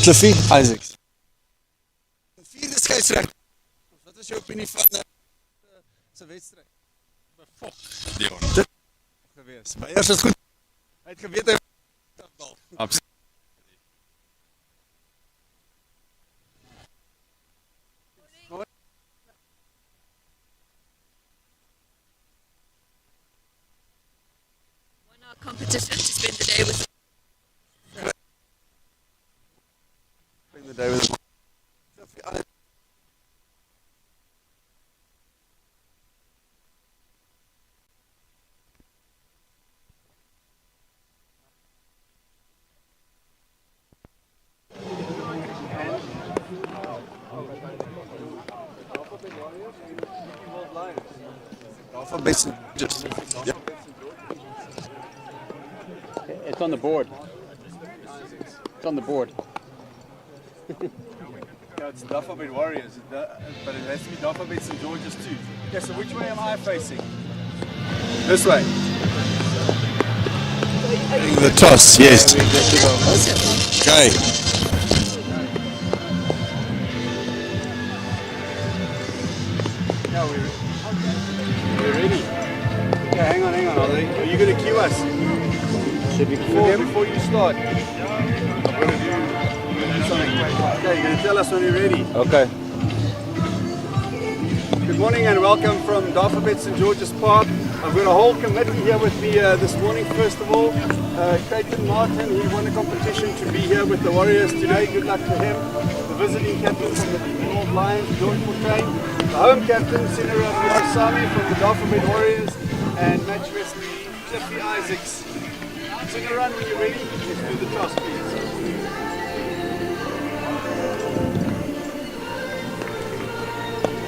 Cliffy Isaacs. Vierde skeieregter. Wat is jou opinie van se wedstryd? Befok. Leon. Dit gewees. Maar eers is goed. Hy het geweet hy bal. Absoluut. Competition to spend the day with. Spend the day with him. Dafabet just. Yep. It's on the board. It's on the board. Yeah, it's Dafabet Warriors, but it has to be Dafabet St. George's too. Yeah, so which way am I facing? This way. The toss, yes. Okay. Yeah, we're ready. Okay, hang on. Are you going to cue us? Should be Before you start, I'm going to do something. Okay, you're going to tell us when you're ready. Okay. Good morning and welcome from Dafabet St. George's Park. I've got a whole committee here with me this morning. First of all, Clayton Martin, he won the competition to be here with the Warriors today. Good luck to him. The visiting captain from the Deep North Lions, George Portrain. The home captain, Senator Sami from the Dafabet Warriors. And match referee, Cliffy Isaacs. Senator, run when you're ready. Let's do the toss, please.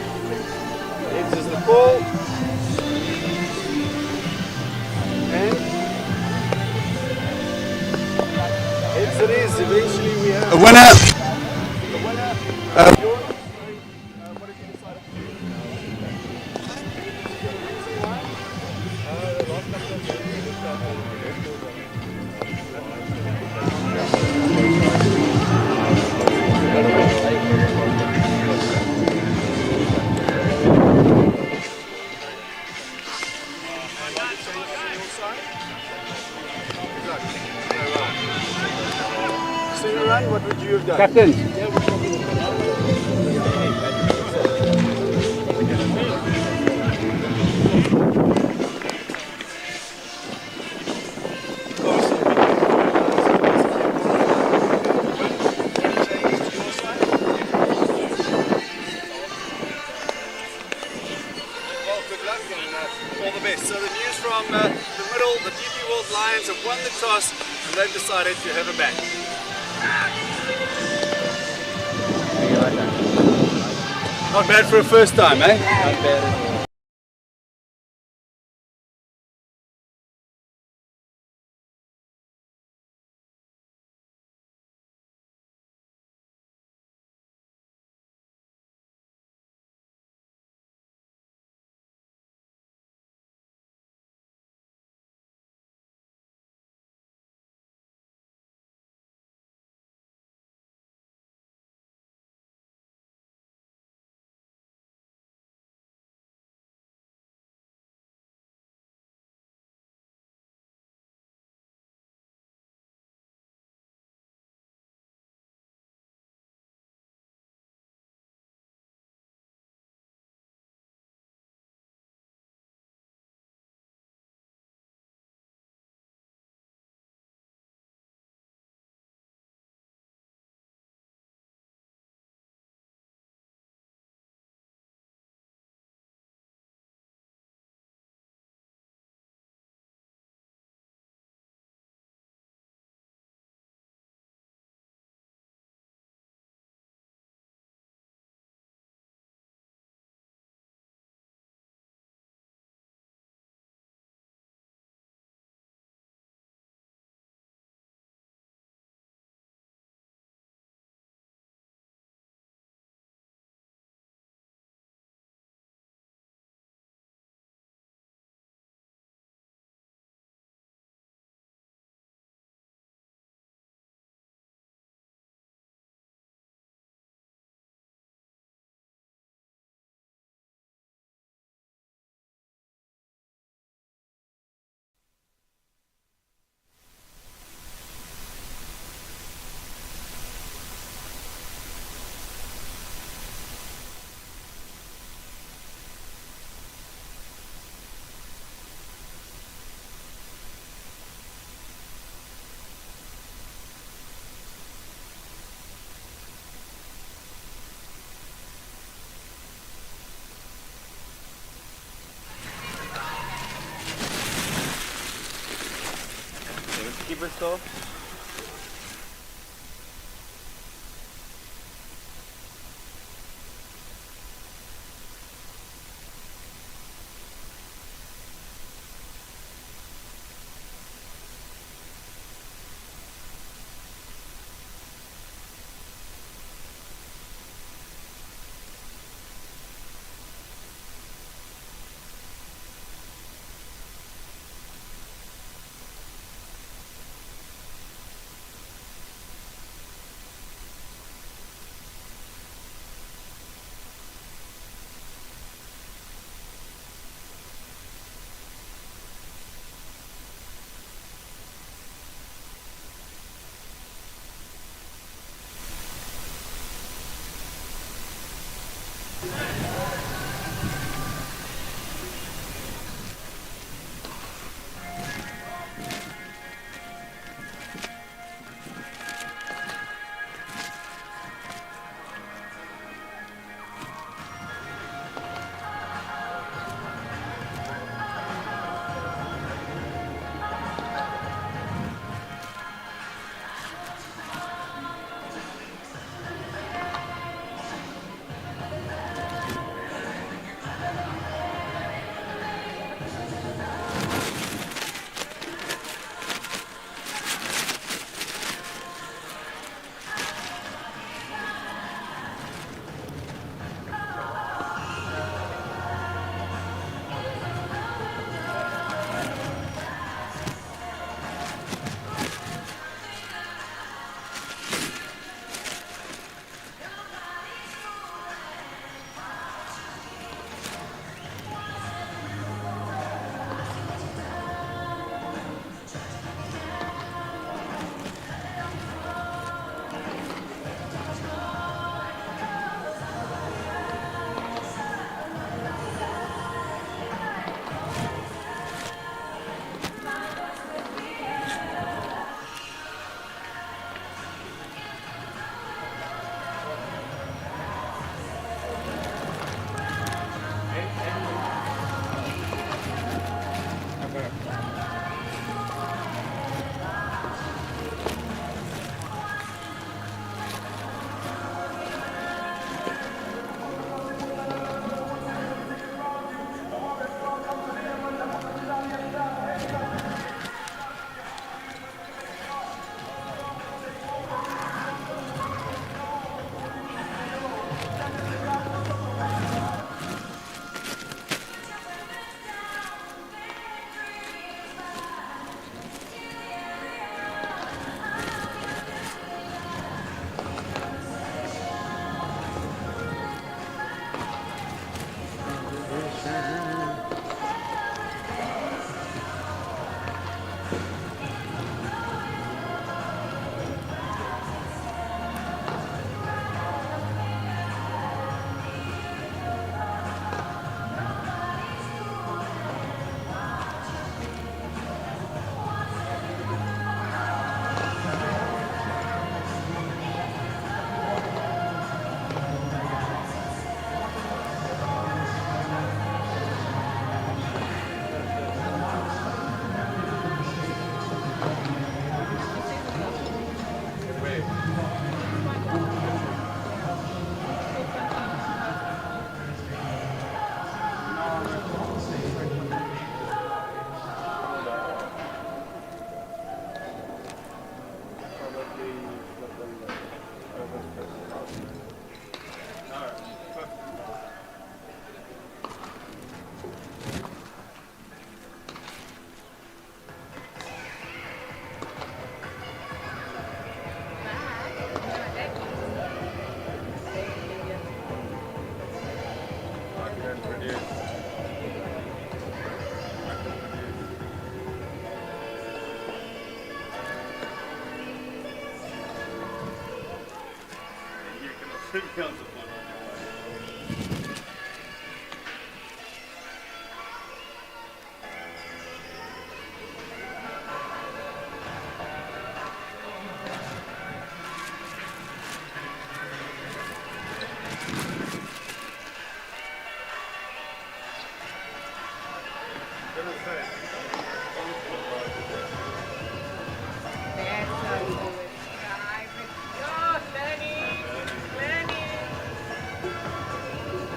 Heads is the call. And heads it is. Eventually we have A winner. the winner. George, what did you decide to do? Reason why? The last couple of years, Run, what would you have done? Captain. Well, good luck and all the best. So the news from the middle, the DP World Lions have won the toss and they've decided to have a bat. Not bad for a first time, eh? Not bad. so.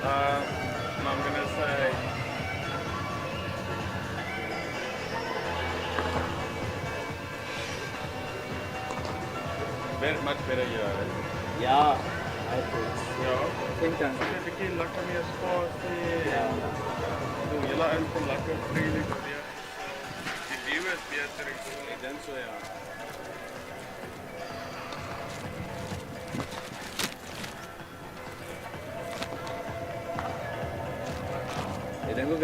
I'm gonna say very much better here. Yeah, I think. Ja, Think dan. een bietjie lekker meer spasie. Ja. Doen hele in kom lekker freely beweeg. Die view is beter en so. Ek dink so ja. Ek dink ook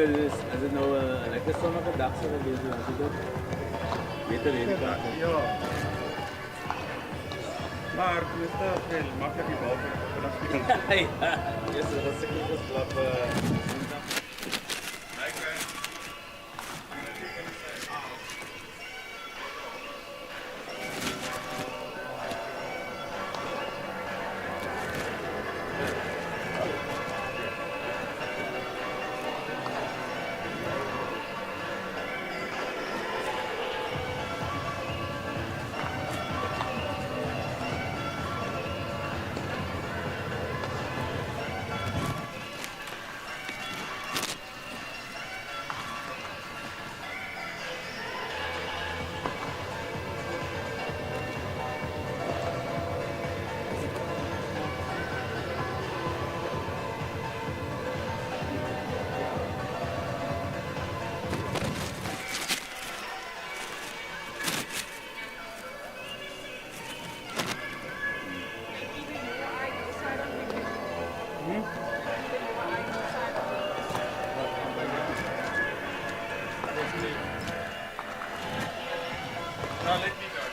as dit nou 'n lekker sonnige dag sou wees, dan sou dit beter wees kan. Ja. Maar dit is veel maklik die bal vanaf speel. Ja, yes, dat is 'n goeie klap. Nou, let me go.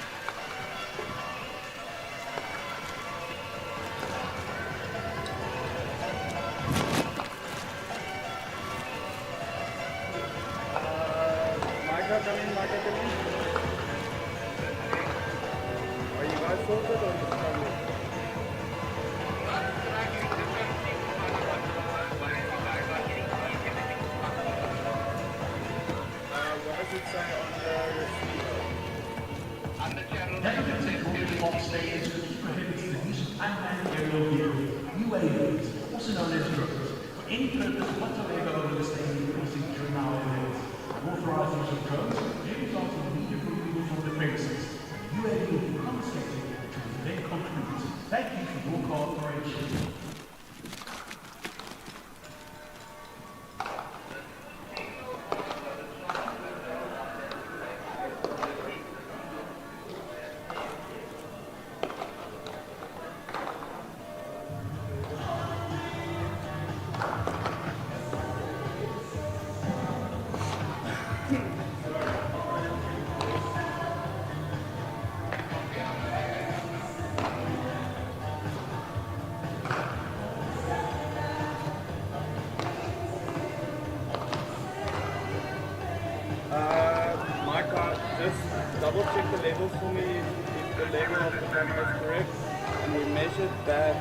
Micah, come in, Micah, come in. Are you guys sorted or you struggling? What does it say on the receiver? Dafabet box statements prohibits the use of unmanned aerial vehicles, UAVs, also known as drones, for any purpose whatsoever over the state precinct during our events. Authorized use of drones may result in immediate removal from the premises. UAV will be confiscated to prevent contributors. Thank you for your cooperation. Micah, just double check the levels for me if the level of the camera is correct. And we measured that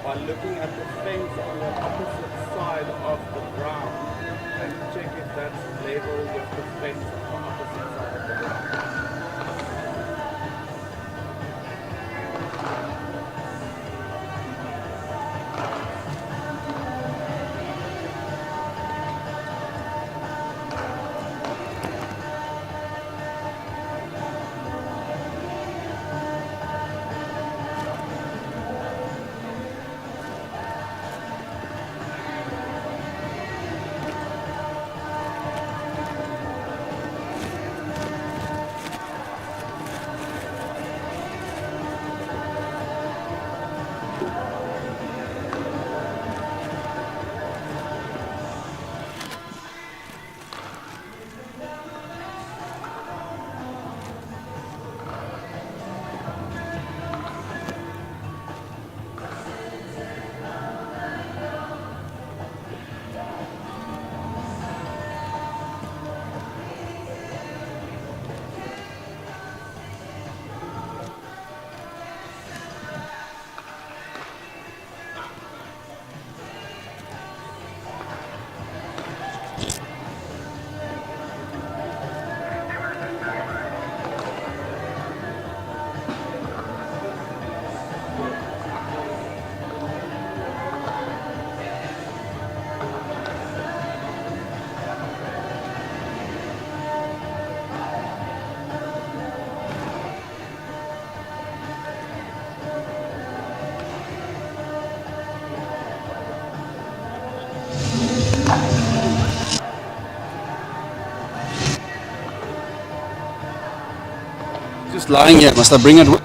by looking at the fence on the opposite side of the ground and check if that's level with the fence on the opposite side of the ground. lying here. Must I bring it with?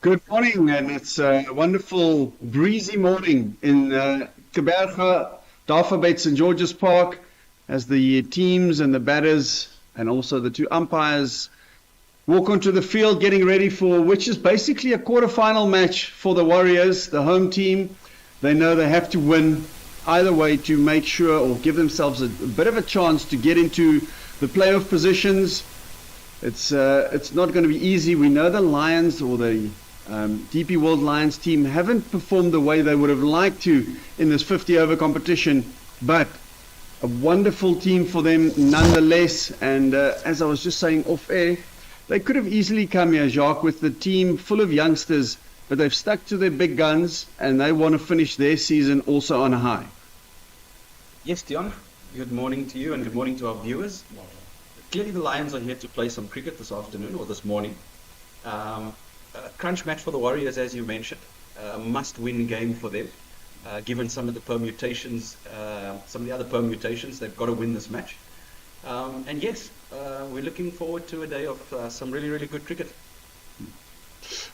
Good morning, and it's a wonderful breezy morning in Gqeberha, Dafabet, St. George's Park, as the teams and the batters and also the two umpires walk onto the field getting ready for which is basically a quarter-final match for the Warriors, the home team. They know they have to win either way to make sure or give themselves a bit of a chance to get into the playoff positions. It's not going to be easy. We know the Lions or the DP World Lions team haven't performed the way they would have liked to in this 50-over competition, but a wonderful team for them nonetheless. And as I was just saying off air, they could have easily come here, Jacques, with the team full of youngsters, but they've stuck to their big guns and they want to finish their season also on a high. Yes, Dion. Good morning to you and good morning to our viewers. Clearly the Lions are here to play some cricket this afternoon or this morning. A crunch match for the Warriors, as you mentioned. A must-win game for them. Given some of the permutations, some of the other permutations, they've got to win this match. And yes, we're looking forward to a day of some really, really good cricket.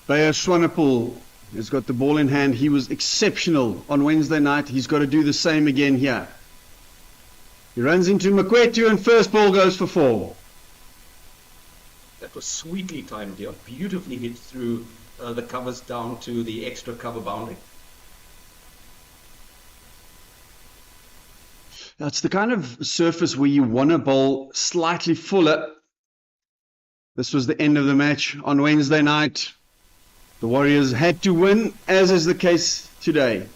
Bayer Swanepoel has got the ball in hand. He was exceptional on Wednesday night. He's got to do the same again here. He runs into Maqwetu and first ball goes for 4. That was sweetly timed, Dion. Beautifully hit through the covers down to the extra cover boundary. That's the kind of surface where you want to bowl slightly fuller. This was the end of the match on Wednesday night. The Warriors had to win, as is the case today.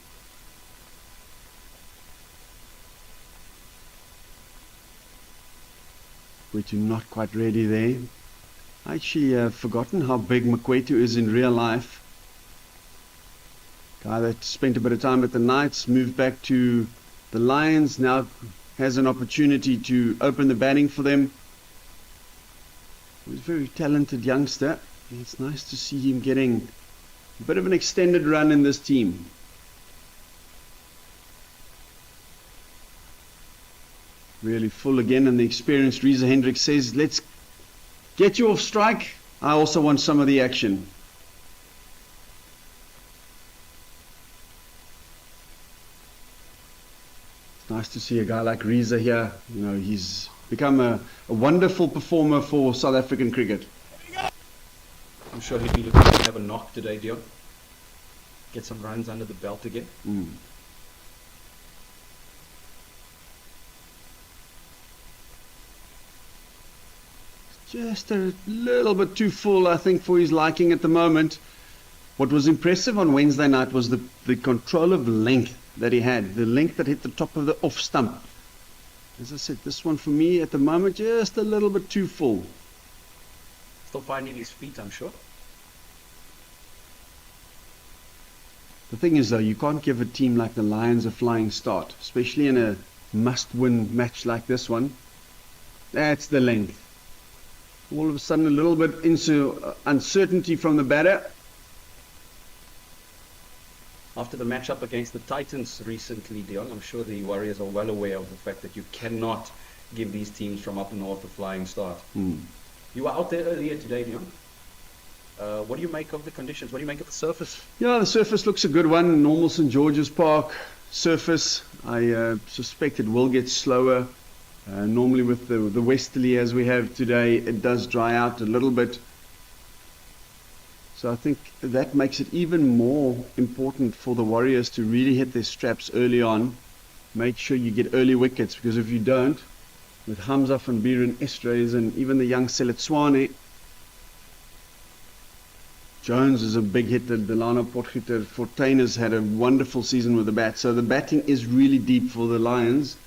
We're not quite ready there. I actually forgotten how big Maqwetu is in real life. Guy that spent a bit of time at the Knights, moved back to the Lions, now has an opportunity to open the batting for them. He's a very talented youngster. It's nice to see him getting a bit of an extended run in this team. Really full again, and the experienced Reza Hendricks says, let's get you off strike. I also want some of the action. It's nice to see a guy like Reza here. You know, he's become a wonderful performer for South African cricket. I'm sure he'd be looking to have a knock today, Dion. Get some runs under the belt again. Just a little bit too full, I think, for his liking at the moment. What was impressive on Wednesday night was the control of length that he had, the length that hit the top of the off stump. As I said, this one for me at the moment, just a little bit too full. Still finding his feet, I'm sure. The thing is, though, you can't give a team like the Lions a flying start, especially in a must-win match like this one. That's the length. All of a sudden, a little bit into uncertainty from the batter. After the matchup against the Titans recently, Dion, I'm sure the Warriors are well aware of the fact that you cannot give these teams from up north a flying start. You were out there earlier today, Dion. What do you make of the conditions? What do you make of the surface? Yeah, the surface looks a good one. Normal St. George's Park surface. I suspect it will get slower. Normally with the westerly as we have today, it does dry out a little bit. So I think that makes it even more important for the Warriors to really hit their straps early on. Make sure you get early wickets, because if you don't, with Hamza van Buren, Estrays and even the young Seletswane, Jones is a big hitter, Delano Potgieter, Fortuin has had a wonderful season with the bat. So the batting is really deep for the Lions.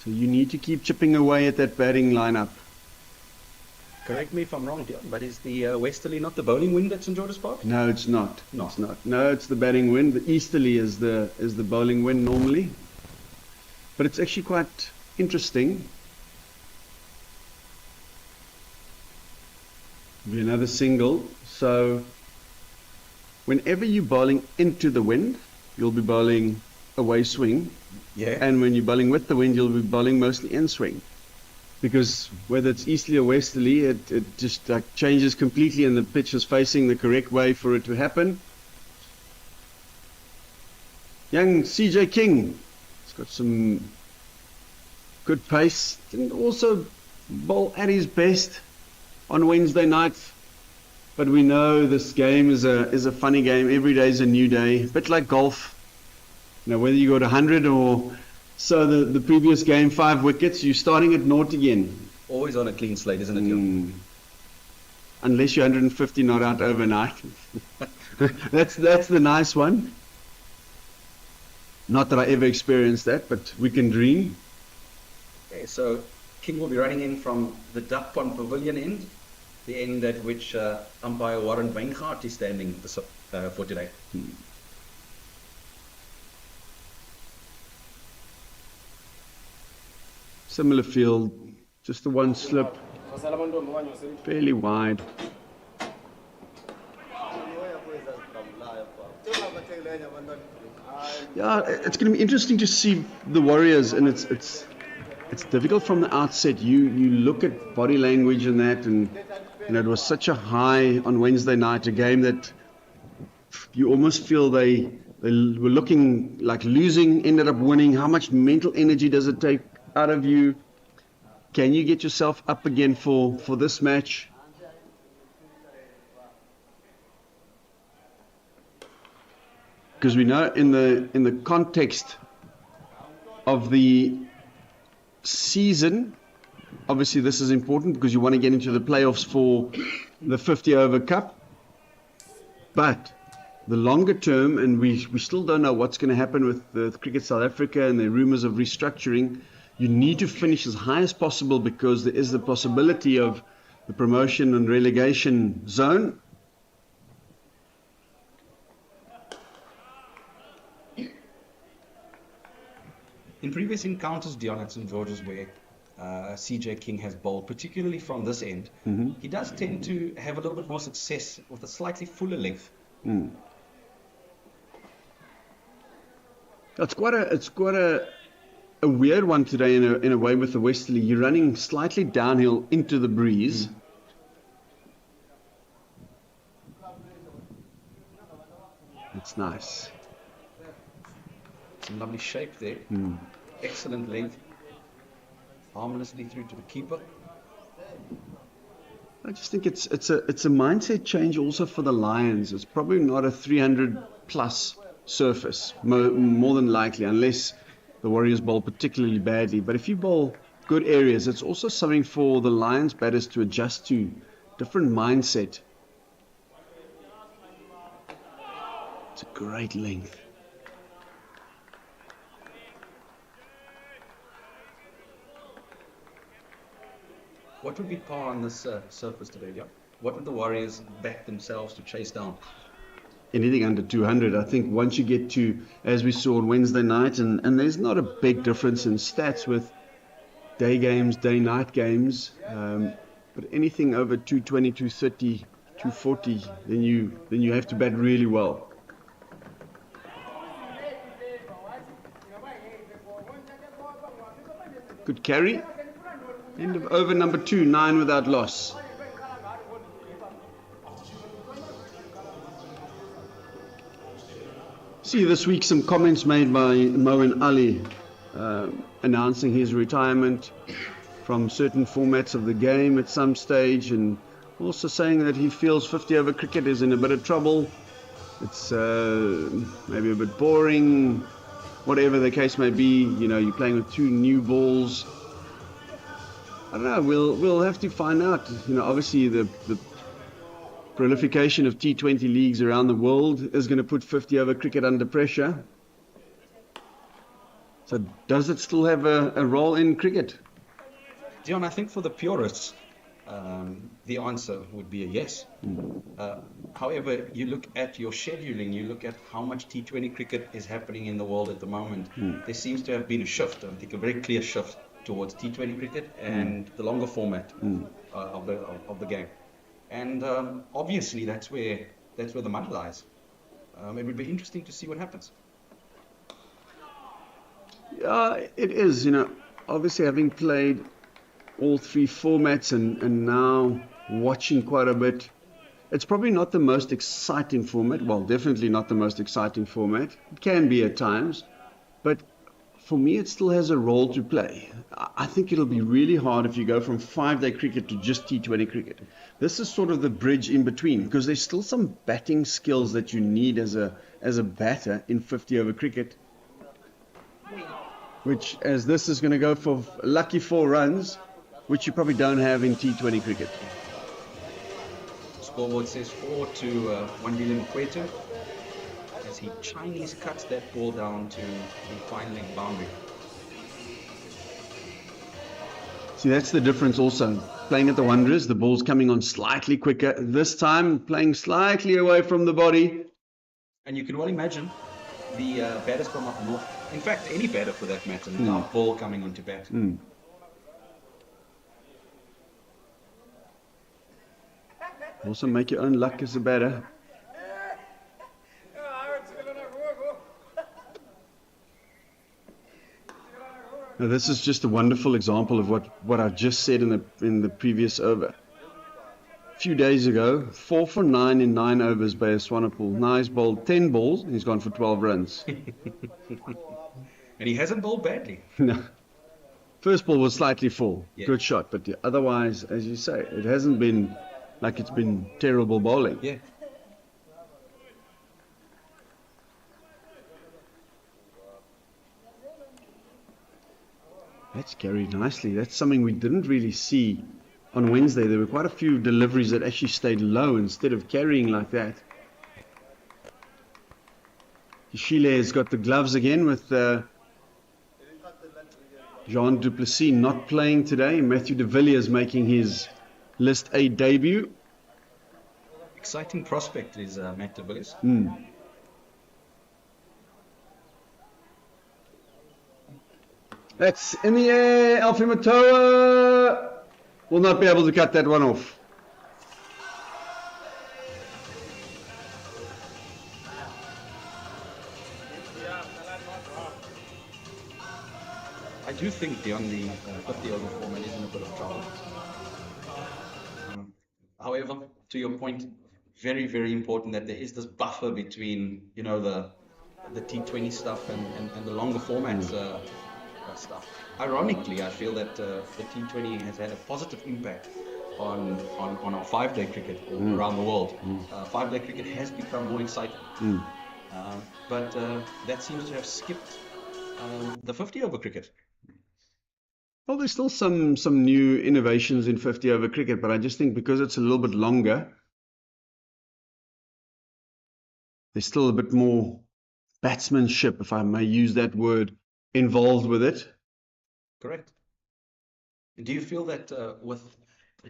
So you need to keep chipping away at that batting lineup. Correct me if I'm wrong, Dion, but is the westerly not the bowling wind at St. George's Park? No, it's not. No. It's not. No, it's the batting wind. The easterly is the bowling wind normally. But it's actually quite interesting. Be another single. So whenever you're bowling into the wind, you'll be bowling away swing. Yeah. And when you're bowling with the wind, you'll be bowling mostly in swing. because whether it's easterly or westerly, it just like changes completely, and the pitch is facing the correct way for it to happen. Young CJ King, he's got some good pace. Didn't also bowl at his best on Wednesday night, but we know this game is a funny game. Every day is a new day, a bit like golf. You know, whether you got 100 or so the previous game, 5 wickets, you're starting at naught again. Always on a clean slate, isn't it, Jon? Unless you're 150 not out overnight. That's the nice one. Not that I ever experienced that, but we can dream. Okay, so King will be running in from the duck pond pavilion end, the end at which umpire Warren Weingart is standing for today. Similar field, just the one slip, fairly wide. Yeah, it's going to be interesting to see the Warriors, and it's difficult from the outset. You look at body language and that, and you know, it was such a high on Wednesday night, a game that you almost feel they were looking like losing, ended up winning. How much mental energy does it take out of you? Can you get yourself up again for this match? Because we know in the context of the season, obviously this is important because you want to get into the playoffs for the 50 over cup. But the longer term, and we still don't know what's going to happen with the Cricket South Africa and the rumours of restructuring, you need to finish as high as possible because there is the possibility of the promotion and relegation zone. In previous encounters, Dion, at St. George's, where CJ King has bowled, particularly from this end, he does tend to have a little bit more success with a slightly fuller length. It's quite a weird one today in a way with the westerly. You're running slightly downhill into the breeze. It's nice. Some lovely shape there. Excellent length. Harmlessly through to the keeper. I just think it's a mindset change also for the Lions. It's probably not a 300 plus surface, more than likely, unless the Warriors bowl particularly badly. But if you bowl good areas, it's also something for the Lions batters to adjust to. Different mindset. It's a great length. What would be par on this surface today, Jon? What would the Warriors back themselves to chase down? Anything under 200. I think once you get to, as we saw on Wednesday night, and there's not a big difference in stats with day games, day-night games, but anything over 220, 230, 240, then you have to bat really well. Good carry. End of over number 2, 9 without loss. See this week some comments made by Moeen Ali announcing his retirement from certain formats of the game at some stage, and also saying that he feels 50 over cricket is in a bit of trouble. It's maybe a bit boring, whatever the case may be. You know, you're playing with 2 new balls. I don't know, we'll have to find out. You know, obviously the proliferation of T20 leagues around the world is going to put 50 over cricket under pressure. So does it still have a role in cricket? Dion, I think for the purists, the answer would be a yes. However, you look at your scheduling, you look at how much T20 cricket is happening in the world at the moment. There seems to have been a shift, I think a very clear shift towards T20 cricket and the longer format of the game. And obviously that's where the money lies. It would be interesting to see what happens. Yeah, it is. You know, obviously having played all three formats and now watching quite a bit. It's probably not the most exciting format. Well, definitely not the most exciting format. It can be at times, but for me, it still has a role to play. I think it'll be really hard if you go from 5-day cricket to just T20 cricket. This is sort of the bridge in between, because there's still some batting skills that you need as a batter in 50-over cricket, which, as this is going to go for lucky 4 runs, which you probably don't have in T20 cricket. Scoreboard says 4-1 Dylan Mkwetu as he Chinese cuts that ball down to the final leg boundary. See, that's the difference also. Playing at the Wanderers, the ball's coming on slightly quicker. This time, playing slightly away from the body. And you can well imagine the batters from up north, in fact, any batter for that matter, without ball coming onto bat. Also make your own luck as a batter. Now, this is just a wonderful example of what I've just said in the previous over. A few days ago, 4 for 9 in 9 overs by Swanepoel. Now he's bowled 10 balls, he's gone for 12 runs. And he hasn't bowled badly. No. First ball was slightly full, Yeah. good shot, but otherwise, as you say, it hasn't been like it's been terrible bowling. Yeah. That's carried nicely. That's something we didn't really see on Wednesday. There were quite a few deliveries that actually stayed low instead of carrying like that. Chile has got the gloves again with Jean du Plessis not playing today. Matthew de Villiers making his List A debut. Exciting prospect is Matt de Villiers. That's in the air. Alfie Matoa will not be able to cut that one off. I do think Dion, the 50-over format is in a bit of trouble. However, to your point, very, very important that there is this buffer between, you know, the T20 stuff and the longer formats stuff. Ironically, I feel that the T20 has had a positive impact on our 5-day cricket around the world. 5-day cricket has become more exciting. But that seems to have skipped the 50-over cricket. Well, there's still some new innovations in 50-over cricket, but I just think because it's a little bit longer, there's still a bit more batsmanship, if I may use that word, involved with it. Correct. Do you feel that with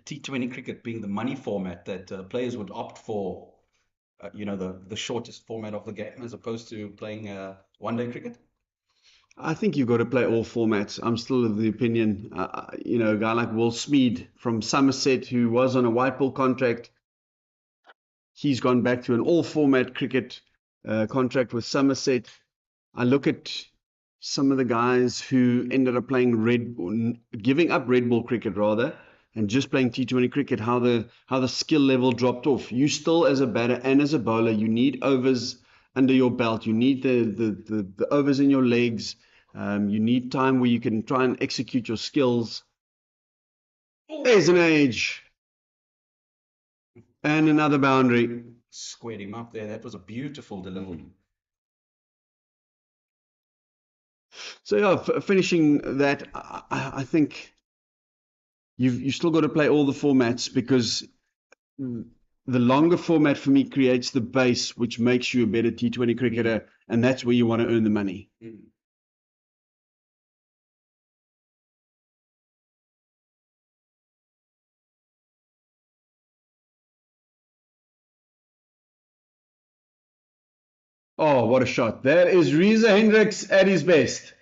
T20 cricket being the money format, that players would opt for, you know, the shortest format of the game as opposed to playing one-day cricket? I think you've got to play all formats. I'm still of the opinion, you know, a guy like Will Smeed from Somerset, who was on a white ball contract, he's gone back to an all-format cricket contract with Somerset. I look at some of the guys who ended up playing giving up red ball cricket rather, and just playing T20 cricket, how the skill level dropped off. You still, as a batter and as a bowler, you need overs under your belt. You need the overs in your legs. You need time where you can try and execute your skills. There's an edge. And another boundary. Squared him up there. That was a beautiful delivery. So yeah, finishing that, I think you've still got to play all the formats, because the longer format for me creates the base which makes you a better T20 cricketer, and that's where you want to earn the money. Oh, what a shot. That is Reza Hendricks at his best.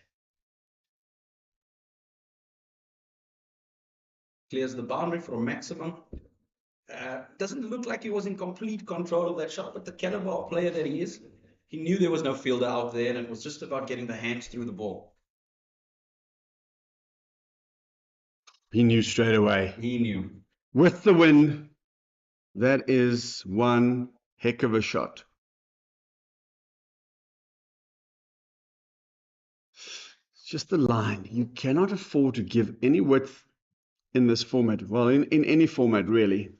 Clears the boundary for a maximum. Doesn't look like he was in complete control of that shot, but the caliber of player that he is, he knew there was no fielder out there, and it was just about getting the hands through the ball. He knew straight away. He knew. With the wind, that is one heck of a shot. It's just the line. You cannot afford to give any width in this format. Well, in any format, really.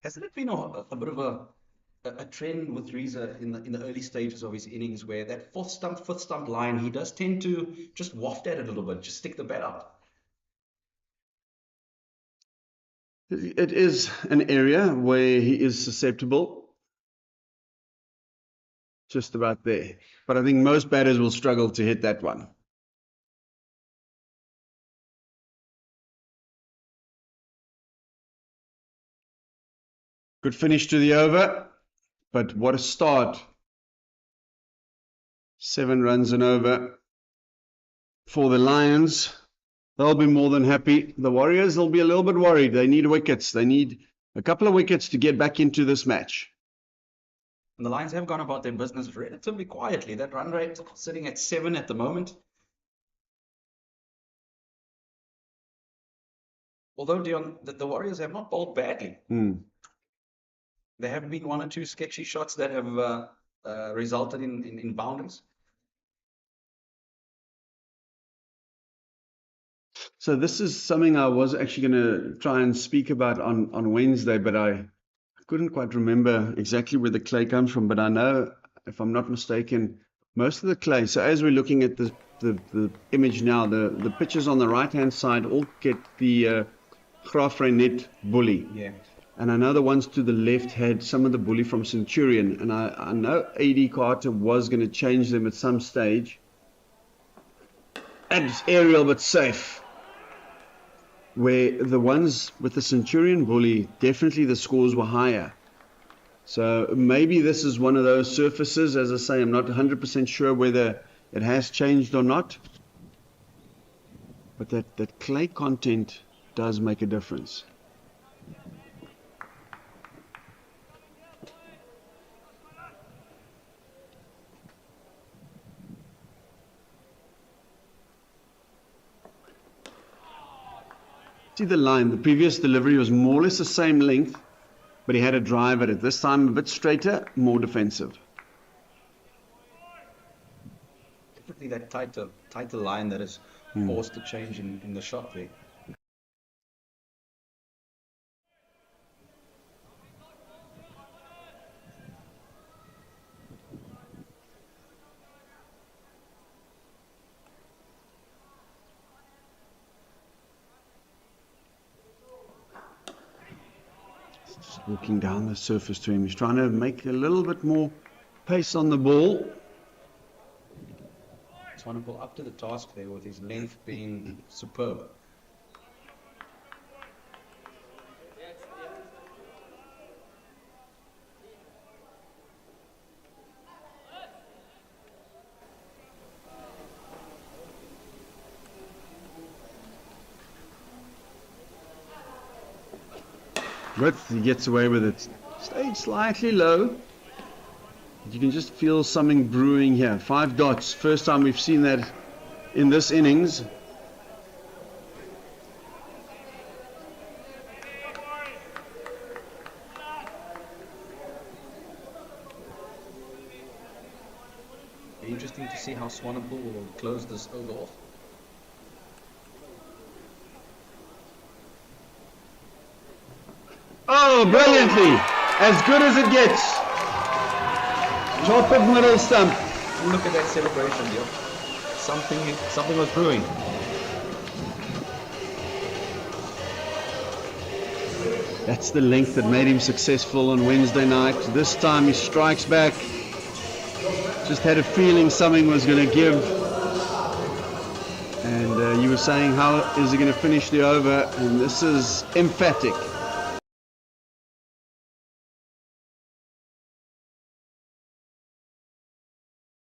Hasn't it been a bit of a trend with Reza in the early stages of his innings where that fourth stump line, he does tend to just waft at it a little bit, just stick the bat out? It is an area where he is susceptible. Just about there. But I think most batters will struggle to hit that one. Good finish to the over, but what a start. 7 runs and over for the Lions. They'll be more than happy. The Warriors will be a little bit worried. They need wickets. They need a couple of wickets to get back into this match. And the Lions have gone about their business relatively quietly. That run rate sitting at 7 at the moment. Although, Dion, the Warriors have not bowled badly. There have been 1 or 2 sketchy shots that have resulted in boundaries. So this is something I was actually going to try and speak about on Wednesday, but I couldn't quite remember exactly where the clay comes from. But I know, if I'm not mistaken, most of the clay. So as we're looking at the image now, the pitches on the right-hand side all get the Gqeberha net bully. Yeah. And I know the ones to the left had some of the bully from Centurion. And I know A.D. Carter was going to change them at some stage. And it's aerial but safe. Where the ones with the Centurion bully, definitely the scores were higher. So maybe this is one of those surfaces. As I say, I'm not 100% sure whether it has changed or not. But that clay content does make a difference. See the line, the previous delivery was more or less the same length, but he had a drive at it. This time a bit straighter, more defensive. Definitely that tighter line that is forced to change in the shot there. Walking down the surface to him. He's trying to make a little bit more pace on the ball. Swanepoel up to the task there with his length being superb. Width, he gets away with it. Stayed slightly low. You can just feel something brewing here. 5 dots. First time we've seen that in this innings. Be interesting to see how Swanepoel will close this over off. Oh, brilliantly! As good as it gets. Top of middle stump. Look at that celebration, Dio. Something was brewing. That's the length that made him successful on Wednesday night. This time he strikes back. Just had a feeling something was going to give. And you were saying, how is he going to finish the over? And this is emphatic.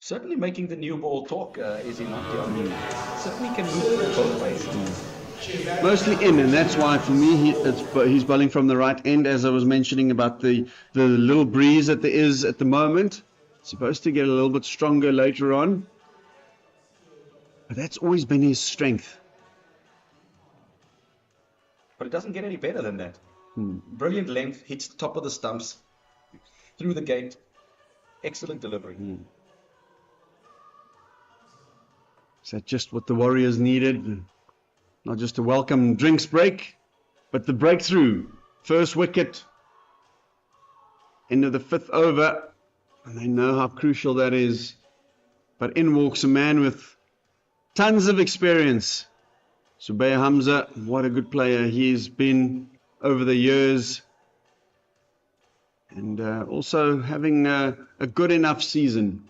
Certainly making the new ball talk, is he not? Certainly can move both ways. Mostly in, and that's why for me he's bowling from the right end, as I was mentioning about the little breeze that there is at the moment. Supposed to get a little bit stronger later on. But that's always been his strength. But it doesn't get any better than that. Brilliant length, hits the top of the stumps, through the gate. Excellent delivery. Is that just what the Warriors needed? Not just a welcome drinks break, but the breakthrough. First wicket, end of the 5th over, and they know how crucial that is. But in walks a man with tons of experience. Gqeberha Hamza, what a good player he's been over the years. And also having a good enough season.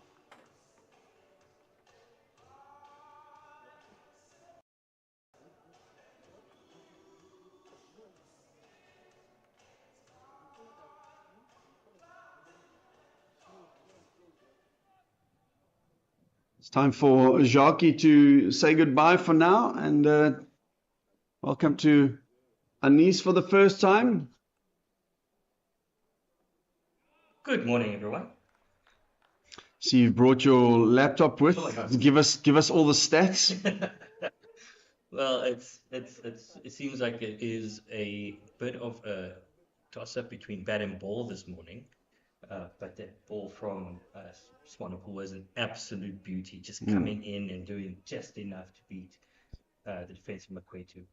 It's time for Jackie to say goodbye for now, and welcome to Anis for the first time. Good morning, everyone. See, you've brought your laptop with. Give us all the stats. Well, it seems like it is a bit of a toss-up between bat and ball this morning. But that ball from Swanepoel was an absolute beauty, just coming in and doing just enough to beat the defense of Mkwetu.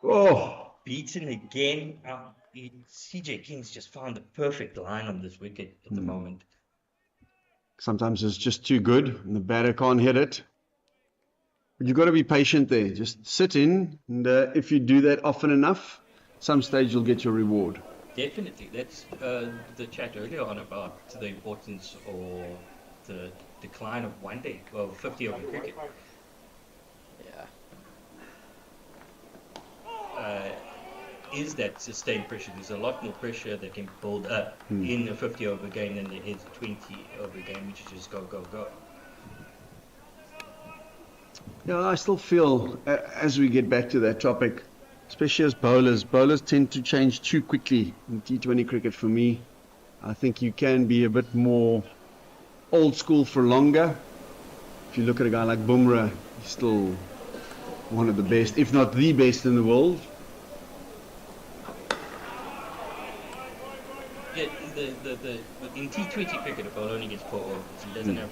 Oh, Beaten again. CJ King's just found the perfect line on this wicket at the moment. sometimes it's just too good, and the batter can't hit it. But you've got to be patient there. Just sit in, and if you do that often enough, some stage you'll get your reward. Definitely. That's the chat earlier on about the importance or the decline of one day, well, 50 over cricket. Is that sustained pressure? There's a lot more pressure that can build up in a 50 over game than there is a 20 over game, which is just go, go, go. Yeah, I still feel as we get back to that topic, especially as bowlers tend to change too quickly in T20 cricket for me. I think you can be a bit more old school for longer. If you look at a guy like Gqeberha, he's still one of the best, if not the best in the world. Yeah, in T20 cricket, a bowler only gets 4 overs. He doesn't have,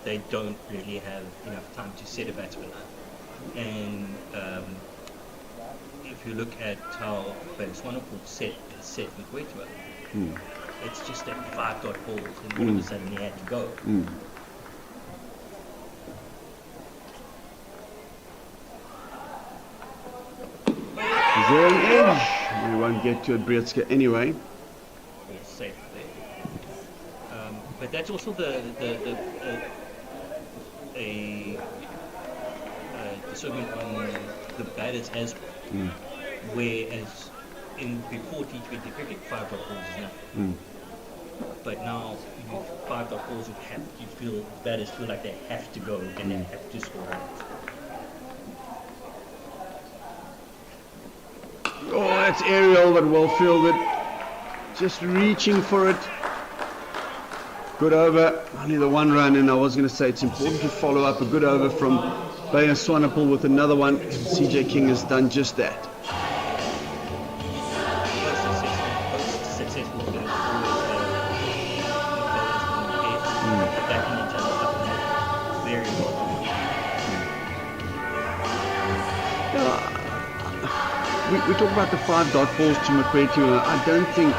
they don't really have enough time to set a batsman up. And if you look at how Swanepoel set Mkwetu up, it's just that 5 dot balls, and all of a sudden he had to go. Is there an edge? We won't get to it, Breetske, anyway. It's safe there. But that's also the discernment on the batters as well. Whereas before T20 cricket, 5 dot balls is nothing. But now 5 dot balls batters feel like they have to go and they have to score runs. Oh, that's aerial, but well fielded. Just reaching for it. Good over, only the 1 run, and I was going to say it's important to follow up a good over from Gqeberha Swanepoel with another one. CJ King has done just that. Successful bowlers attacking each other up and down very well. We talk about the 5 dot balls to Mkwetu. I don't think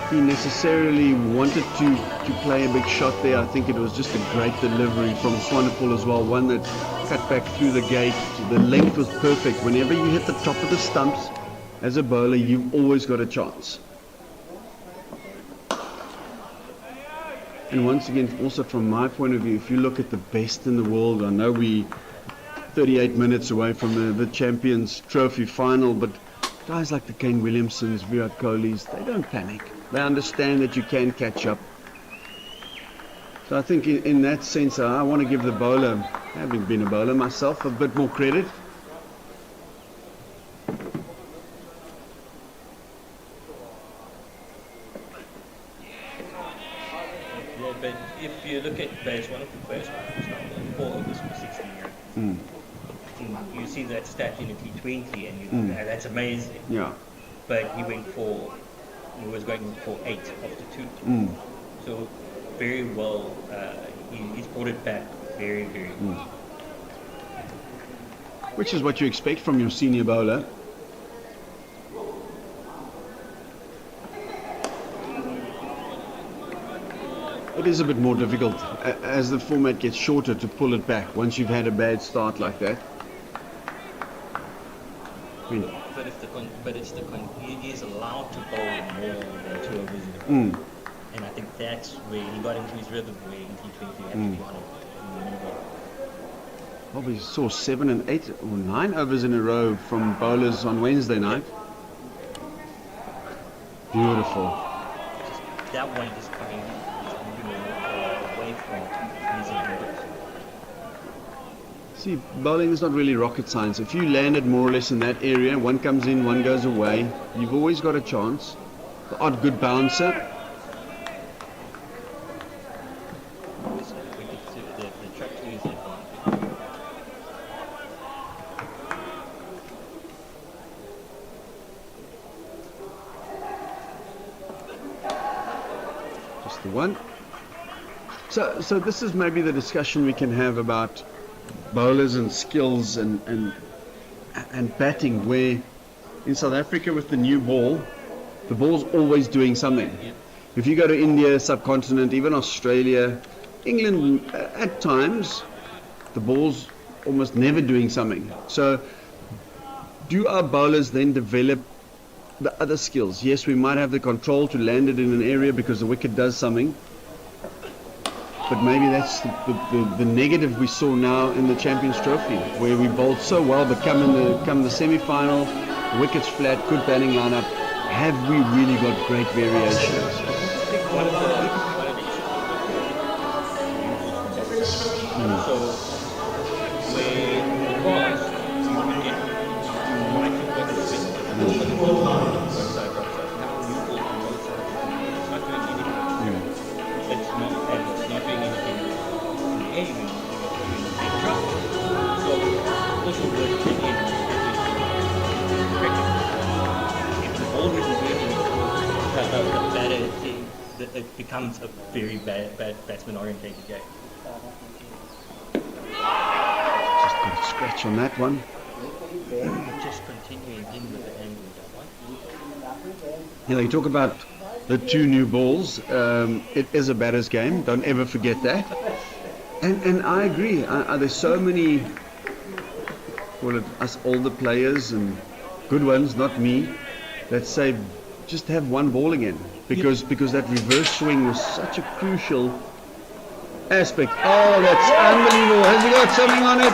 he necessarily wanted to play a big shot there. I think it was just a great delivery from Swanepoel as well. One that cut back through the gate. The length was perfect. Whenever you hit the top of the stumps as a bowler, you've always got a chance. And once again, also from my point of view, if you look at the best in the world, I know we 38 minutes away from the Champions Trophy final, but guys like the Kane Williamsons, Virat Kohlis, they don't panic. They understand that you can catch up. So I think in that sense, I want to give the bowler, having been a bowler myself, a bit more credit. Yeah, but if you look at Swanepoel, 4 overs for 16 runs. you see that stat in a T20 and you think, "Ah, that's amazing." Yeah. But he was going for 8 after 2. So very well, he's brought it back very, very well. Which is what you expect from your senior bowler. It is a bit more difficult as the format gets shorter to pull it back once you've had a bad start like that. I mean, He is allowed to bowl more than 2 overs in a row. And I think that's where he got into his rhythm, where in T20 he had to be on it. probably saw 7 and 8 or 9 overs in a row from bowlers on Wednesday night. Beautiful. That one is coming away from using numbers. See, bowling is not really rocket science. If you landed more or less in that area, one comes in, one goes away, you've always got a chance. The odd good bouncer. The track to use advantage. Just the one. So this is maybe the discussion we can have about bowlers and skills and batting, where in South Africa with the new ball, the ball's always doing something. Yeah. If you go to India, subcontinent, even Australia, England, at times, the ball's almost never doing something. So do our bowlers then develop the other skills? Yes, we might have the control to land it in an area because the wicket does something, but maybe that's the negative we saw now in the Champions Trophy, where we bowled so well, but come the semi-final, the wicket's flat, good batting lineup. Have we really got great variations? So where in the past you would get mighty wickets with one side, right side. Now you ball on both sides. It's not doing anything. It's not doing anything in the air. You're in big trouble. So also worth taking if the ball isn't doing anything, it becomes a very bad batsman orientated game. Just got a scratch on that one. Just continuing in with the angle of that one. You know, you talk about the 2 new balls. It is a batter's game. Don't ever forget that. And I agree. There's so many, call it us older players and good ones, not me, that say just have one ball again, because that reverse swing was such a crucial aspect. Oh, that's unbelievable. Has he got something on it?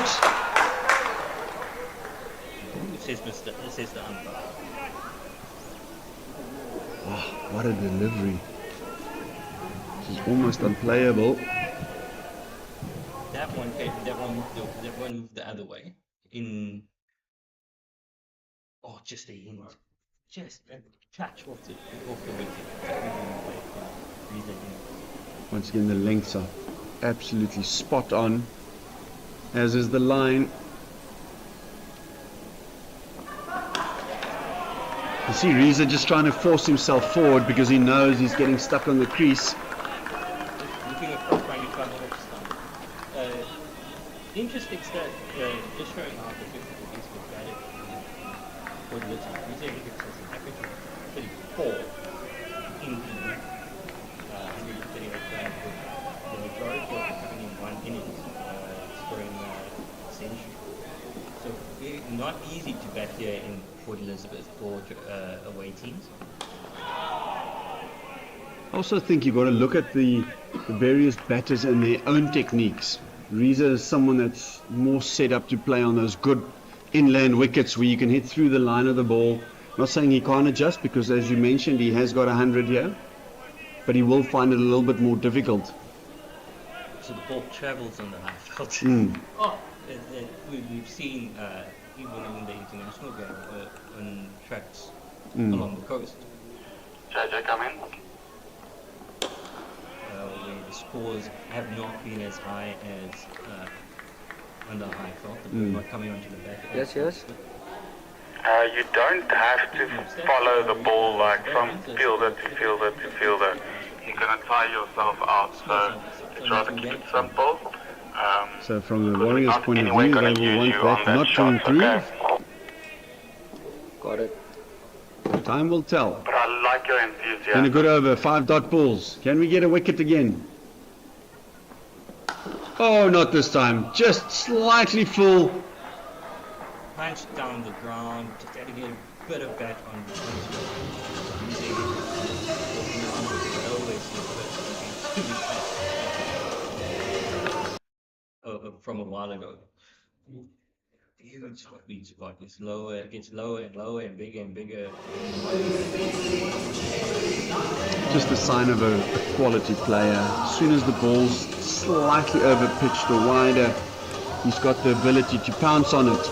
It says the umpire. Oh, what a delivery. This is almost unplayable. That one moved the other way. Just a hint. Just a touch off the wicket. Once again, the lengths are absolutely spot on, as is the line. You see Reza just trying to force himself forward because he knows he's getting stuck on the crease. Looking across, trying to cover up stuff. Interesting stat, just showing how the wicket is batted for the Reza wickets as an average of 34 in the 138 grand. The majority of them coming in one innings, scoring a century. So not easy to bat here in Port Elizabeth for away teams. I also think you've got to look at the various batters and their own techniques. Reza is someone that's more set up to play on those good inland wickets where you can hit through the line of the ball. Not saying he can't adjust, because as you mentioned, he has got 100 here, but he will find it a little bit more difficult. So the ball travels on the high field. We've seen even in the international game on tracks along the coast. JJ, come in. Where the scores have not been as high as under high clock, the ball not coming onto the back. Yes, yes. You don't have to follow the ball like from fielder to fielder to fielder. You're going to tire yourself out, so it's rather keep it simple. So from the Warriors' point of view, they will want that not coming through. Okay. Got it. Time will tell. But I like your enthusiasm. And a good over, 5 dot balls. Can we get a wicket again? Oh, not this time. Just slightly full. Punch down the ground, just had to get a bit of bat on the from a while ago. Huge sweet spot. It's lower, it gets lower and lower and bigger and bigger. Just a sign of a quality player. As soon as the ball's slightly over pitched or wider, he's got the ability to pounce on it.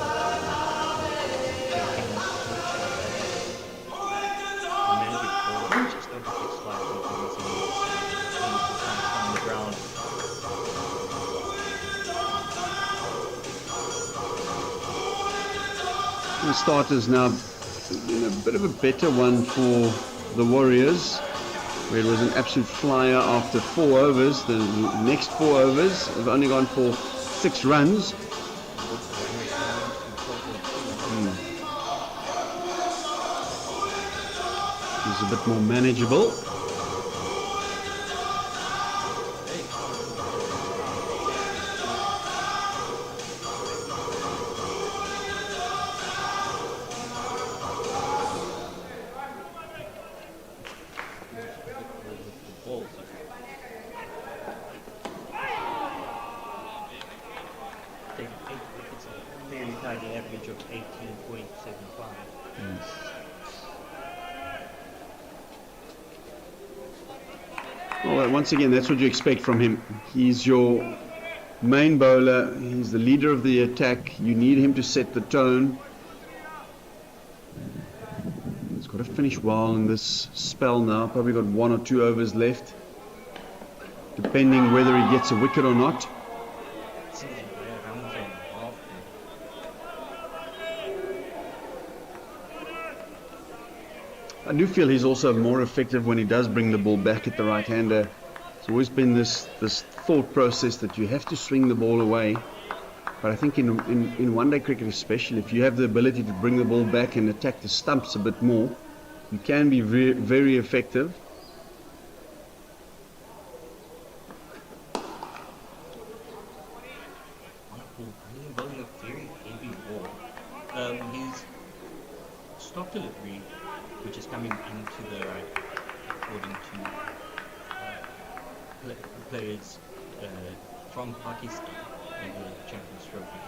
The start is now in a bit of a better one for the Warriors, where it was an absolute flyer after 4 overs. The next 4 overs have only gone for 6 runs. It's a bit more manageable. Average of 18.75. Well, once again, that's what you expect from him. He's your main bowler. He's the leader of the attack. You need him to set the tone. He's got to finish well in this spell now. Probably got 1 or 2 overs left, depending whether he gets a wicket or not. I do feel he's also more effective when he does bring the ball back at the right-hander. It's always been this thought process that you have to swing the ball away. But I think in one-day cricket especially, if you have the ability to bring the ball back and attack the stumps a bit more, you can be very, very effective. Bowling a very heavy ball. His stock delivery, which is coming into the right, according to players from Pakistan in the Champions Trophy.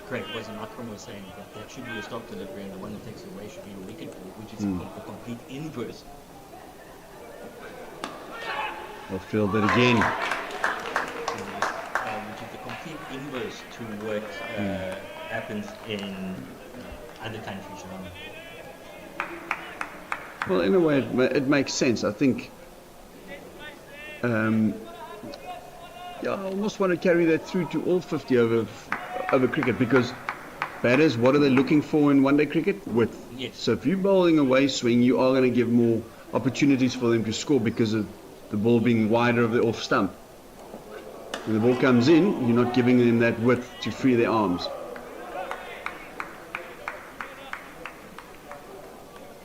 Craig Akram was saying that should be a stock delivery, and the one that takes it away should be a wicket ball, which is the complete inverse. I'll field it again. Which is the complete inverse to what happens in other countries around the world. Well, in a way, it makes sense. I think I almost want to carry that through to all 50 over cricket, because batters, what are they looking for in one-day cricket? Width. Yes. So if you're bowling away swing, you are going to give more opportunities for them to score because of the ball being wider of the off stump. When the ball comes in, you're not giving them that width to free their arms.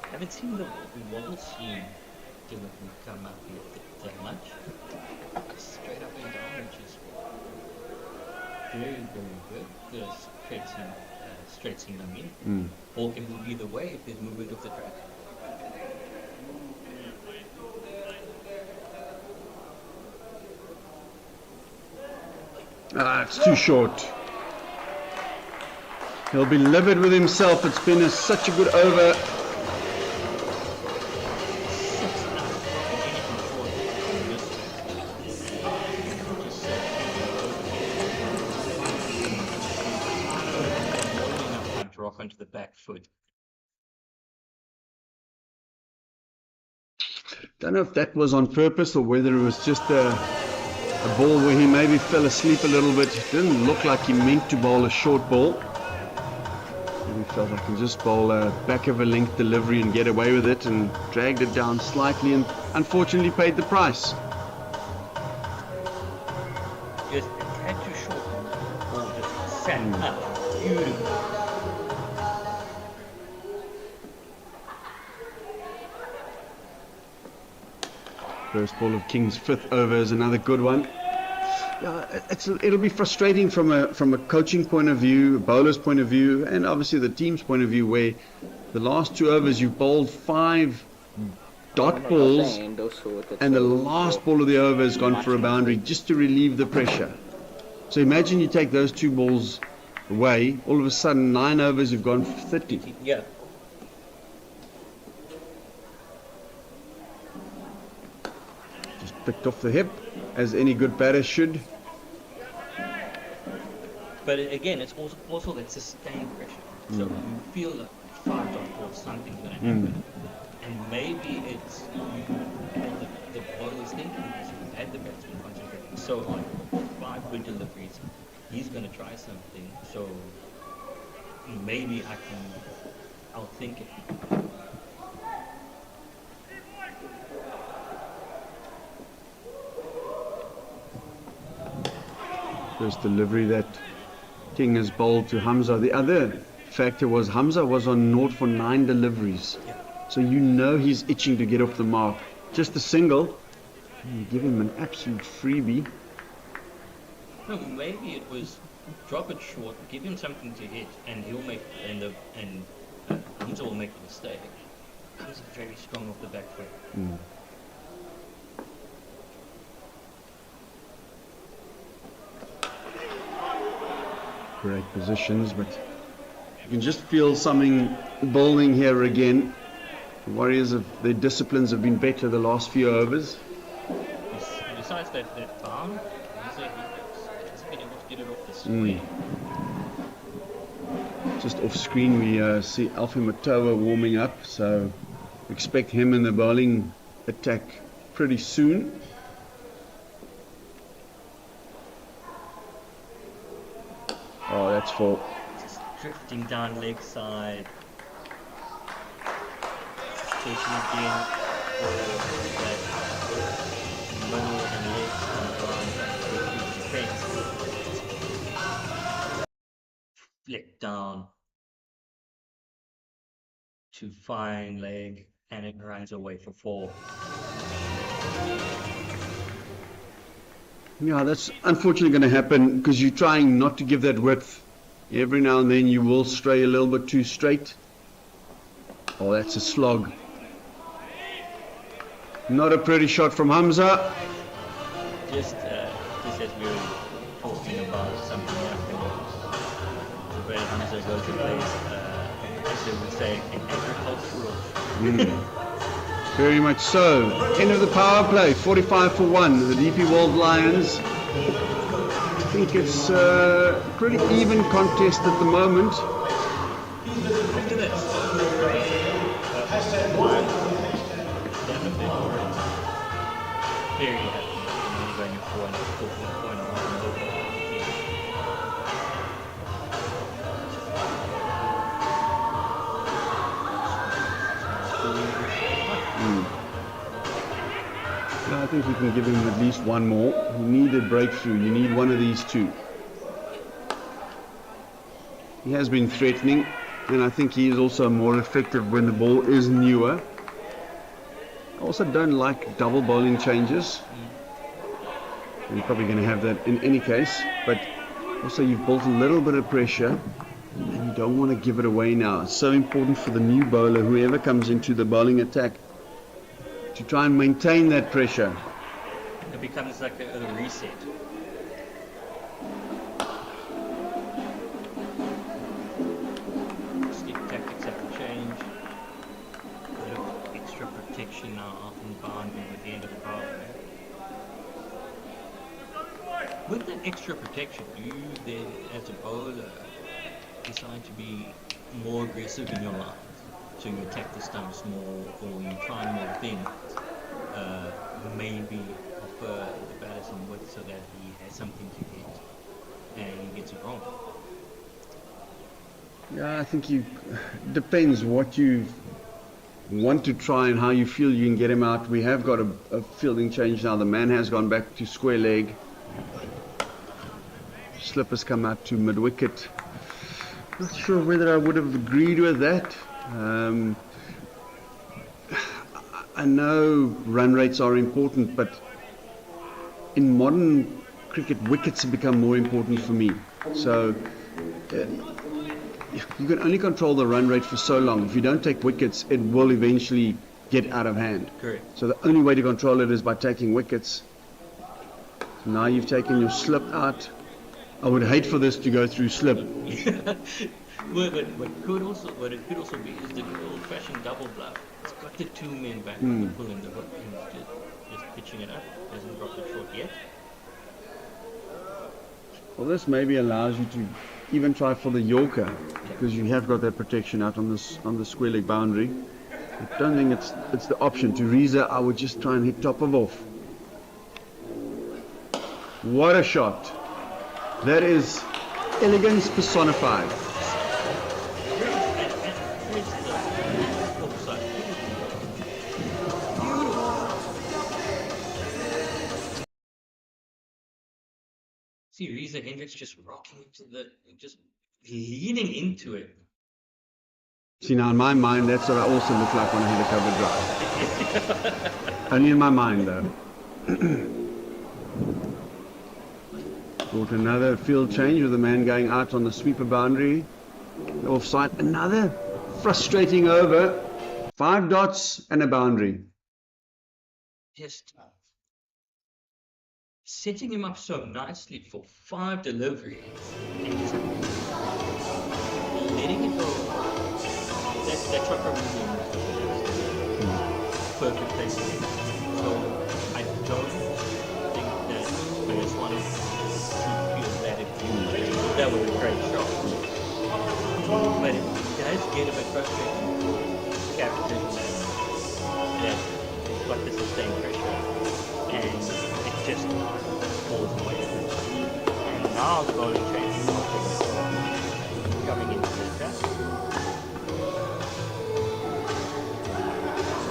I haven't seen the wobble seam come up here that much. Straight up and down, which is very, very good. The straight seam, I mean. Ball can move either way if there's movement of the track. It's too short. He'll be livid with himself. It's been such a good over. Off onto the back foot. Don't know if that was on purpose or whether it was just a a ball where he maybe fell asleep a little bit. Didn't look like he meant to bowl a short ball. He felt I can just bowl a back of a length delivery and get away with it, and dragged it down slightly and unfortunately paid the price. Just a tad too short. Ball just sat up. Beautiful. First ball of King's 5th over is another good one. Yeah, it'll be frustrating from a coaching point of view, a bowler's point of view, and obviously the team's point of view, where the last 2 overs you've bowled 5 dot balls, and the last ball of the over has gone for a boundary just to relieve the pressure. So imagine you take those 2 balls away, all of a sudden 9 overs you've gone for 30. Yeah. Just picked off the hip, as any good batter should. But again, it's also that sustained pressure. So you feel like 5 dot balls, something's going to happen. And maybe it's the bowler's thinking is he had the batsman concentrating so on 5 good deliveries. He's going to try something. So maybe I can outthink it. First delivery that King has bowled to Hamza. The other factor was Hamza was on 0 for 9 deliveries. So you know he's itching to get off the mark. Just a single, and you give him an absolute freebie. No, maybe it was drop it short, give him something to hit, and he'll make Hamza will make a mistake. He's very strong off the back foot. Great positions, but you can just feel something building here again. The Warriors, their disciplines have been better the last few overs. Besides that bound, he's been able to get it off the screen. Just off screen we see Alfie Matoa warming up, so expect him in the bowling attack pretty soon. Oh, that's for Just drifting down leg side. Taking again that middle and leg side. Flick down to fine leg, and it runs away for 4. Yeah, that's unfortunately going to happen because you're trying not to give that width. Every now and then you will stray a little bit too straight. Oh, that's a slog. Not a pretty shot from Hamza. Just as we were talking about something happening, where Hamza goes to place, as they would say, an agricultural. Very much so. End of the power play, 45 for 1. The DP World Lions. I think it's a pretty even contest at the moment. After this, very happy. Going for an 14.1 over. I think you can give him at least one more. You need a breakthrough. You need one of these 2. He has been threatening, and I think he is also more effective when the ball is newer. I also don't like double bowling changes. You're probably going to have that in any case, but also you've built a little bit of pressure, and you don't want to give it away now. It's so important for the new bowler, whoever comes into the bowling attack, to try and maintain that pressure. It becomes like a reset. Stick tactics have to change. A bit of extra protection now in boundary at the end of the power play. With that extra protection, do you then, as a bowler, decide to be more aggressive in your line? So you attack the stumps more, or you try more things, maybe offer the batter some width so that he has something to hit, and he gets it wrong. Yeah, I think depends what you want to try and how you feel you can get him out. We have got a fielding change now. The man has gone back to square leg. Slip has come out to mid-wicket. Not sure whether I would have agreed with that. I know run rates are important, but in modern cricket, wickets have become more important for me. So you can only control the run rate for so long. If you don't take wickets, it will eventually get out of hand. Correct. So the only way to control it is by taking wickets. So now you've taken your slip out. I would hate for this to go through slip. Well, but what it could also be is the good old-fashioned double bluff. It's got the two men back on the pull in the hook and just pitching it up. Hasn't dropped it short yet. Well, this maybe allows you to even try for the Yorker, because you have got that protection out on the square leg boundary. I don't think it's the option. To Reza, I would just try and hit top of off. What a shot! That is elegance personified. See Reza Hendricks just rocking just leaning into it. See, now in my mind, that's what I also look like when I hit a cover drive. Only in my mind, though. Brought another field change with the man going out on the sweeper boundary. Offside, another frustrating over. 5 dots and a boundary. Just setting him up so nicely for 5 deliveries and just letting it go. That shot probably perfect place. So I don't think that I just want to feel that if that was a great shot. But it does get a bit frustrating. Captain that he's got the sustained pressure and it just falls away. And now the bowling change is coming into the track.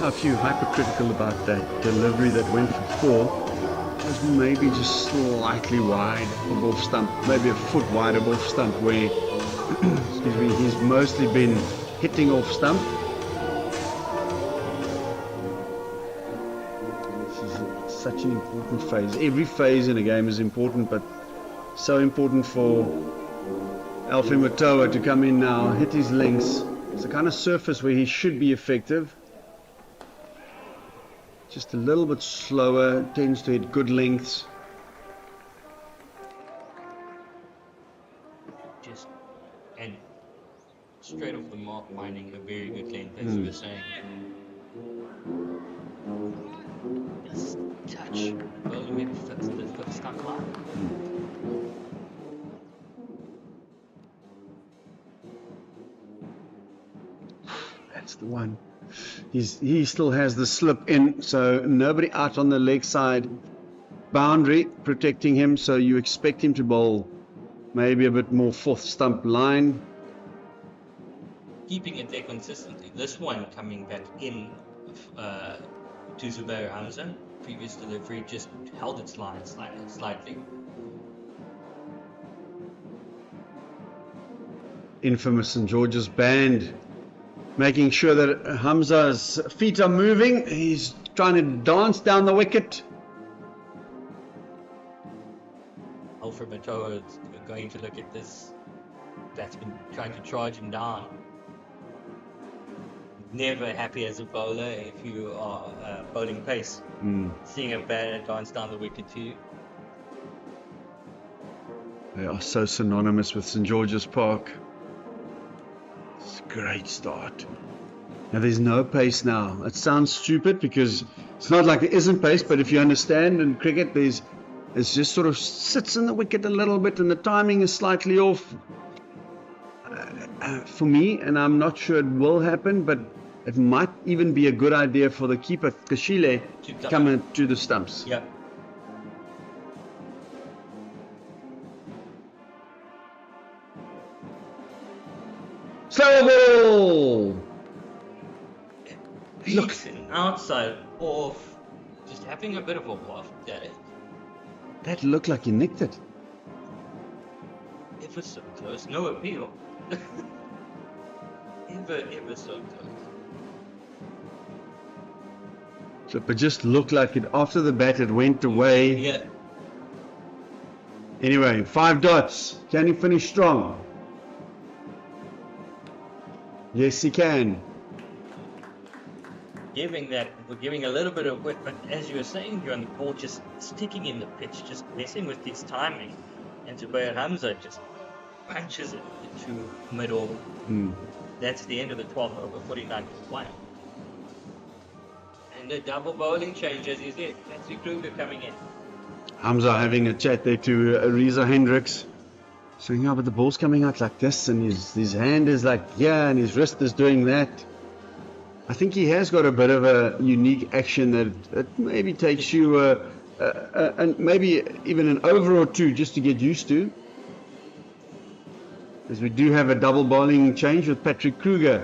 A few hypercritical about that delivery that went for 4. Was maybe just slightly wide of off stump, maybe a foot wide of off stump, where excuse me, he's mostly been hitting off stump. This is such an important phase. Every phase in a game is important, but so important for Alfie Matoa to come in now, hit his lengths. It's the kind of surface where he should be effective. Just a little bit slower, tends to hit good lengths. Just and straight off the mark, finding a very good length, as you were saying. Just touch, well, maybe that's the stuck line. That's the one. He still has the slip in, so nobody out on the leg side boundary protecting him, so you expect him to bowl maybe a bit more fourth stump line. Keeping it there consistently. This one coming back in to Gqeberha Hamza, previous delivery, just held its line slightly. Infamous St. George's band, making sure that Hamza's feet are moving. He's trying to dance down the wicket. Alfred Matoa is going to look at this. That's been trying to charge him down. Never happy as a bowler if you are bowling pace. Seeing a batter dance down the wicket to you. They are so synonymous with St. George's Park. It's a great start. Now there's no pace now. It sounds stupid because it's not like there isn't pace, but if you understand in cricket, it's just sort of sits in the wicket a little bit and the timing is slightly off. For me, and I'm not sure it will happen, but it might even be a good idea for the keeper, Kashile, to come into the stumps. Yep. beaten outside off, just having a bit of a waft at it. That looked like he nicked it. Ever so close, no appeal. ever so close. So it just looked like it after the bat it went away. Yeah. Anyway, 5 dots. Can he finish strong? Yes, he can. Giving a little bit of width, but as you were saying, John, the ball just sticking in the pitch, just messing with his timing, and Gqeberha just punches it into middle. That's the end of the 12th over 49 play. And a double bowling change, as you said. Patrick Kruger coming in. Hamza having a chat there to Reza Hendricks, saying, yeah, but the ball's coming out like this, and his hand is like, yeah, and his wrist is doing that. I think he has got a bit of a unique action that maybe takes you, and maybe even an over or two just to get used to. As we do have a double bowling change with Patrick Kruger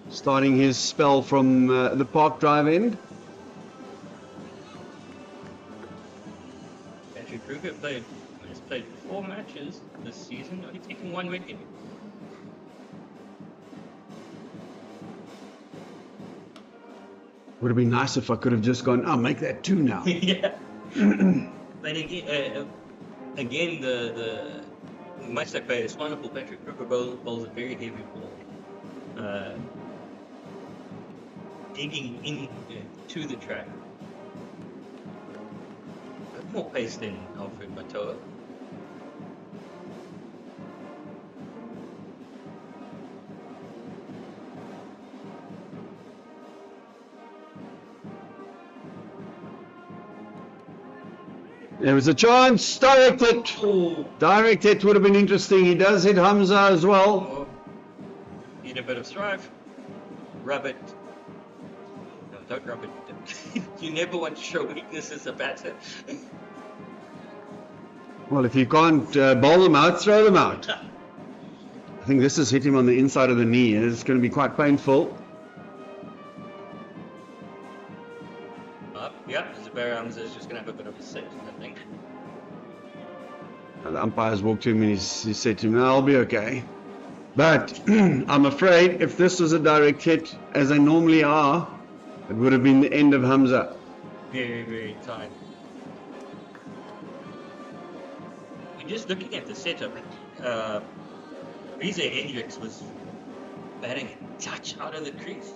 starting his spell from the Park Drive end. Patrick Kruger has played 4 matches this season, only taking 1 wicket. Would have been nice if I could have just gone, make that 2 now. Yeah. But again, the much like Bates, wonderful Patrick Kruger bowls a very heavy ball, digging in to the track. A bit more pace than Alfred Matoa. There was a chance, direct hit. Direct hit would have been interesting. He does hit Hamza as well. Need a bit of strive. Rub it. No, don't rub it. You never want to show weakness as a batter. Well, if you can't bowl them out, throw them out. I think this has hit him on the inside of the knee. It's going to be quite painful. Yeah, Gqeberha is just going to have a bit of a sit, I think. And the umpires walked to him and he said to him, no, I'll be okay. But I'm afraid if this was a direct hit, as they normally are, it would have been the end of Hamza. Very, very tight. We're just looking at the setup. Reza Hendricks was batting a touch out of the crease.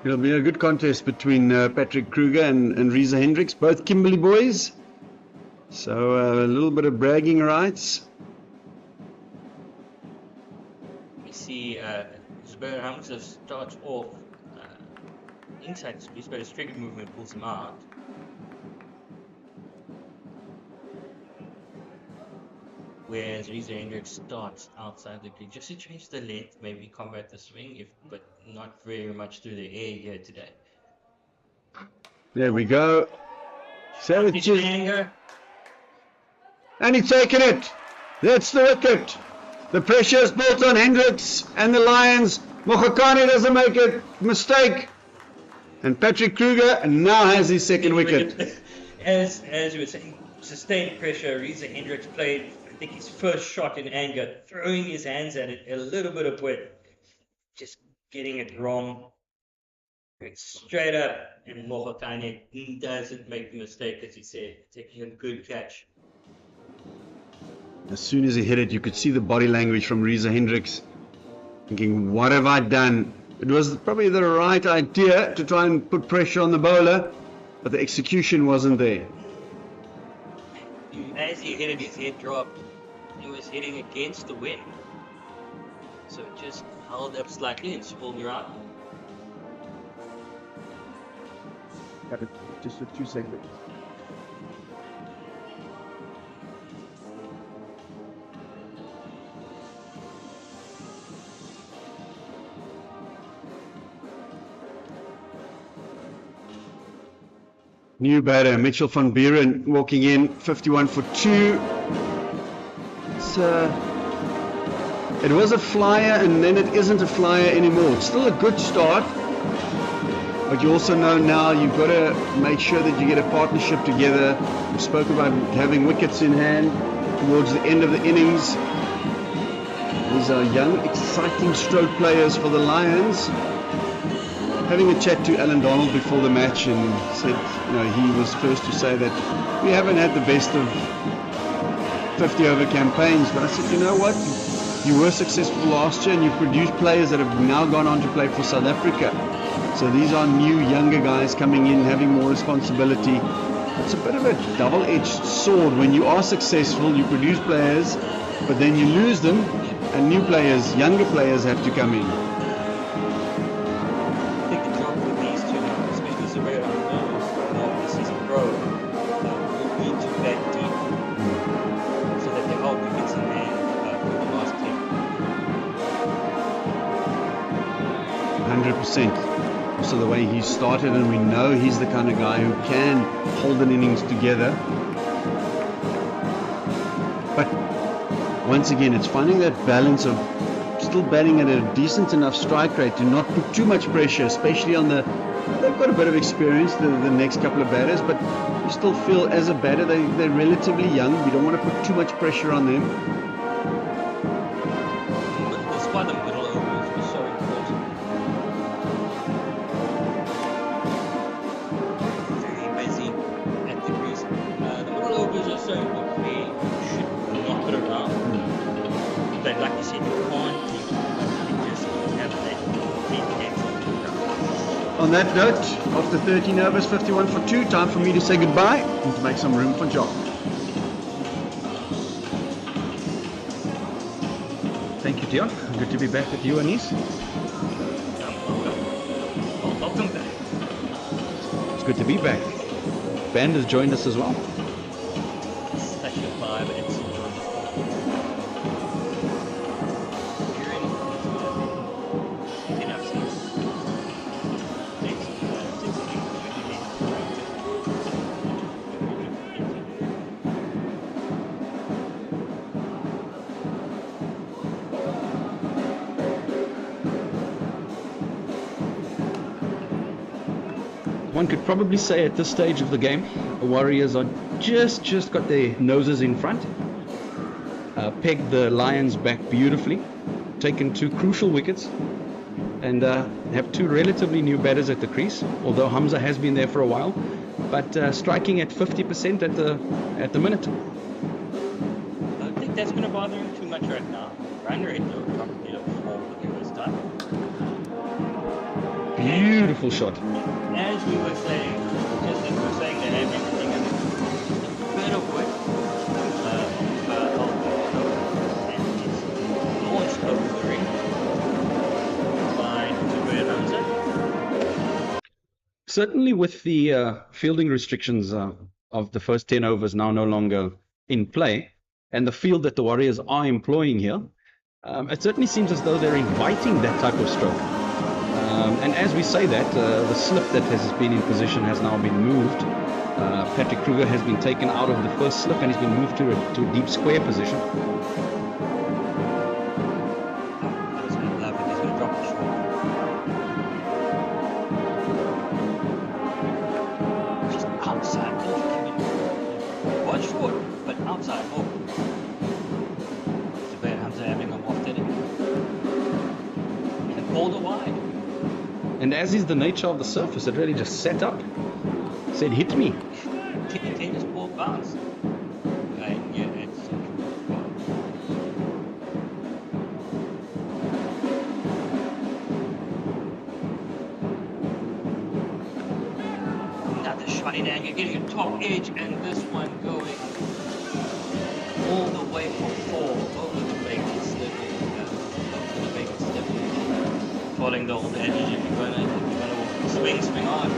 It'll be a good contest between Patrick Kruger and Reza Hendricks, both Kimberley boys. So a little bit of bragging rights. We see Gqeberha starts off inside space, but his trigger movement pulls him out. Whereas Reza Hendricks starts outside the grid, just to change the length, maybe combat the swing, but not very much through the air here today. There we go. Savage. Anger. And he's taken it. That's the wicket. The pressure is built on Hendricks and the Lions. Mokhakane doesn't make a mistake. And Patrick Kruger now has his second wicket. As you were saying, sustained pressure. Reza Hendricks played, I think, his first shot in anger, throwing his hands at it, a little bit of width, just getting it wrong. Straight up, and Mokhakane doesn't make the mistake, as he said, taking a good catch. As soon as he hit it, you could see the body language from Reza Hendricks, thinking, what have I done? It was probably the right idea to try and put pressure on the bowler, but the execution wasn't there. As he hit it, his head dropped. He was hitting against the wind. So it just held up slightly and spilled around. Just for 2 seconds. New batter, Mitchell van Buren walking in, 51 for 2. It was a flyer and then it isn't a flyer anymore. It's still a good start, but you also know now you've got to make sure that you get a partnership together. We spoke about having wickets in hand towards the end of the innings. These are young, exciting stroke players for the Lions. Having a chat to Alan Donald before the match, and said, you know, he was first to say that we haven't had the best of 50 over campaigns, but I said, you know what, you were successful last year and you produced players that have now gone on to play for South Africa. So these are new, younger guys coming in, having more responsibility. It's a bit of a double-edged sword. When you are successful, you produce players, but then you lose them, and new players, younger players have to come in. I think the job with these two, especially Gqeberha, now this is a pro, you need to bat deep so that they hold wickets in hand for the last 10. 100%. Also the way he started, and we know he's the kind of guy who can hold an innings together. But once again, it's finding that balance of still batting at a decent enough strike rate to not put too much pressure, especially on the, they've got a bit of experience, the next couple of batters, but you still feel as a batter they're relatively young. You don't want to put too much pressure on them. That's why the middle overs were so important. Very busy at the crease. The middle overs are so important. We should not put it around. But like you said, you can't keep just have that deep depth. On that note, after 13 overs, 51 for 2, time for me to say goodbye and to make some room for John. Thank you, Dion. Good to be back with you, Anis. Welcome back. It's good to be back. Band has joined us as well. Such a vibe. It's One could probably say at this stage of the game, the Warriors are just got their noses in front, pegged the Lions back beautifully, taken 2 crucial wickets, and have 2 relatively new batters at the crease, although Hamza has been there for a while, but striking at 50% at the minute. I don't think that's going to bother him too much right now. Run rate though, probably a 4 with the first time. Beautiful shot. As we were saying, just as we were saying that everything is a bit of wood, and it's launched over the ring by Gqeberha. Certainly with the fielding restrictions of the first 10 overs now no longer in play, and the field that the Warriors are employing here, it certainly seems as though they're inviting that type of stroke. And as we say that, the slip that has been in position has now been moved. Patrick Kruger has been taken out of the first slip and he's been moved to a deep square position. He's going to drop the short. Just outside off. One short, but outside off. Gqeberha having a wafted it. And pulled it wide. And as is the nature of the surface, it really just set up. Said, hit me. Tennis ball bounce. Yeah, it's another shot in anger, getting a top edge, and this one going all the way for 4 over the bacon slip. Following the old edges, if you're gonna swing on.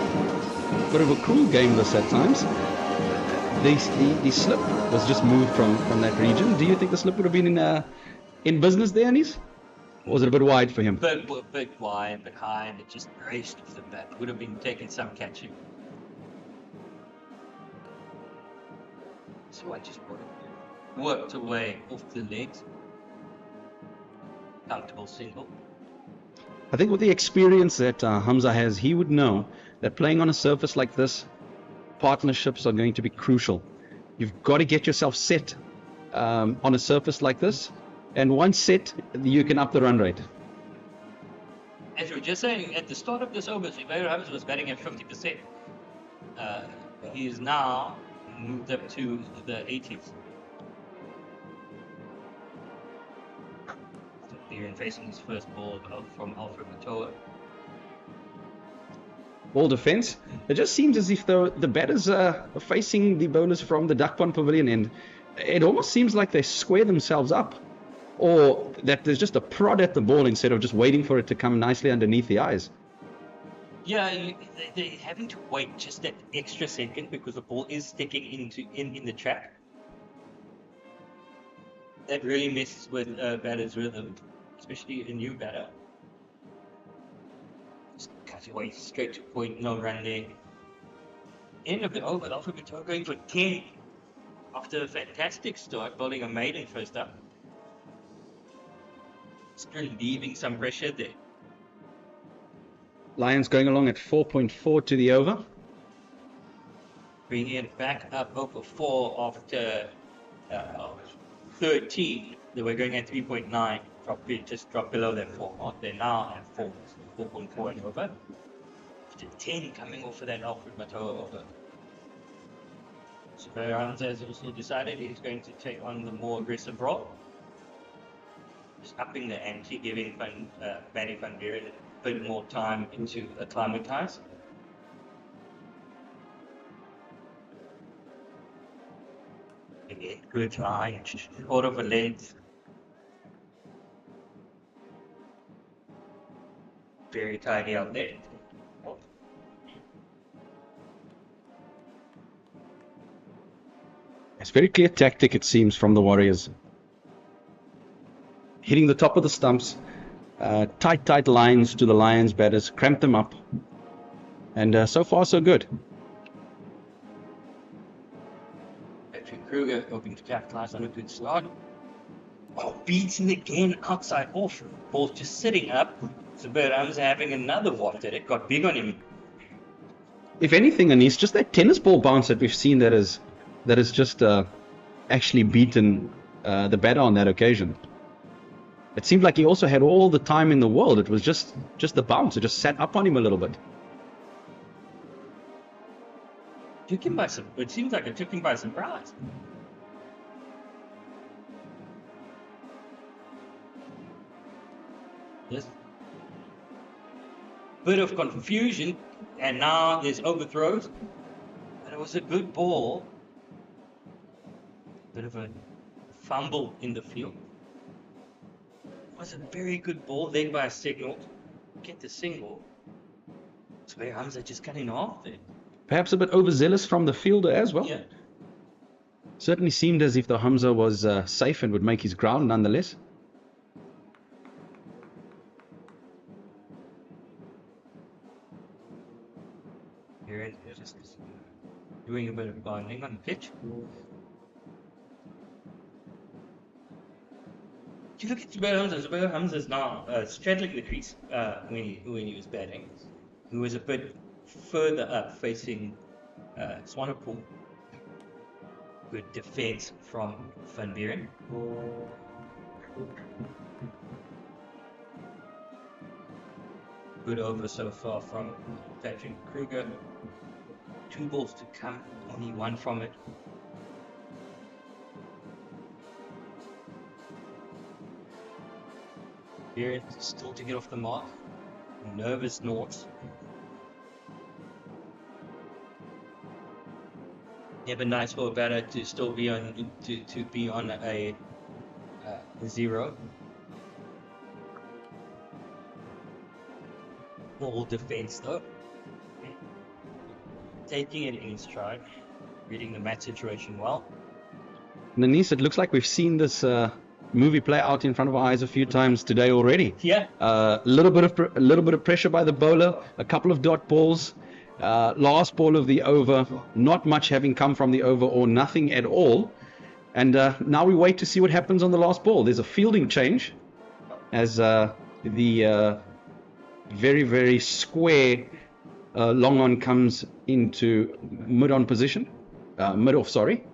Bit of a cool game this at times. The slip was just moved from that region. Do you think the slip would have been in business there, Anis? Or was it a bit wide for him? Bit wide, bit high, and it just raced off the bat. Would have been taking some catching. So I just worked away off the legs. Comfortable single. I think with the experience that Hamza has, he would know that playing on a surface like this, partnerships are going to be crucial. You've got to get yourself set on a surface like this, and once set, you can up the run rate. As we were just saying, at the start of this over, Gqeberha was batting at 50%. He is now moved up to the 80s. Here facing his first ball from Alfred Matoa. Ball defense. It just seems as if the batters are facing the bowlers from the duck pond pavilion end. It almost seems like they square themselves up, or that there's just a prod at the ball instead of just waiting for it to come nicely underneath the eyes. Yeah, they're having to wait just that extra second because the ball is sticking in the trap. That really messes with batter's rhythm, especially a new batter. Just cut away straight to point, no running. End of the over, Alfred Matoa going for 10 after a fantastic start, bowling a maiden first up. Still leaving some pressure there. Lions going along at 4.4 to the over. Bringing it back up over 4 after 13. They were going at 3.9. Just dropped below that 4. They're now at 4.4 and over. After 10 coming off of that Alfred Matoa over. So Gqeberha has also decided he's going to take on the more aggressive role. Just upping the ante, giving Manny van Buren a bit more time into acclimatise. Again, good line, short of a length. Very tidy out there. It's very clear tactic, it seems, from the Warriors. Hitting the top of the stumps, tight lines to the Lions batters, cramp them up, and so far so good. Kruger hoping to capitalize on a good start. Oh, beating again outside off. Ball's just sitting up. So Gqeberha's having another waft at it. Got big on him. If anything, Anis, just that tennis ball bounce that we've seen that is just actually beaten the batter on that occasion. It seemed like he also had all the time in the world. It was just the bounce. It just sat up on him a little bit. Took him by it seems like it took him by surprise. Yes. Bit of confusion, and now there's overthrows. But it was a good ball. Bit of a fumble in the field. It was a very good ball then by a signal. Get the single. So Hamza just cutting off there. Perhaps a bit overzealous from the fielder as well. Yeah. Certainly seemed as if the Hamza was safe and would make his ground nonetheless. Here just doing a bit of binding on the pitch. If you look at Gqeberha Hamza's now straddling the crease when he was batting. He was a bit further up facing Swanepoel. Good defense from Van Buren. Good over so far from Patrick Kruger. 2 balls to come, only 1 from it. Buren still to get off the mark. Nervous North. Never nice for a batter to still be on to be on a 0. Ball defense though. Taking it in stride, reading the match situation well. Nanis, it looks like we've seen this movie play out in front of our eyes a few times today already. Yeah. A little bit of pressure by the bowler, a couple of dot balls, Last ball of the over, not much having come from the over or nothing at all. And now we wait to see what happens on the last ball. There's a fielding change as the very, very square long on comes into mid-on position. Mid-off, sorry.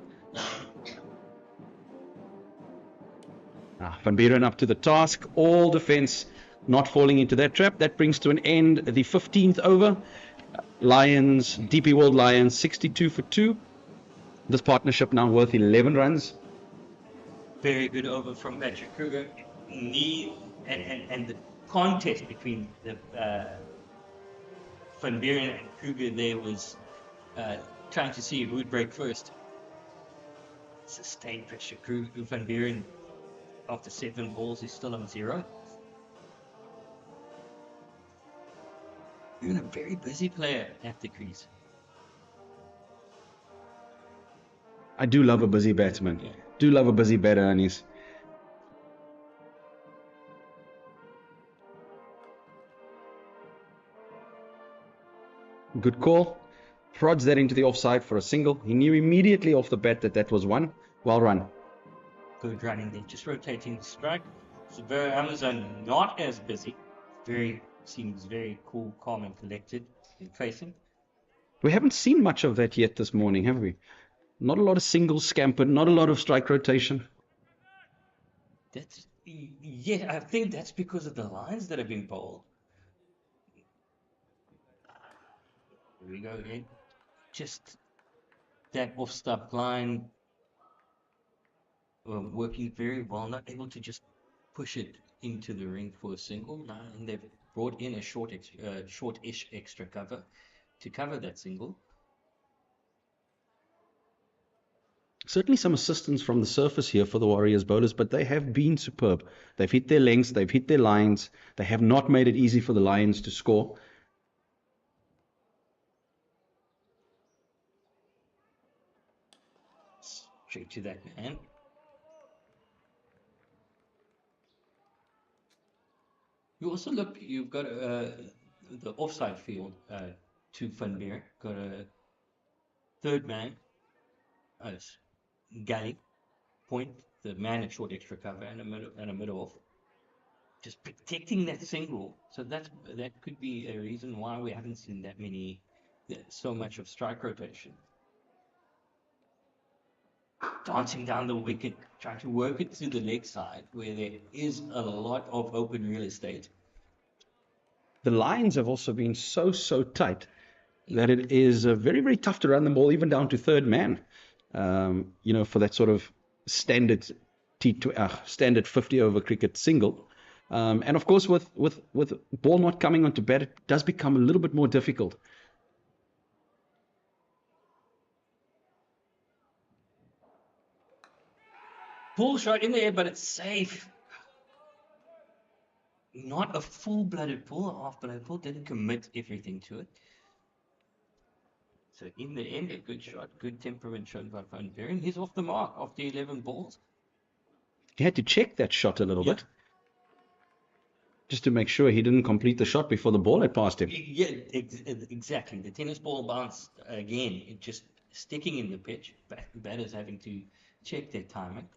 Van Buren up to the task. All defense not falling into that trap. That brings to an end the 15th over. Lions, DP World Lions, 62 for 2. This partnership now worth 11 runs. Very good over from Patrick Kruger. And the contest between the Van Buren and Kruger there was trying to see who would break first. Sustained pressure. Van Buren, after 7 balls, is still on 0. You're a very busy player at the crease. I do love a busy batsman. Yeah. Do love a busy batter, Anis. Good call. Prods that into the offside for a single. He knew immediately off the bat that was one. Well run. Good running there. Just rotating the strike. Gqeberha Amazon not as busy. Seems very cool, calm and collected in facing. We haven't seen much of that yet this morning, have we? Not a lot of singles scampered, not a lot of strike rotation. Yeah, I think that's because of the lines that have been bowled. Here we go again. Just that off-stop line working very well, not able to just push it into the ring for a single. And they've brought in a short-ish extra cover to cover that single. Certainly some assistance from the surface here for the Warriors bowlers, but they have been superb. They've hit their lengths, they've hit their lines. They have not made it easy for the Lions to score. Straight to that man. You also look, you've got the offside field to Van Buren. Got a third man, Galley, point, the man at short extra cover and a middle off. Just protecting that single. So that could be a reason why we haven't seen so much of strike rotation. Dancing down the wicket, trying to work it to the leg side where there is a lot of open real estate. The lines have also been so tight that it is very, very tough to run the ball even down to third man. For that sort of standard 50 over cricket single. And of course, with ball not coming onto bat, it does become a little bit more difficult. Pull shot in the air, but it's safe. Not a full-blooded pull, a half-blooded pull. Didn't commit everything to it. So in the end, a good shot, good temperament shown by Van Buren. He's off the mark after 11 balls. He had to check that shot a little bit. Just to make sure he didn't complete the shot before the ball had passed him. Yeah, exactly. The tennis ball bounced again, just sticking in the pitch. Batters having to check their timing.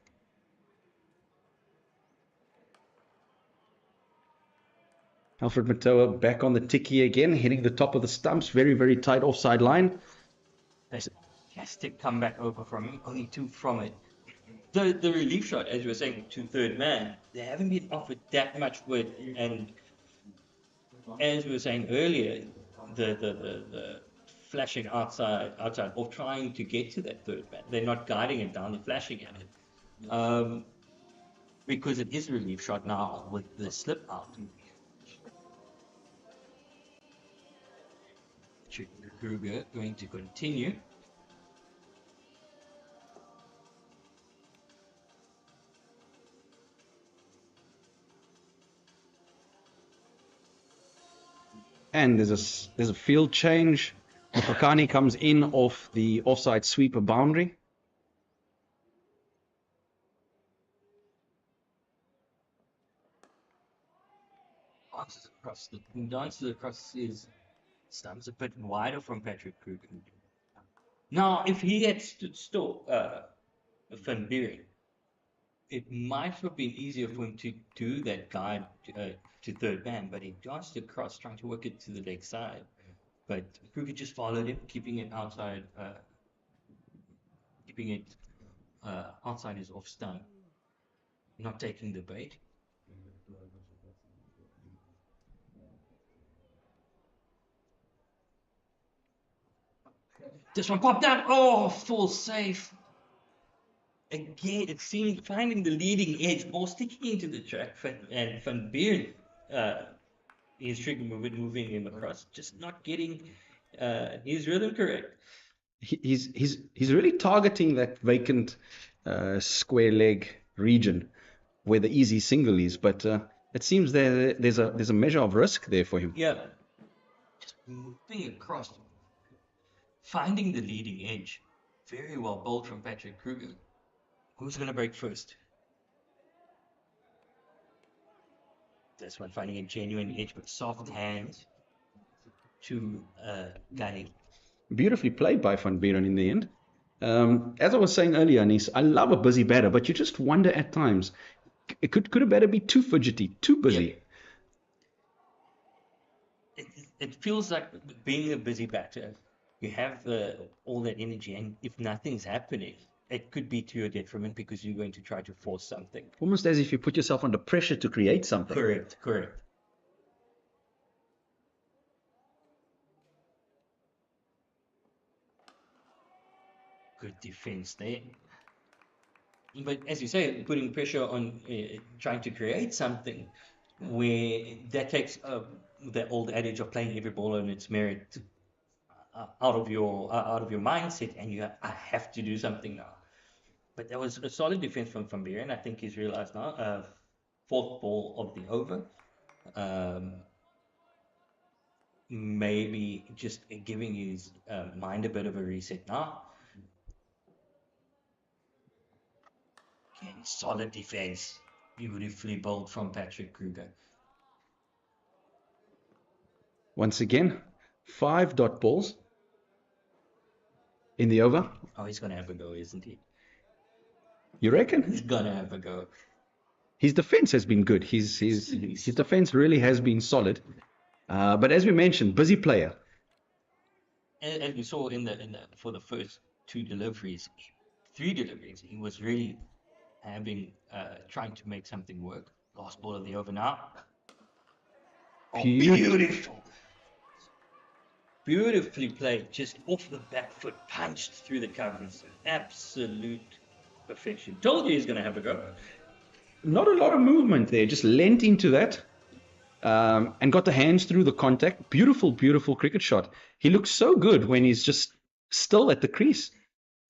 Alfred Matoa back on the ticky again, hitting the top of the stumps. Very, very tight offside line. Fantastic comeback over from him. Only 2 from it. The relief shot, as you were saying, to third man, they haven't been offered that much width. And as we were saying earlier, the flashing outside, or trying to get to that third man. They're not guiding it down, they're flashing at it. Because it is a relief shot now with the slip out. Kruger going to continue. And there's a field change. Mokakani comes in off the offside sweeper boundary. Dances across is Stumps a bit wider from Patrick Kruger. Now, if he had stood still, Van Buren, it might have been easier for him to do that guide to third man, but he danced across, trying to work it to the leg side. But Kruger just followed him, keeping it outside, outside his off stump, not taking the bait. This one popped out. Oh, full safe. Again, it seemed finding the leading edge, ball sticking into the track, and Van Buren, his trigger moving him across, just not getting his rhythm correct. He's really targeting that vacant square leg region where the easy single is, but it seems there's a measure of risk there for him. Yeah, just moving across, finding the leading edge. Very well bowled from Patrick Kruger. Who's going to break first? This one finding a genuine edge with soft hands to Gani. Beautifully played by Van Buren in the end. As I was saying earlier, Anis, I love a busy batter, but you just wonder at times, could a batter be too fidgety, too busy? Yeah. It feels like being a busy batter, you have all that energy, and if nothing's happening, it could be to your detriment because you're going to try to force something. Almost as if you put yourself under pressure to create something. Correct. Good defense there. But as you say, putting pressure on trying to create something where that takes the old adage of playing every ball on its merit out of your mindset, and I have to do something now. But that was a solid defense from Van Buren. I think he's realized now. Fourth ball of the over. Maybe just giving his mind a bit of a reset now. Again, solid defense. Beautifully bowled from Patrick Kruger. Once again, 5 dot balls in the over. Oh, he's going to have a go, isn't he? You reckon? He's going to have a go. His defense has been good. His defense really has been solid. But as we mentioned, busy player. And we saw for the first 3 deliveries, he was really trying to make something work. Last ball of the over now. Oh, beautiful. Beautifully played, just off the back foot, punched through the covers. Absolute perfection. Told you he's going to have a go. Not a lot of movement there, just leant into that and got the hands through the contact. Beautiful cricket shot. He looks so good when he's just still at the crease.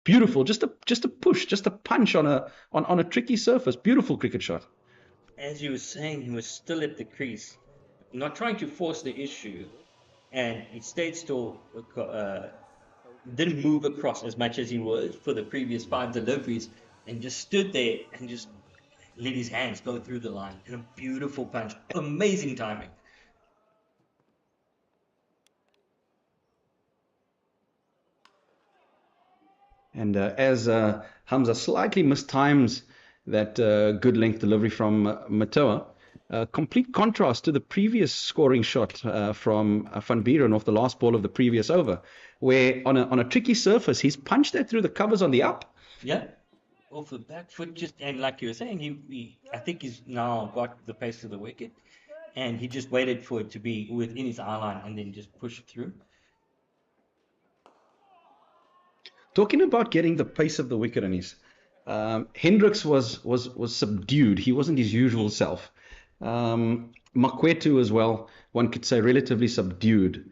Beautiful, just a push, just a punch on a tricky surface. Beautiful cricket shot. As you were saying, he was still at the crease, not trying to force the issue, and he stayed still. Didn't move across as much as he was for the previous 5 deliveries, and just stood there and just let his hands go through the line. And a beautiful punch, amazing timing. And as Hamza slightly mistimes that good length delivery from Matoa, complete contrast to the previous scoring shot from Van Buren off the last ball of the previous over, where on a tricky surface, he's punched that through the covers on the up. Yeah, off the back foot, and like you were saying, I think he's now got the pace of the wicket, and he just waited for it to be within his eye line and then just push it through. Talking about getting the pace of the wicket, Anis, Hendricks was subdued. He wasn't his usual self. Makwetu as well, one could say relatively subdued.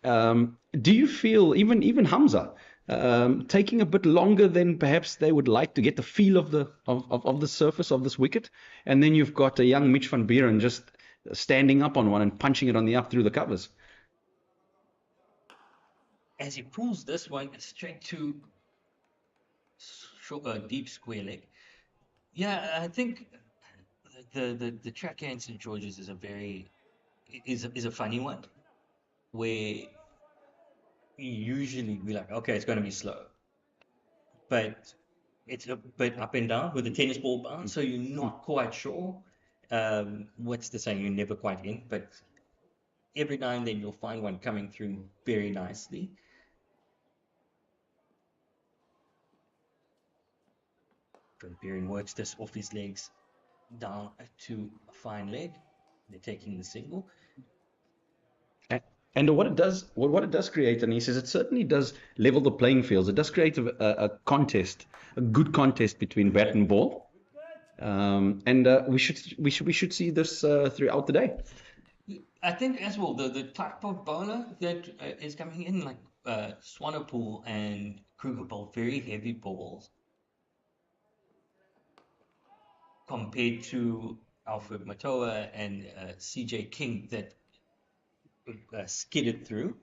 Do you feel, even Hamza, taking a bit longer than perhaps they would like to get the feel of the surface of this wicket? And then you've got a young Mitch van Buren just standing up on one and punching it on the up through the covers. As he pulls this one straight to deep square leg. Yeah, I think the track here in St. George's is a funny one, where usually be like, okay, it's going to be slow. But it's a bit up and down with the tennis ball bounce, so you're not quite sure. What's the saying? You're never quite in, but every now and then you'll find one coming through very nicely. Van Buren works this off his legs down to a fine leg. They're taking the single. And what it does create, Anis, is it certainly does level the playing fields. It does create a contest, a good contest between bat and ball. And we should see this throughout the day. I think as well the type of bowler that is coming in, like Swanepoel and Kruger, bowl very heavy balls compared to Alfred Matoa and CJ King that skidded through.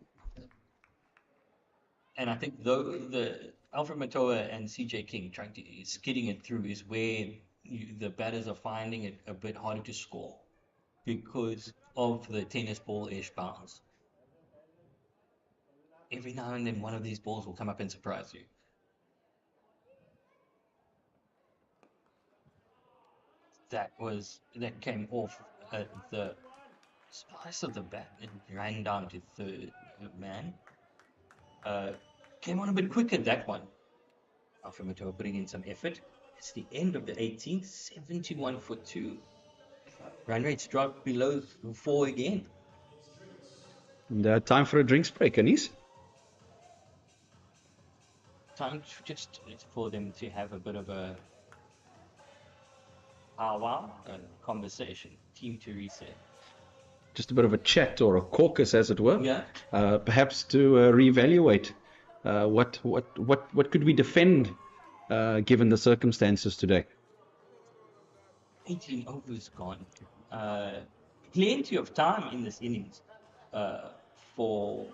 And I think though the Alfred Matoa and CJ King skidding it through is where the batters are finding it a bit harder to score because of the tennis ball-ish bounce. Every now and then one of these balls will come up and surprise you. That came off the slice of the bat and ran down to third man. Came on a bit quicker, that one. Alfred Matoa putting in some effort. It's the end of the 18th, 71 for 2. Run rates dropped below 4 again. And, time for a drinks break, Anis. Time just for them to have a bit of a powwow, a conversation, team to reset. Just a bit of a chat or a caucus, as it were. Yeah. Perhaps to reevaluate what could we defend given the circumstances today. 18 overs gone. Plenty of time in this innings for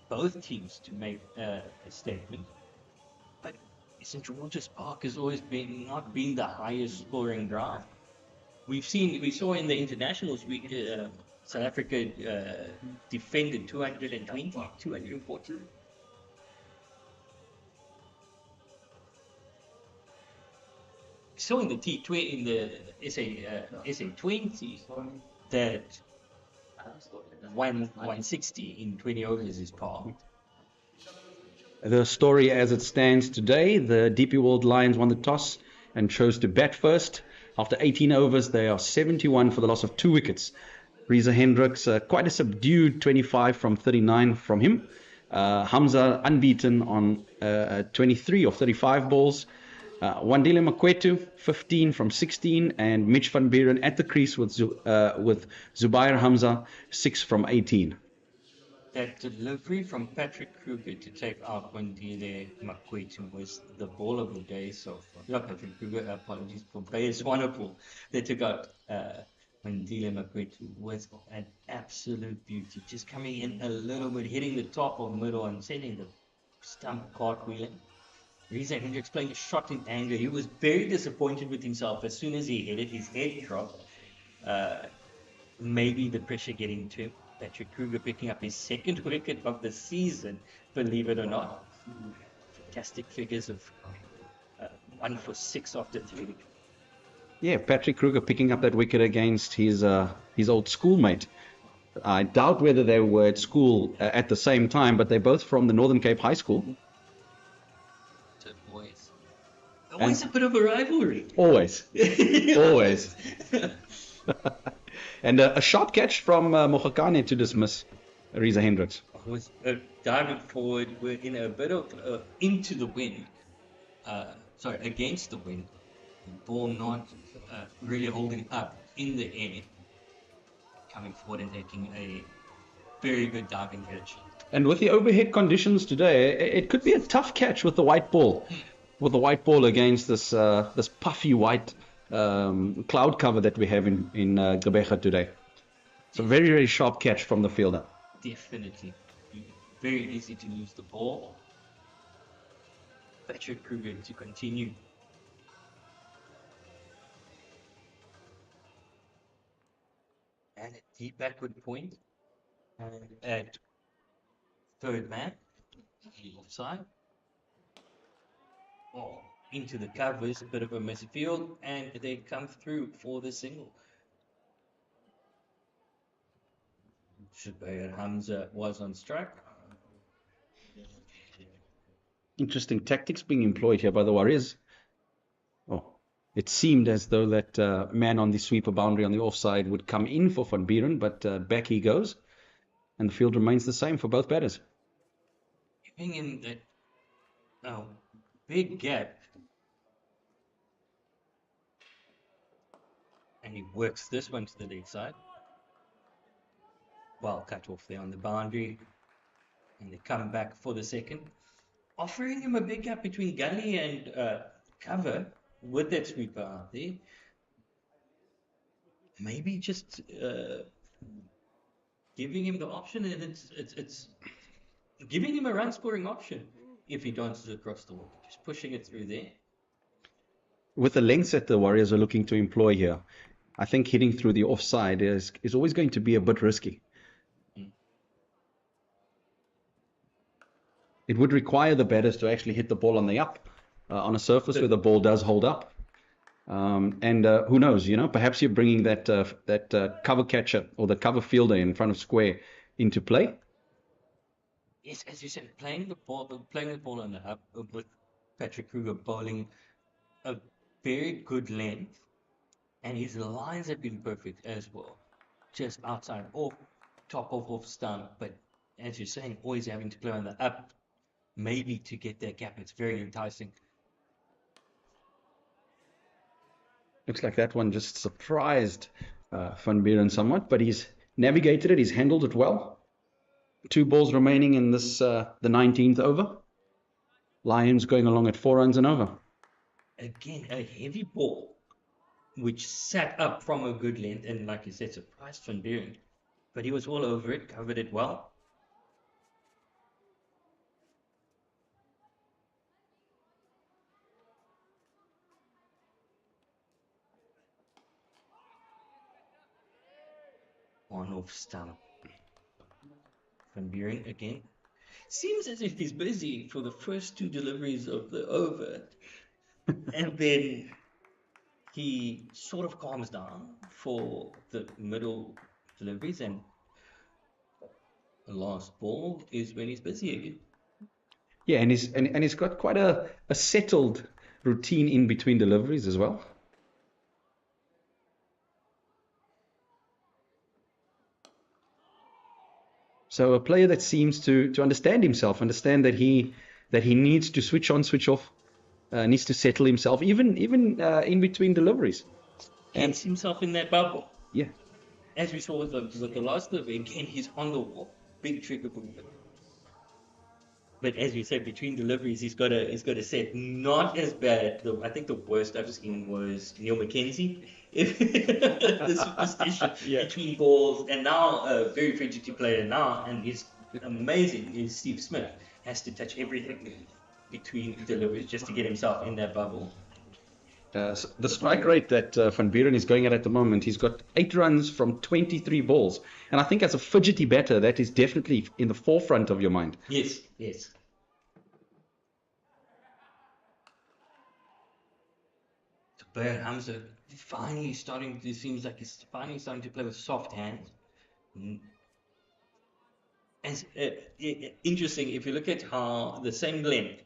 both teams to make a statement. But St. George's Park has always not been the highest scoring ground. We saw in the internationals, South Africa defended 220, 240. So in the T20, in the SA20, that 160 in 20 overs is par. The story as it stands today, the DP World Lions won the toss and chose to bat first. After 18 overs, they are 71 for the loss of 2 wickets. Reza Hendricks, quite a subdued 25 from 39 from him. Hamza unbeaten on 23 of 35 balls. Wandile Makwetu, 15 from 16, and Mitch van Buren at the crease with Zubair Hamza, 6 from 18. That delivery from Patrick Kruger to take out Wandile Makwetu was the ball of the day. So, not Patrick Kruger, apologies for Bayes Swanepoel. They took out Wandile Makwetu was an absolute beauty. Just coming in a little bit, hitting the top of middle and sending the stump cartwheeling. Reza Hendricks playing a shot in anger. He was very disappointed with himself. As soon as he hit it, his head dropped. Maybe the pressure getting to him. Patrick Kruger picking up his second wicket of the season, believe it or not. Fantastic figures of 1 for 6 after 3. Yeah, Patrick Kruger picking up that wicket against his old schoolmate. I doubt whether they were at school at the same time, but they're both from the Northern Cape High School. Always a bit of a rivalry. Always. Always. And a sharp catch from Mogakane to dismiss Reza Hendricks. Was diving forward in a bit of into the wind. Against the wind. The ball not really holding up in the air. Coming forward and taking a very good diving catch. And with the overhead conditions today, it could be a tough catch with the white ball. With the white ball against this puffy white cloud cover that we have in Gqeberha today. It's a very, very sharp catch from the fielder. Definitely. Very easy to lose the ball. Patrick Kruger to continue. And a deep backward point. And at third man, offside. Oh, into the covers, a bit of a messy field, and they come through for the single. Gqeberha Hamza was on strike. Interesting tactics being employed here by the Warriors. Oh, it seemed as though that man on the sweeper boundary on the offside would come in for Van Buren, but back he goes. And the field remains the same for both batters. Giving him that big gap. And he works this one to the leg side. Well cut off there on the boundary. And they come back for the second. Offering him a big gap between gully and cover with that sweeper out there. Maybe just giving him the option, and it's giving him a run scoring option if he dances across the wall. Just pushing it through there. With the lengths that the Warriors are looking to employ here, I think hitting through the offside is always going to be a bit risky. It would require the batters to actually hit the ball on the up, on a surface where the ball does hold up. And who knows, perhaps you're bringing that cover catcher or the cover fielder in front of square into play. Yes, as you said, playing the ball on the up with Patrick Kruger bowling a very good length, and his lines have been perfect as well. Just outside, off, top off stump, but as you're saying, always having to play on the up, maybe to get that gap. It's very enticing. Looks like that one just surprised Van Buren somewhat, but he's navigated it, he's handled it well. 2 balls remaining in this the 19th over. Lions going along at 4 runs and over. Again, a heavy ball, which sat up from a good length, and like you said, surprised Van Buren. But he was all over it, covered it well. On off stump. Van Buren again. Seems as if he's busy for the first 2 deliveries of the over. And then he sort of calms down for the middle deliveries, and the last ball is when he's busy again. Yeah, and he's got quite a settled routine in between deliveries as well. So a player that seems to understand himself, understand that he needs to switch on, switch off, needs to settle himself, even in between deliveries. Gets himself in that bubble. Yeah. As we saw with the last delivery, again, he's on the wall. Big trigger movement. But as you said, between deliveries, he's got a set not as bad. I think the worst I've seen was Neil McKenzie. The superstition between balls, and now a very fidgety player now, and he's amazing. Is Steve Smith has to touch everything between deliveries just to get himself in that bubble. So the strike rate that Van Buren is going at the moment, he's got 8 runs from 23 balls. And I think as a fidgety batter, that is definitely in the forefront of your mind. Yes, yes. Gqeberha Hamza finally seems like he's finally starting to play with soft hands. And interesting, if you look at how the same length,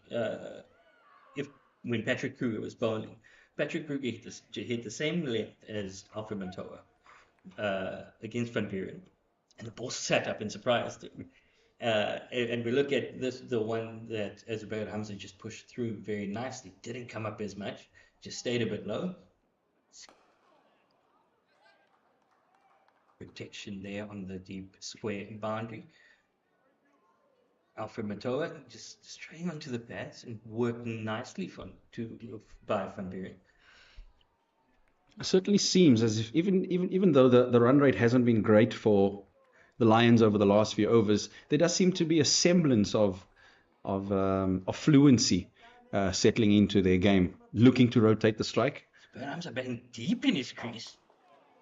when Patrick Kruger was bowling, Patrick Kruger hit the same length as Alfred Mantoa against Van Buren, and the ball sat up and surprised him. And we look at the one that Gqeberha Hamza just pushed through very nicely, didn't come up as much, just stayed a bit low. Protection there on the deep square boundary. Alfred Mantoa just straying onto the pads and working nicely by Van Buren. It certainly seems as if even though the run rate hasn't been great for the Lions over the last few overs, there does seem to be a semblance of fluency settling into their game, looking to rotate the strike. Bernham's batting deep in his crease.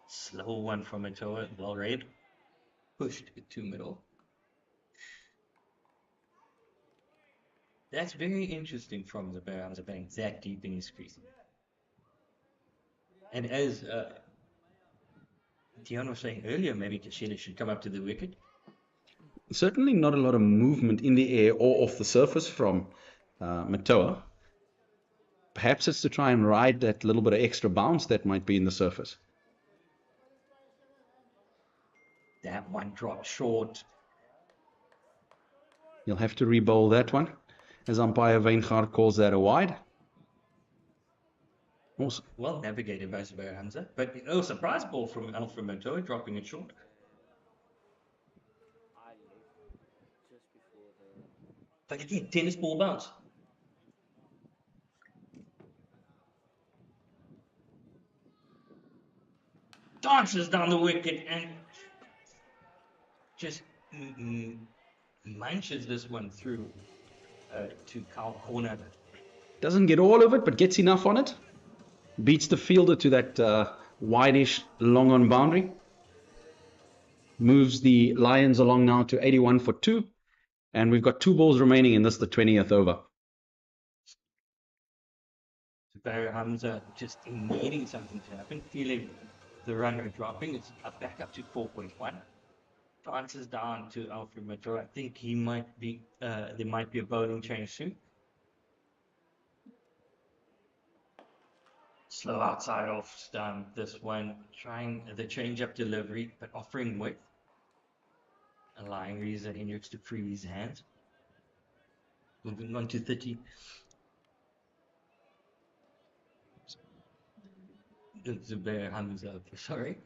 Slow one from Mantoa, well read. Pushed it to middle. That's very interesting from the Gqeberha being that deep in his crease. And as Dion was saying earlier, maybe Gqeberha should come up to the wicket. Certainly not a lot of movement in the air or off the surface from Matoa. Perhaps it's to try and ride that little bit of extra bounce that might be in the surface. That one dropped short. You'll have to re-bowl that one, as umpire Weingaard calls that a wide. Awesome. Well navigated by Gqeberha, but a surprise ball from Alfred Matoa, dropping it short. But again, tennis ball bounce. Dances down the wicket and just munches this one through to Kyle corner. Doesn't get all of it, but gets enough on it. Beats the fielder to that wide-ish long on boundary. Moves the Lions along now to 81 for 2. And we've got 2 balls remaining in this, the 20th over. Gqeberha just needing something to happen, feeling the run rate dropping. It's back up to 4.1. Dances down to Alfred Matoa. I think he might be, there might be a bowling change soon. Slow outside off stump, this one, trying the change-up delivery, but offering width. Allowing Reza Hendricks to free his hands. Moving on to 30. Gqeberha, sorry.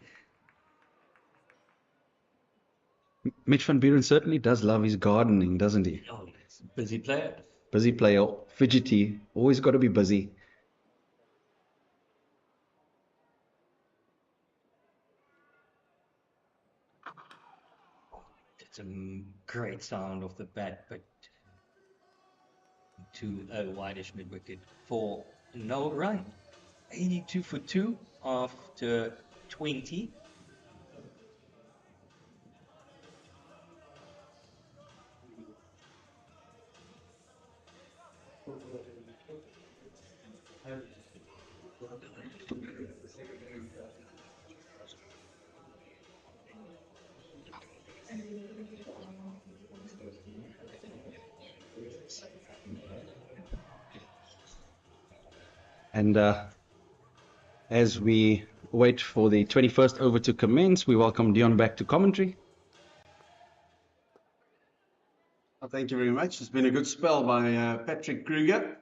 Mitch van Buren certainly does love his gardening, doesn't he? Oh, yes. Busy player. Busy player, fidgety, always got to be busy. It's a great sound off the bat, but to a wideish mid wicket for no run. 82 for 2 after 20. And as we wait for the 21st over to commence, we welcome Dion back to commentary. Well, thank you very much. It's been a good spell by Patrick Kruger.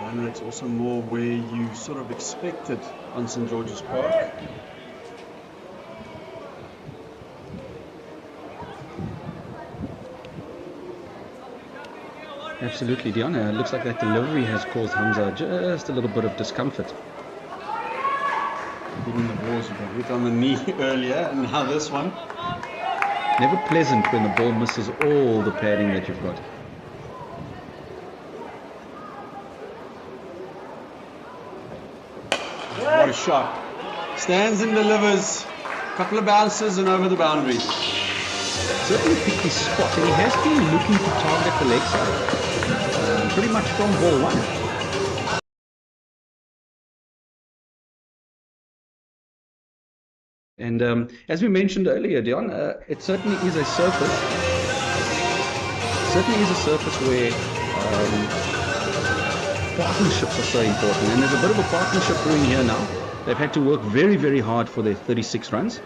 And it's also more where you sort of expected on St. George's Park. Absolutely, Dion. Looks like that delivery has caused Hamza just a little bit of discomfort. Hitting the balls with a hit on the knee earlier, and now this one. Never pleasant when the ball misses all the padding that you've got. What a shot. Stands and delivers. A couple of bounces and over the boundary. Certainly picked his spot, and he has been looking to target the leg side. Pretty much from ball 1. And as we mentioned earlier, Dion, it certainly is a surface. Certainly is a surface where partnerships are so important, and there's a bit of a partnership brewing here now. They've had to work very, very hard for their 36 runs.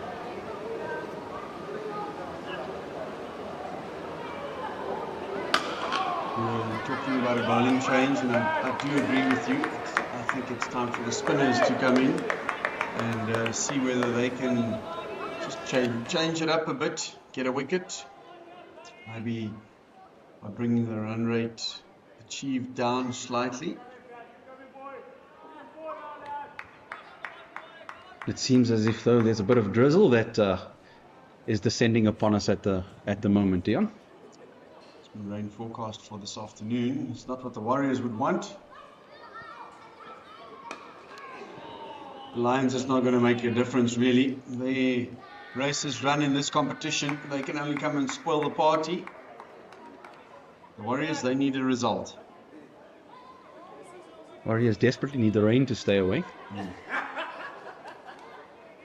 Talking about a bowling change, and I do agree with you. I think it's time for the spinners to come in and see whether they can just change it up a bit, get a wicket. Maybe by bringing the run rate achieved down slightly. It seems as if, though, there's a bit of drizzle that is descending upon us at the moment, Dion. Rain forecast for this afternoon. It's not what the Warriors would want. The Lions is not going to make a difference, really. The races run in this competition. They can only come and spoil the party. The Warriors, they need a result. Warriors desperately need the rain to stay away.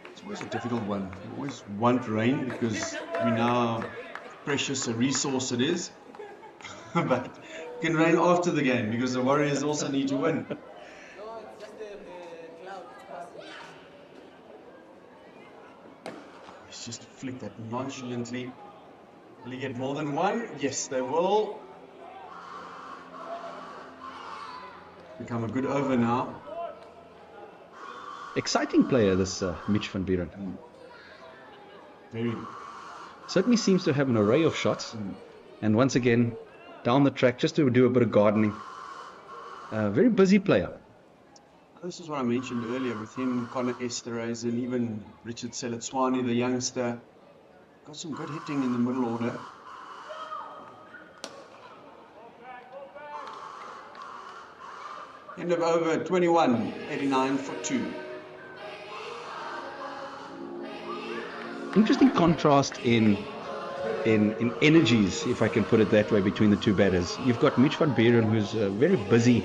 It's always a difficult one. We always want rain because we know how precious a resource it is. But it can rain after the game because the Warriors also need to win. Let's just flick that nonchalantly. Will he get more than one? Yes, they will. Become a good over now. Exciting player, this Mitch van Buren. Very. Certainly seems to have an array of shots. And once again, down the track, just to do a bit of gardening. Very busy player. This is what I mentioned earlier with him, Connor Esterhuis, and even Richard Seletswani, the youngster. Got some good hitting in the middle order. End of over 21, 89 for 2. Interesting contrast in energies, if I can put it that way, between the two batters. You've got Mitch van Buren, who's a very busy,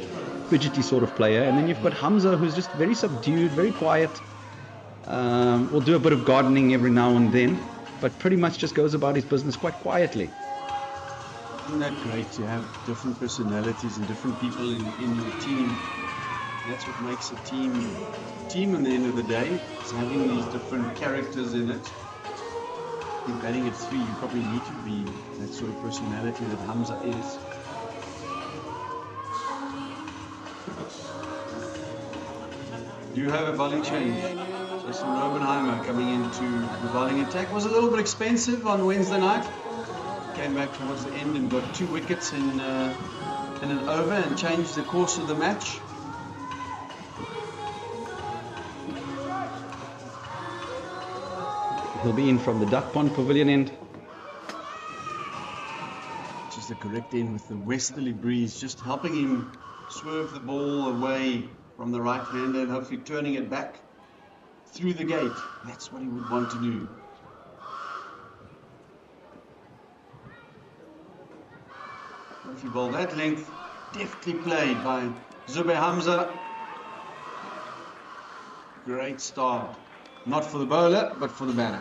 fidgety sort of player, and then you've got Hamza, who's just very subdued, very quiet. Will do a bit of gardening every now and then, but pretty much just goes about his business quite quietly. Isn't that great to have different personalities and different people in your team? That's what makes a team at the end of the day, is having these different characters in it. In batting at 3, you probably need to be that sort of personality that Hamza is. Do you have a bowling change? Jason Robenheimer coming into the bowling attack. Was a little bit expensive on Wednesday night. Came back towards the end and got 2 wickets in an over and changed the course of the match. He'll be in from the Duck Pond Pavilion end. Which is the correct end with the westerly breeze, just helping him swerve the ball away from the right-hander and hopefully turning it back through the gate. That's what he would want to do. If you bowl that length, deftly played by Zube Hamza. Great start. Not for the bowler, but for the batter.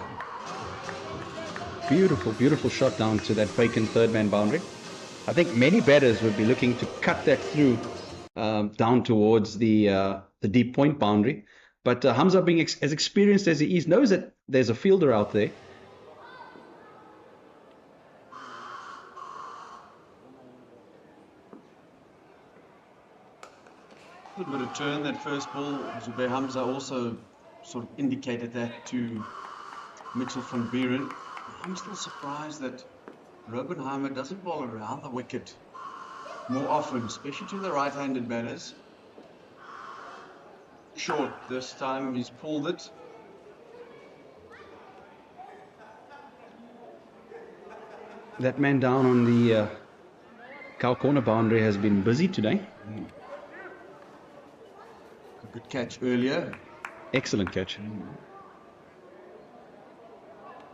Beautiful, beautiful shot down to that vacant third man boundary. I think many batters would be looking to cut that through down towards the deep point boundary. But Hamza, being as experienced as he is, knows that there's a fielder out there. A little bit of turn, that first ball. Zube Hamza also sort of indicated that to Mitchell van Buren. I'm still surprised that Robenheimer doesn't bowl around the wicket more often, especially to the right-handed batters. Short this time, he's pulled it. That man down on the cow corner boundary has been busy today. A good catch earlier. Excellent catch.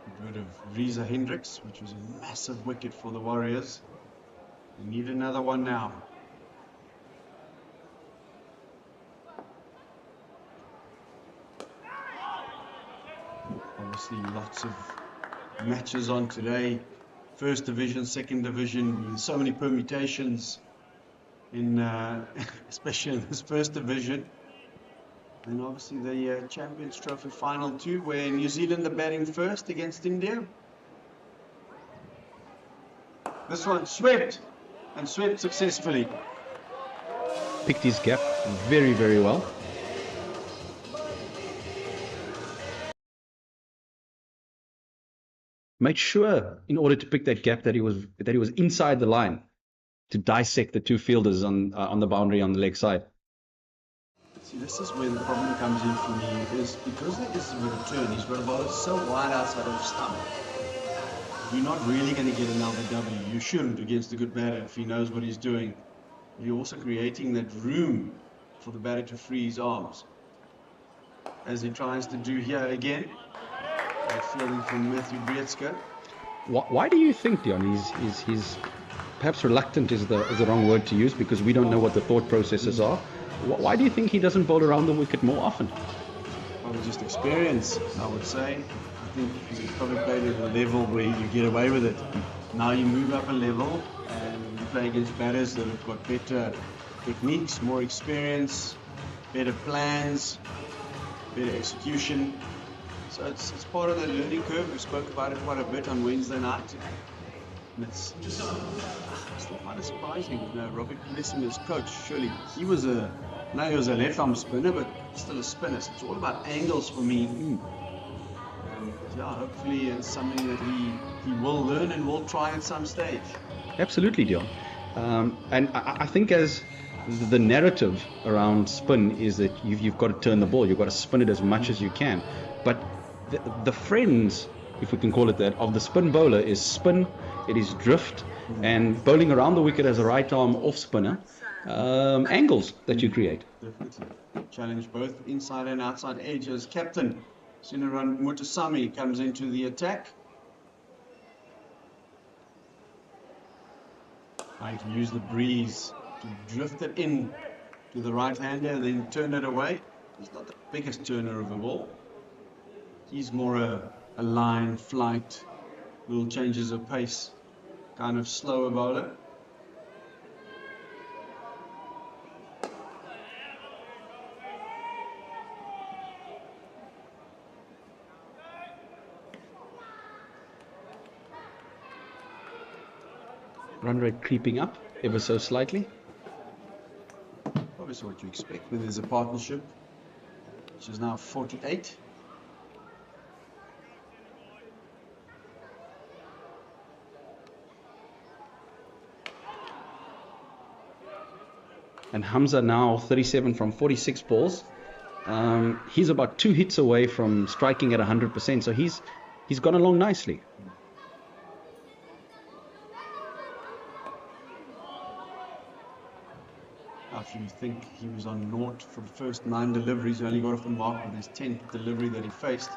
Got rid of Reza Hendricks, which was a massive wicket for the Warriors. We need another one now. Obviously lots of matches on today. First division, second division, so many permutations in especially in this first division. And obviously the Champions Trophy final too, where New Zealand are batting first against India. This one swept, and swept successfully. Picked his gap very, very well. Made sure, in order to pick that gap, that he was inside the line to dissect the two fielders on the boundary on the leg side. See, this is where the problem comes in for me, is because there is a return, he's got a ball so wide outside of stump. You're not really going to get an LBW. You shouldn't against a good batter if he knows what he's doing. You're also creating that room for the batter to free his arms, as he tries to do here again. That fielding from Matthew Breetska. Why do you think, Dion, his perhaps reluctant is the wrong word to use, because we don't know what the thought processes are. Why do you think he doesn't bowl around the wicket more often? Probably just experience, I would say. I think he's probably played at a level where you get away with it. Now you move up a level and you play against batters that have got better techniques, more experience, better plans, better execution. So it's part of the learning curve. We spoke about it quite a bit on Wednesday night. And it's still kind of surprising. You know, Robert Gqeberha, his coach, surely he was a left-arm spinner, but still a spinner. So it's all about angles for me. Yeah, hopefully it's something that he will learn and will try at some stage. Absolutely, Dion. And I think as the narrative around spin is that you've got to turn the ball, you've got to spin it as much as you can. But the friends, if we can call it that, of the spin bowler is spin, it is drift, and bowling around the wicket as a right arm off spinner, angles that you create. Definitely. Challenge both inside and outside edges. Captain Sinaran Mutasamy comes into the attack. Trying to use the breeze to drift it in to the right-hander and then turn it away. He's not the biggest turner of the ball. He's more a line, flight, little changes of pace, kind of slower bowler. Run rate creeping up ever so slightly. Obviously what you expect when there's a partnership, which is now 48. And Hamza now 37 from 46 balls. He's about 2 hits away from striking at 100%, so he's gone along nicely. If you think he was on naught for the first 9 deliveries, he only got off the mark with his 10th delivery that he faced.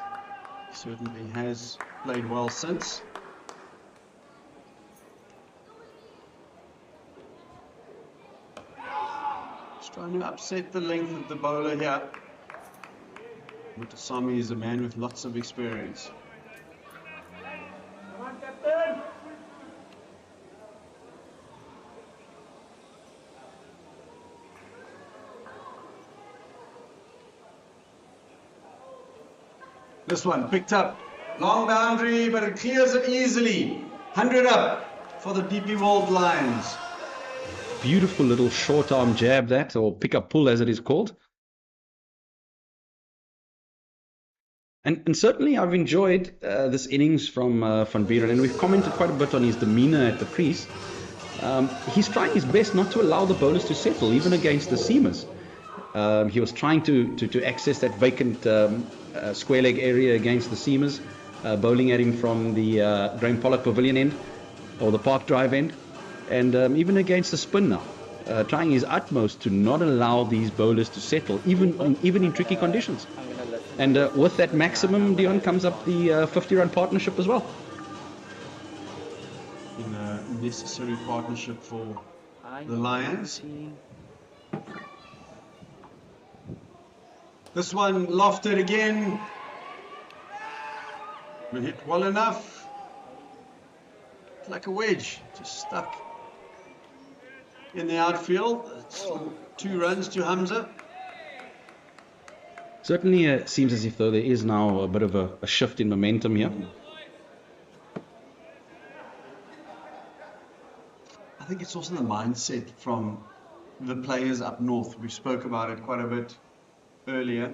He certainly has played well since. He's trying to upset the length of the bowler here. Mutasamy is a man with lots of experience. Come on, Captain! This one picked up. Long boundary, but it clears it easily. 100 up for the DP World Lions. Beautiful little short arm jab that, or pick up pull as it is called. And certainly I've enjoyed this innings from Van Beeren, and we've commented quite a bit on his demeanour at the crease. He's trying his best not to allow the bowlers to settle, even against the seamers. He was trying to access that vacant square leg area against the seamers, bowling at him from the Graham Pollock Pavilion end, or the Park Drive end, and even against the spin now, trying his utmost to not allow these bowlers to settle, even in tricky conditions. And with that maximum, Dion, comes up the 50-run partnership as well. In a necessary partnership for the Lions. This one lofted again. We hit well enough. It's like a wedge, just stuck in the outfield. It's 2 runs to Hamza. Certainly seems as if though there is now a bit of a shift in momentum here. I think it's also the mindset from the players up north. We spoke about it quite a bit earlier.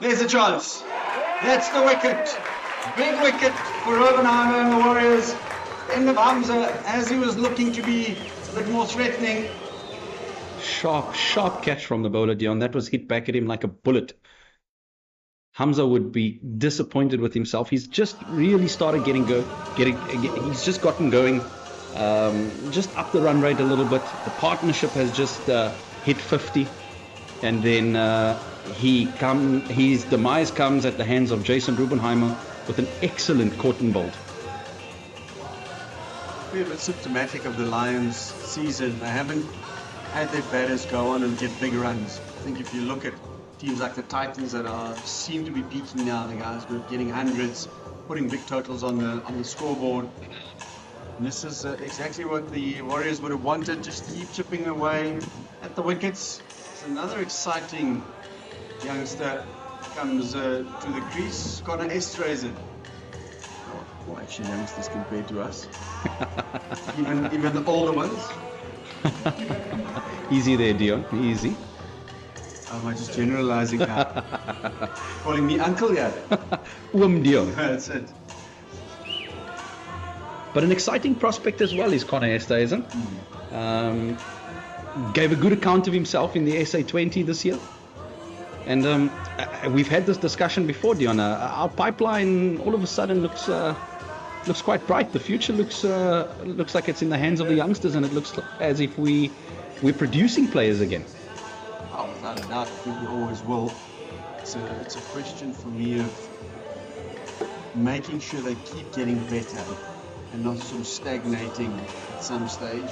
There's a chance. That's the wicket. Big wicket for Oppenheimer and the Warriors. End of Hamza as he was looking to be a bit more threatening. Sharp catch from the bowler, Dion. That was hit back at him like a bullet. Hamza would be disappointed with himself. He's just really started he's just gotten going. Just up the run rate a little bit. The partnership has just hit 50, and then his demise comes at the hands of Jason Rubenheimer with an excellent caught and bowled. be a bit symptomatic of the Lions' season. They haven't had their batters go on and get big runs. I think if you look at teams like the Titans that seem to be peaking now, the guys who are getting hundreds, putting big totals on the scoreboard. And this is exactly what the Warriors would have wanted, just keep chipping away at the wickets. It's another exciting youngster comes to the crease, Connor Estrazen. Well, actually youngsters compared to us. even the older ones. Easy there, Dion, easy. Am I just generalizing now? Calling me uncle, yeah? Dion. That's it. But an exciting prospect as well is Connor Estrazen. Gave a good account of himself in the SA20 this year. And we've had this discussion before, Dion. Our pipeline all of a sudden looks quite bright. The future looks like it's in the hands of the youngsters, and it looks as if we're producing players again. Oh, without a doubt, I think we always will. It's a question for me of making sure they keep getting better and not sort of stagnating at some stage.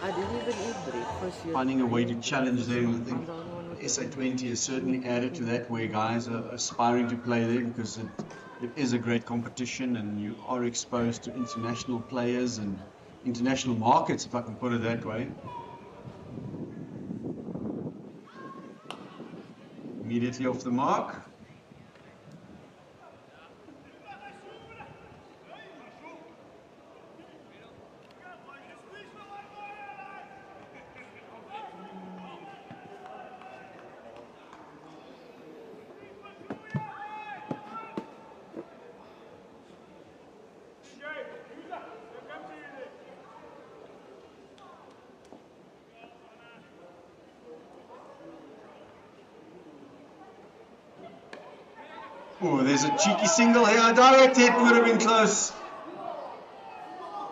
I didn't even eat breakfast yet. Finding a way to challenge them. I think SA20 has certainly added to that, where guys are aspiring to play there, because it is a great competition and you are exposed to international players and international markets, if I can put it that way. Immediately off the mark. Oh, there's a cheeky single here. Direct hit would have been close.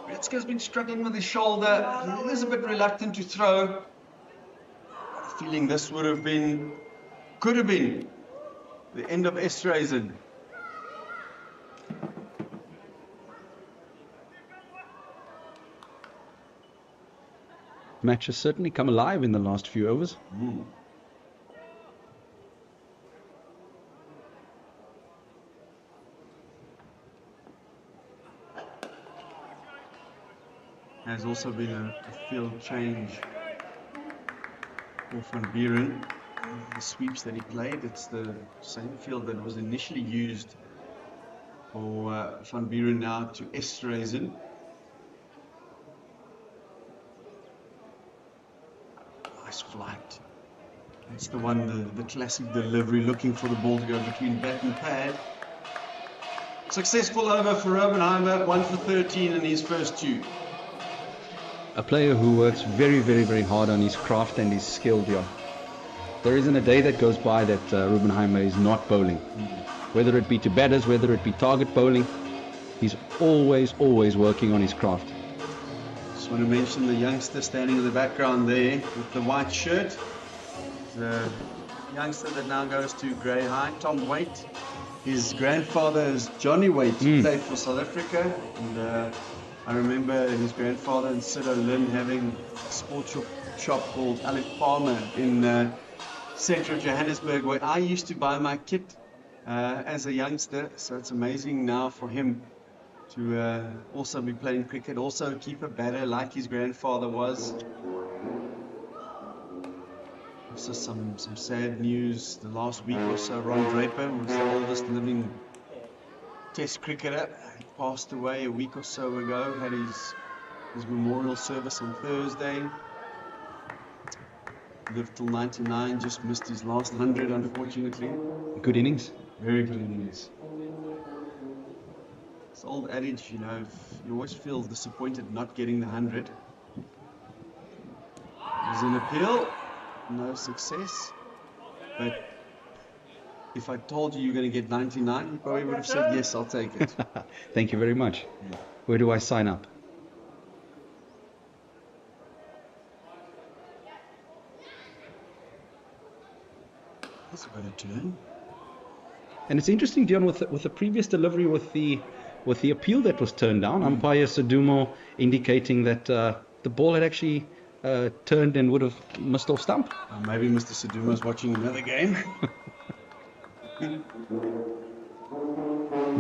Retzker's been struggling with his shoulder. He is a bit reluctant to throw. Feeling this could have been the end of Estrazen. Match has certainly come alive in the last few overs. Has also been a field change for Van Buren. The sweeps that he played, it's the same field that was initially used for Van Buren now to Estrazen. Nice flight. That's the one, the classic delivery, looking for the ball to go between bat and pad. Successful over for Oppenheimer, 1 for 13 in his first two. A player who works very, very, very hard on his craft and his skill, Dion. There isn't a day that goes by that Rubenheimer is not bowling. Whether it be to batters, whether it be target bowling, he's always working on his craft. Just want to mention the youngster standing in the background there with the white shirt. The youngster that now goes to Grey High, Tom Waite. His grandfather is Johnny Waite, who played for South Africa. And I remember his grandfather and Sido Lynn having a sports shop called Alec Palmer in central Johannesburg, where I used to buy my kit as a youngster. So it's amazing now for him to also be playing cricket, also keep a batter like his grandfather was. Also some sad news the last week or so. Ron Draper was the oldest living Test cricketer. He passed away a week or so ago, had his memorial service on Thursday. Lived till 99, just missed his last 100 unfortunately. Good innings. Very good innings. It's the old adage, you know, you always feel disappointed not getting the 100. There's an appeal, no success. But if I told you you're going to get 99, you probably would have said, yes, I'll take it. Thank you very much. Where do I sign up? That's a better turn. And it's interesting, Dion, with the previous delivery with the appeal that was turned down. Umpire Sadumo indicating that the ball had actually turned and would have missed off stump. Maybe Mr. Saduma's watching another game. I'm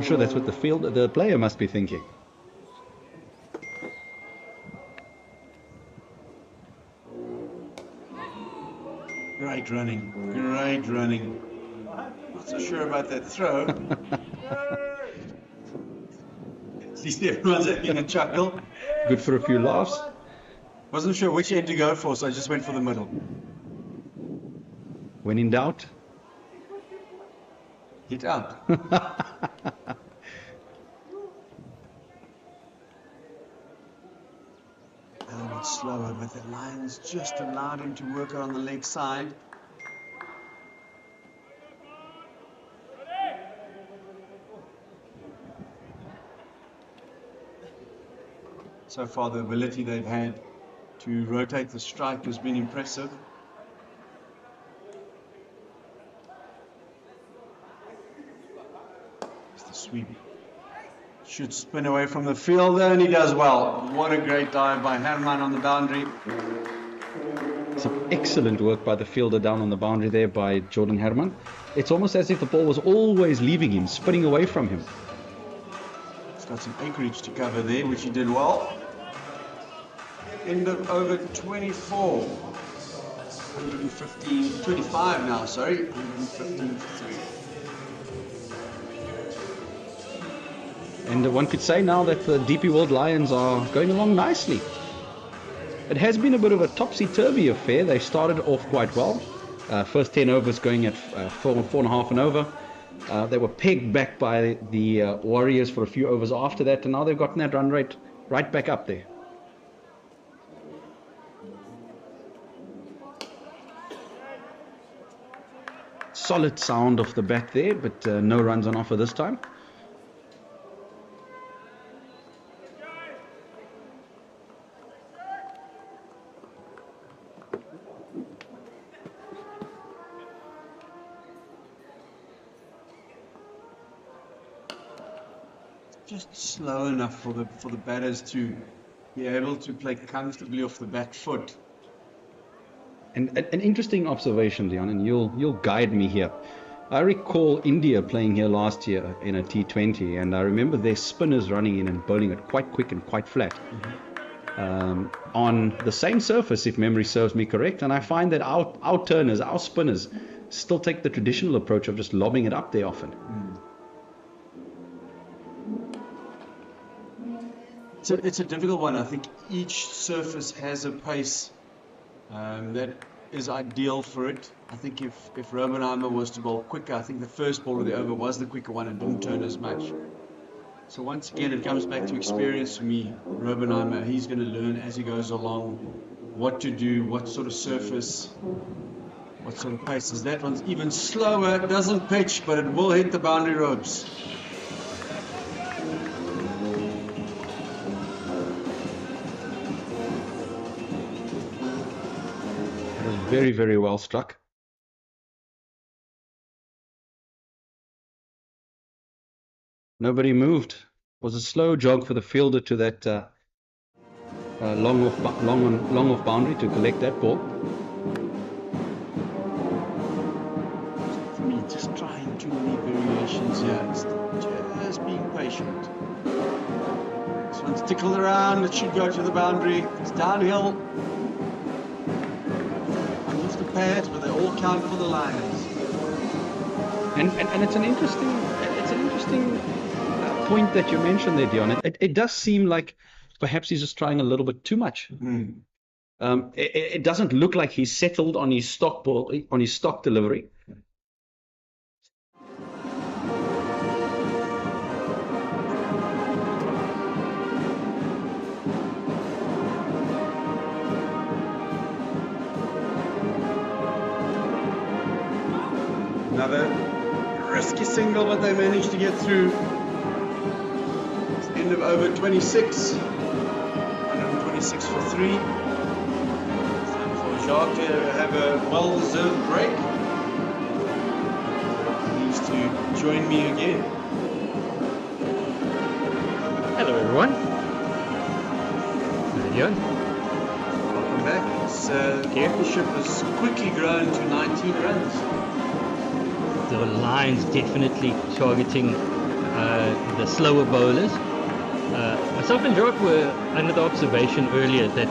sure that's what the player must be thinking. Great running, great running. Not so sure about that throw. At least everyone's having a chuckle. Good for a few laughs. Wasn't sure which end to go for, so I just went for the middle. When in doubt, hit out. A little bit slower, but the Lions just allowed him to work on the leg side. So far, the ability they've had to rotate the strike has been impressive. It's the sweep. Should spin away from the fielder, and he does well. What a great dive by Herman on the boundary. Some excellent work by the fielder down on the boundary there by Jordan Herman. It's almost as if the ball was always leaving him, spinning away from him. He's got some acreage to cover there, which he did well. End of over 24. 115, 25 now, sorry. 115 for 3. And one could say now that the DP World Lions are going along nicely. It has been a bit of a topsy-turvy affair. They started off quite well. First 10 overs going at 4.5 and over. They were pegged back by the Warriors for a few overs after that, and now they've gotten that run rate right back up there. Solid sound off the bat there, but no runs on offer this time. Just slow enough for the batters to be able to play comfortably off the back foot. And an interesting observation, Leon, and you'll guide me here. I recall India playing here last year in a T20, and I remember their spinners running in and bowling it quite quick and quite flat. On the same surface, if memory serves me correct, and I find that our turners, our spinners, still take the traditional approach of just lobbing it up there often. It's a difficult one. I think each surface has a pace that is ideal for it. I think if Robenheimer was to bowl quicker, I think the first ball of the over was the quicker one and didn't turn as much. So once again, it comes back to experience for me. Robenheimer, he's going to learn as he goes along what to do, what sort of surface, what sort of paces. That one's even slower, it doesn't pitch, but it will hit the boundary ropes. Very, very well struck. Nobody moved. It was a slow jog for the fielder to that long off boundary to collect that ball. For me, just trying too many variations here. Just being patient. This one's tickled around. It should go to the boundary. It's downhill. Pads, but they all count for the Lions. And it's an interesting point that you mentioned there, Dion. It does seem like perhaps he's just trying a little bit too much. It doesn't look like he's settled on his stock ball, on his stock delivery. Another risky single, but they managed to get through. It's the end of over 26. 126 for 3. It's time for Jacques to have a well-deserved break. He needs to join me again. Hello, everyone. Jan? Welcome back. This partnership has quickly grown to 19 runs. The Lions definitely targeting the slower bowlers. Myself and Jock were under the observation earlier that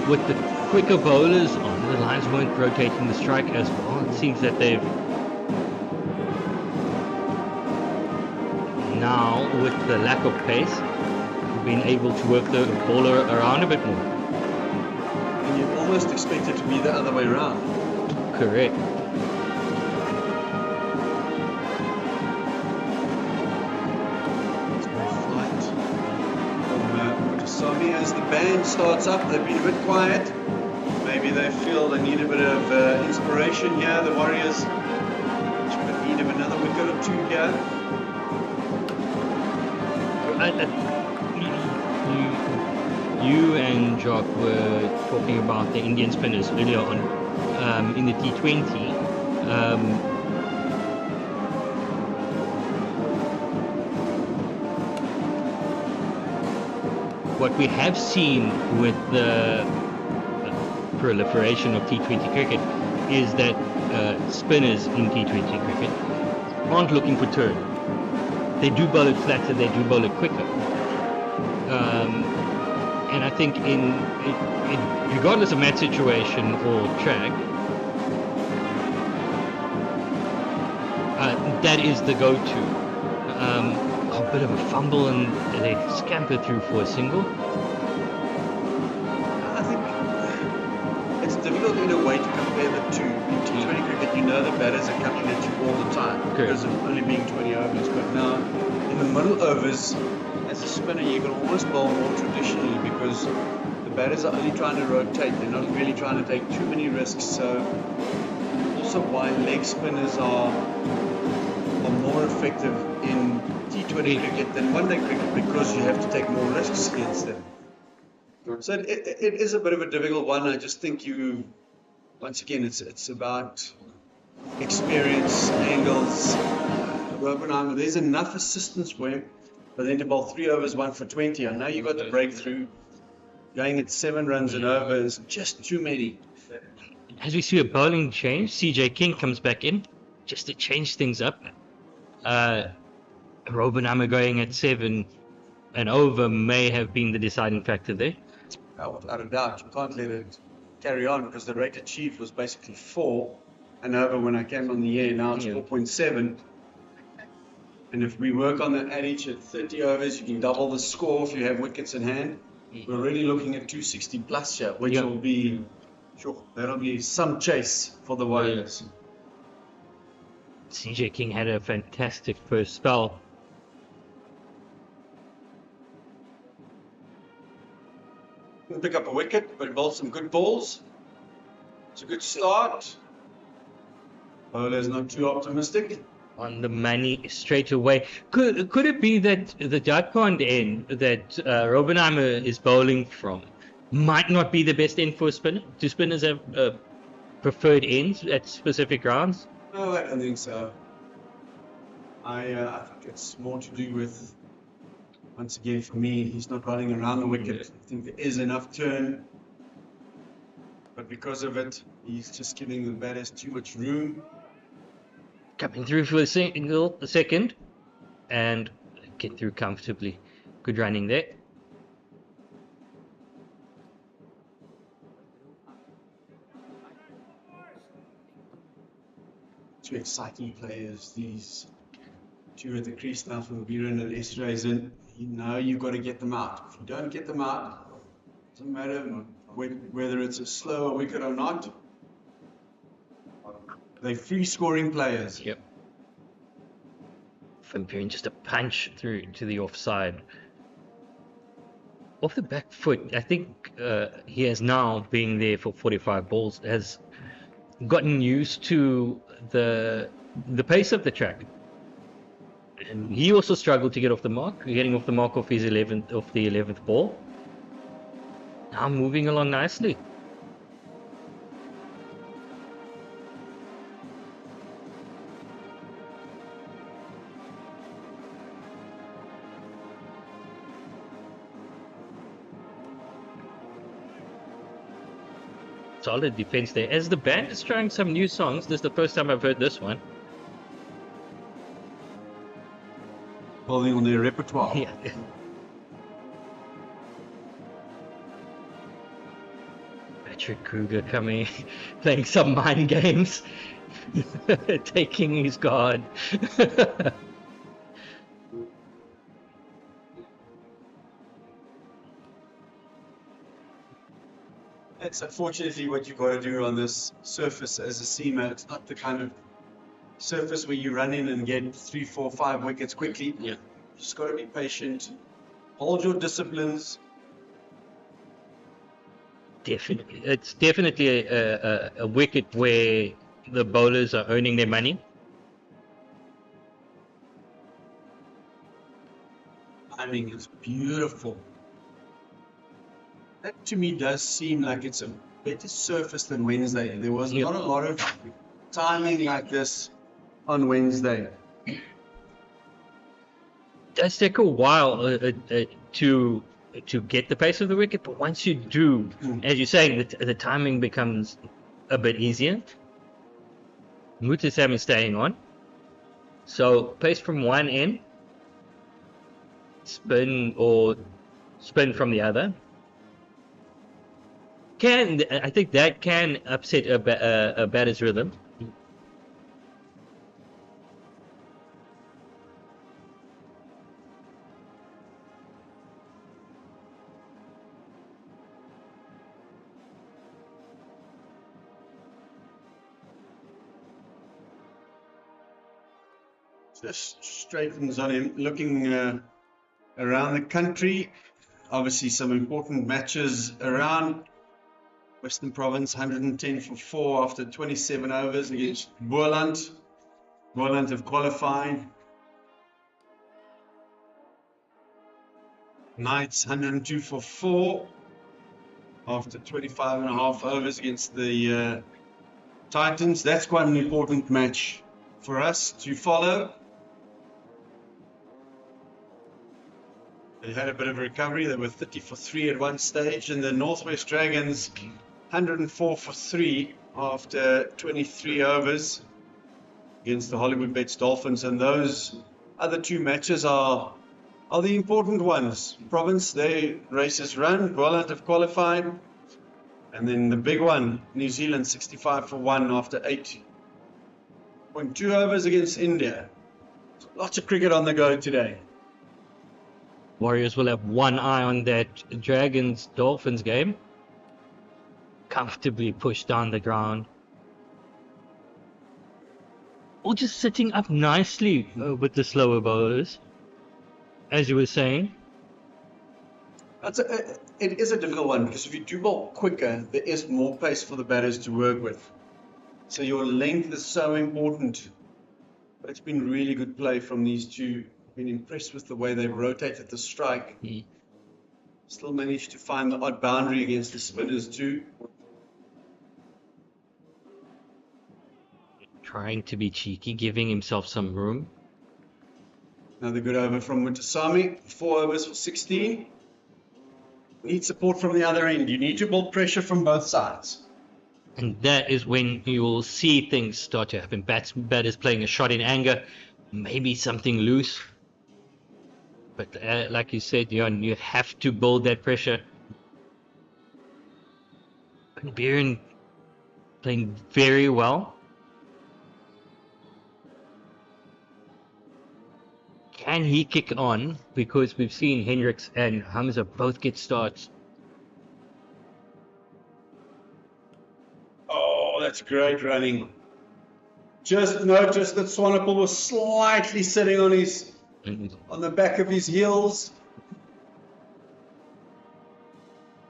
with the quicker bowlers on, the Lions weren't rotating the strike as well. It seems that they've now, with the lack of pace, been able to work the bowler around a bit more. And you'd almost expect it to be the other way around. Correct. As the band starts up, they've been a bit quiet. Maybe they feel they need a bit of inspiration here. The Warriors should need another wicket or two here. You and Jock were talking about the Indian spinners earlier on in the T20. What we have seen with the proliferation of T20 cricket is that spinners in T20 cricket aren't looking for turn. They do bowl it flatter, they do bowl it quicker. And I think in regardless of match situation or track, that is the go-to. A bit of a fumble and they scamper through for a single. I think it's difficult in a way to compare the two. In T20 cricket, you know the batters are coming at you all the time because of only being 20 overs. But now, in the middle overs, as a spinner, you can almost bowl more traditionally because the batters are only trying to rotate. They're not really trying to take too many risks. So, also why leg spinners are more effective in T20 cricket than one-day cricket because you have to take more risks against them. So it is a bit of a difficult one. I just think once again, it's about experience, angles. There's enough assistance for him, but then to bowl 3 overs, 1 for 20. I know you got the breakthrough. Going at 7 runs an over is just too many. As we see a bowling change, CJ King comes back in just to change things up. Robinama going at 7 and over may have been the deciding factor there. Without a doubt, you can't let it carry on because the rate achieved was basically 4 and over when I came on the air. Now it's 4.7. And if we work on the adage at 30 overs, you can double the score if you have wickets in hand. We're really looking at 260 plus here, which will be, that'll be some chase for the Warriors. CJ King had a fantastic first spell. Pick up a wicket, but bowled some good balls. It's a good start. Bowler's not too optimistic. On the money straight away. Could it be that the Jharkhand end that Robinheimer is bowling from might not be the best end for a spinner? Do spinners have preferred ends at specific rounds? No, I don't think so. I think it's more to do with, once again, for me, he's not running around the wicket. I think there is enough turn. But because of it, he's just giving the batters too much room. Coming through for a second, and get through comfortably. Good running there. Two exciting players, these two at the crease now from Biren and Estrazen. You know you've got to get them out. If you don't get them out, it doesn't matter whether it's a slower wicket or not. They're free scoring players. Yep. Van Buren just a punch through to the offside. Off the back foot, I think he has now been there for 45 balls, has gotten used to the pace of the track. And he also struggled to get off the mark, getting off the mark off his 11th ball. Now moving along nicely. solid defense there. As the band is trying some new songs, this is the first time I've heard this one. Building on their repertoire. Yeah. Patrick Kruger coming, playing some mind games, taking his guard. That's unfortunately what you've got to do on this surface as a seamer. It's not the kind of surface where you run in and get 3, 4, 5 wickets quickly. Yeah. Just got to be patient. Hold your disciplines. Definitely, it's definitely a wicket where the bowlers are earning their money. Timing is beautiful. That to me does seem like it's a better surface than Wednesday. There was not a lot of timing like this on Wednesday. It does take a while to get the pace of the wicket, but once you do, as you're saying, the timing becomes a bit easier. Mutasam is staying on. So pace from one end, spin from the other. I think that can upset a batter's rhythm. Just straightens on him, looking around the country. Obviously some important matches around. Western Province 110 for 4 after 27 overs against Boland. Boland have qualified. Knights 102 for 4 after 25 and a half overs against the Titans. That's quite an important match for us to follow. They had a bit of a recovery. They were 30 for 3 at one stage, and the Northwest Dragons 104 for 3 after 23 overs against the Hollywood Bets Dolphins. And those other two matches are the important ones. Province, their races run. Boland have qualified. And then the big one, New Zealand 65 for 1 after 8.2 overs against India. Lots of cricket on the go today. Warriors will have one eye on that Dragons-Dolphins game. Comfortably pushed down the ground. Or just sitting up nicely with the slower bowlers, as you were saying. It is a difficult one because if you do bowl quicker, there is more pace for the batters to work with. So your length is so important. But it's been really good play from these two. Been impressed with the way they've rotated the strike. Still managed to find the odd boundary against the spinners too. Trying to be cheeky, giving himself some room. Another good over from Mutasami. 4 overs for 16. Need support from the other end. You need to build pressure from both sides. And that is when you will see things start to happen. Batters playing a shot in anger, maybe something loose. But like you said, Jan, you have to build that pressure. Gqeberha playing very well. Can he kick on? Because we've seen Hendricks and Hamza both get starts. Oh, that's great running. Just noticed that Swanepoel was slightly sitting on the back of his heels.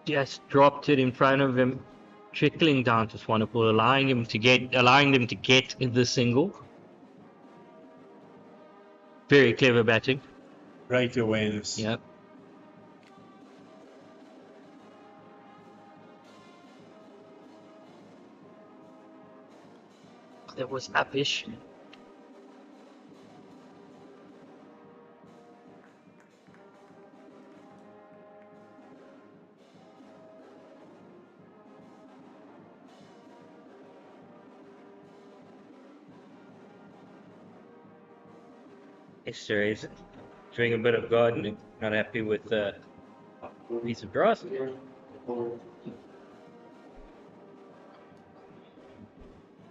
Just dropped it in front of him, trickling down to Swanepoel, allowing them to get in the single. Very clever batting. Great awareness. Yep. That was uppish. Esther is doing a bit of gardening, not happy with a piece of grass.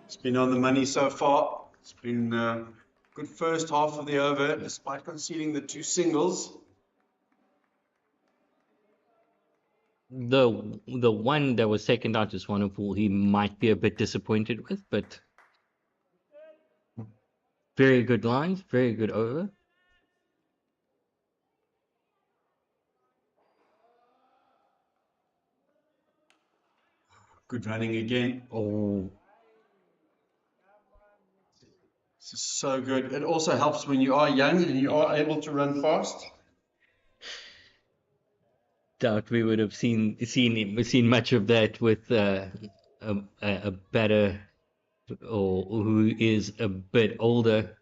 It's been on the money so far. It's been a good first half of the over, despite conceding the 2 singles. The one that was second out is one of who he might be a bit disappointed with, but very good lines, very good over. Good running again. Oh, this is so good. It also helps when you are young and you are able to run fast. doubt we would have seen much of that with a batter or who is a bit older.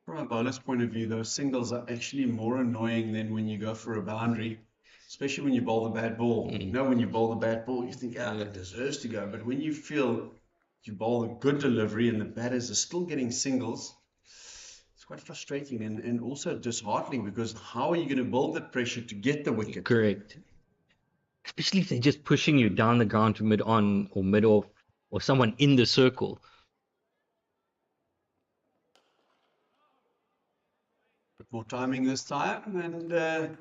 From a bowler's point of view, those singles are actually more annoying than when you go for a boundary, especially when you bowl the bad ball. You know, when you bowl the bad ball, you think, it deserves to go. But when you feel you bowl a good delivery and the batters are still getting singles, it's quite frustrating and also disheartening, because how are you going to build that pressure to get the wicket? Correct. Especially if they're just pushing you down the ground to mid-on or mid-off or someone in the circle. Bit more timing this time, and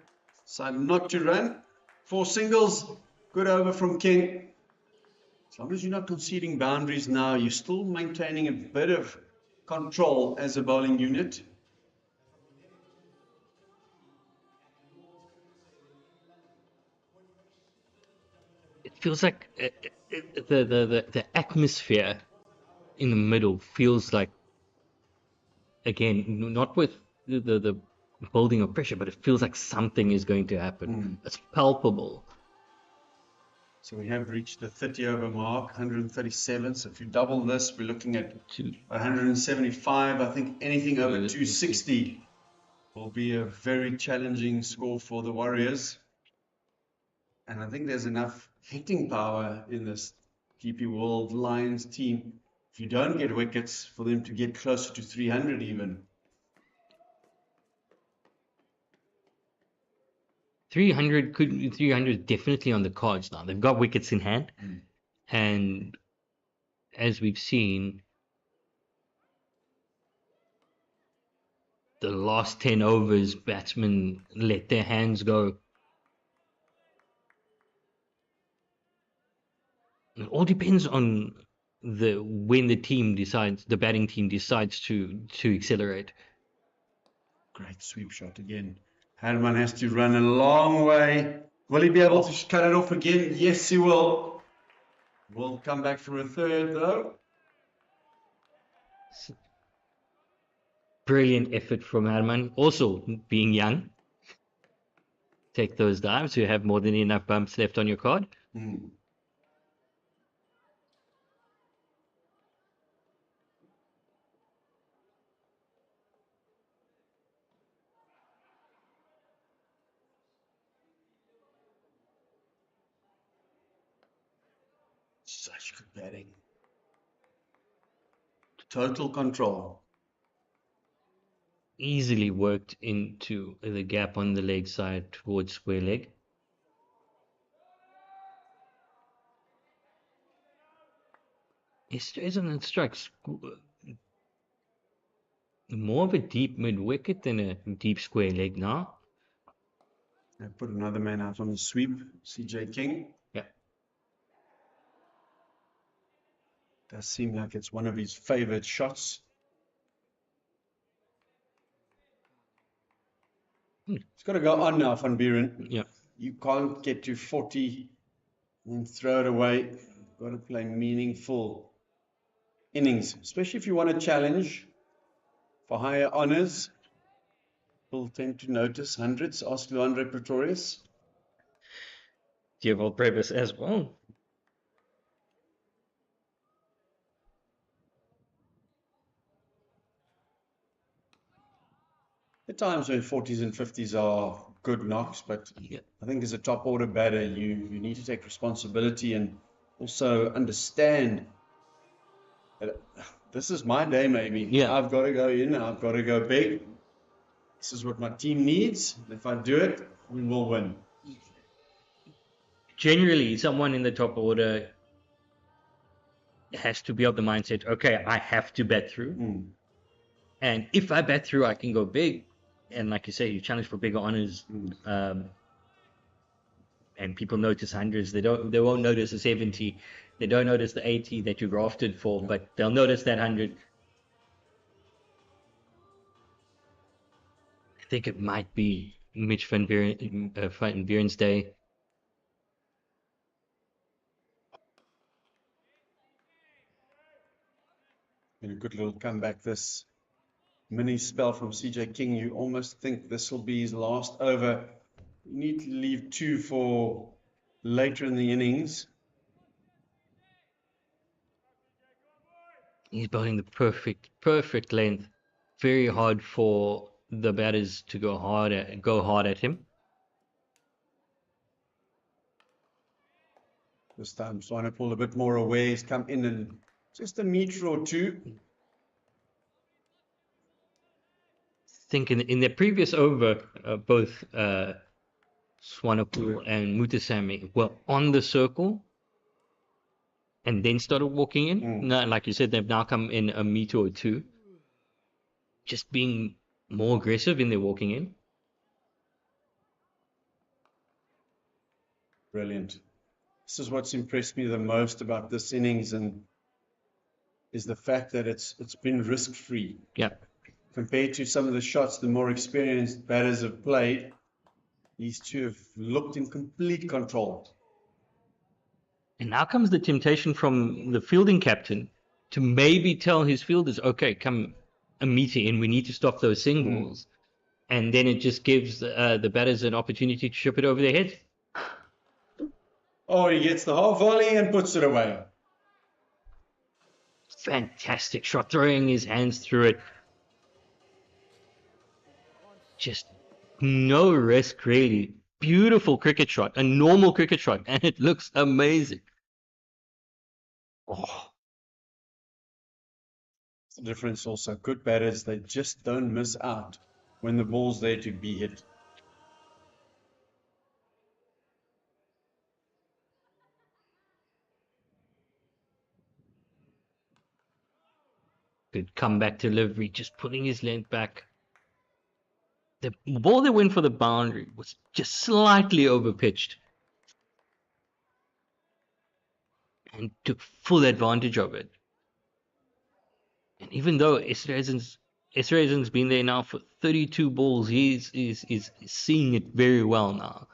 decided not to run. 4 singles, good over from King. As long as you're not conceding boundaries now, you're still maintaining a bit of control as a bowling unit. It feels like the atmosphere in the middle feels like, again, not with the building of pressure, but it feels like something is going to happen. It's palpable. So we have reached the 30 over mark, 137. So if you double this, we're looking at 175. I think anything over 260 will be a very challenging score for the Warriors. And I think there's enough hitting power in this DP World Lions team, if you don't get wickets, for them to get closer to 300 even. 300 definitely on the cards now. They've got wickets in hand, and as we've seen, the last 10 overs, batsmen let their hands go. It all depends on when the batting team decides to accelerate. Great sweep shot again. Herman has to run a long way. Will he be able to cut it off again? Yes, he will. We'll come back for a third, though. Brilliant effort from Herman. Also, being young, take those dives. You have more than enough bumps left on your card. Such good batting. Total control. Easily worked into the gap on the leg side towards square leg. It strikes more of a deep mid wicket than a deep square leg now. I put another man out on the sweep, CJ King. Yeah. Does seem like it's one of his favorite shots. It's got to go on now, Van Buren. Yeah. You can't get to 40 and throw it away. You've got to play meaningful innings, especially if you want to challenge for higher honors. People tend to notice hundreds. Ask Luandre Pretorius. Gqeberha Brevis as well. There are times when 40s and 50s are good knocks, but I think as a top order batter, you need to take responsibility and also understand that this is my day, maybe. Yeah. I've got to go in, I've got to go big. This is what my team needs. And if I do it, we will win. Generally, someone in the top order has to be of the mindset, okay, I have to bat through. And if I bat through, I can go big. And like you say, you challenge for bigger honors. And people notice hundreds. They won't notice a 70. They don't notice the 80 that you grafted for, but they'll notice that 100. I think it might be Mitch van Buren's day. And a good little comeback this mini spell from CJ King. You almost think this will be his last over. You need to leave 2 for later in the innings. He's bowling the perfect length. Very hard for the batters to go hard at him. This time, Swanepoel a bit more away. He's come in and just a metre or two. I think in the previous over, both Swanepoel and Mutasamy were on the circle and then started walking in. No, like you said, they've now come in a metre or two. Just being more aggressive in their walking in. Brilliant. This is what's impressed me the most about this innings, and is the fact that it's been risk-free. Yeah. Compared to some of the shots the more experienced batters have played, these two have looked in complete control. And now comes the temptation from the fielding captain to maybe tell his fielders, okay, come a metre in, we need to stop those singles. And then it just gives the batters an opportunity to chip it over their head. Oh, he gets the half volley and puts it away. Fantastic shot, throwing his hands through it. Just no risk, really. Beautiful cricket shot, a normal cricket shot, and it looks amazing. Oh. The difference also, good batters, they just don't miss out when the ball's there to be hit. Good comeback delivery, just pulling his length back. The ball that went for the boundary was just slightly overpitched. And took full advantage of it. And even though Esterhuizen's been there now for 32 balls, he's seeing it very well now.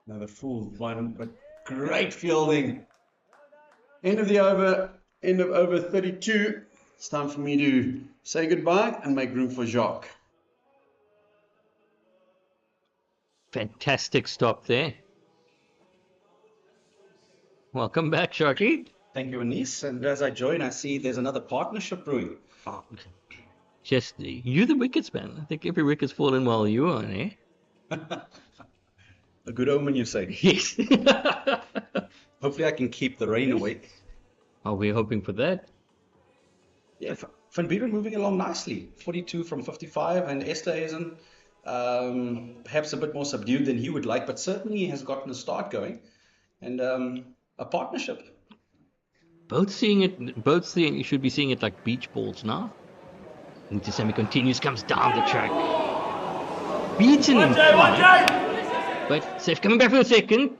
Another full one, but great fielding. End of the over, end of over 32. It's time for me to say goodbye and make room for Jacques. Fantastic stop there. Welcome back, Sharky. Thank you, Anis. And as I join, I see there's another partnership brewing. Oh, just you, the wickets man. I think every wicket's fallen while you were on, eh? A good omen, you say? Yes. Hopefully I can keep the rain away. Are we hoping for that? Yeah, Van Buren moving along nicely. 42 from 55, and Esterhuizen perhaps a bit more subdued than he would like, but certainly has gotten a start going. And a partnership. Both seeing you should be seeing it like beach balls now. Mutasamy continues, comes down the track. Beaten in front. But safe coming back for a second.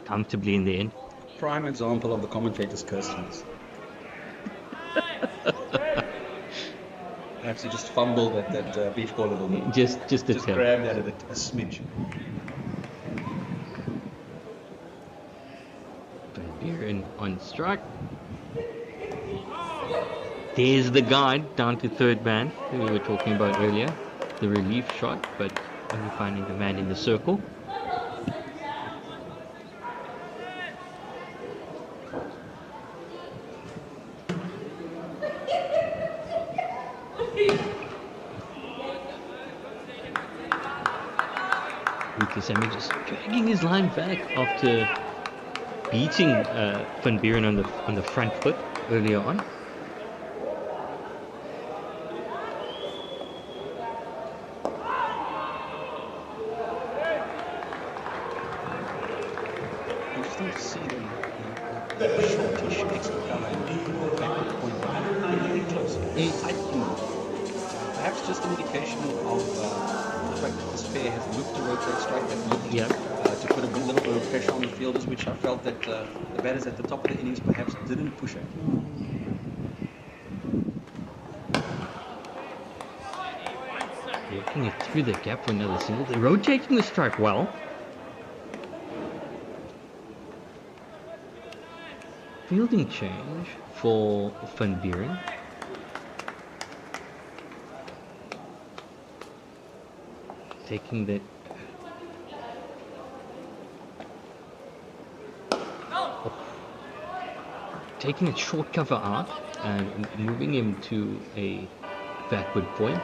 Comfortably in the end. Prime example of the commentator's curses. Perhaps he just fumbled at that beach ball a little bit. Just grabbed at it a smidge. Van Buren on strike. There's the guide down to third man that we were talking about earlier. The relief shot, but only finding the man in the circle. Sammy just dragging his line back after beating Van Buren on the front foot earlier on. Interesting to see the shortish Gqeberha and backward point very close. Perhaps just an indication of the fact that this pair has looked to rotate strike and looked to put a little bit of pressure on the fielders, which I felt that the batters at the top of the innings perhaps didn't push it. Working it through the gap for another single. They're rotating the strike well. Fielding change for Van Buren. Taking the taking a short cover out and moving him to a backward point.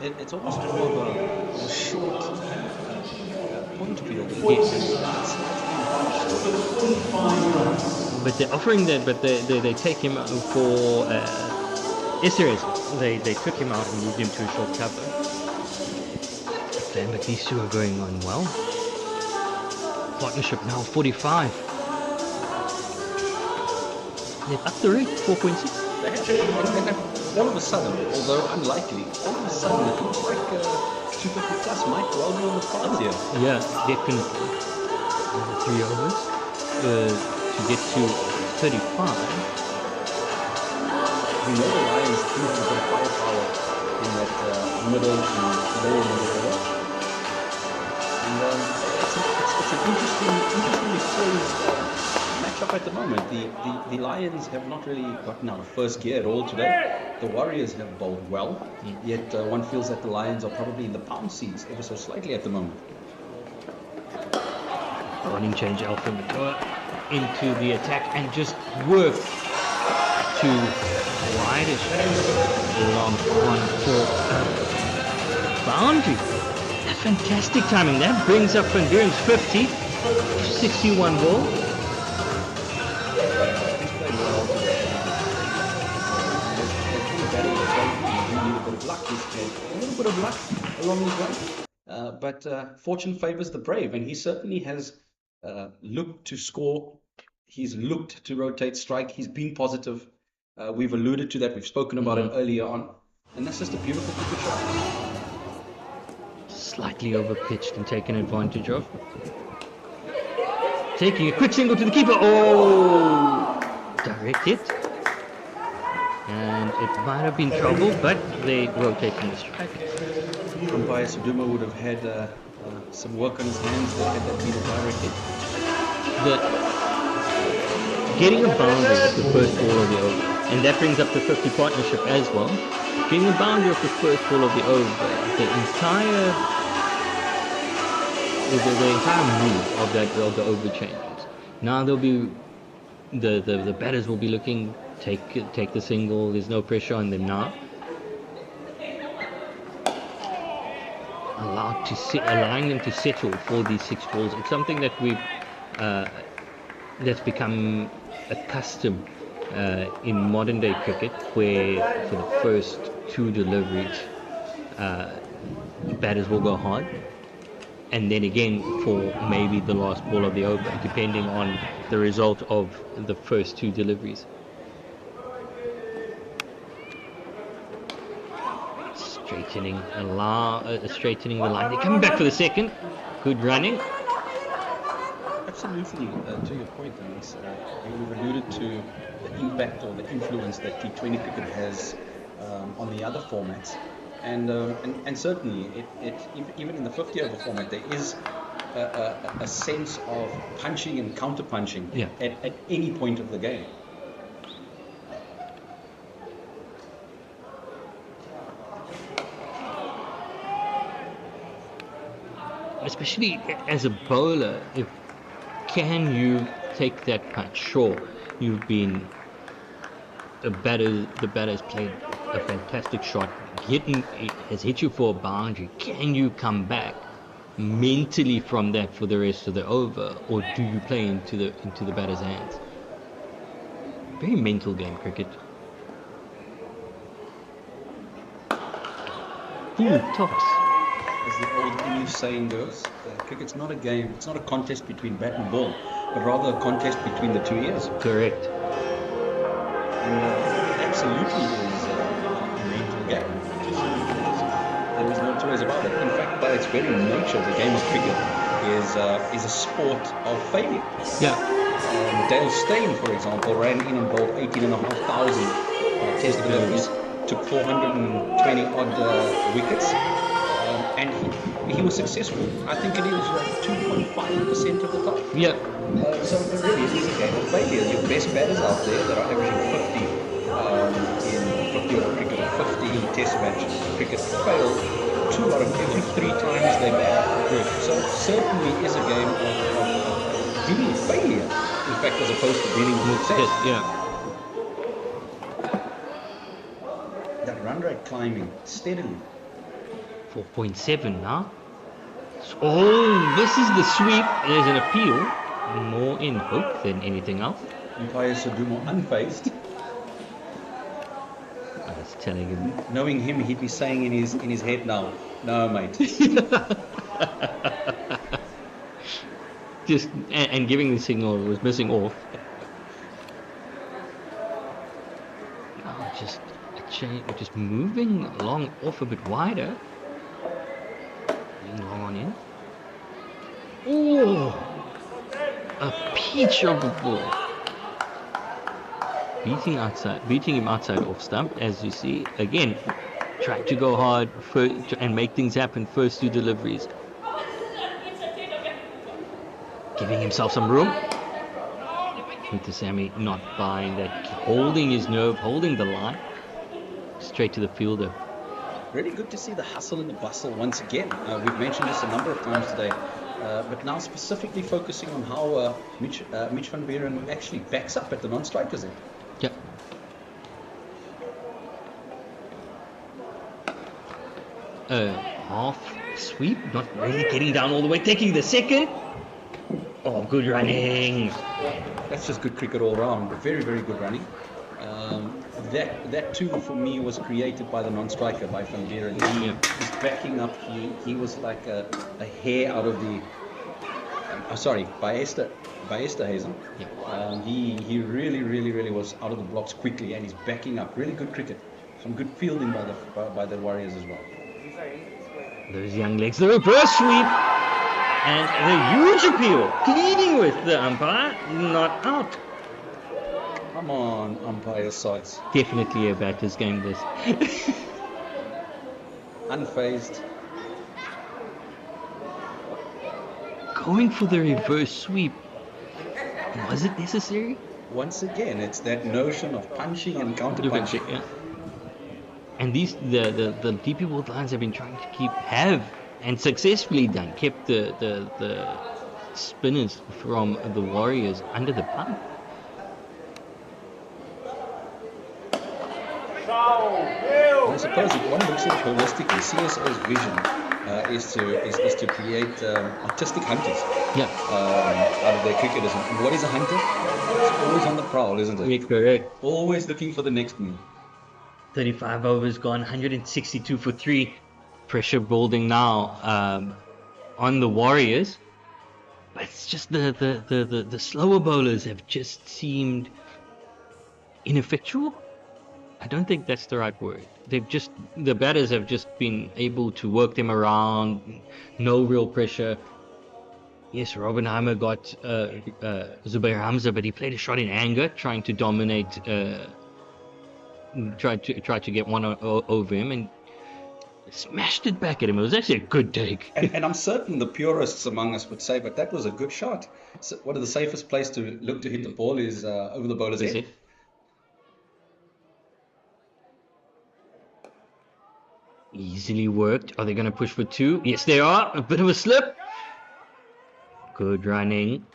It's almost more of a short point field. Yes. But they're offering that, but they take him out for SRS. They took him out and moved him to a short cover. But these two are going on well. Partnership now 45. They've upped the rate 4.6. They actually, all of a sudden, although unlikely, all of a sudden it looks like 250 plus might well be on the cards here. Yeah, definitely. 3 overs to get to 35. We know the Lions do have a bit of firepower in that middle and lower middle order. And it's an interestingly poised matchup at the moment. The Lions have not really gotten out of first gear at all today. The Warriors have bowled well, yet one feels that the Lions are probably in the pound seats ever so slightly at the moment. Running change Alpha Matoa into the attack and just work to wideish long one for boundary. That's fantastic timing. That brings up Van Buren's 50, 61 ball. A little bit of luck along his way, but fortune favors the brave, and he certainly has looked to score. He's looked to rotate strike. He's been positive. We've alluded to that. We've spoken about it earlier on, and that's just a beautiful cricket shot. Slightly overpitched and taken advantage of. Taking a quick single to the keeper. Oh, direct hit. And it might have been trouble, but they rotating the strike. Umpire Suduma would have had some work on his hands there had that been a direct hit. Getting a boundary at the first ball of the over, and that brings up the 50 partnership as well. Getting a boundary of the first ball of the over, the entire move of the over changes. Now there'll be the batters will be looking. Take the single. There's no pressure on them now. Allowing them to settle for these 6 balls. It's something that we've that's become a custom in modern day cricket, where for the first 2 deliveries, batters will go hard, and then again for maybe the last ball of the over, depending on the result of the first 2 deliveries. Straightening the line. They're coming back for the second. Good running. Absolutely, to your point, Dennis, you've alluded to the impact or the influence that T20 cricket has on the other formats, and certainly even in the 50-over format there is a sense of punching and counter-punching at any point of the game. Especially as a bowler, can you take that punch? Sure, you've been the batter's played a fantastic shot, has hit you for a boundary. Can you come back mentally from that for the rest of the over, or do you play into the batter's hands? Very mental game, cricket. Full toss. As the old English saying goes, cricket's not a game, it's not a contest between bat and ball, but rather a contest between the two ears. Correct. And it absolutely is a mental game. There is no two ways about it. In fact, by its very nature, the game of cricket is a sport of failure. Yeah. Dale Steyn, for example, ran in and bowled 18,500 test deliveries, took 420 odd wickets, and he was successful. I think it is 2.5% of the time. Yeah. So it really is a game of failure. Your best batters out there that are averaging 50 in 50 over cricket, 50 test match cricket, fail 2 out of every 3 times they bat. So it certainly is a game of dealing with failure, in fact, as opposed to dealing with success. Yeah. That run rate climbing steadily. 4.7 now. Oh, this is the sweep. There's an appeal. More in hope than anything else. Umpire Sudumo unfazed. I was telling him. Knowing him, he'd be saying in his head now, no, mate. Just and giving the signal was missing off. Oh, just a change, just moving along off a bit wider. Being long on in. Oh, a peach of a ball. Beating him outside off stump, as you see. Again, trying to go hard and make things happen. First 2 deliveries. Giving himself some room. Into Sammy not buying that, holding his nerve, holding the line. Straight to the fielder. Really good to see the hustle and the bustle once again. We've mentioned this a number of times today, but now specifically focusing on how Mitch van Beeren actually backs up at the non-strikers end. Yeah. Half sweep, not really getting down all the way, taking the second. Oh, good running. That's just good cricket all round. Very, very good running. That too for me was created by the non-striker, by Van Beeren. He's backing up. He was like a hair out of the. By Esterhuizen. Yeah. He really was out of the blocks quickly, and he's backing up. Really good cricket. Some good fielding by the Warriors as well. Those young legs, the reverse sweep, and the huge appeal, pleading with the umpire, not out. Come on, umpire sides. Definitely a batter's game, this. Unfazed. Going for the reverse sweep. Was it necessary? Once again, it's that notion of punching and counter-punching. Yeah. And the DP World Lions have been trying to and successfully kept the spinners from the Warriors under the pump. I suppose if one looks at it holistically, CSA's vision is to create artistic hunters out of their cricketers. And what is a hunter? It's always on the prowl, isn't it? Yeah, correct. Always looking for the next move. 35 overs gone, 162 for 3. Pressure building now on the Warriors. But it's just the slower bowlers have just seemed ineffectual. I don't think that's the right word. The batters have just been able to work them around, no real pressure. Yes, Robbenheimer got Gqeberha Hamza, but he played a shot in anger, trying to dominate, tried to get one over him, and smashed it back at him. It was actually a good take. And I'm certain the purists among us would say, but that was a good shot. So one of the safest place to look to hit the ball is over the bowler's head. Easily worked. Are they going to push for 2? Yes, they are. A bit of a slip. Good running.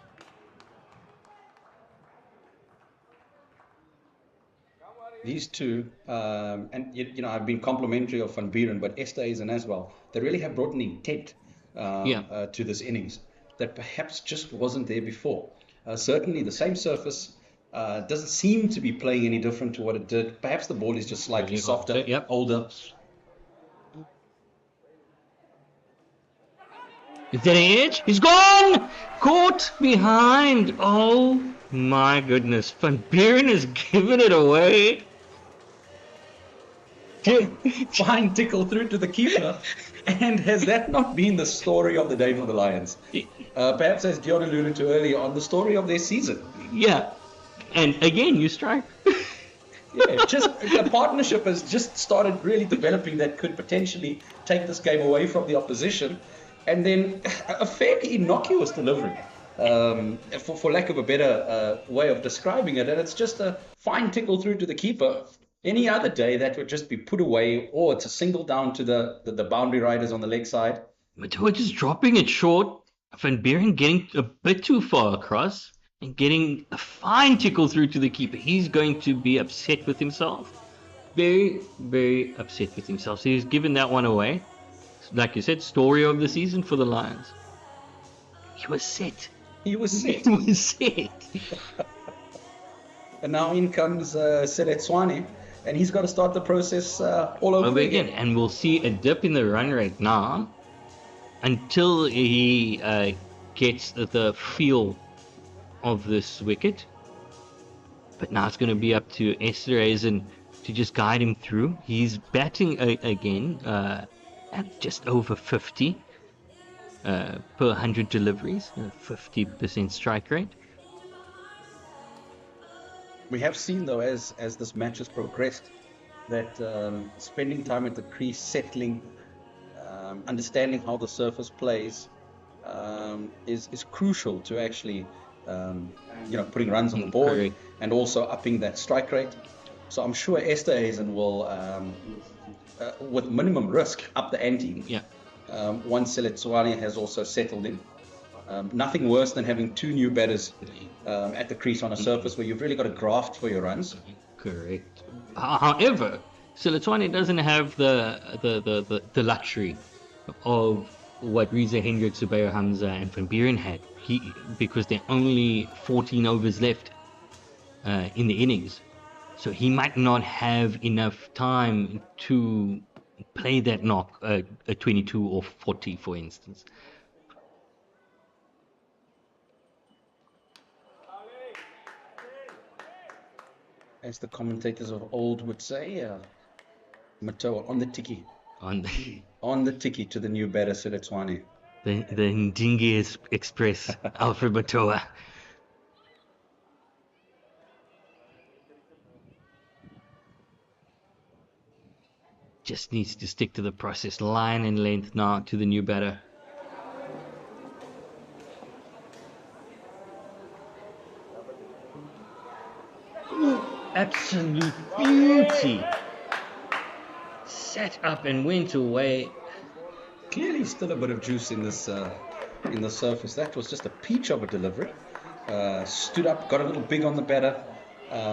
These two, and I've been complimentary of Van Beeren, but Esterhuizen as well. They really have brought an intent to this innings that perhaps just wasn't there before. Certainly the same surface doesn't seem to be playing any different to what it did. Perhaps the ball is just slightly softer, older. Is that an edge? He's gone! Caught behind. Oh my goodness. Van Buren has given it away. Fine tickle through to the keeper. And has that not been the story of the day for the Lions? Perhaps, as Dion alluded to earlier on, the story of their season. Yeah. And again, you strike. Yeah, just a partnership has just started really developing that could potentially take this game away from the opposition. And then a fairly innocuous delivery, for lack of a better way of describing it. And it's just a fine tickle through to the keeper. Any other day, that would just be put away, or it's a single down to the boundary riders on the leg side. Matoa just dropping it short. Van Buren getting a bit too far across and getting a fine tickle through to the keeper. He's going to be upset with himself. Very, very upset with himself. So he's given that one away. Like you said, story of the season for the Lions. He was set. He was set. He was set. And now in comes Seletswane, and he's got to start the process all over again. And we'll see a dip in the run rate now until he gets the feel of this wicket. But now it's going to be up to Esterhuizen to just guide him through. He's batting again at just over 50 per 100 deliveries, 50% strike rate. We have seen, though, as this match has progressed, that spending time at the crease, settling, understanding how the surface plays, is crucial to actually, putting runs on the board and also upping that strike rate. So I'm sure Esterhuizen will, with minimum risk, up the ante. Yeah. Once Seletswane has also settled in. Nothing worse than having two new batters at the crease on a surface where you've really got to graft for your runs. Correct. However, Seletswane doesn't have the luxury of what Reza Hendricks, Gqeberha, Hamza and Van Buren had. Because there are only 14 overs left in the innings. So he might not have enough time to play that knock, a 22 or 40, for instance. As the commentators of old would say, Matoa on the tiki. On the tiki to the new batter, Seletswane. The Ndingi Express, Alfred Matoa. Just needs to stick to the process, line and length now to the new batter. Absolute beauty. Sat up and went away. Clearly still a bit of juice in this in the surface. That was just a peach of a delivery. Stood up, got a little big on the batter.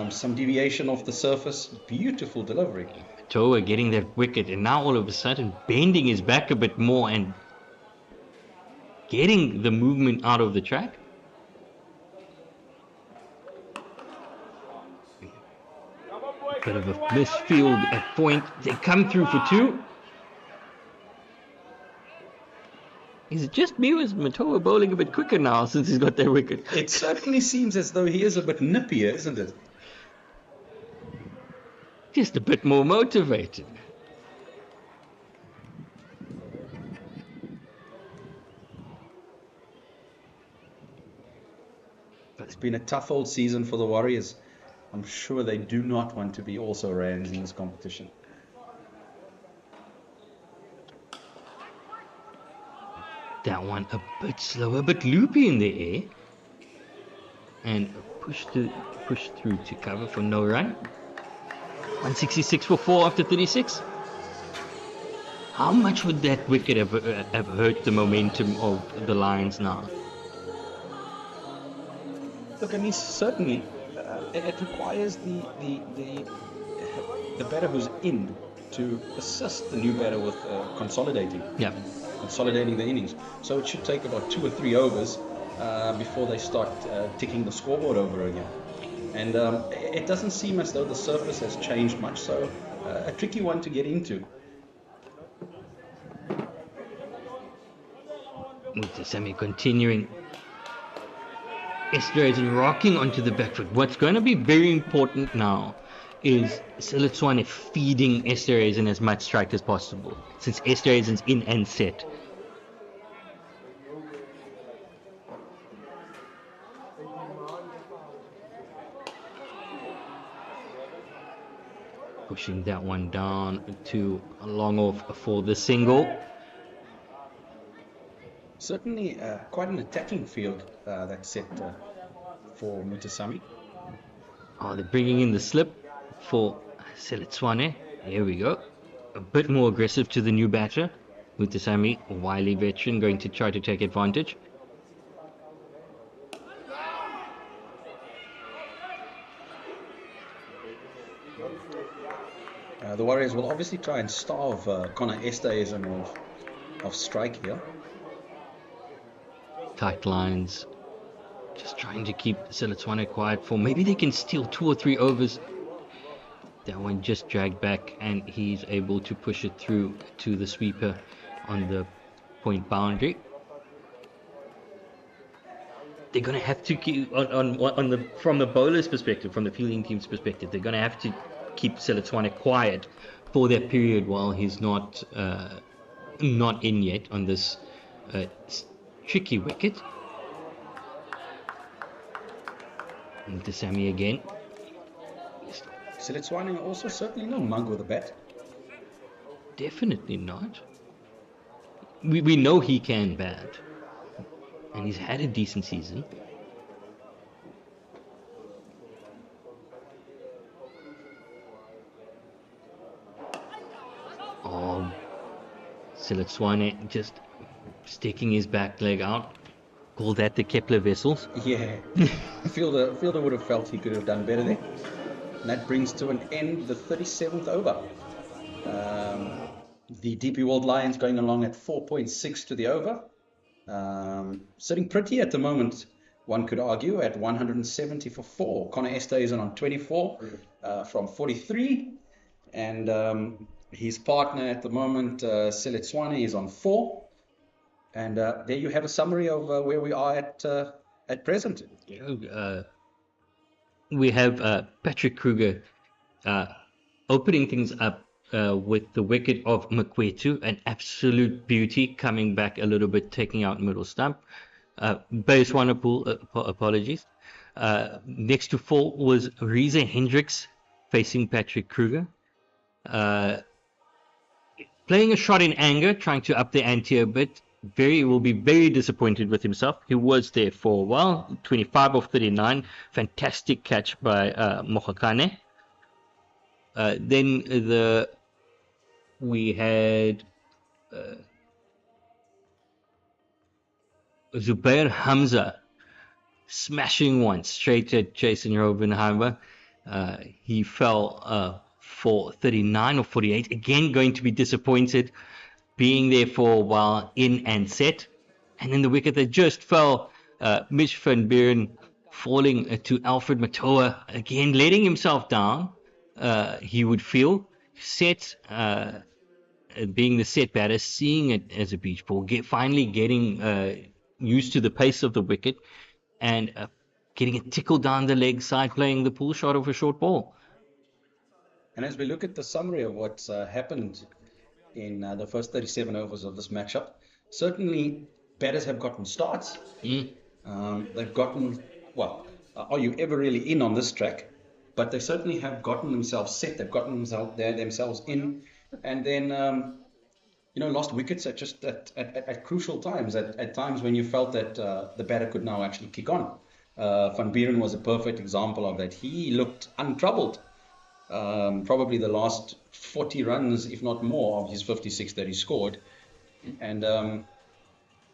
Some deviation off the surface. Beautiful delivery. Toa getting that wicket, and now all of a sudden bending his back a bit more and getting the movement out of the track. Bit of a misfield at point. They come through for two. Is it just me or is Matoa bowling a bit quicker now since he's got that wicket? It certainly seems as though he is a bit nippier, isn't it? Just a bit more motivated. It's been a tough old season for the Warriors. I'm sure they do not want to be also Rands in this competition. That one a bit slower, but loopy in the air. And push through to cover for no run. 166 for 4 after 36. How much would that wicket have hurt the momentum of the Lions now? Look, I mean, certainly it requires the batter who's in to assist the new batter with consolidating. Yeah. consolidating the innings. So it should take about 2 or 3 overs before they start ticking the scoreboard over again. And it doesn't seem as though the surface has changed much, so a tricky one to get into. Mutasami continuing. Esterhuizen rocking onto the back foot. What's going to be very important now is Silitswane feeding Esterhuizen as much strike as possible, since Esterhuizen's in and set. Pushing that one down to a long off for the single. Certainly quite an attacking field that's set for Mutasami. Oh, they're bringing in the slip for Silitswane. Here we go. A bit more aggressive to the new batter. Mutasami, a wily veteran, going to try to take advantage. The Warriors will obviously try and starve Connor Esterhuizen of strike here. Tight lines. Just trying to keep Silitswane quiet for maybe they can steal 2 or 3 overs. That one just dragged back and he's able to push it through to the sweeper on the point boundary. They're going to have to keep from the bowler's perspective, from the fielding team's perspective, they're going to have to keep Silitswane quiet for that period while he's not in yet on this tricky wicket. Mutasami again. Silitswane also certainly no mug with a bat. Definitely not. We know he can bat, and he's had a decent season. Oh, Silitswane just sticking his back leg out. Call that the Kepler vessels. Yeah, fielder would have felt he could have done better there. And that brings to an end the 37th over. The DP World Lions going along at 4.6 to the over. Sitting pretty at the moment, one could argue, at 170 for 4. Connor Esterhuizen on 24 from 43. And his partner at the moment, Silitswane, is on 4. And there you have a summary of where we are at present. We have Patrick Kruger opening things up with the wicket of Mkwetu, an absolute beauty, coming back a little bit, taking out middle stump. Base one apologies. Next to 4 was Reza Hendricks facing Patrick Kruger. Playing a shot in anger, trying to up the ante a bit. Will be very disappointed with himself. He was there for a while. 25 of 39. Fantastic catch by Mohakane. Then we had Zubair Hamza smashing one straight at Jason Robenheimer. He fell for 39 or 48. Again, going to be disappointed, being there for a while, in and set. And then the wicket that just fell, Mitch van Buren falling to Alfred Matoa, again letting himself down. He would feel set, being the set batter, seeing it as a beach ball, finally getting used to the pace of the wicket and getting it tickled down the leg side, playing the pull shot of a short ball. And as we look at the summary of what's happened in the first 37 overs of this matchup, certainly batters have gotten starts. They've gotten, well, are you ever really in on this track? But they certainly have gotten themselves set. They've gotten themselves in, and then lost wickets at crucial times. At times when you felt that the batter could now actually kick on. Van Buren was a perfect example of that. He looked untroubled. Probably the last 40 runs, if not more, of his 56 that he scored, and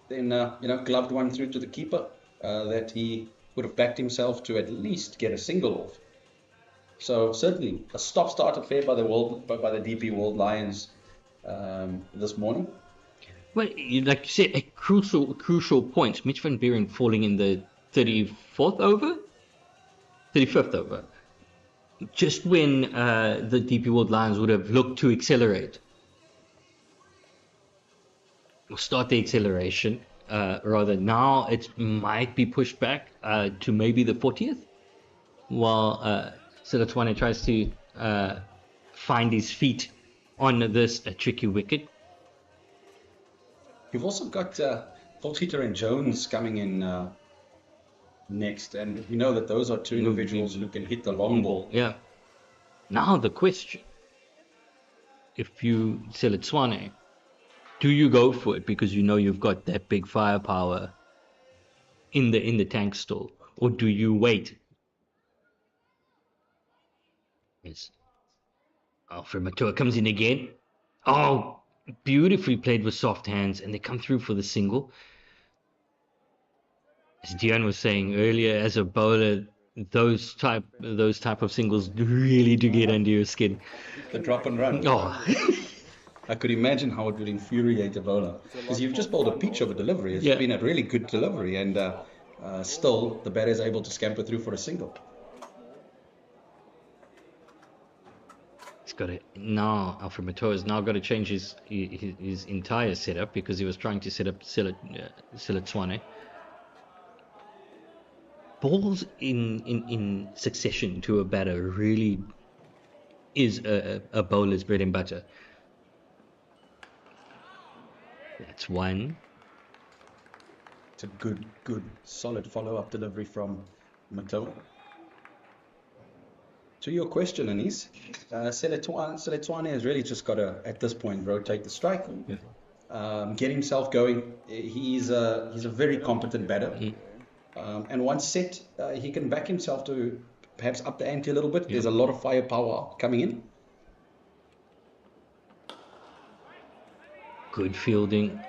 then gloved one through to the keeper that he would have backed himself to at least get a single off. So certainly a stop-start affair by the DP World Lions this morning. Well, like you said, a crucial point. Mitch van Buren falling in the 34th over, 35th over, just when the DP World Lions would have looked to accelerate or start the acceleration. Rather, now it might be pushed back to maybe the 40th, while Seletwane tries to find his feet on this tricky wicket. You've also got Potgieter and Jones coming in next, and we know that those are two individuals who can hit the long ball. Yeah. Now the question: if you Seletwane, do you go for it because you know you've got that big firepower in the tank still, or do you wait? Yes. Alfred Matoa comes in again. Oh, beautifully played with soft hands, and they come through for the single. As Dion was saying earlier, as a bowler, those type of singles really do get under your skin. The drop and run. Oh. I could imagine how it would infuriate a bowler, because you've just bowled a peach of a delivery. It's been a really good delivery, and still the batter is able to scamper through for a single. He's got it now. Alfred Matoa has now got to change his entire setup because he was trying to set up Seletwane. Balls in succession to a batter really is a bowler's bread and butter. That's one. It's a good, solid follow-up delivery from Matoa. To your question, Anis, Seletwane has really just got to, at this point, rotate the strike, get himself going. He's a very competent batter. And once set, he can back himself to perhaps up the ante a little bit. There's a lot of firepower coming in. Good fielding,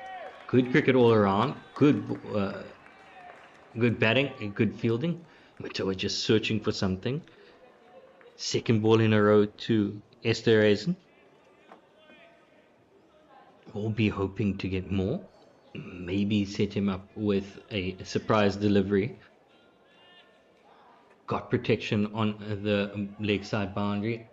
good cricket all around, good batting and good fielding. Matoa just searching for something. Second ball in a row to Esterhuizen. We'll be hoping to get more. Maybe set him up with a surprise delivery. Got protection on the leg side boundary.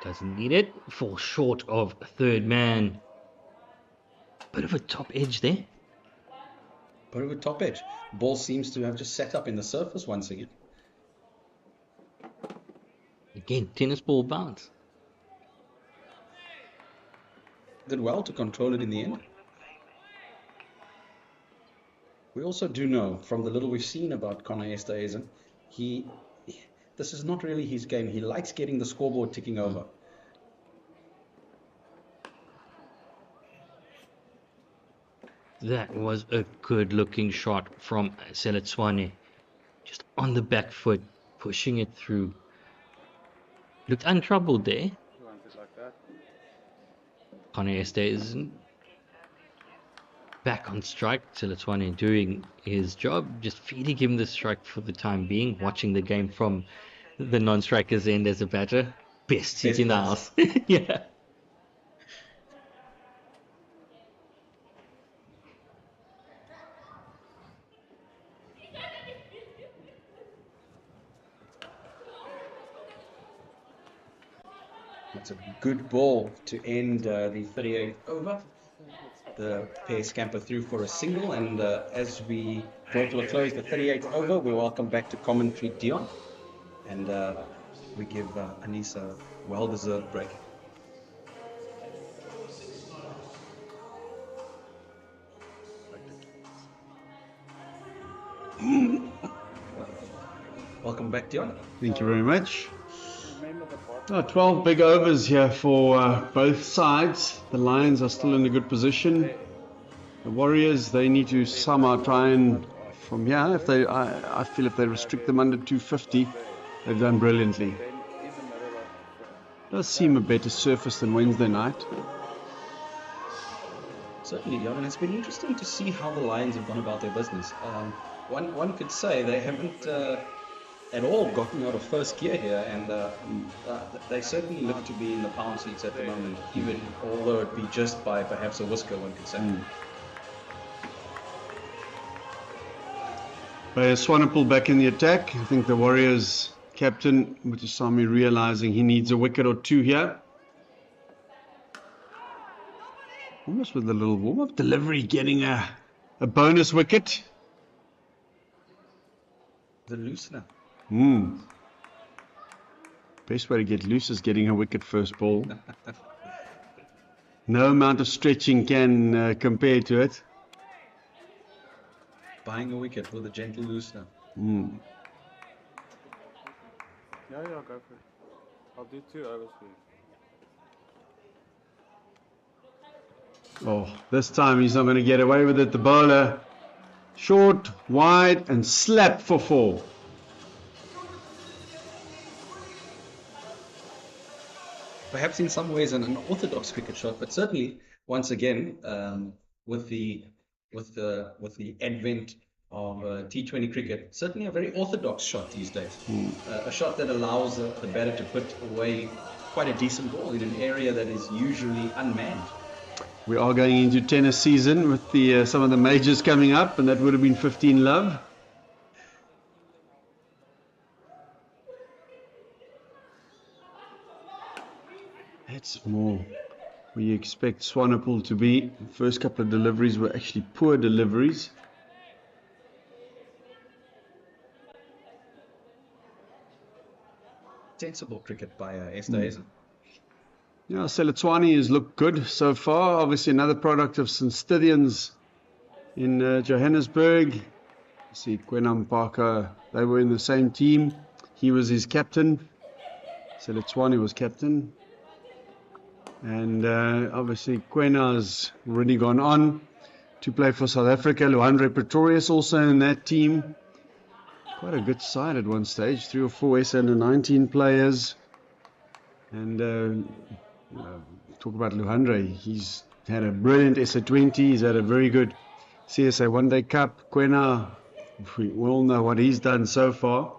Doesn't need it. Falls short of third man. Bit of a top edge there. Bit of a top edge. Ball seems to have just sat up in the surface once again. Again, tennis ball bounce. Did well to control it in the end. We also do know, from the little we've seen about Connor Esterhuizen, this is not really his game. He likes getting the scoreboard ticking over. That was a good looking shot from Seletwane. Just on the back foot, pushing it through. Looked untroubled there. Connor Esterhuizen back on strike. Seletwane doing his job, just feeding him the strike for the time being, watching the game from the non-striker's end as a batter. Best seat in the house. Yeah. That's a good ball to end the 38th over. The pair scamper through for a single, and as we draw to a close the 38th over, we welcome back to commentary Dion, and we give Anis a well-deserved break. Welcome back, Dion. Thank you very much. 12 big overs here for both sides. The Lions are still in a good position. The Warriors, they need to somehow try and, from here, I feel if they restrict them under 250, they've done brilliantly. Does seem a better surface than Wednesday night. Certainly, Dion, and it's been interesting to see how the Lions have gone about their business. One could say they haven't at all gotten out of first gear here, and they certainly look to be in the pound seats at the moment, even although it be just by perhaps a whisker, one could say. Swanepoel back in the attack. I think the Warriors captain Mutusami realizing he needs a wicket or two here. Almost with a little warm-up delivery, getting a bonus wicket. The loosener. Best way to get loose is getting a wicket first ball. No amount of stretching can compare to it. Buying a wicket with a gentle loosener. Yeah, go for it. I'll do 2 overs for you. Oh, this time he's not going to get away with it. The bowler, short, wide, and slap for 4. Perhaps in some ways an unorthodox cricket shot, but certainly once again with the advent of T20 cricket, certainly a very orthodox shot these days. A shot that allows the batter to put away quite a decent ball in an area that is usually unmanned. We are going into tennis season with the some of the majors coming up, and that would have been 15 love. That's more where you expect Swanepoel to be. The first couple of deliveries were actually poor deliveries. Sensible cricket by Esterhuizen. Yeah, Seletwani has looked good so far. Obviously another product of St. Stithians in Johannesburg. See, Gqeberha Parker, they were in the same team. He was his captain. Seletwani was captain. And obviously Gqeberha's already gone on to play for South Africa. Luandre Pretorius also in that team. Quite a good side at one stage. 3 or 4 SA under 19 players. And talk about Luandre. He's had a brilliant SA20. He's had a very good CSA One Day Cup. Gqeberha, we all know what he's done so far.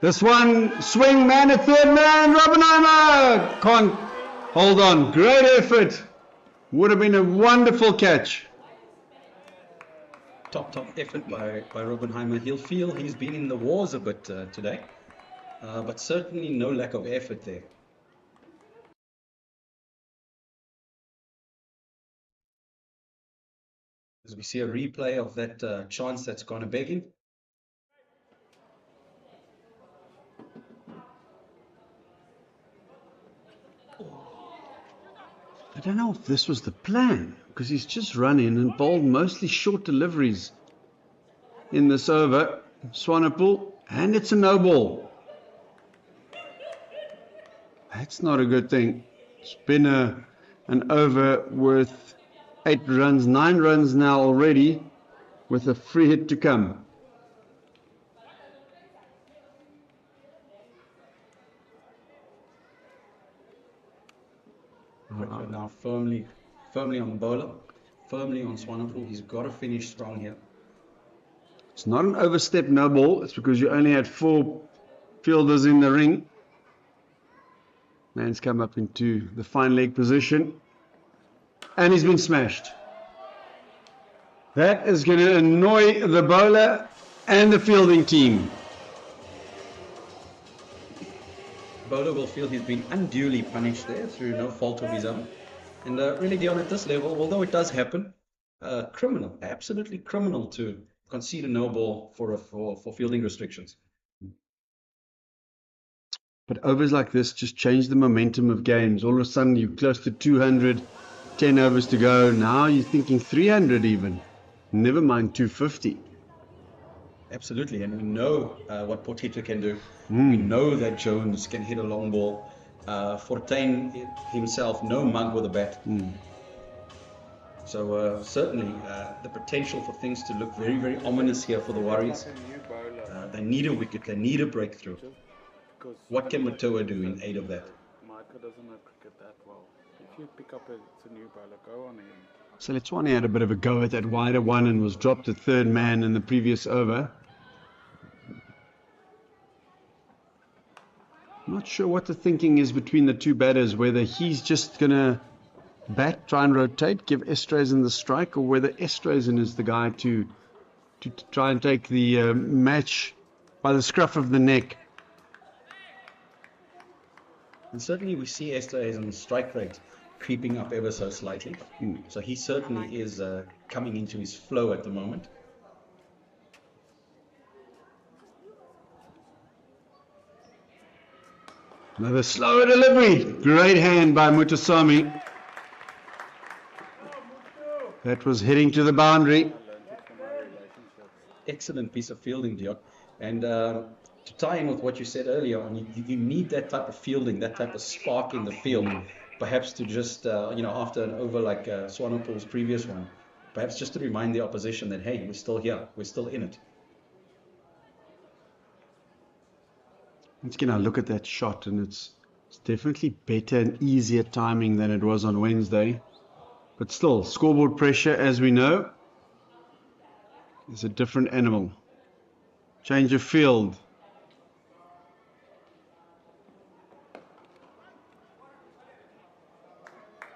This one, swing man at third man, Robbenheimer! Can't hold on. Great effort. Would have been a wonderful catch. Top effort by Robbenheimer. He'll feel he's been in the wars a bit today, but certainly no lack of effort there. As we see a replay of that chance that's gone a begging. I don't know if this was the plan, because he's just run in and bowled mostly short deliveries in this over. Swanepoel, and it's a no ball. That's not a good thing. It's been an over worth 8 runs, 9 runs now already, with a free hit to come. Now firmly on the bowler, firmly on Swanepoel. He's got to finish strong here. It's not an overstep no ball. It's because you only had 4 fielders in the ring. Man's come up into the fine leg position, and he's been smashed. That is going to annoy the bowler and the fielding team. Bowler will feel he's been unduly punished there through no fault of his own. And really, Dion, at this level, although it does happen, criminal, absolutely criminal to concede a no ball for fielding restrictions. But overs like this just change the momentum of games. All of a sudden, you're close to 200, 10 overs to go. Now you're thinking 300 even. Never mind 250. Absolutely, and we know what Potgieter can do. We know that Jones can hit a long ball. Fortuin himself, no mug with a bat. So certainly the potential for things to look very, very ominous here for the Warriors. They need a wicket, they need a breakthrough. What can Matoa do in aid of that? Micah doesn't know cricket that well. If you pick up it's a new bowler, go on him. Seletswane had a bit of a go at that wider one and was dropped at third man in the previous over. I'm not sure what the thinking is between the two batters, whether he's just going to bat, try and rotate, give Esterhuizen the strike, or whether Esterhuizen is the guy to try and take the match by the scruff of the neck. And certainly we see Esterhuizen's strike rate creeping up ever so slightly. So he certainly is coming into his flow at the moment. Another slower delivery. Great hand by Mutasamy. That was heading to the boundary. Excellent piece of fielding, Dion. And to tie in with what you said earlier on, you need that type of fielding, that type of spark in the field, perhaps to just, after an over like Swanepoel's previous one, perhaps just to remind the opposition that, hey, we're still here, we're still in it. Let's get a look at that shot, and it's definitely better and easier timing than it was on Wednesday. But still, scoreboard pressure, as we know, is a different animal. Change of field.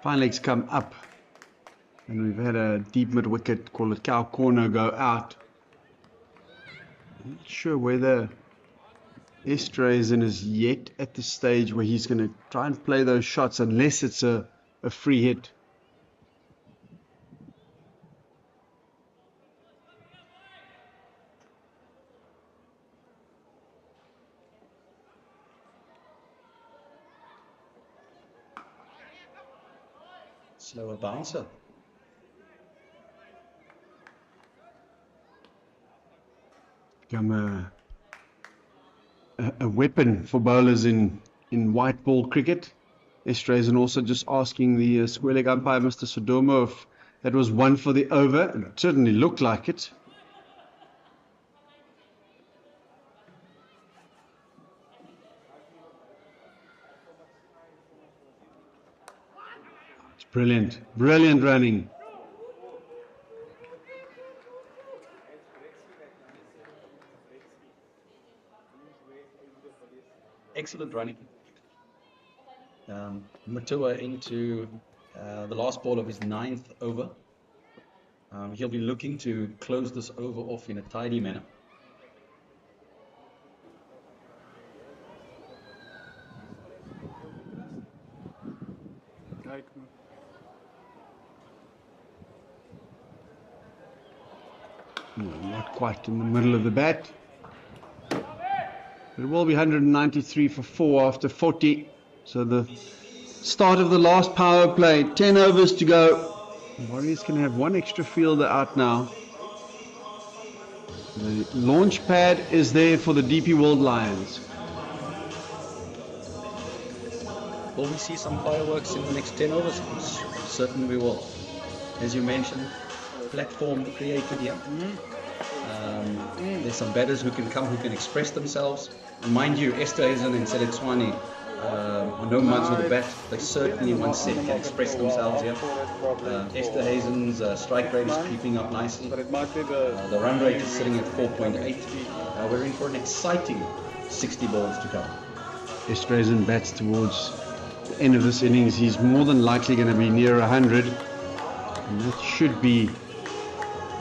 Fine legs come up, and we've had a deep mid wicket, call it cow corner, go out. I'm not sure whether Esterhuizen is yet at the stage where he's going to try and play those shots unless it's a free hit. Slower bouncer. Become a weapon for bowlers in white ball cricket. Esterhuizen also just asking the square leg umpire, Mr. Sodomo, if that was one for the over. It certainly looked like it. It's brilliant, brilliant running. Excellent running. Matua into the last ball of his 9th over. He'll be looking to close this over off in a tidy manner. Not quite in the middle of the bat. It will be 193 for 4 after 40. So the start of the last power play. 10 overs to go. The Warriors can have one extra fielder out now. The launch pad is there for the DP World Lions. Will we see some fireworks in the next 10 overs? Certainly we will. As you mentioned, platform created here. There's some batters who can come, who can express themselves. And mind you, Esterhuizen and Seletswane are no mugs with the bat. They certainly one set can express themselves here. Esterhuizen's strike rate is creeping up nicely. The run rate is sitting at 4.8. We're in for an exciting 60 balls to come. Esterhuizen bats towards the end of this innings. He's more than likely going to be near 100. And that should be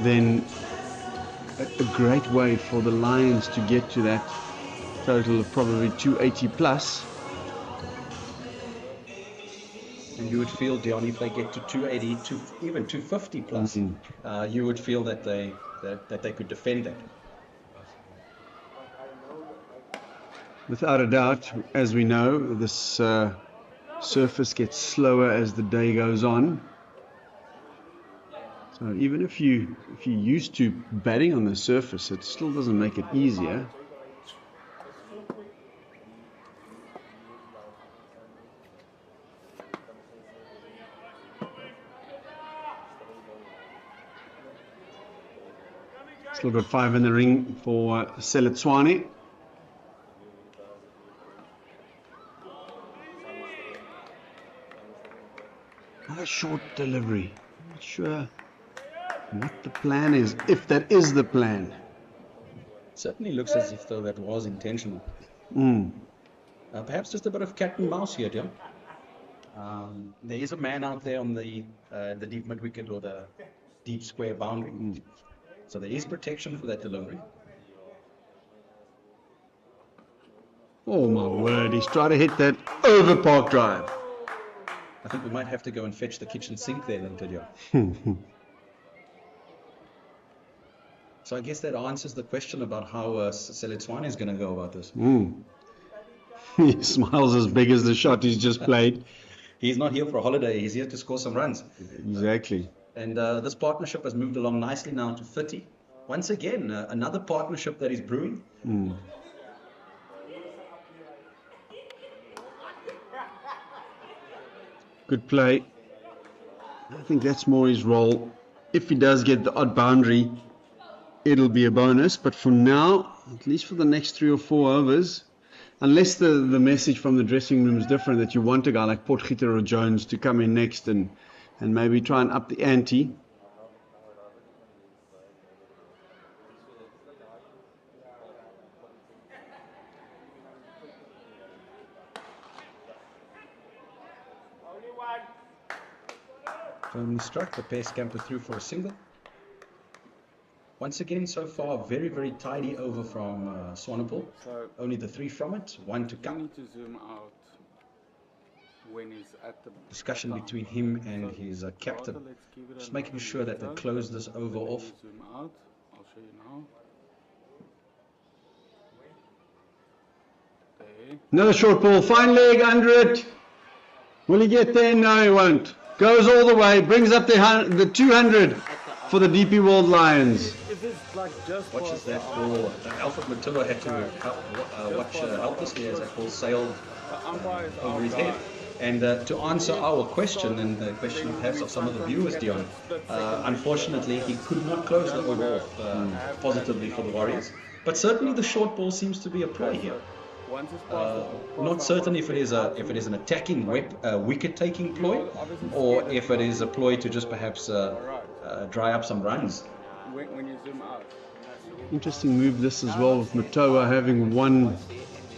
then a great way for the Lions to get to that total of probably 280 plus. And you would feel, Dion, if they get to 280, even 250 plus, you would feel that they could defend that. Without a doubt, as we know, this surface gets slower as the day goes on. So even if you're used to batting on the surface, it still doesn't make it easier. Still got 5 in the ring for Seletswane. Another short delivery. Not Not sure what the plan is, if that is the plan. Certainly looks as if though that was intentional. Perhaps just a bit of cat and mouse here, Dion. There is a man out there on the deep mid wicket or the deep square boundary. So there is protection for that delivery. Oh my word, he's trying to hit that over park drive. I think we might have to go and fetch the kitchen sink there, then, Dion. So I guess that answers the question about how Seletswane is going to go about this. He smiles as big as the shot he's just played. He's not here for a holiday, he's here to score some runs. Exactly. And this partnership has moved along nicely now to 30. Once again, another partnership that is brewing. Good play. I think that's more his role. If he does get the odd boundary, it'll be a bonus. But for now, at least for the next 3 or 4 overs, unless the message from the dressing room is different, that you want a guy like Potgieter or Jones to come in next and maybe try and up the ante. Firmly struck, the pair scamper through for a single. Once again, so far, very, very tidy over from Swanepoel. So only the 3 from it, 1 to you come. need to zoom out when he's at the Discussion between him and his captain. Just making sure that they close this over off. Zoom out. I'll show you now. There. Another short ball, fine leg under it. Will he get there? No, he won't. Goes all the way, brings up the 200 for the DP World Lions. Watches that ball. Alfred Matua had to watch helplessly as that ball sailed over his head. And to answer our question, and the question perhaps of some of the viewers, Dion, unfortunately he could not close the over off positively for the Warriors. But certainly the short ball seems to be a play here. Not certain if it is an attacking wicket-taking ploy, or if it is a ploy to just perhaps dry up some runs. When you zoom out. Interesting move this as well, with Matoa having 1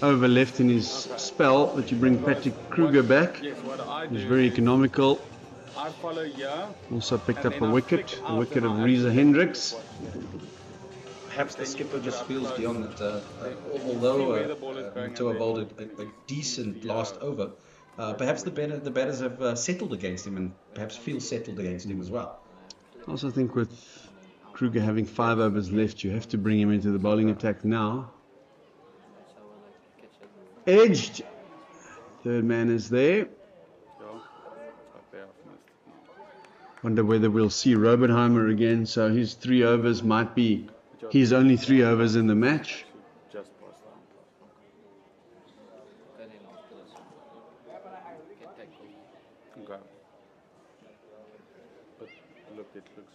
over left in his spell, but you bring Patrick Kruger back. He's very economical. I follow here. Also picked up a wicket, the wicket of Reza Hendricks. Perhaps the skipper just feels, Dion, that although Matoa bowled a decent last over, perhaps the batters have settled against him, and perhaps feel settled against him as well. I also think with Kruger having 5 overs left, you have to bring him into the bowling attack now. Edged. Third man is there. Wonder whether we'll see Robenheimer again. So his 3 overs might be his only 3 overs in the match.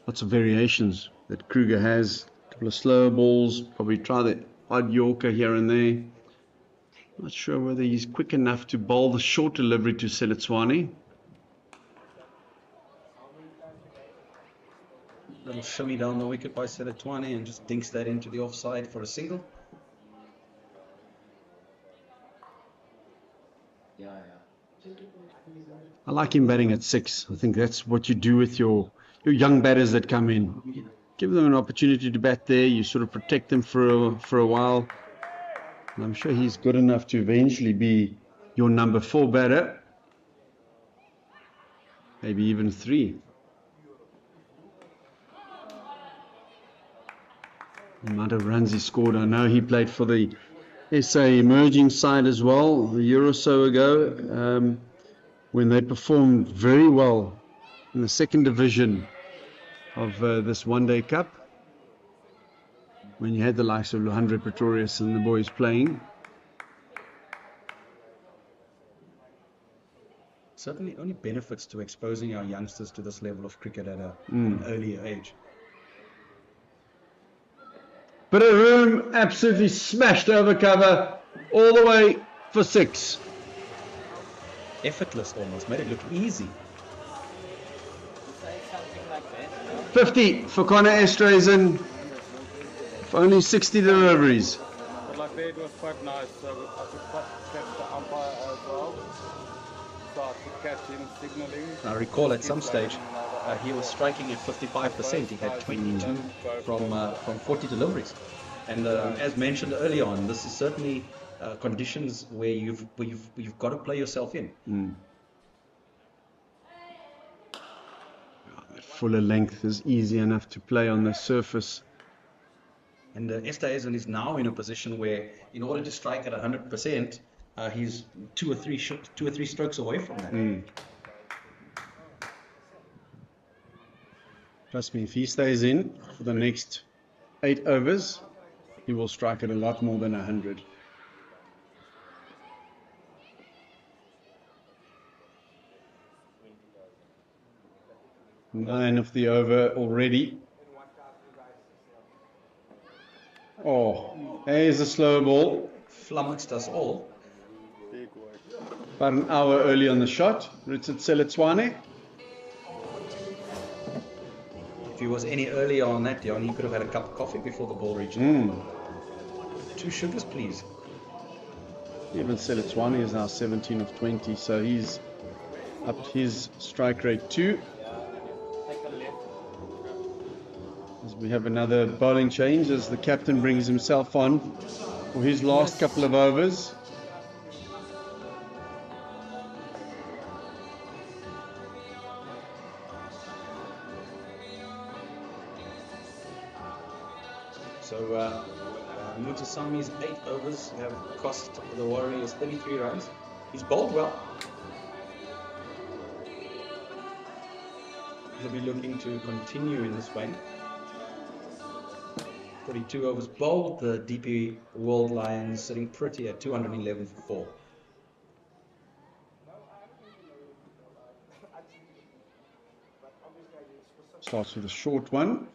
Lots of variations that Kruger has. A couple of slower balls. Probably try the odd Yorker here and there. Not sure whether he's quick enough to bowl the short delivery to Seletswane. Little shimmy down the wicket by Seletswane and just dinks that into the offside for a single. I like him batting at 6. I think that's what you do with your young batters that come in. Give them an opportunity to bat there. You sort of protect them for a while. And I'm sure he's good enough to eventually be your number 4 batter. Maybe even 3. The amount of runs he scored. I know he played for the SA emerging side as well a year or so ago, when they performed very well in the 2nd division of this one-day cup, when you had the likes of Luhandre Pretorius and the boys playing. Certainly only benefits to exposing our youngsters to this level of cricket at an earlier age. Bit of room, absolutely smashed over cover, all the way for 6. Effortless almost, made it look easy. Say something like 50 for Connor Estrazen. For only 60 deliveries. But like there, it was quite nice. So I could catch the umpire as well. So I could catch him signaling. I recall at some stage he was striking at 55%. He had 22 from 40 deliveries. And as mentioned earlier on, this is certainly conditions where you've got to play yourself in. That fuller length is easy enough to play on the surface. And Esterhuizen is now in a position where, in order to strike at 100%, he's two or three strokes away from that. Trust me, if he stays in for the next 8 overs, he will strike at a lot more than 100. Nine of the over already. Oh, there's a slow ball. Flummoxed us all. About an hour early on the shot. Richard Seletswane. If he was any earlier on that, Jan, he could have had a cup of coffee before the ball reached him. 2 sugars, please. Even Seletswane is now 17 of 20, so he's upped his strike rate too. As we have another bowling change as the captain brings himself on for his last couple of overs. So Mutasami's 8 overs have cost the Warriors 33 runs. He's bowled well. He'll be looking to continue in this vein. 42 overs bowled. The DP World Lions sitting pretty at 211 for 4. Starts with a short one.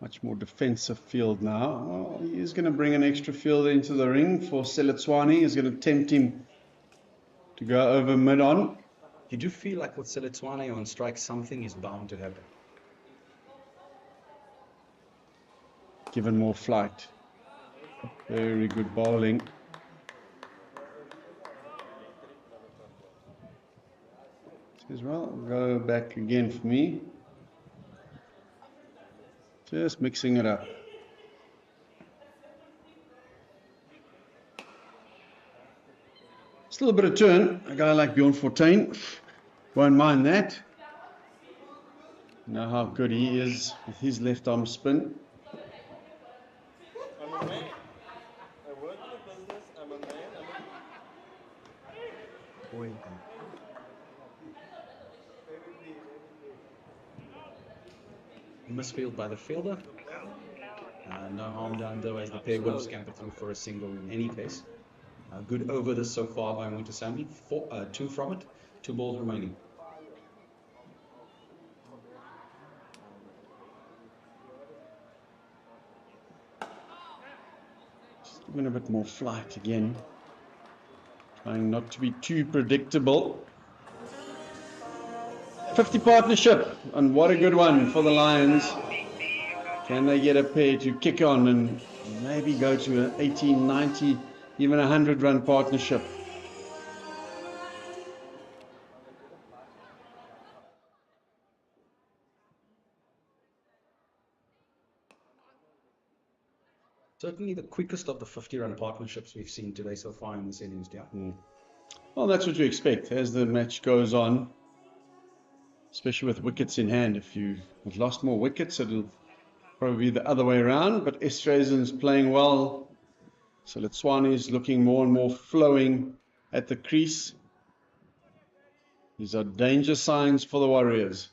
Much more defensive field now. Well, he is going to bring an extra fielder into the ring for Seletswane. He's going to tempt him to go over mid-on. You do feel like with Seletswane on strike, something is bound to happen. Given more flight. Very good bowling. Says, well, go back again for me. Just mixing it up. Still a bit of turn. A guy like Bjorn Fortuin won't mind that. You know how good he is with his left arm spin. I'm a man. I work in a business. I'm a man. Misfield by the fielder. No harm done though, as the pair would have scampered through for a single in any case. Good over this so far by Mutasami. 2 from it, 2 balls remaining. Just giving a bit more flight again. Trying not to be too predictable. 50 partnership, and what a good one for the Lions. Can they get a pair to kick on and maybe go to an 18, 90, even 100 run partnership? Certainly the quickest of the 50-run partnerships we've seen today so far in this innings. Well, that's what you expect as the match goes on, especially with wickets in hand. If you have lost more wickets, it'll probably be the other way around, but Esterhuizen's playing well. Seletswane is looking more and more flowing at the crease. These are danger signs for the Warriors.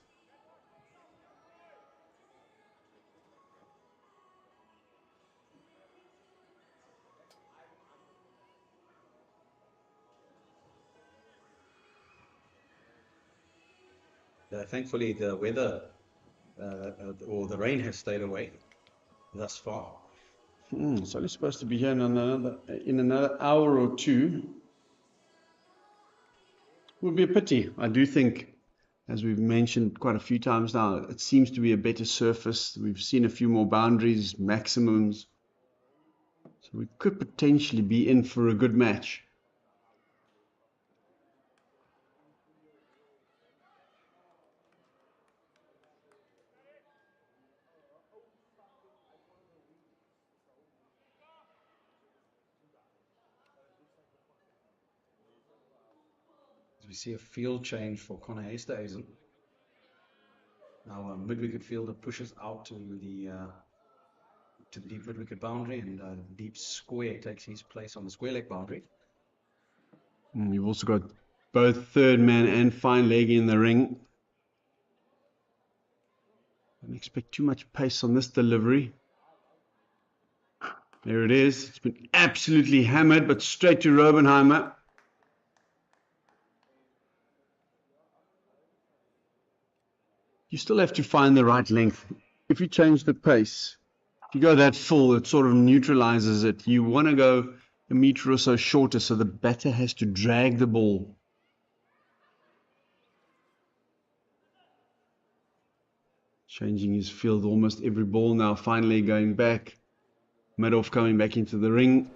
Thankfully, the weather or the rain has stayed away thus far. It's only supposed to be here in another hour or two. Would be a pity. I do think, as we've mentioned quite a few times now, it seems to be a better surface. We've seen a few more boundaries, maximums. So we could potentially be in for a good match. We see a field change for Connor Esterhuizen. Now a mid-wicket fielder pushes out to the deep mid-wicket boundary, and deep square takes his place on the square leg boundary. You've also got both third man and fine leg in the ring. Don't expect too much pace on this delivery. There it is. It's been absolutely hammered, but straight to Robenheimer. You still have to find the right length. If you change the pace, if you go that full, it sort of neutralizes it. You want to go a meter or so shorter, so the batter has to drag the ball. Changing his field almost every ball now, finally going back. Madoff coming back into the ring.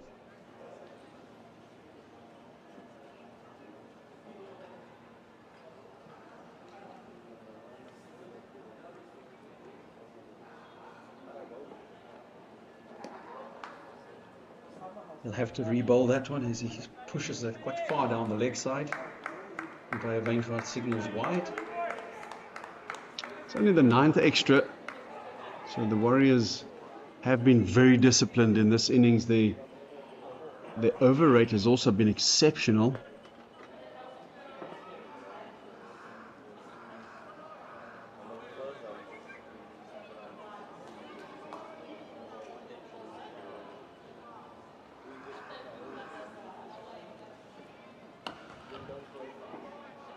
He'll have to re-bowl that one as he pushes that quite far down the leg side. Umpire Wainwright signals wide. It's only the 9th extra. So the Warriors have been very disciplined in this innings. The over rate has also been exceptional.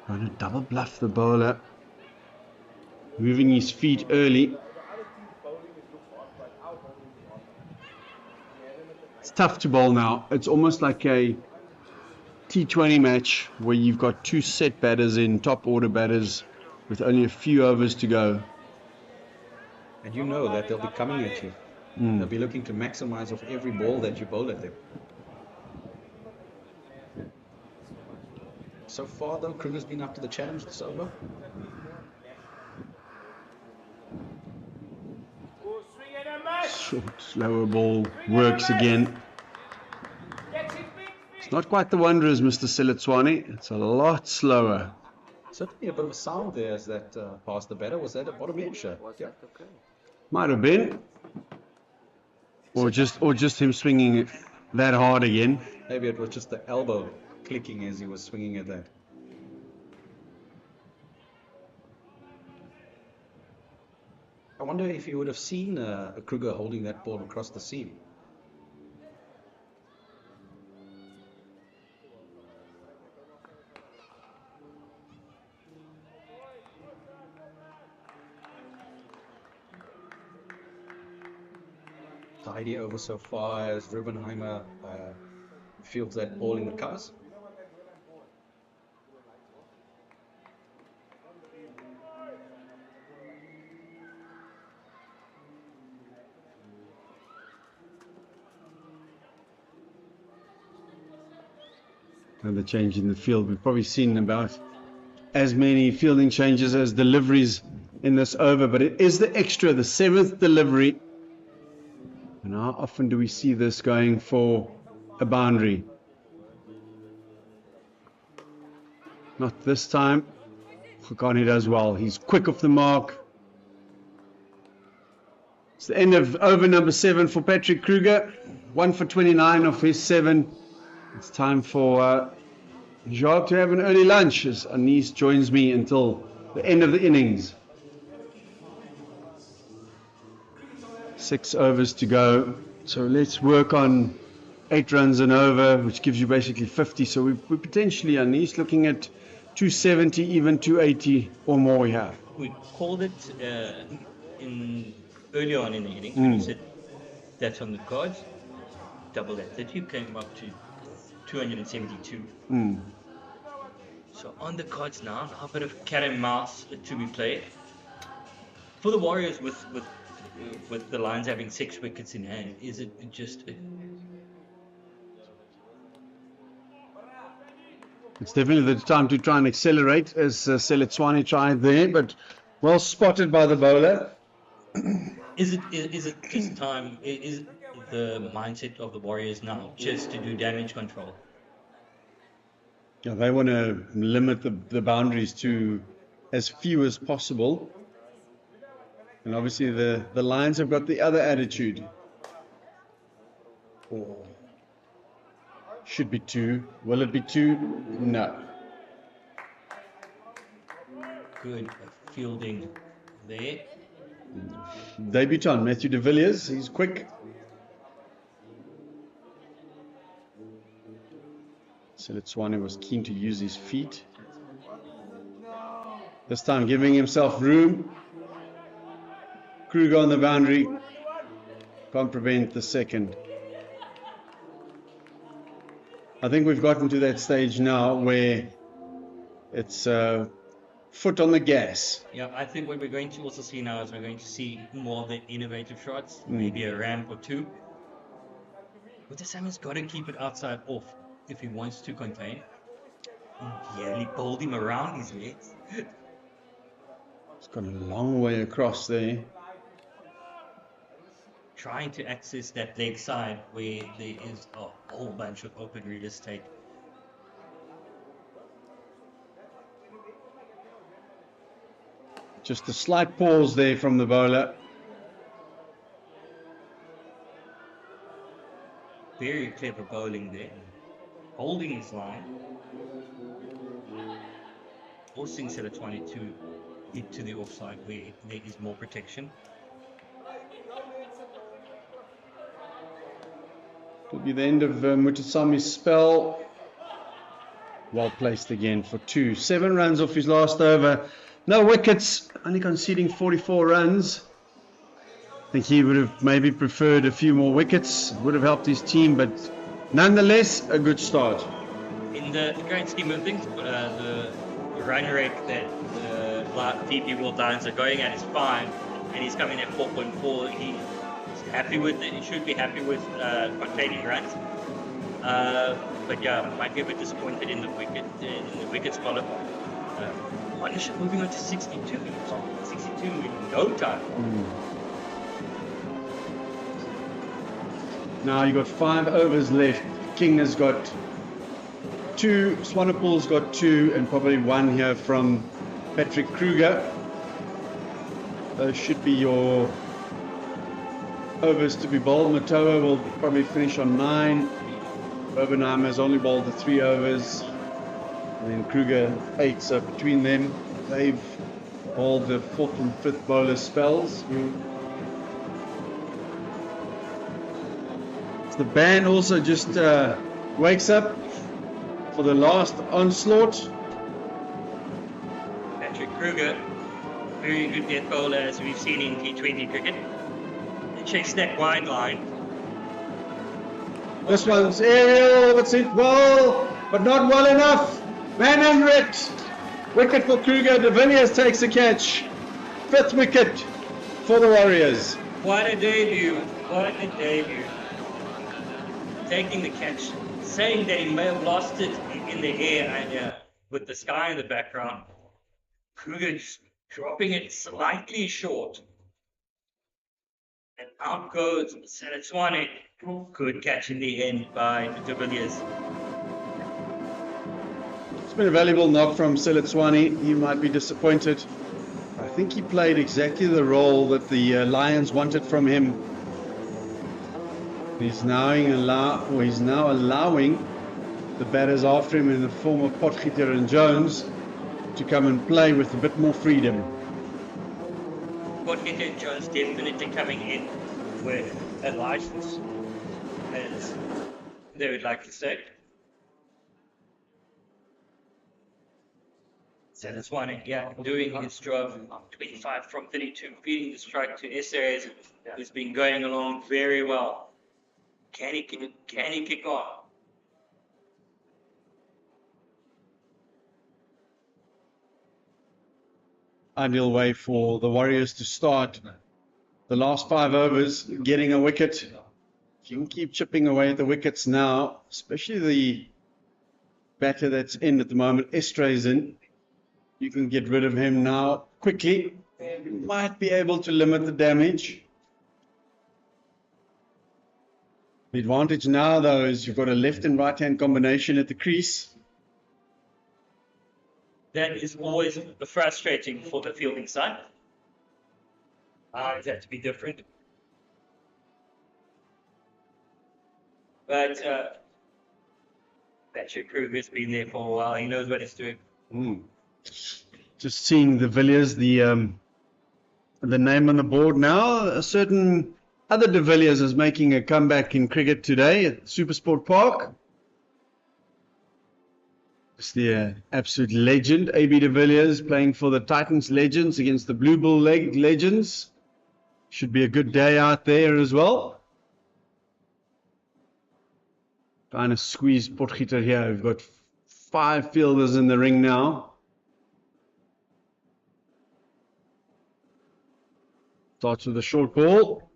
Trying to double bluff the bowler, moving his feet early. It's tough to bowl now. It's almost like a T20 match where you've got two set batters in, top order batters, with only a few overs to go. And you know that they'll be coming at you. They'll be looking to maximize off every ball that you bowl at them. So far, though, Kruger's been up to the challenge this over. Short, slower ball works again. It's not quite the wonder as Mr. Siletswani. It's a lot slower. Certainly a bit of a sound there as that passed the batter. Was that a bottom edge? Yeah. Might have been. Or just him swinging that hard again. Maybe it was just the elbow clicking as he was swinging at that. I wonder if he would have seen Kruger holding that ball across the seam. Tidy over so far as Rubenheimer fields that ball in the covers. Another change in the field. We've probably seen about as many fielding changes as deliveries in this over, but it is the extra, the 7th delivery. And how often do we see this going for a boundary? Not this time. Khokani does well. He's quick off the mark. It's the end of over number 7 for Patrick Kruger. 1 for 29 of his 7. It's time for Jacques to have an early lunch as Anis joins me until the end of the innings. 6 overs to go. So let's work on 8 runs and over, which gives you basically 50. So we're potentially, Anis, looking at 270, even 280 or more here. We called it earlier on in the innings. We said That's on the cards. Double that 30 came up to 272. So on the cards now a bit of cat and mouse to be played. For the Warriors, with the Lions having 6 wickets in hand, is it just It's definitely the time to try and accelerate, as Seletswane tried there, but well spotted by the bowler. is it just time? Is the mindset of the Warriors now just to do damage control? Yeah, they want to limit the boundaries to as few as possible. And obviously the Lions have got the other attitude. Should be 2. Will it be 2? No. Good fielding there. Debutant Matthew de Villiers, he's quick. Seletswane was keen to use his feet. This time giving himself room. Kruger on the boundary. Can't prevent the second. I think we've gotten to that stage now where it's foot on the gas. Yeah, I think what we're going to also see now is we're going to see more of the innovative shots, maybe a ramp or 2. But the Salmon's got to keep it outside off if he wants to contain. Yeah, he pulled him around his legs. It's gone a long way across there. Trying to access that leg side where there is a whole bunch of open real estate. Just a slight pause there from the bowler. Very clever bowling there. Holding his line. Forcing Seletswane to hit to the offside where there is more protection. It'll be the end of Mutasami's spell. Well placed again for 2. 7 runs off his last over. No wickets, only conceding 44 runs. I think he would have maybe preferred a few more wickets. Would have helped his team, but nonetheless, a good start. In the grand scheme of things, the run rate that the DP World Lions are going at is fine, and he's coming at 4.4. He's happy with it. He should be happy with containing runs. But yeah, might be a bit disappointed in the wickets column. Partnership moving on to 62. 62 in no time. Now you've got 5 overs left. King has got 2, Swanepoel's got 2, and probably 1 here from Patrick Kruger. Those should be your overs to be bowled. Matoa will probably finish on 9. Obenheimer has only bowled the 3 overs. And then Kruger 8, so between them, they've bowled the 4th and 5th bowler spells. The band also just wakes up for the last onslaught. Patrick Kruger, very good death bowler as we've seen in T20 cricket. They chase that wide line. This one's aerial, it's hit well, but not well enough. Man under it. Wicket for Kruger. De Villiers takes a catch. 5th wicket for the Warriors. What a debut. What a debut. Taking the catch, saying that he may have lost it in the air and with the sky in the background. Kruger just dropping it slightly short. And out goes Seletswane. Good catch in the end by De Villiers. It's been a valuable knock from Seletswane. He might be disappointed. I think he played exactly the role that the Lions wanted from him. He's now allowing the batters after him in the form of Potgieter and Jones to come and play with a bit more freedom. Potgieter and Jones definitely coming in with a license, as they would like to say. So this one, yeah, doing his job, 25 from 32, feeding the strike to SA, who's been going along very well. Can he kick on? Ideal way for the Warriors to start the last 5 overs, getting a wicket. If you can keep chipping away at the wickets now, especially the batter that's in at the moment, Estray's in, you can get rid of him now quickly. You might be able to limit the damage. The advantage now, though, is you've got a left and right hand combination at the crease. That is always frustrating for the fielding side. That to be different. But that should prove it's been there for a while. He knows what he's doing. Just seeing the Villiers, the name on the board now. A certain other de Villiers is making a comeback in cricket today at Supersport Park. It's the absolute legend, AB de Villiers, playing for the Titans Legends against the Blue Bull Legends. Should be a good day out there as well. Trying to squeeze Potgieter here. We've got 5 fielders in the ring now. Starts with a short ball.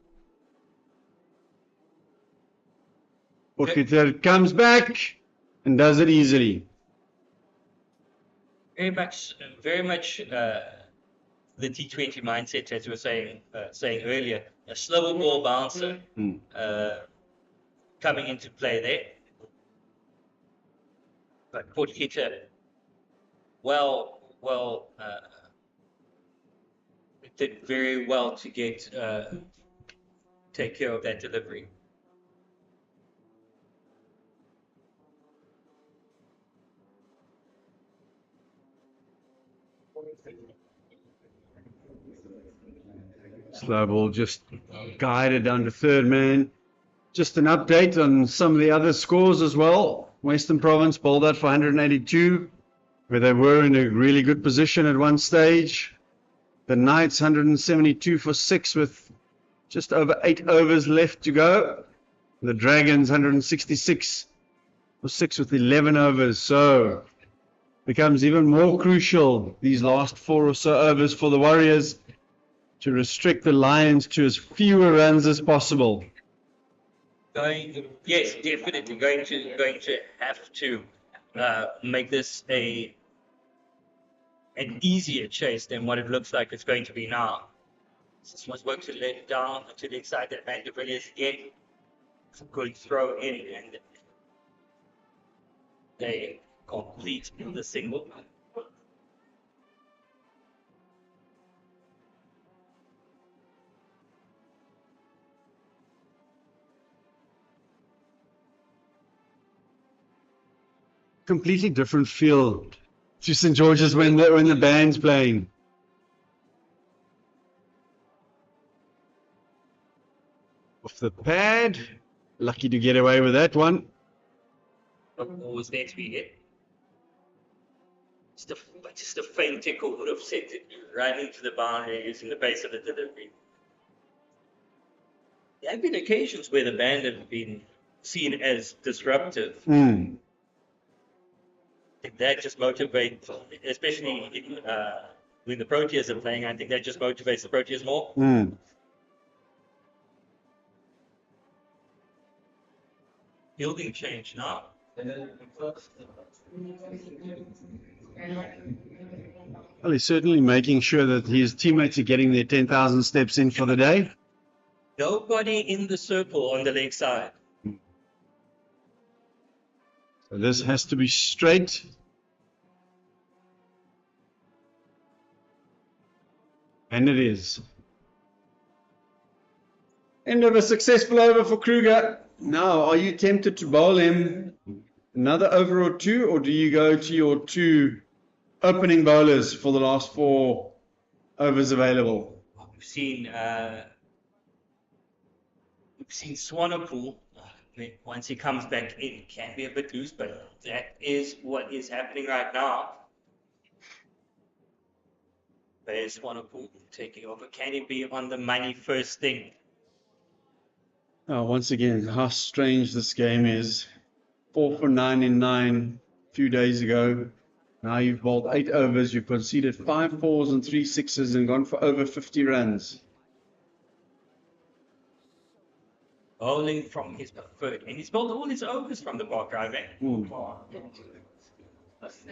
Potgieter comes back and does it easily. Very much the T20 mindset, as we were saying earlier. A slower ball bouncer coming into play there. But Potgieter, did very well to take care of that delivery. Slow ball just guided down to third man. Just an update on some of the other scores as well. Western Province bowled out for 182, where they were in a really good position at one stage. The Knights 172 for 6 with just over 8 overs left to go. The Dragons 166 for 6 with 11 overs. So becomes even more crucial these last 4 or so overs for the Warriors to restrict the Lions to as fewer runs as possible. Yes, definitely going to have to make this an easier chase than what it looks like it's going to be now. This must work to let it down to the side that Van de Villiers get some good throw in, and they complete the single. Completely different feel to St. George's when the band's playing. Off the pad, lucky to get away with that one. What was there to be hit? Just a faint tickle would have sent it right into the boundary using the base of the delivery. There have been occasions where the band have been seen as disruptive. That just motivates, especially when the Proteas are playing, I think that just motivates the Proteas more. Fielding change now. Well, he's certainly making sure that his teammates are getting their 10,000 steps in for the day. Nobody in the circle on the leg side. So this has to be straight. And it is. End of a successful over for Kruger. Now, are you tempted to bowl him another over or two, or do you go to your 2 opening bowlers for the last 4 overs available? We've seen Swanepoel. Once he comes back in, can be a bit loose, but that is what is happening right now. There's Swanepoel taking over. Can he be on the money first thing? Once again, how strange this game is. 4 for 9 in 9 a few days ago. Now you've bowled 8 overs, you've conceded 5 fours and 3 sixes and gone for over 50 runs. Bowling from his preferred. And he's bowled all his overs from the park drive.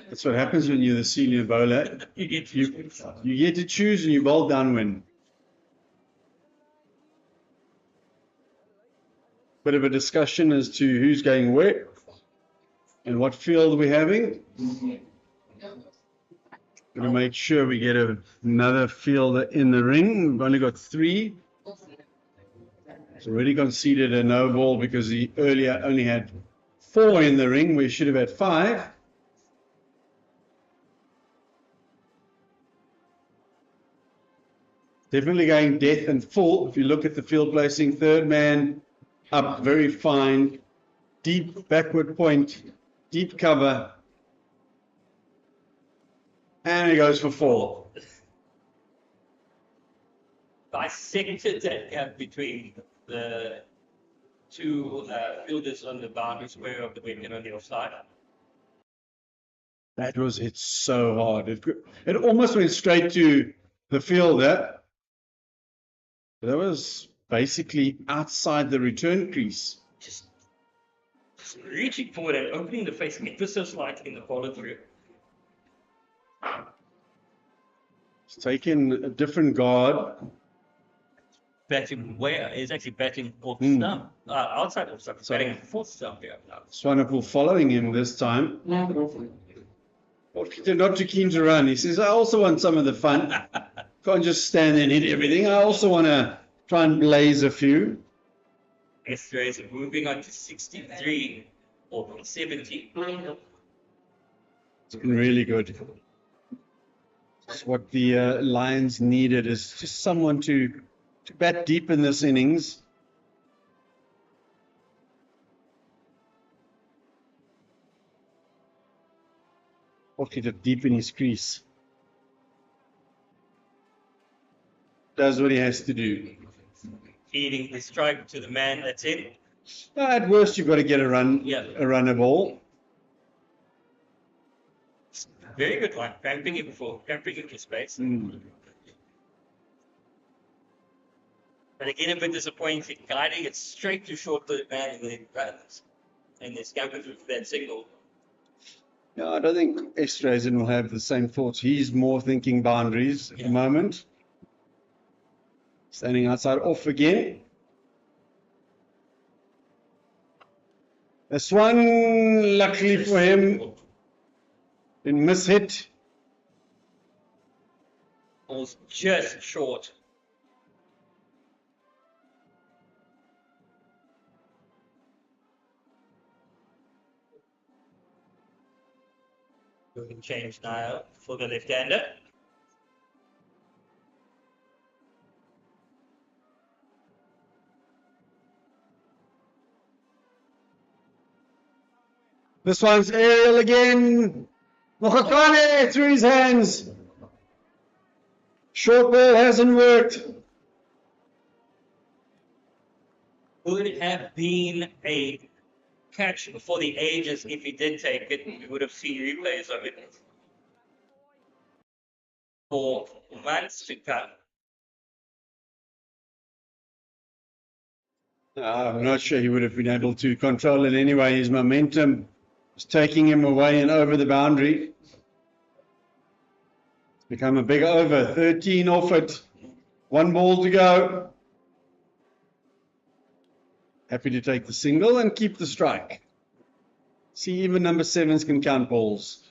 That's what happens when you're the senior bowler. You get to choose and you bowl downwind. Bit of a discussion as to who's going where and what field we're having. Got to make sure we get another fielder in the ring. We've only got 3. It's already conceded a no ball because he earlier only had 4 in the ring. We should have had 5. Definitely going death and full. If you look at the field placing, third man up very fine, deep backward point, deep cover, and he goes for 4. Dissected that gap between the 2 fielders on the boundary square of the wicket on the offside. That was hit so hard. It almost went straight to the fielder. That was basically outside the return crease. Just reaching forward and opening the face ever so slightly in the follow through. It's taken a different guard. Batting where? He's actually batting off stump. Outside of stump. Batting fourth stump here now. Swanepoel following him this time. They're not too keen to run. He says, I also want some of the fun. Can't just stand there and hit everything. I also want to try and blaze a few. Extra is moving on to 63 or 70. It's been really good. It's what the Lions needed is just someone to bat deep in this innings. Okay, deep in his crease. Does what he has to do. Feeding the strike to the man that's in. At worst, you've got to get a runner ball. Very good one. Cramping it for space. But again, a bit disappointing. Guiding it straight to short the man in the runs. And they scampered through that signal. No, I don't think Estrazen will have the same thoughts. He's more thinking boundaries at the moment. Standing outside off again. This one, luckily for him, been mishit. Was just short. We can change now for the left-hander. This one's aerial again. Mokakane through his hands. Short ball hasn't worked. Would have been a catch for the ages if he did take it. We would have seen replays of it for months to come. I'm not sure he would have been able to control it anyway. His momentum was taking him away and over the boundary. It's become a big over. 13 off it. 1 ball to go. Happy to take the single and keep the strike. See, even number 7s can count balls.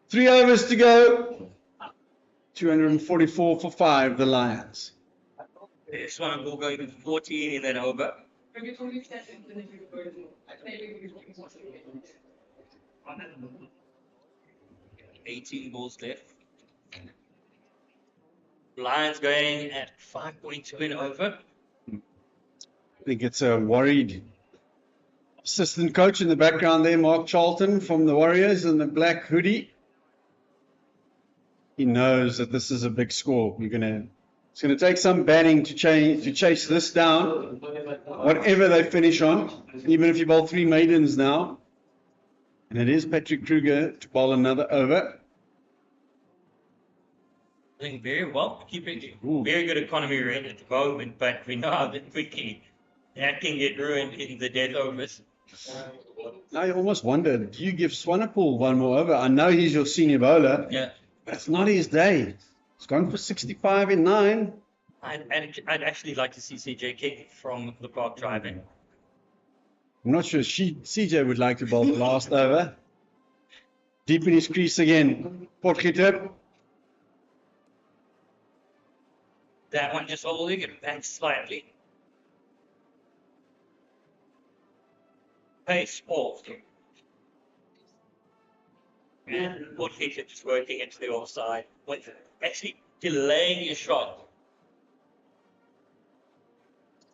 3 overs to go. 244 for 5, the Lions. This one will go to 14 in that over. 18 balls left. Lions going at 5.2 in over. I think it's a worried assistant coach in the background there, Mark Charlton from the Warriors in the black hoodie. he knows that this is a big score. It's gonna take some batting to chase this down, whatever they finish on, even if you bowl 3 maidens now. And it is Patrick Kruger to bowl another over. Doing very well, keeping very good economy rate at the moment, but we know how quickly that can get ruined in the dead overs. I almost wonder, do you give Swanepoel one more over? I know he's your senior bowler, Yeah. but it's not his day. It's gone for 65 in 9. I'd actually like to see CJ kick from the park driving. I'm not sure CJ would like to bowl the last over. Deep in his crease again. Potgieter. That one just holding it back slightly. Pace off. And Potgieter just working into the offside. With actually delaying your shot.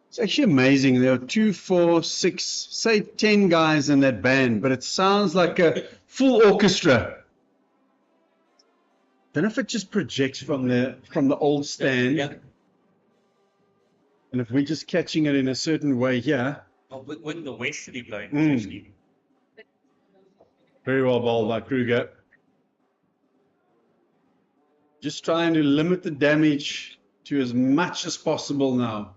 It's actually amazing. There are 2, 4, 6, say 10 guys in that band, but it sounds like a full orchestra. Don't know if it just projects from the old stand. Yeah. And if we're just catching it in a certain way here. Oh, with the westerly blowing, especially. Very well bowled by Kruger. Just trying to limit the damage to as much as possible now.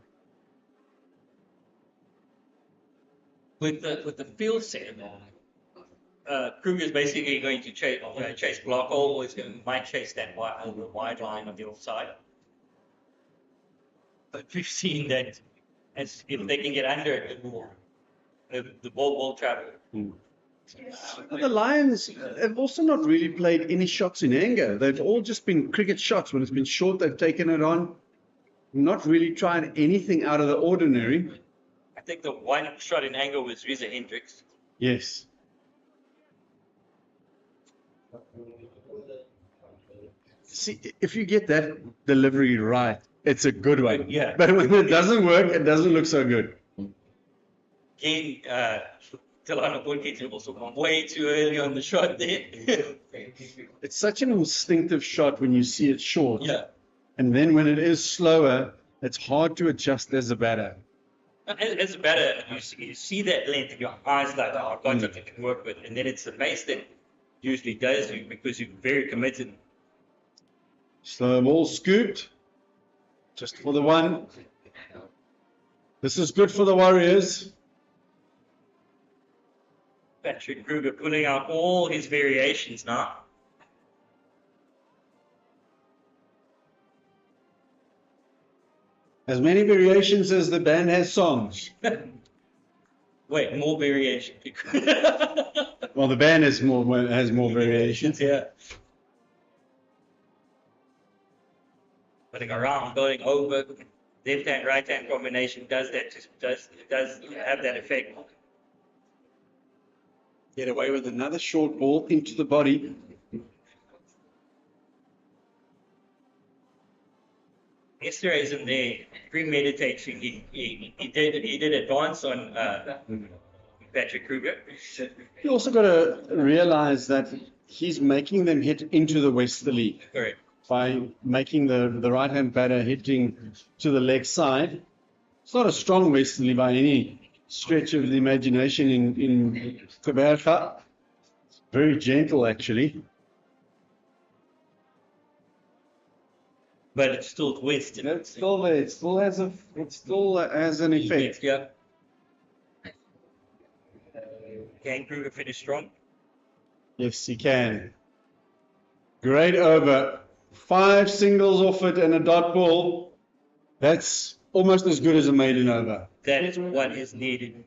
With the field set, Kruger's basically going to chase block hole, might chase that wide line on the offside. But we've seen that as if they can get under it, the ball will travel. The Lions have also not really played any shots in anger. They've all just been cricket shots. When it's been short, they've taken it on. Not really tried anything out of the ordinary. I think the one shot in anger was Reza Hendricks. Yes. See, if you get that delivery right, it's a good one. Yeah. But when it doesn't work, it doesn't look so good. Again, Delano Potgieter also gone way too early on the shot there. It's such an instinctive shot when you see it short. Yeah. And then when it is slower, it's hard to adjust as a batter. As a batter, you see that length, your eyes like, oh, I've got something to work with. And then it's the pace that usually does you because you're very committed. Slow ball scooped. Just for the one. This is good for the Warriors. Patrick Kruger pulling out all his variations now. As many variations as the band has songs. Wait, more variation. Well, the band has more variations. Yeah. Putting around, going over, left hand, right hand combination does have that effect. Get away with another short ball into the body. Yesterday isn't there premeditation. He did advance on Patrick Kruger. You also got to realize that he's making them hit into the westerly. Correct. By making the right-hand batter hitting to the leg side. It's not a strong westerly by any stretch of the imagination in Gqeberha. Very gentle, actually. But it's still west. It's still there. It still has an effect. Yeah. Can Kruger finish strong? Yes, he can. Great over. 5 singles off it and a dot ball. That's almost as good as a maiden over. That is what is needed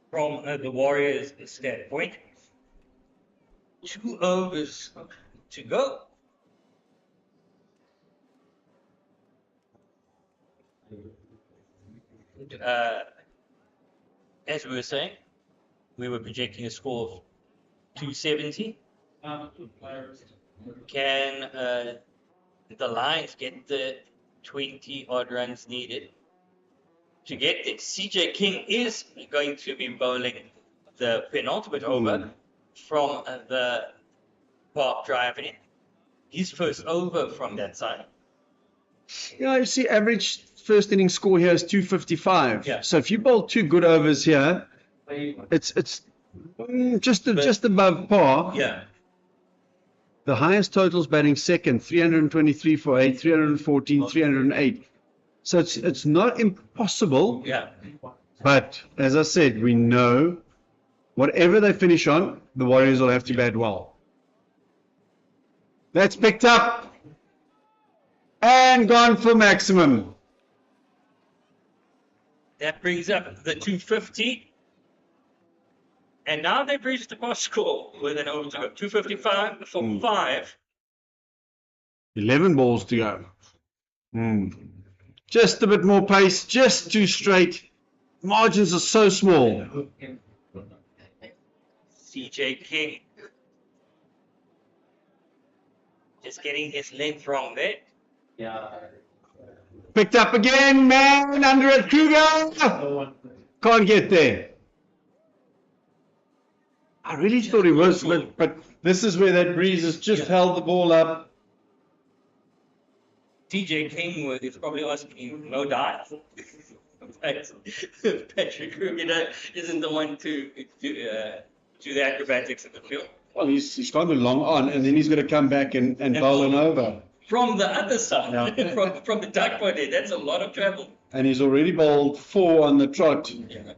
from the Warriors' standpoint. 2 overs to go. As we were saying, we were projecting a score of 270. Can the Lions get the 20 odd runs needed to get there? CJ King is going to be bowling the penultimate over from the park driving. his first over from that side. Yeah, you see, average first inning score here is 255. Yeah. So if you bowl 2 good overs here, it's just above par. Yeah. The highest totals batting second, 323 for 8, 314, 308. So it's not impossible. Yeah. But as I said, we know whatever they finish on, the Warriors will have to bat well. That's picked up and gone for maximum. That brings up the 250. And now they've reached the box score with an over to go. 255 for 5. 11 balls to go. Just a bit more pace, just too straight. Margins are so small. CJ King. Just getting his length wrong there. Yeah. Picked up again, man, under it, Kruger. Can't get there. I really thought he was, but this is where that breeze has just held the ball up. TJ King is probably asking him, no dive. Patrick Kruger isn't the one to do the acrobatics in the field. Well, he's gone long on, and then he's going to come back and bowl an over. From the other side, from the duck body, that's a lot of travel. And he's already bowled 4 on the trot. Yeah.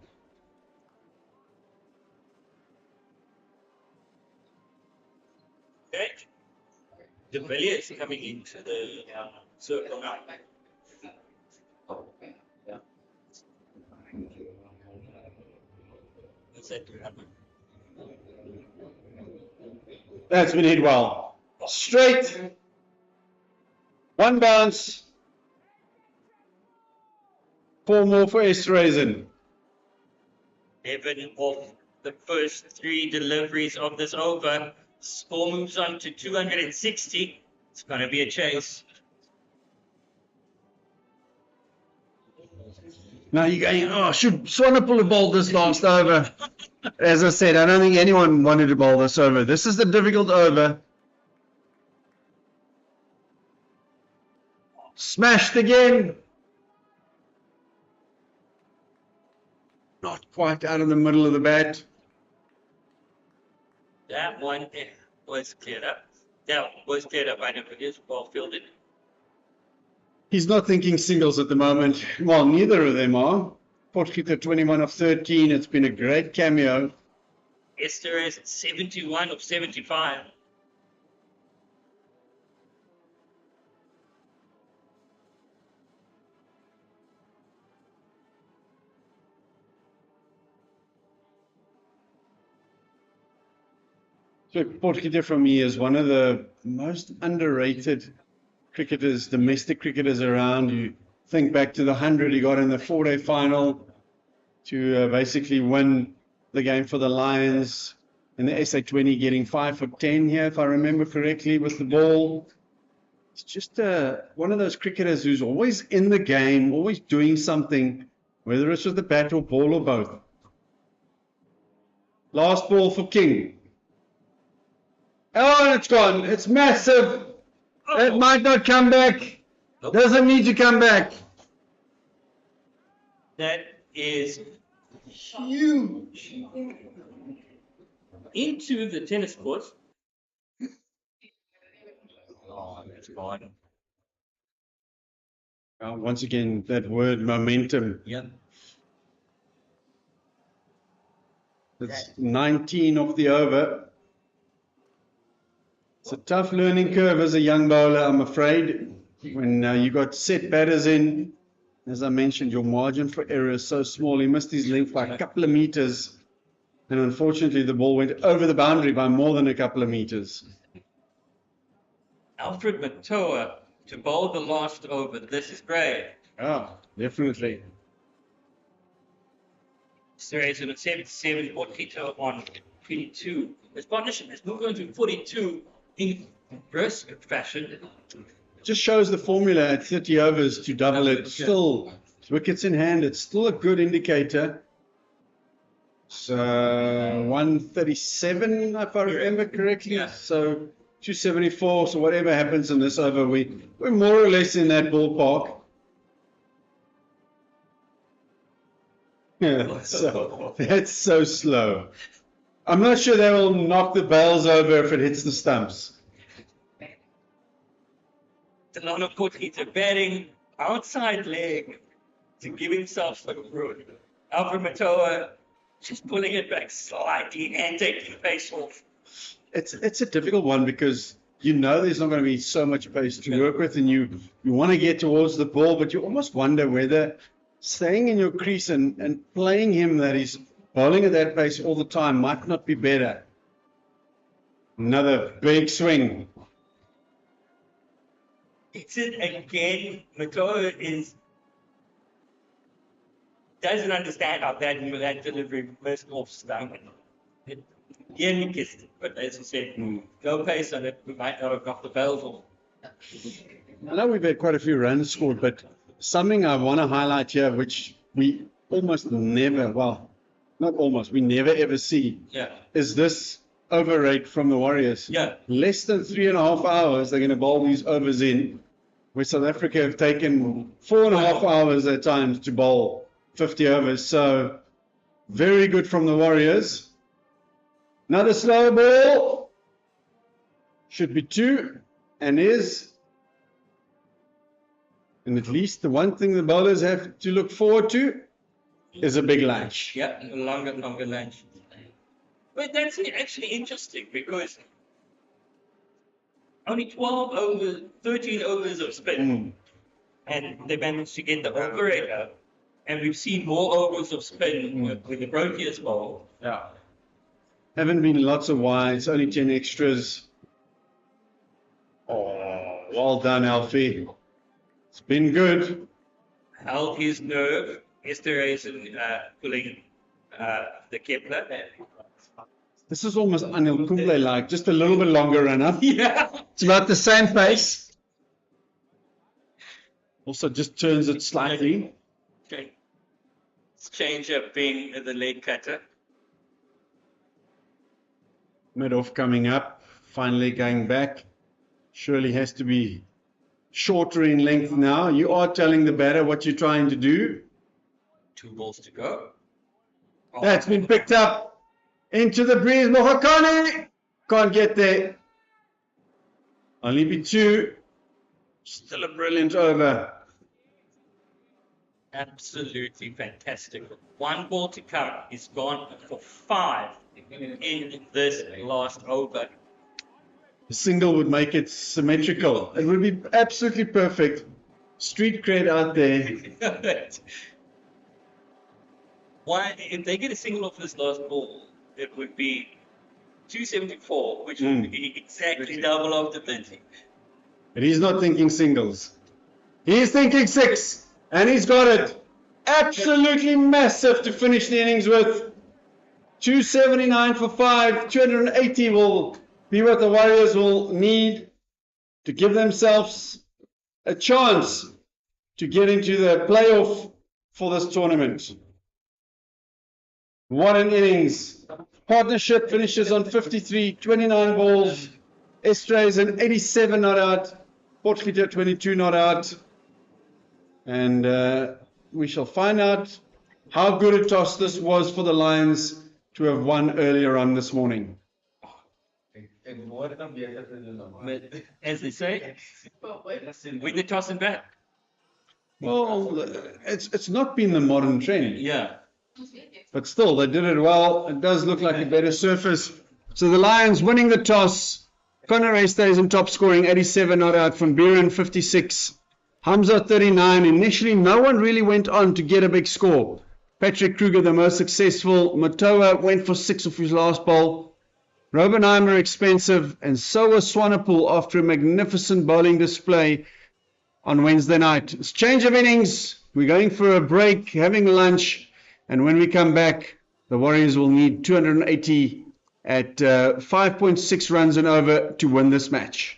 Okay. Gqeberha is coming into the circle now. What's that doing? That's been hit well. Straight. 1 bounce. 4 more for Esterhazen. 7 off the first 3 deliveries of this over. Score moves on to 260. It's going to be a chase. Now you're going, oh, should Swanepoel have bowled this last over? As I said, I don't think anyone wanted to bowl this over. This is the difficult over. Smashed again. Not quite out of the middle of the bat. That one was cleared up. That was cleared up. I know it is well fielded. He's not thinking singles at the moment. Well, neither of them are. Potgieter 21 of 13. It's been a great cameo. Esther is 71 of 75. So Potgieter for me is one of the most underrated cricketers, domestic cricketers around. You think back to the 100 he got in the 4-day final to basically win the game for the Lions in the SA20, getting 5 for 10 here, if I remember correctly, with the ball. It's just one of those cricketers who's always in the game, always doing something, whether it's with the bat or ball or both. Last ball for King. Oh, and it's gone. It's massive. It might not come back. Doesn't need to come back. That is huge. Into the tennis court. Oh, that's gone. Once again, that word momentum. Yeah. It's 19 off the over. It's a tough learning curve as a young bowler, I'm afraid. When you got set batters in, as I mentioned, your margin for error is so small. He missed his length by a couple of meters. And unfortunately, the ball went over the boundary by more than a couple of meters. Alfred Matoa to bowl the last over. This is great. Oh, definitely. Series in a 77, Potgieter on 22. His partnership has moved on to 42 in brisk fashion. Just shows the formula at 30 overs to double it. Still, wickets in hand, it's still a good indicator. So 137, if I remember correctly. Yeah. So 274. So whatever happens in this over, we're more or less in that ballpark. Yeah, so that's so slow. I'm not sure they will knock the bails over if it hits the stumps. Delano put either batting outside leg to give himself some room. Alfred Matoa just pulling it back slightly and taking pace off. It's a difficult one because you know there's not going to be so much pace to work with, and you want to get towards the ball, but you almost wonder whether staying in your crease and playing him that he's bowling at that pace all the time might not be better. Another big swing. It's it again. Matoa doesn't understand how that delivery missed off stump. It nearly kissed it, but as you said, go pace on it, we might not have knocked the bails off. I know we've had quite a few runs scored, but something I want to highlight here, which we almost never, well, not almost, we never ever see, is this over rate from the Warriors. Less than 3.5 hours, they're going to bowl these overs in, where South Africa have taken 4.5 hours at times to bowl 50 overs. So very good from the Warriors. Another slow ball. Should be 2 and is. And at least the one thing the bowlers have to look forward to is a big lunch. Yeah, a longer lunch. But that's actually interesting because only 12 overs, 13 overs of spin, and they managed to get the over rate up. And we've seen more overs of spin with the Proteas bowl. Yeah. Haven't been lots of wides, only 10 extras. Oh, well done, Alfie. It's been good. Held his nerve. Esterhazy pulling the Gqeberha. This is almost Anil Kumble-like, just a little bit longer run up. Yeah. It's about the same pace. Also just turns it slightly. Okay. Change up being the leg cutter. Mid-off coming up, finally going back. Surely has to be shorter in length now. You are telling the batter what you're trying to do. 2 balls to go. That's been picked up. Into the breeze, Mohakani! Can't get there. Only be 2. Still a brilliant over. Absolutely fantastic. 1 ball to come. He's gone for 5 in this last over. A single would make it symmetrical. It would be absolutely perfect. Street cred out there. Why, if they get a single off this last ball, it would be 274, which would be exactly double of the 30. But he's not thinking singles. He's thinking 6. And he's got it. Absolutely massive to finish the innings with. 279 for 5. 280 will be what the Warriors will need to give themselves a chance to get into the playoff for this tournament. What an innings. Partnership finishes on 53, 29 balls. Esterhazy an 87 not out. Potgieter 22 not out. And we shall find out how good a toss this was for the Lions to have won earlier on this morning. As they say, with the toss and bat. Well, it's not been the modern trend. Yeah. But still, they did it well. It does look like a better surface. So the Lions winning the toss. Connor Esterhazy in top scoring, 87 not out. Van Buren 56. Hamza 39. Initially, no one really went on to get a big score. Patrick Kruger the most successful. Matoa went for 6 of his last bowl. Robenheimer expensive, and so was Swanepoel after a magnificent bowling display on Wednesday night. It's change of innings. We're going for a break, having lunch. And when we come back, the Warriors will need 280 at 5.6 runs and over to win this match.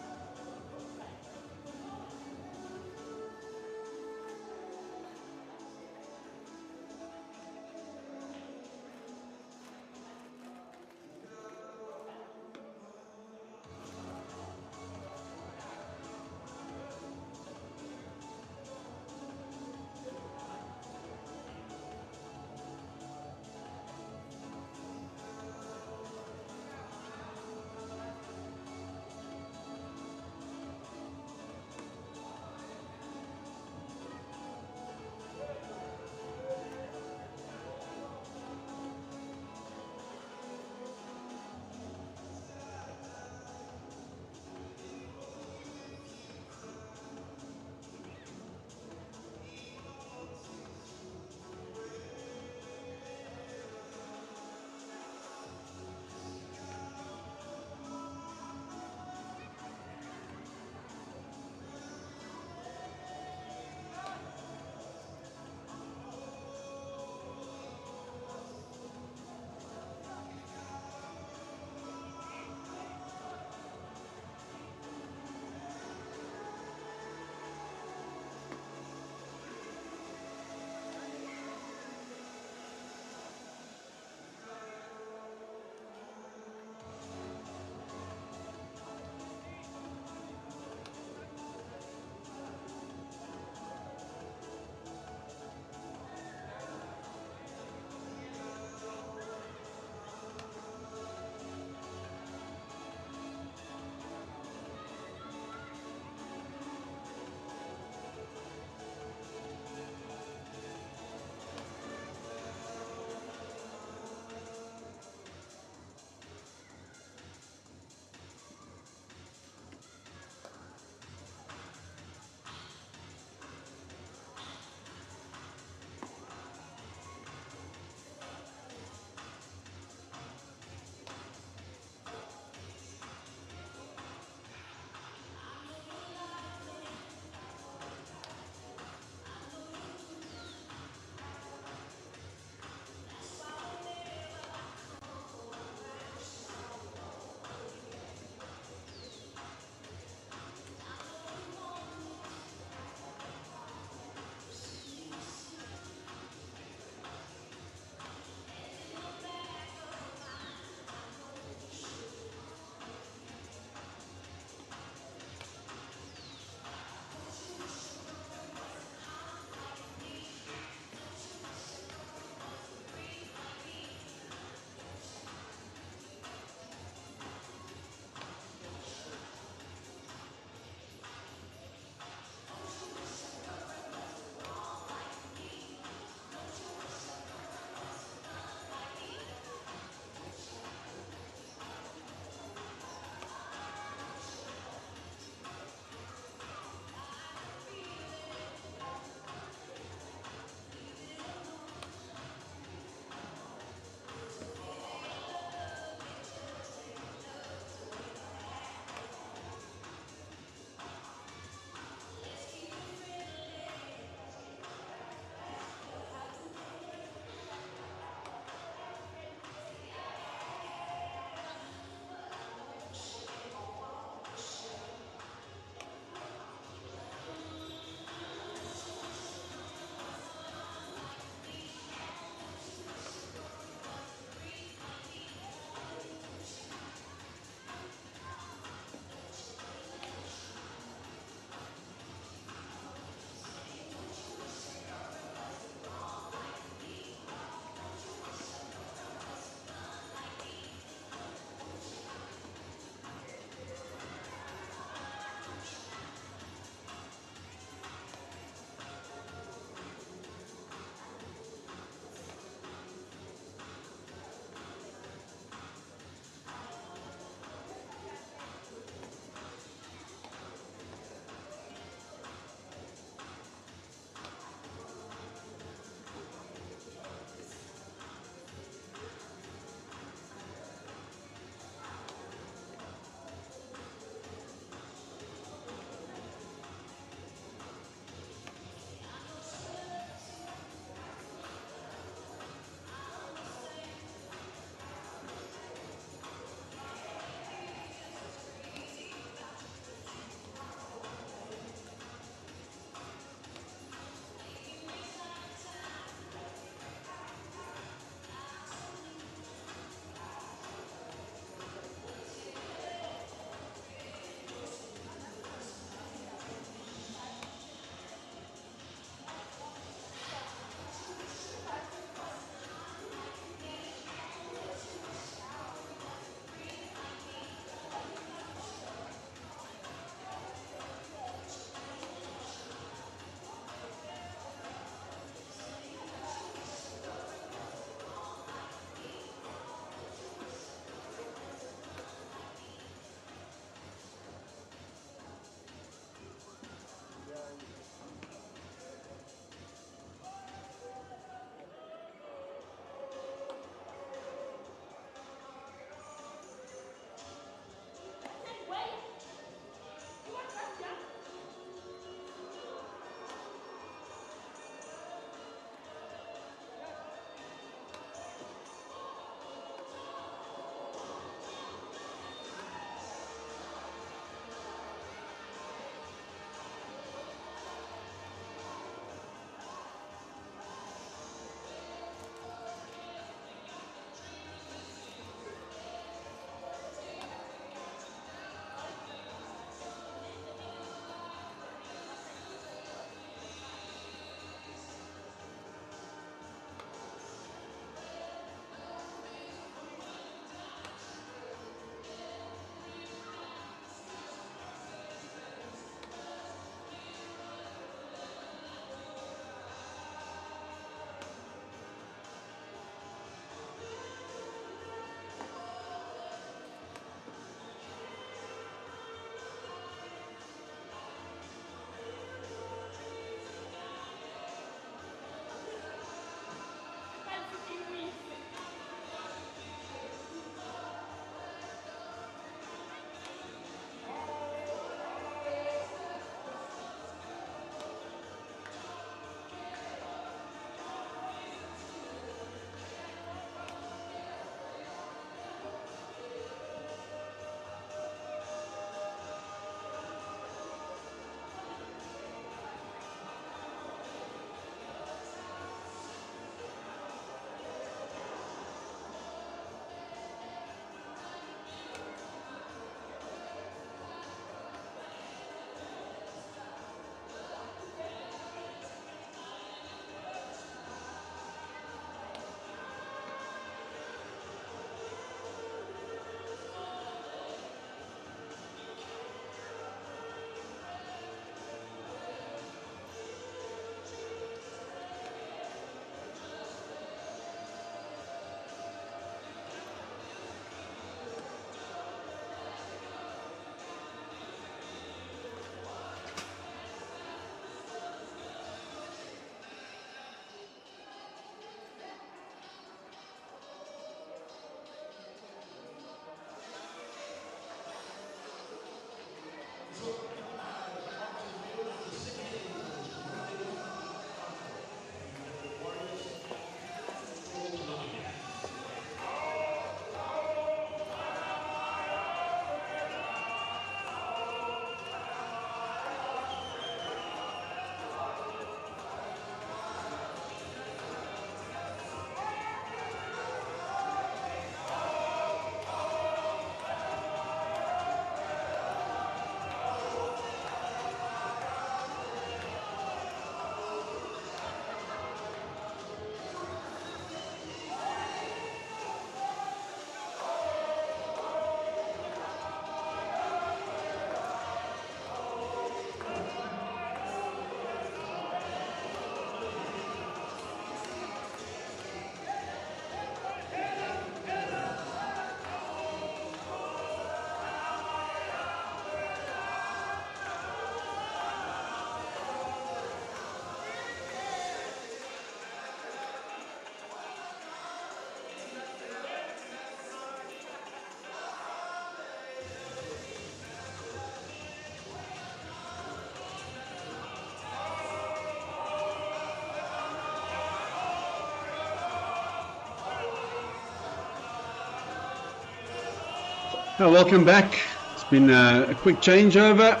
Welcome back. It's been a quick changeover.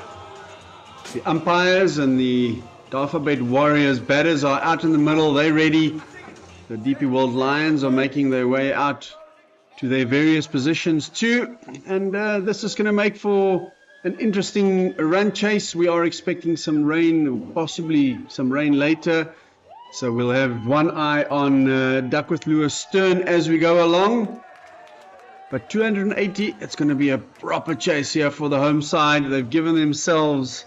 The umpires and the Dafabet Warriors batters are out in the middle. They're ready. The DP World Lions are making their way out to their various positions too. And this is going to make for an interesting run chase. We are expecting some rain, possibly some rain later. So we'll have one eye on Duckworth Lewis Stern as we go along. But 280, it's going to be a proper chase here for the home side. They've given themselves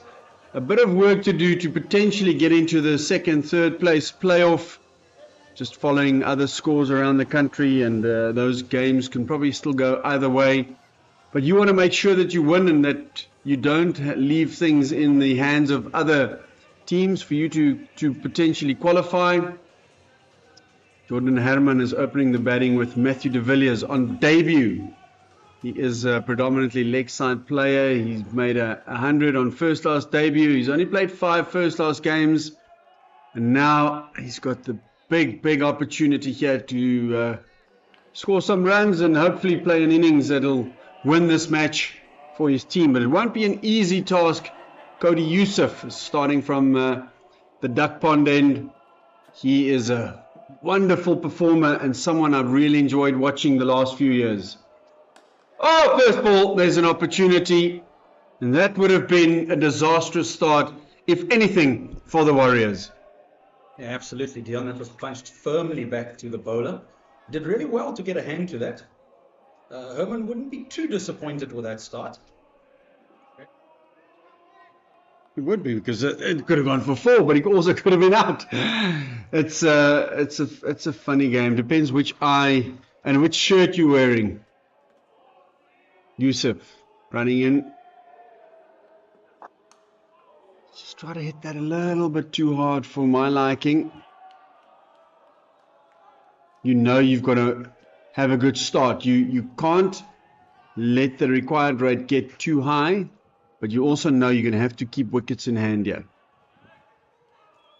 a bit of work to do to potentially get into the second, third place playoff. Just following other scores around the country, and those games can probably still go either way. But you want to make sure that you win and that you don't leave things in the hands of other teams for you to potentially qualify. Jordan Herman is opening the batting with Matthew de Villiers on debut. He is a predominantly leg side player. He's made 100 on first class debut. He's only played 5 first class games. And now he's got the big opportunity here to score some runs and hopefully play an innings that'll win this match for his team. But it won't be an easy task. Cody Yusuf is starting from the duck pond end. He is a wonderful performer and someone I've really enjoyed watching the last few years. Oh, first ball, there's an opportunity. And that would have been a disastrous start, if anything, for the Warriors. Yeah, absolutely, Dion. That was punched firmly back to the bowler. Did really well to get a hand to that. Herman wouldn't be too disappointed with that start. It would be, because it could have gone for 4, but it also could have been out. It's a funny game. Depends which eye and which shirt you're wearing. Yusuf running in. Just try to hit that a little bit too hard for my liking. You know you've got to have a good start. You can't let the required rate get too high, but you also know you're going to have to keep wickets in hand here.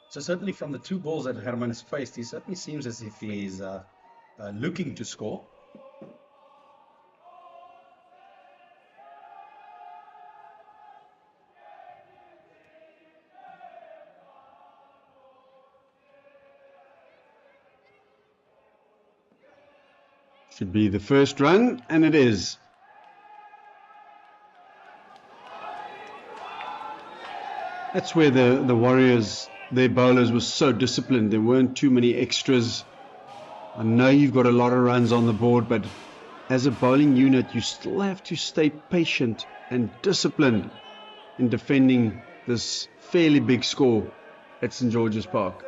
So certainly from the 2 balls that Herman has faced, he certainly seems as if he's looking to score. Should be the first run, and it is. That's where the Warriors, their bowlers were so disciplined. There weren't too many extras. I know you've got a lot of runs on the board, but as a bowling unit, you still have to stay patient and disciplined in defending this fairly big score at St. George's Park.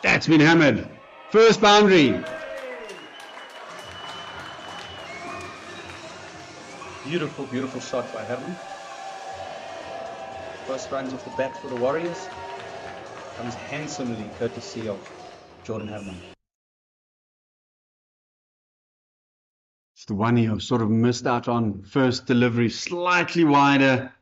That's been hammered. First boundary. Beautiful shot by Herman. First runs off the bat for the Warriors. Comes handsomely courtesy of Jordan Herman. It's the one he sort of missed out on. First delivery slightly wider.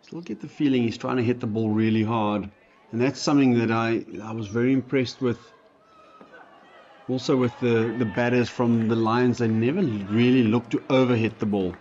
Still get the feeling he's trying to hit the ball really hard. And that's something that I was very impressed with. Also with the batters from the Lions, they never really look to overhit the ball.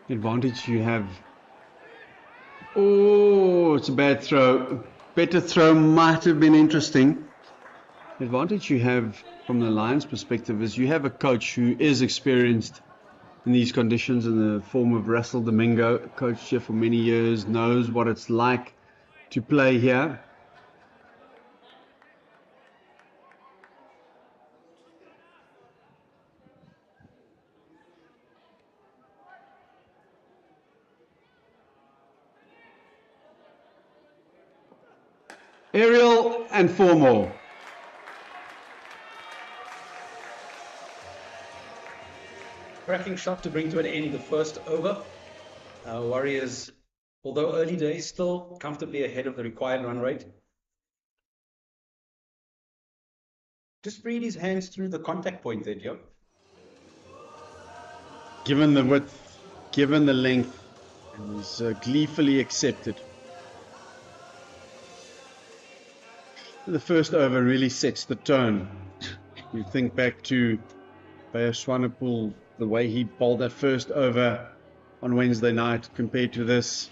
The advantage you have. Oh, it's a bad throw. Better throw might have been interesting. The advantage you have from the Lions perspective is you have a coach who is experienced in these conditions in the form of Russell Domingo, coached here for many years, knows what it's like to play here. Aerial and 4 more. Cracking shot to bring to an end the first over. Warriors, although early days, still comfortably ahead of the required run rate. Just freed his hands through the contact point there, Joe. Given the width, given the length, and he's gleefully accepted. The first over really sets the tone. You think back to Bayer Swanepoel, the way he bowled that first over on Wednesday night compared to this.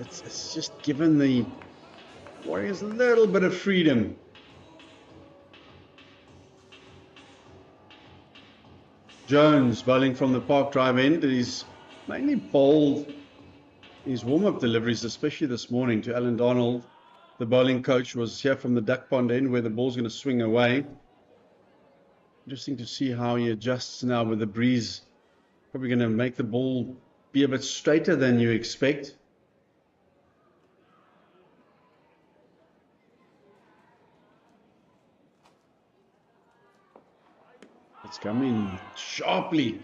It's just given the Warriors a little bit of freedom. Jones bowling from the Park Drive end. He's mainly bowled his warm-up deliveries, especially this morning, to Alan Donald. The bowling coach was here from the duck pond end where the ball's going to swing away. Interesting to see how he adjusts now with the breeze. Probably going to make the ball be a bit straighter than you expect. It's coming sharply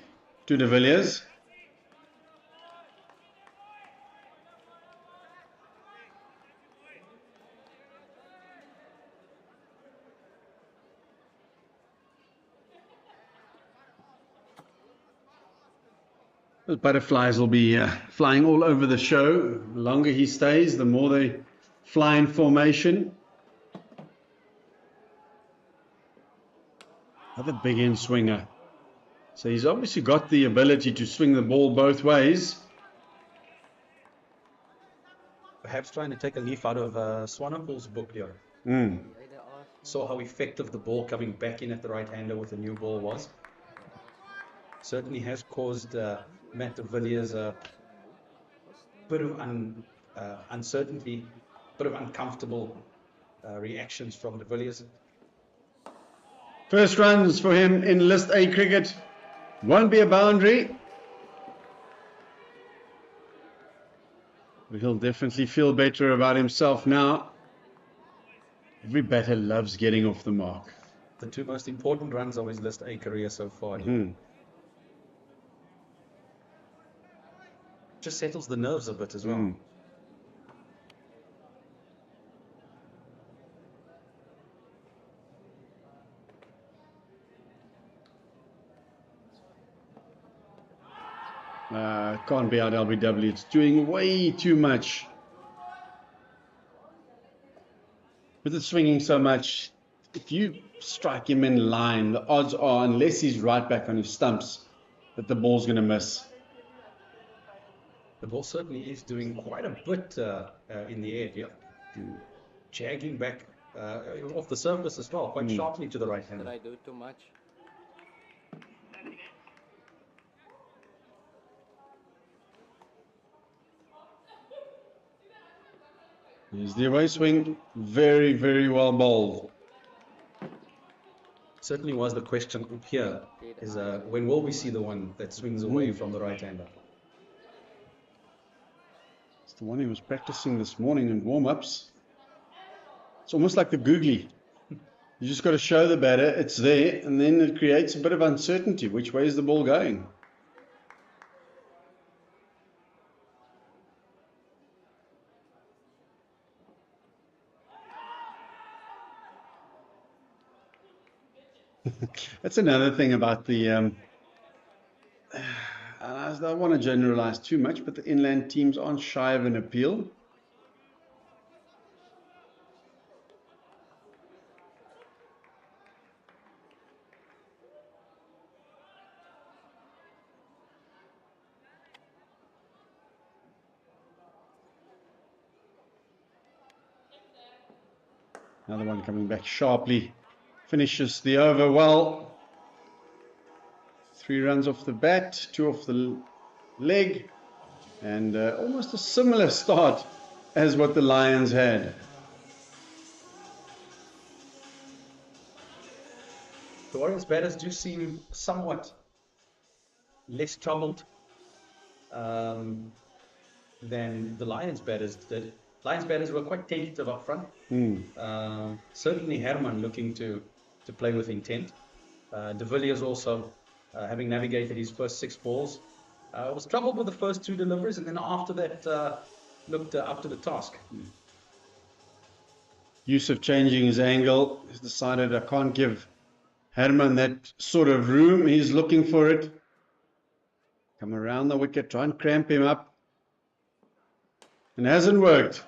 to de Villiers. Those butterflies will be flying all over the show. The longer he stays, the more they fly in formation. Another big end swinger. So he's obviously got the ability to swing the ball both ways. Perhaps trying to take a leaf out of Swanepoel's book here. Saw how effective the ball coming back in at the right-hander with the new ball was. Certainly has caused Matt de Villiers a bit of uncertainty, a bit of uncomfortable reactions from de Villiers. First runs for him in List A cricket. Won't be a boundary. But he'll definitely feel better about himself now. Every batter loves getting off the mark. The two most important runs of his List A career so far. Just settles the nerves a bit as well. Can't be out LBW. It's doing way too much. With it swinging so much, if you strike him in line, the odds are, unless he's right back on his stumps, that the ball's going to miss. The ball certainly is doing quite a bit in the air here. Jagging back off the surface as well, quite sharply to the right hand. Did I do too much? Here's the away swing. Very, very well bowled. Certainly was the question here, is when will we see the one that swings away from the right-hander? It's the one he was practicing this morning in warm-ups. It's almost like the googly. You just got to show the batter it's there, and then it creates a bit of uncertainty. Which way is the ball going? That's another thing about the, I don't want to generalize too much, but the inland teams aren't shy of an appeal. Another one coming back sharply. Finishes the over well. 3 runs off the bat, 2 off the leg, and almost a similar start as what the Lions had. The Warriors batters do seem somewhat less troubled than the Lions batters did. Lions batters were quite tentative up front. Certainly Herman looking to play with intent. De Villiers also, having navigated his first 6 balls, was troubled with the first 2 deliveries, and then after that looked up to the task. Yusuf changing his angle. He's decided I can't give Herman that sort of room. He's looking for it. Come around the wicket, try and cramp him up. And it hasn't worked.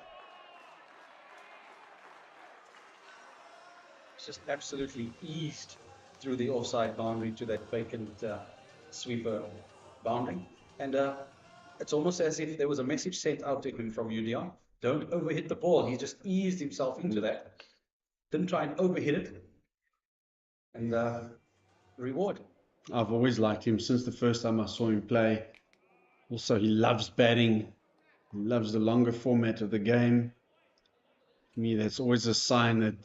It's just absolutely eased through the offside boundary to that vacant sweeper boundary. And it's almost as if there was a message sent out to him from UDR. Don't overhit the ball. He just eased himself into that. Didn't try and overhit it. And reward. I've always liked him since the first time I saw him play. Also, he loves batting. He loves the longer format of the game. To me, that's always a sign that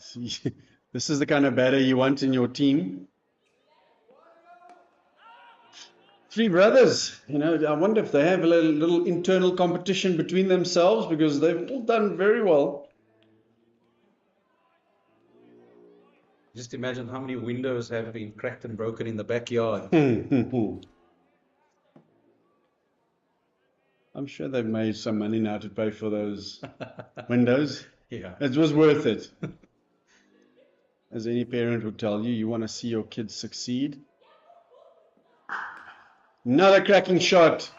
this is the kind of batter you want in your team. 3 brothers, I wonder if they have a little internal competition between themselves, because they've all done very well. Just imagine how many windows have been cracked and broken in the backyard. I'm sure they've made some money now to pay for those windows. Yeah. It was worth it. As any parent would tell you, you want to see your kids succeed. Another cracking shot.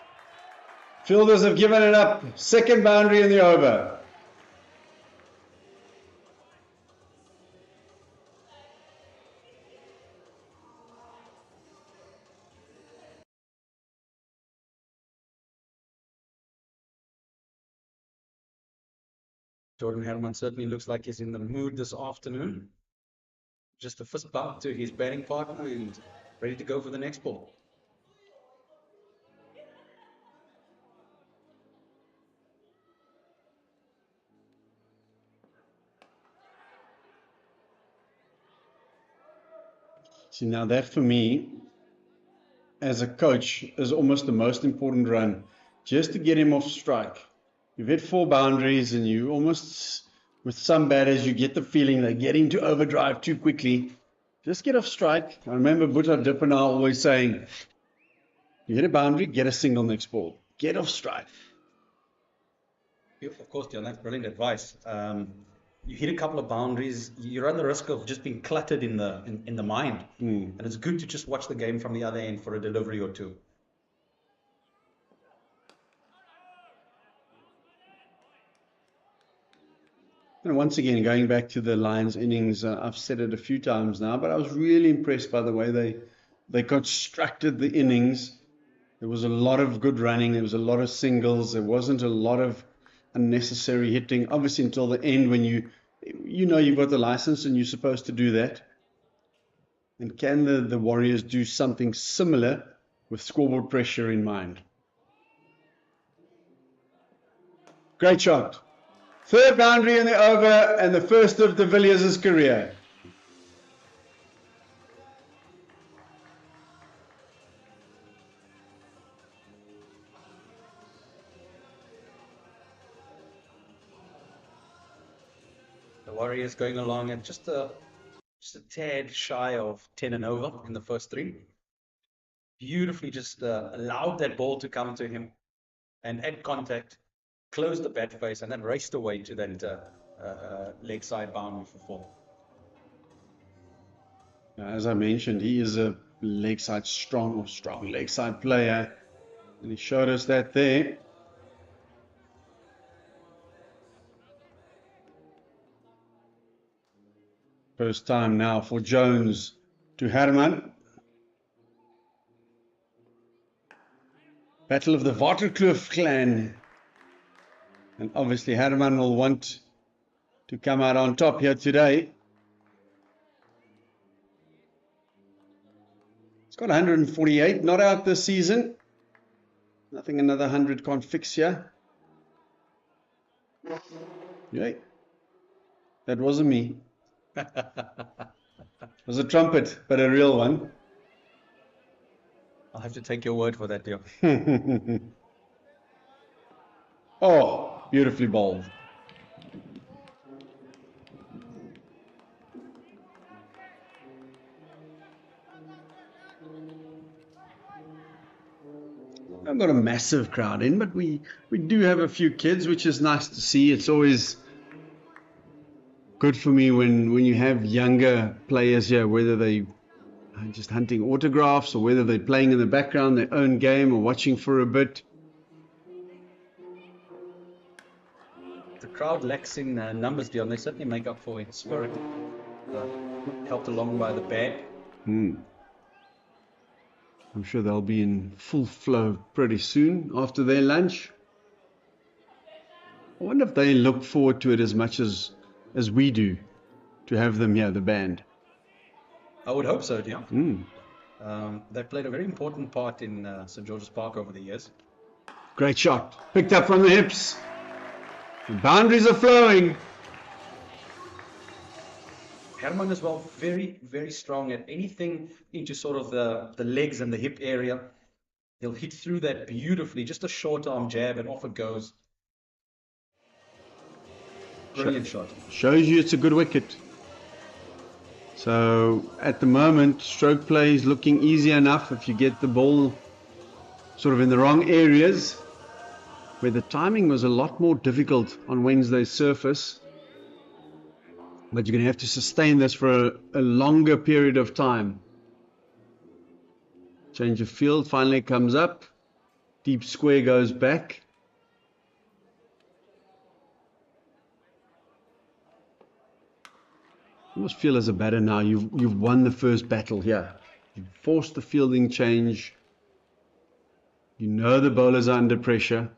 Fielders have given it up. Second boundary in the over. Jordan Herman certainly looks like he's in the mood this afternoon. Just a fist bump to his batting partner and ready to go for the next ball. See, now that for me, as a coach, is almost the most important run. Just to get him off strike. You've hit 4 boundaries and you almost, with some batters, you get the feeling they're getting to overdrive too quickly. Just get off strike. I remember Gqeberha always saying, you hit a boundary, get a single next ball. Get off strike. Of course, John, that's brilliant advice. You hit a couple of boundaries, you run the risk of just being cluttered in the mind. And it's good to just watch the game from the other end for a delivery or 2. And once again, going back to the Lions innings, I've said it a few times now, but I was really impressed by the way they constructed the innings. There was a lot of good running. There was a lot of singles. There wasn't a lot of unnecessary hitting. Obviously, until the end, when you've got the license and you're supposed to do that. And can the Warriors do something similar with scoreboard pressure in mind? Great shot. 3rd boundary in the over and the first of de Villiers' career. The Warriors going along at just a tad shy of 10 and over in the first 3. Beautifully just allowed that ball to come to him and at contact, closed the bat face and then raced away to that leg side boundary for 4. As I mentioned, he is a strong leg side player. And he showed us that there. First time now for Jones to Herman. Battle of the Waterkloof clan. And obviously Herman will want to come out on top here today. He's got 148 not out this season. Nothing another 100 can't fix here. Yeah. That wasn't me. It was a trumpet, but a real one. I'll have to take your word for that, dear. Oh, beautifully bowled. I've got a massive crowd in, but we do have a few kids, which is nice to see. It's always good for me when you have younger players here, whether they are just hunting autographs or whether they're playing in the background their own game or watching for a bit. The crowd lacks in numbers, Dion. They certainly make up for in spirit. Helped along by the band. I'm sure they'll be in full flow pretty soon after their lunch. I wonder if they look forward to it as much as we do, to have them here, the band. I would hope so, Dion. They've played a very important part in St. George's Park over the years. Great shot. Picked up from the hips. The boundaries are flowing. Herman as well, very, very strong at anything into sort of the legs and the hip area. He'll hit through that beautifully. Just a short arm jab and off it goes. Brilliant shot. Shows you it's a good wicket. So at the moment, stroke play is looking easy enough if you get the ball sort of in the wrong areas, where the timing was a lot more difficult on Wednesday's surface. But you're going to have to sustain this for a longer period of time. Change of field finally comes up. Deep square goes back. You must feel as a batter now, you've won the first battle here. You've forced the fielding change. You know the bowlers are under pressure.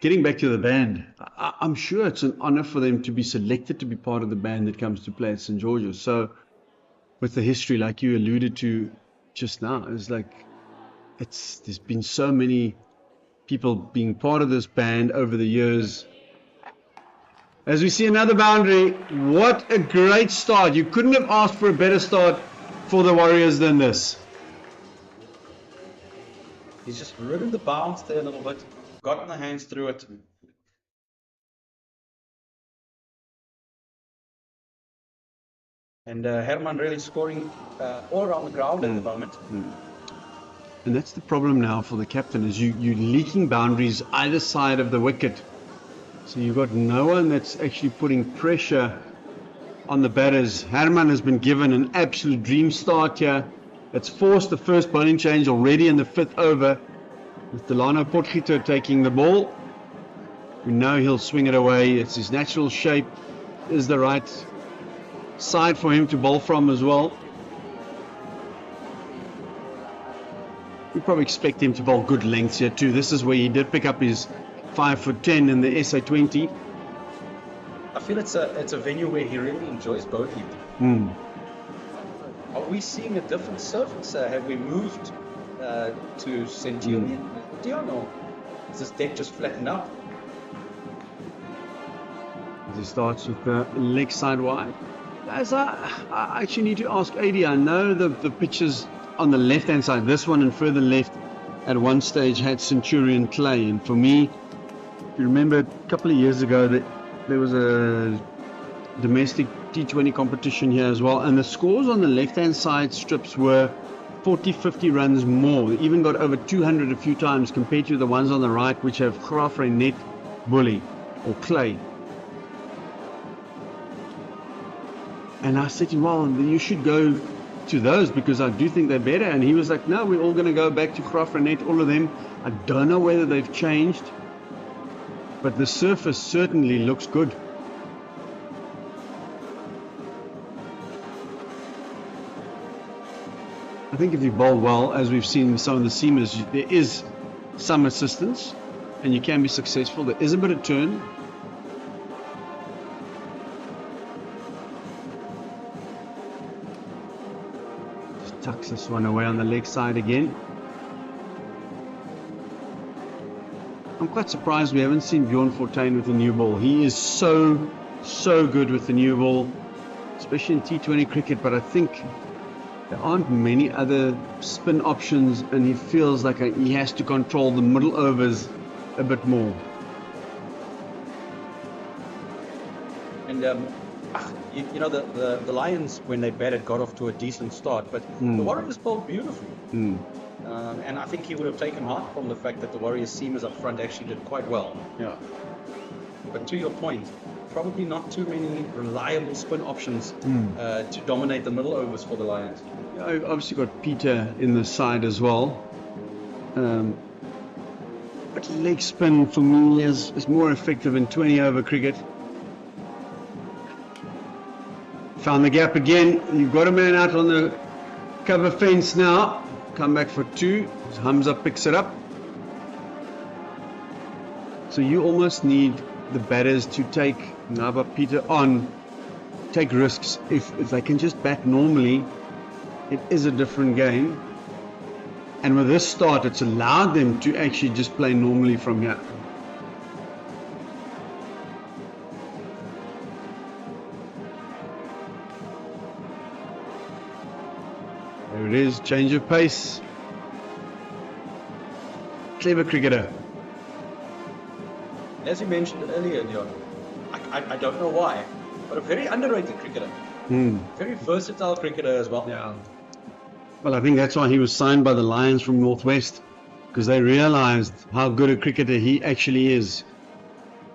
Getting back to the band, I'm sure it's an honor for them to be selected to be part of the band that comes to play at St. George's. So with the history, like you alluded to just now, it's like there's been so many people being part of this band over the years. As we see another boundary, what a great start. You couldn't have asked for a better start for the Warriors than this. He's just ridden the bounce there a little bit. Gotten the hands through it. And Herman really scoring all around the ground at the moment. And that's the problem now for the captain, is you're leaking boundaries either side of the wicket. So you've got no one that's actually putting pressure on the batters. Herman has been given an absolute dream start here. It's forced the first bowling change already in the 5th over. With Delano Potgieter taking the ball. We know he'll swing it away. It's his natural shape. Is the right side for him to bowl from as well. We probably expect him to bowl good lengths here too. This is where he did pick up his 5'10" in the SA20. I feel it's a venue where he really enjoys bowling. Are we seeing a different surface? Have we moved to Centurion, Dion, or is this deck just flattened out? As he starts with the leg side wide. As I actually need to ask AD, I know the pitches on the left hand side, this one and further left, at one stage had Centurion clay, and for me, if you remember a couple of years ago that there was a domestic T20 competition here as well, and the scores on the left hand side strips were 40-50 runs more. They even got over 200 a few times compared to the ones on the right, which have Gqeberha, net, bully or clay. And I said to him, well, you should go to those because I do think they're better. And he was like, no, we're all going to go back to Gqeberha, net, all of them. I don't know whether they've changed, but the surface certainly looks good. I think if you bowl well, as we've seen with some of the seamers, there is some assistance and you can be successful. There is a bit of turn. Just tucks this one away on the leg side again. I'm quite surprised we haven't seen Bjorn Fortuin with the new ball. He is so good with the new ball, especially in T20 cricket, but I think there aren't many other spin options, and he feels like he has to control the middle overs a bit more. And You know, the Lions, when they batted, got off to a decent start, but the Warriors bowled beautifully. And I think he would have taken heart from the fact that the Warriors seamers up front actually did quite well. Yeah. But to your point, probably not too many reliable spin options to dominate the middle overs for the Lions. Yeah, I've obviously got Peter in the side as well. But leg spin for me is more effective in 20 over cricket. Found the gap again. You've got a man out on the cover fence now. Come back for 2. Hamza picks it up. So you almost need the batters to take Naba Peter on, take risks. If they can just bat normally, it is a different game. And with this start, it's allowed them to actually just play normally from here. There it is, change of pace. Clever cricketer. As you mentioned earlier, Leon, I don't know why, but a very underrated cricketer. Very versatile cricketer as well. Yeah. Well, I think that's why he was signed by the Lions from Northwest, because they realized how good a cricketer he actually is.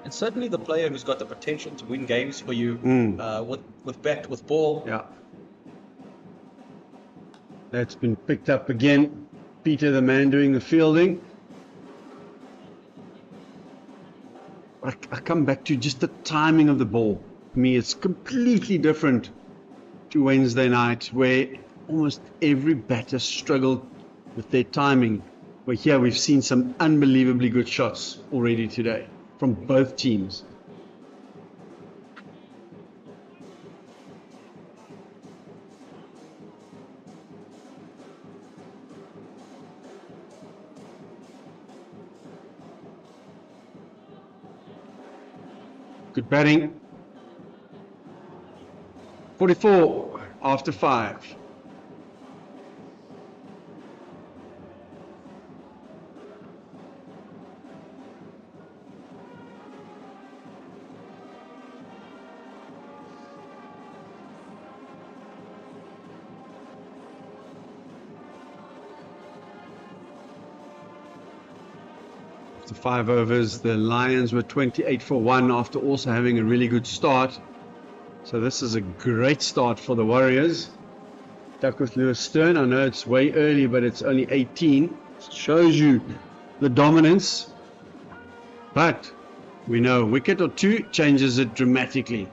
And certainly the player who's got the potential to win games for you with bat, with ball. Yeah. That's been picked up again. Peter, the man doing the fielding. I come back to just the timing of the ball. For me, it's completely different to Wednesday night, where almost every batter struggled with their timing. But here we've seen some unbelievably good shots already today from both teams. Good batting. 44 after 5. After 5 overs, the Lions were 28 for 1 after also having a really good start. So this is a great start for the Warriors. Duckworth Lewis Stern, I know it's way early, but it's only 18. Shows you the dominance. But we know a wicket or 2 changes it dramatically.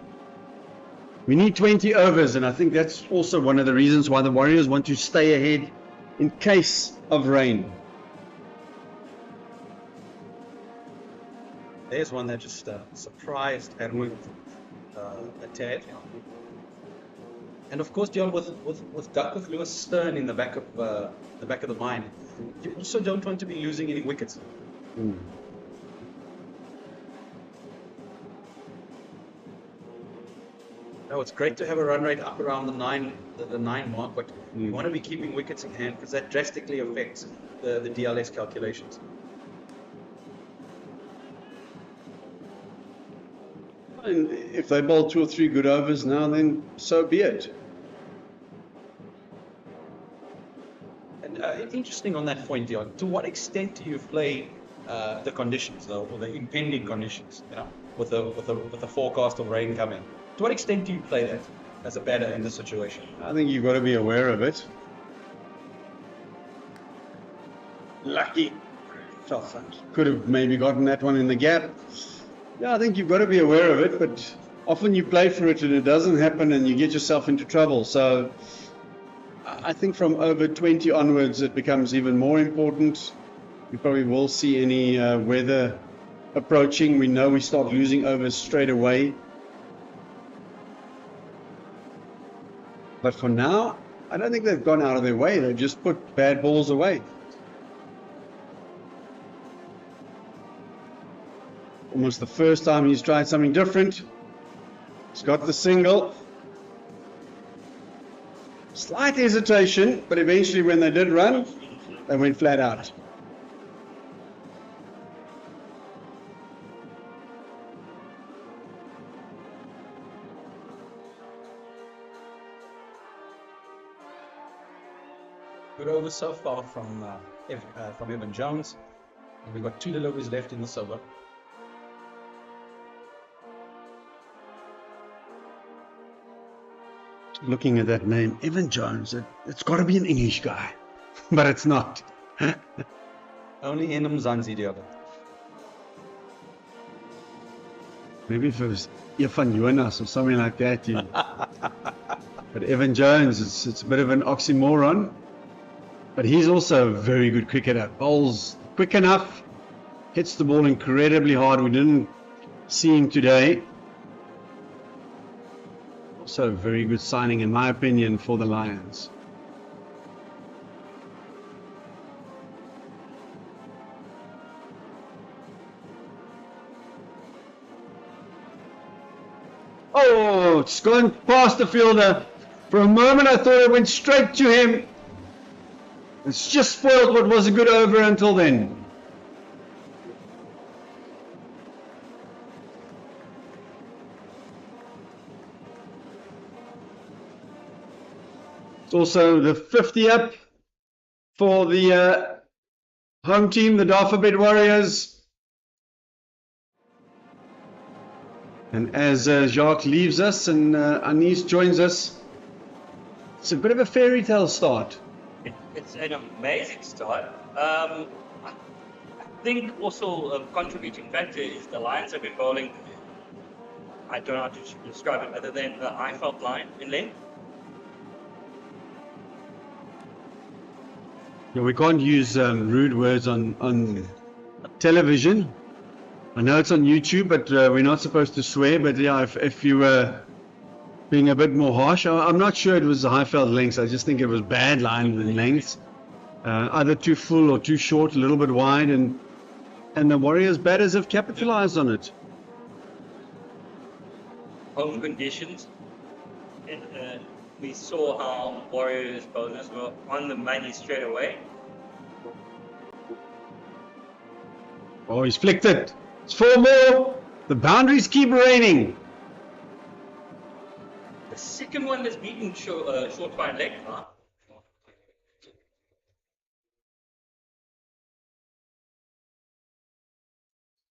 We need 20 overs, and I think that's also one of the reasons why the Warriors want to stay ahead in case of rain. There's one that just surprised and moved a tad. And of course, John, with Duckworth Lewis Stern in the back of the mind, you also don't want to be losing any wickets. No, it's great to have a run rate up around the 9 mark, but you want to be keeping wickets in hand because that drastically affects the DLS calculations. And if they bowl 2 or 3 good overs now, then so be it. And it's interesting on that point, Dion. To what extent do you play the conditions, though, or the impending conditions, with the forecast of rain coming? To what extent do you play that as a batter in this situation? I think you've got to be aware of it. Lucky. Could have maybe gotten that one in the gap. Yeah, I think you've got to be aware of it, but often you play for it and it doesn't happen and you get yourself into trouble. So I think from over 20 onwards it becomes even more important. We probably will see any weather approaching. We know we start losing overs straight away. But for now, I don't think they've gone out of their way. They've just put bad balls away. Almost the first time he's tried something different. He's got the single. Slight hesitation, but eventually when they did run, they went flat out. Good over so far from Evan Jones. And we've got 2 deliveries left in this over. Looking at that name, Evan Jones, it's got to be an English guy, but it's not. Only in Mzansi the other. Maybe if it was Irfan Jonas or something like that. But Evan Jones, it's a bit of an oxymoron. But he's also a very good cricketer. Bowls quick enough, hits the ball incredibly hard. We didn't see him today. Also a very good signing, in my opinion, for the Lions. Oh, it's gone past the fielder. For a moment I thought it went straight to him. It's just spoiled what was a good over until then. It's also the 50 up for the home team, the Dafabet Warriors. And as Jacques leaves us and Anis joins us, it's a bit of a fairy tale start. It's an amazing start. I think also a contributing factor is the Lions have been bowling, I don't know how to describe it other than the I-felt line in length. Yeah, we can't use rude words on television. I know it's on YouTube, but we're not supposed to swear. But yeah, if you were being a bit more harsh, I'm not sure it was the high-felt lengths. I just think it was bad line and lengths, either too full or too short, a little bit wide, and the Warriors batters have capitalized on it. Home conditions. And, we saw how Warriors bowlers were on the money straight away. Oh, he's flicked it. It's 4 more. The boundaries keep raining. The second one that's beaten short fine leg. Huh?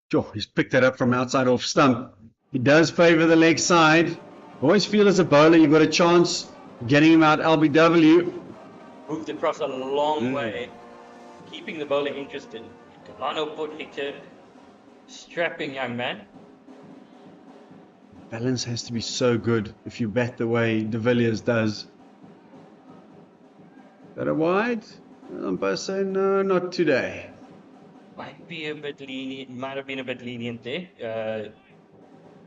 Sure, he's picked that up from outside off stump. He does favour the leg side. Always feel as a bowler you've got a chance getting him out LBW. Moved across a long way, keeping the bowler interested. Delano put hitter, strapping young man. Balance has to be so good if you bat the way De Villiers does. Got a wide? Umpire saying no, not today. Might be a bit lenient. Might have been a bit lenient there.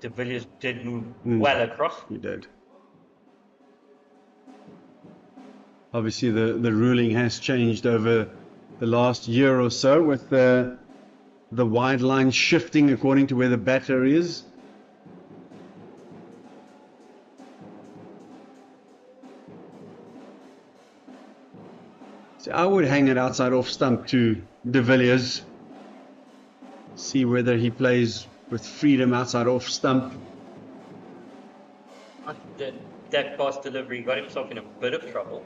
De Villiers did move well across. He did. Obviously, the ruling has changed over the last year or so, with the wide line shifting according to where the batter is. So I would hang it outside off stump to De Villiers. See whether he plays with freedom outside off stump. That pass delivery got himself in a bit of trouble.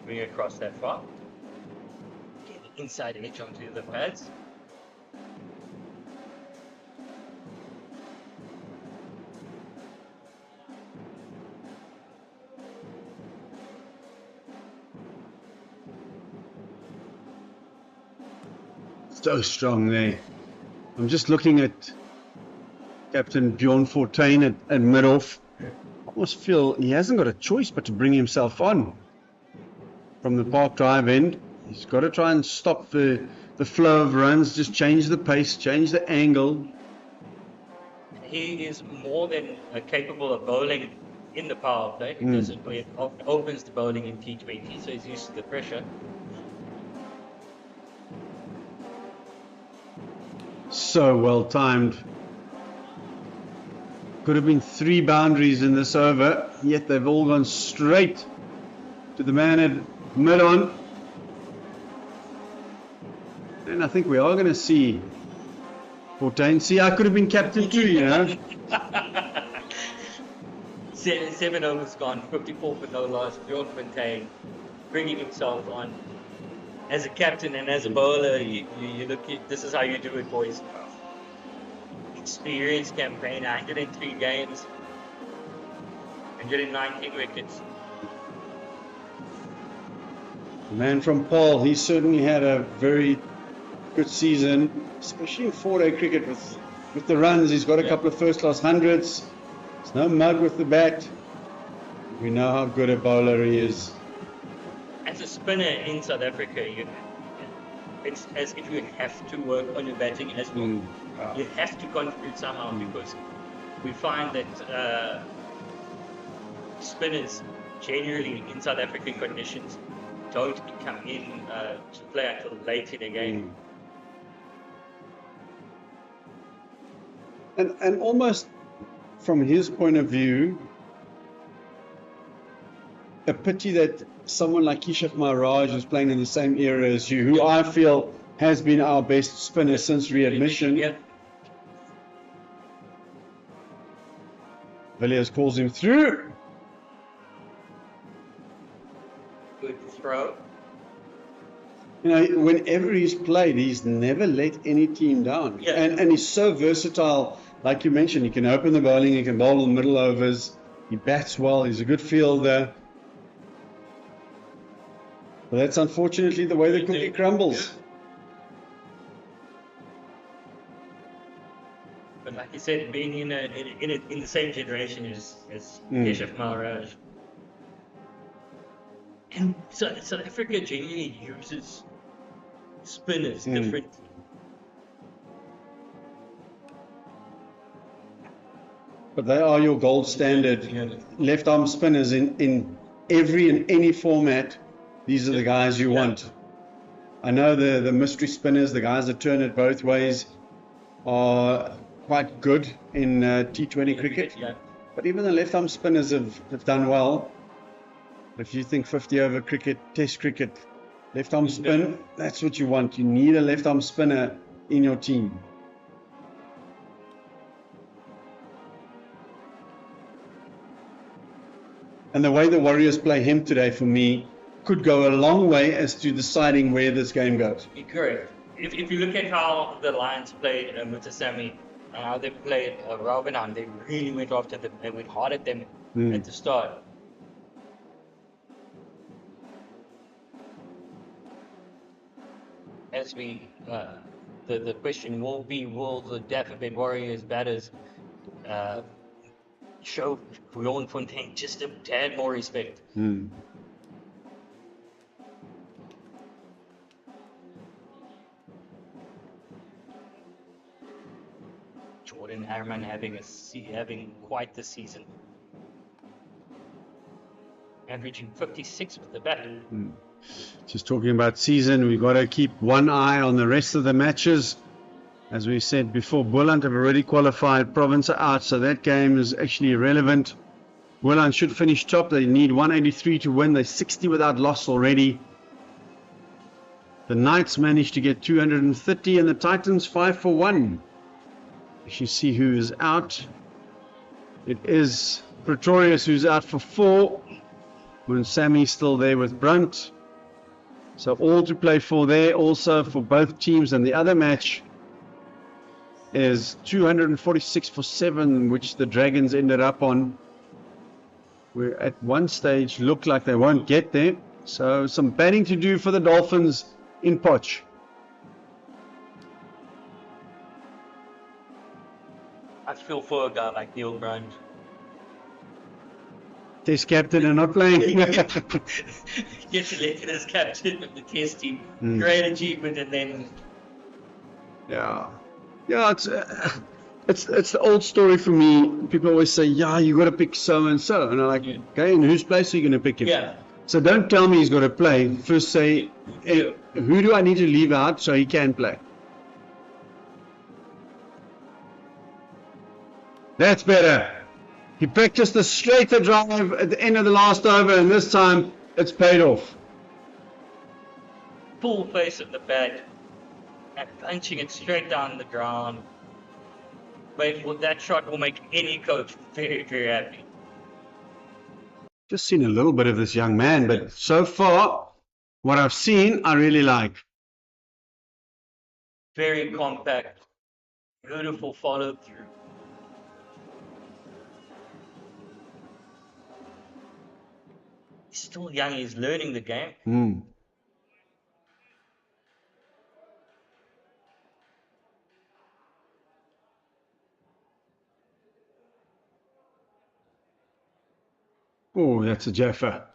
Moving across that far. Getting inside edge onto the pads. So strong there. I'm just looking at Captain Bjorn Fortuin at mid-off. I almost feel he hasn't got a choice but to bring himself on from the Park Drive end. He's got to try and stop the flow of runs, just change the pace, change the angle. He is more than capable of bowling in the power play because it opens the bowling in T20, so he's used to the pressure. So well timed. Could have been 3 boundaries in this over, yet they've all gone straight to the man at mid-on. And I think we are going to see Fortuin. See, I could have been captain too, you know. 7 overs gone, 54 for no loss. Bjorn Fortuin bringing himself on. As a captain and as a bowler, you look at, this is how you do it, boys. Experienced campaign, 103 games, 119 wickets. The man from Paul, he certainly had a very good season, especially in 4-day cricket with the runs. He's got a couple of first-class hundreds. There's no mug with the bat. We know how good a bowler he is. As a spinner in South Africa, it's as if you have to work on your batting as well. You have to contribute somehow because we find that spinners generally in South African conditions don't come in to play until late in the game. And almost from his point of view, a pity that someone like Gqeberha Maharaj is playing in the same era as you, who I feel has been our best spinner since readmission. Yeah. Villiers calls him through. Good throw. You know, whenever he's played, he's never let any team down. Yeah. And he's so versatile. Like you mentioned, he can open the bowling, he can bowl the middle overs, he bats well, he's a good fielder. But that's unfortunately the way the cookie crumbles. But like you said, being in the same generation as Gqeberha Maharaj. And South Africa generally uses spinners differently. But they are your gold standard left arm spinners in every and any format. These are the guys you want. I know the mystery spinners, the guys that turn it both ways, are quite good in T20 cricket. But even the left arm spinners have done well. If you think 50 over cricket, test cricket, left arm spin, that's what you want. You need a left arm spinner in your team. And the way the Warriors play him today, for me, could go a long way as to deciding where this game goes. Correct. If you look at how the Lions played Mutasamy, and how they played Robinson, they really went after them. They went hard at them at the start. As we, the question will be, will the Dafabet Warriors batters show Fontaine just a tad more respect? Jordan Harriman having quite the season, averaging 56 with the bat. Just talking about season, we've got to keep one eye on the rest of the matches. As we said before, Boland have already qualified, Province are out, so that game is actually irrelevant. Boland should finish top. They need 183 to win. They're 60 without loss already. The Knights managed to get 230 and the Titans 5 for 1. If you see who is out, it is Pretorius who's out for 4. When Sammy's still there with Brunt. So all to play for there also for both teams. And the other match is 246 for 7, which the Dragons ended up on. Where at one stage looked like they won't get there. So some batting to do for the Dolphins in Poch. I feel for a guy like Neil Brunt. Test captain and not playing. Get selected as captain of the test team. Great achievement, and then yeah, it's the old story for me. People always say, yeah, you got to pick so and so, and I'm like, okay, in whose place are you going to pick him? Yeah. So don't tell me he's got to play. First say, hey, who do I need to leave out so he can play? That's better. He practiced a straighter drive at the end of the last over, and this time it's paid off. Full face of the bat and punching it straight down the ground. But that shot will make any coach very, very happy. Just seen a little bit of this young man, but so far What I've seen, I really like. Very compact, beautiful follow through. He's still young, he's learning the game. Oh, that's a Jaffa.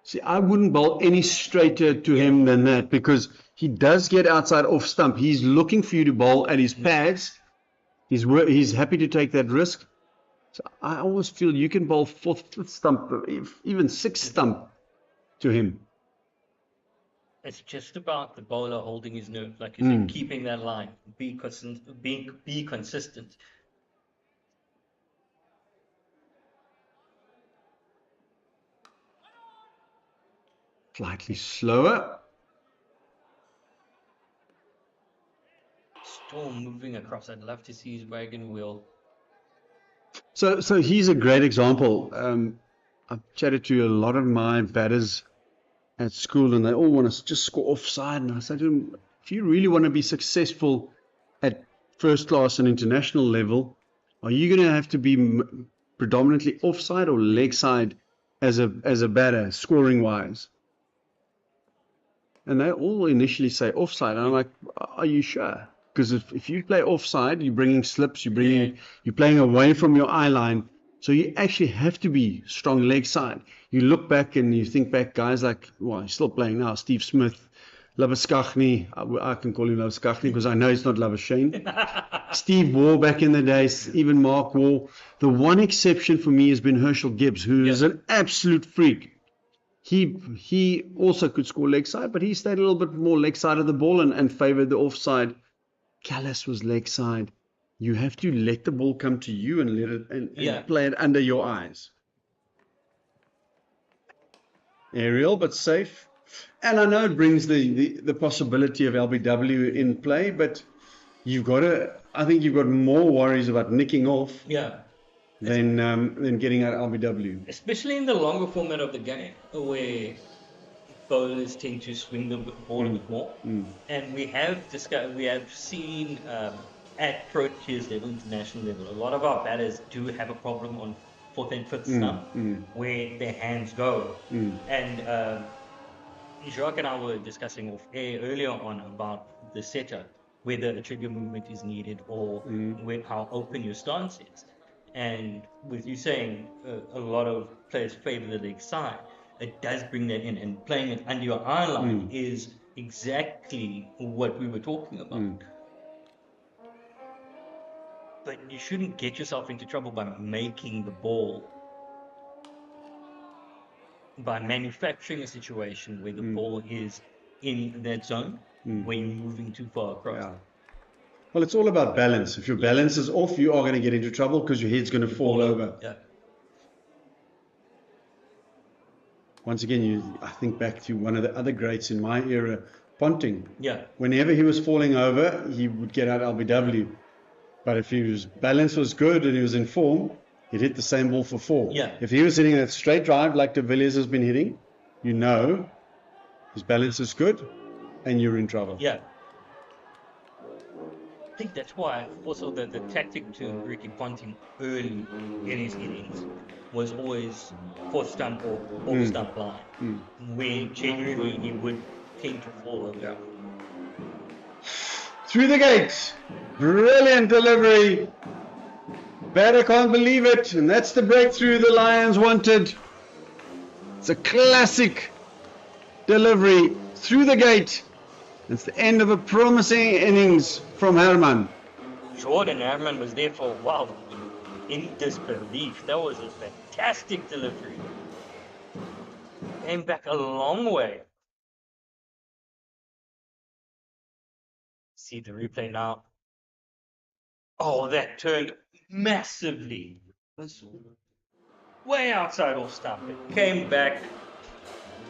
See, I wouldn't bowl any straighter to him than that, because he does get outside off stump. He's looking for you to bowl at his pads. He's happy to take that risk. So I always feel you can bowl fourth, fifth stump, even sixth stump to him. It's just about the bowler holding his nerve, like you said, keeping that line, be consistent. Slightly slower. Still moving across. I'd love to see his wagon wheel. So he's a great example. I've chatted to a lot of my batters at school, and they all want to just score offside. And I said to them, if you really want to be successful at first class and international level, are you going to have to be predominantly offside or leg side as a batter, scoring wise? And they all initially say offside. And I'm like, are you sure? Because if you play offside, you're bringing slips, you're playing away from your eye line. So you actually have to be strong leg side. You look back and you think back, guys like, well, he's still playing now, Steve Smith, Labuschagne. I can call him Labuschagne because I know it's not Labuschagne. Steve Waugh back in the days, even Mark Waugh. The one exception for me has been Herschel Gibbs, who is an absolute freak. He also could score leg side, but he stayed a little bit more leg side of the ball and favoured the offside. Callis was leg side. You have to let the ball come to you and let it and play it under your eyes. Aerial, but safe. And I know it brings the possibility of LBW in play, but I think you've got more worries about nicking off than getting out LBW. Especially in the longer format of the game, where bowlers tend to swing the ball a bit more. And we have seen at pro tiers level, international level, a lot of our batters do have a problem on fourth and fifth stump where their hands go. And Jacques and I were discussing off air earlier on about the setup, whether a trigger movement is needed or how open your stance is. And with you saying a lot of players favour the leg side, it does bring that in, and playing it under your eye line is exactly what we were talking about. But you shouldn't get yourself into trouble by making the ball, by manufacturing a situation where the ball is in that zone when you're moving too far across. Well, it's all about balance. If your balance is off, you are going to get into trouble because your head's going to fall over. Once again, I think back to one of the other greats in my era, Ponting. Whenever he was falling over, he would get out LBW. But if his balance was good and he was in form, he'd hit the same ball for 4. If he was hitting that straight drive like de Villiers has been hitting, you know his balance is good and you're in trouble. I think that's why also the tactic to Ricky Ponting early in his innings was always fourth stump or off stump line, where generally he would tend to fall over. Through the gate, brilliant delivery. Batter can't believe it, and that's the breakthrough the Lions wanted. It's a classic delivery through the gate. It's the end of a promising innings from Herman. Jordan Herman was there for a while in disbelief. That was a fantastic delivery. Came back a long way. See the replay now. Oh, that turned massively. Was way outside off stump. It came back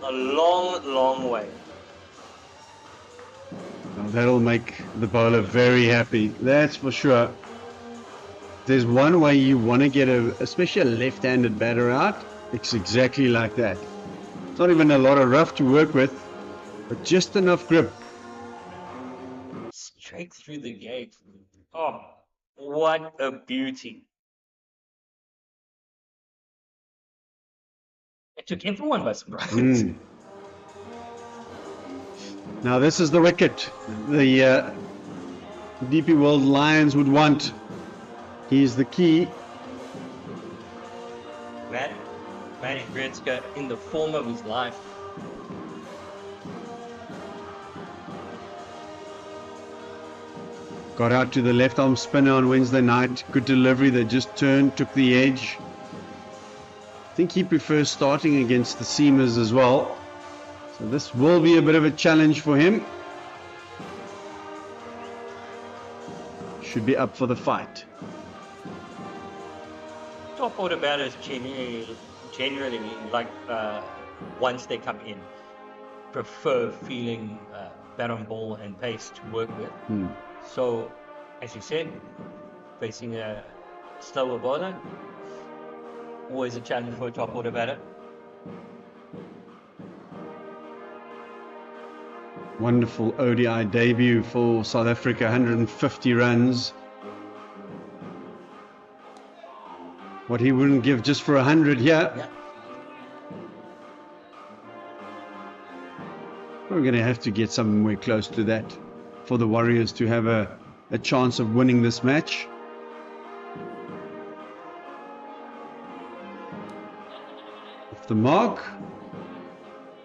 a long way. Well, that'll make the bowler very happy, that's for sure. There's one way you want to get especially a left-handed batter out, it's exactly like that. It's not even a lot of rough to work with, but just enough grip. Straight through the gate. Oh, what a beauty. It took everyone by surprise. Now this is the wicket the DP World Lions would want. He's the key. Manny Gretzky in the form of his life. Got out to the left arm spinner on Wednesday night. Good delivery. They just turned, took the edge. I think he prefers starting against the seamers as well. So this will be a bit of a challenge for him. Should be up for the fight. Top order batters generally like once they come in, prefer feeling bat on ball and pace to work with. So, as you said, facing a slower bowler, always a challenge for a top order batter. Wonderful ODI debut for South Africa, 150 runs. What he wouldn't give just for 100 here. Yeah. We're going to have to get somewhere close to that for the Warriors to have a chance of winning this match. Off the mark.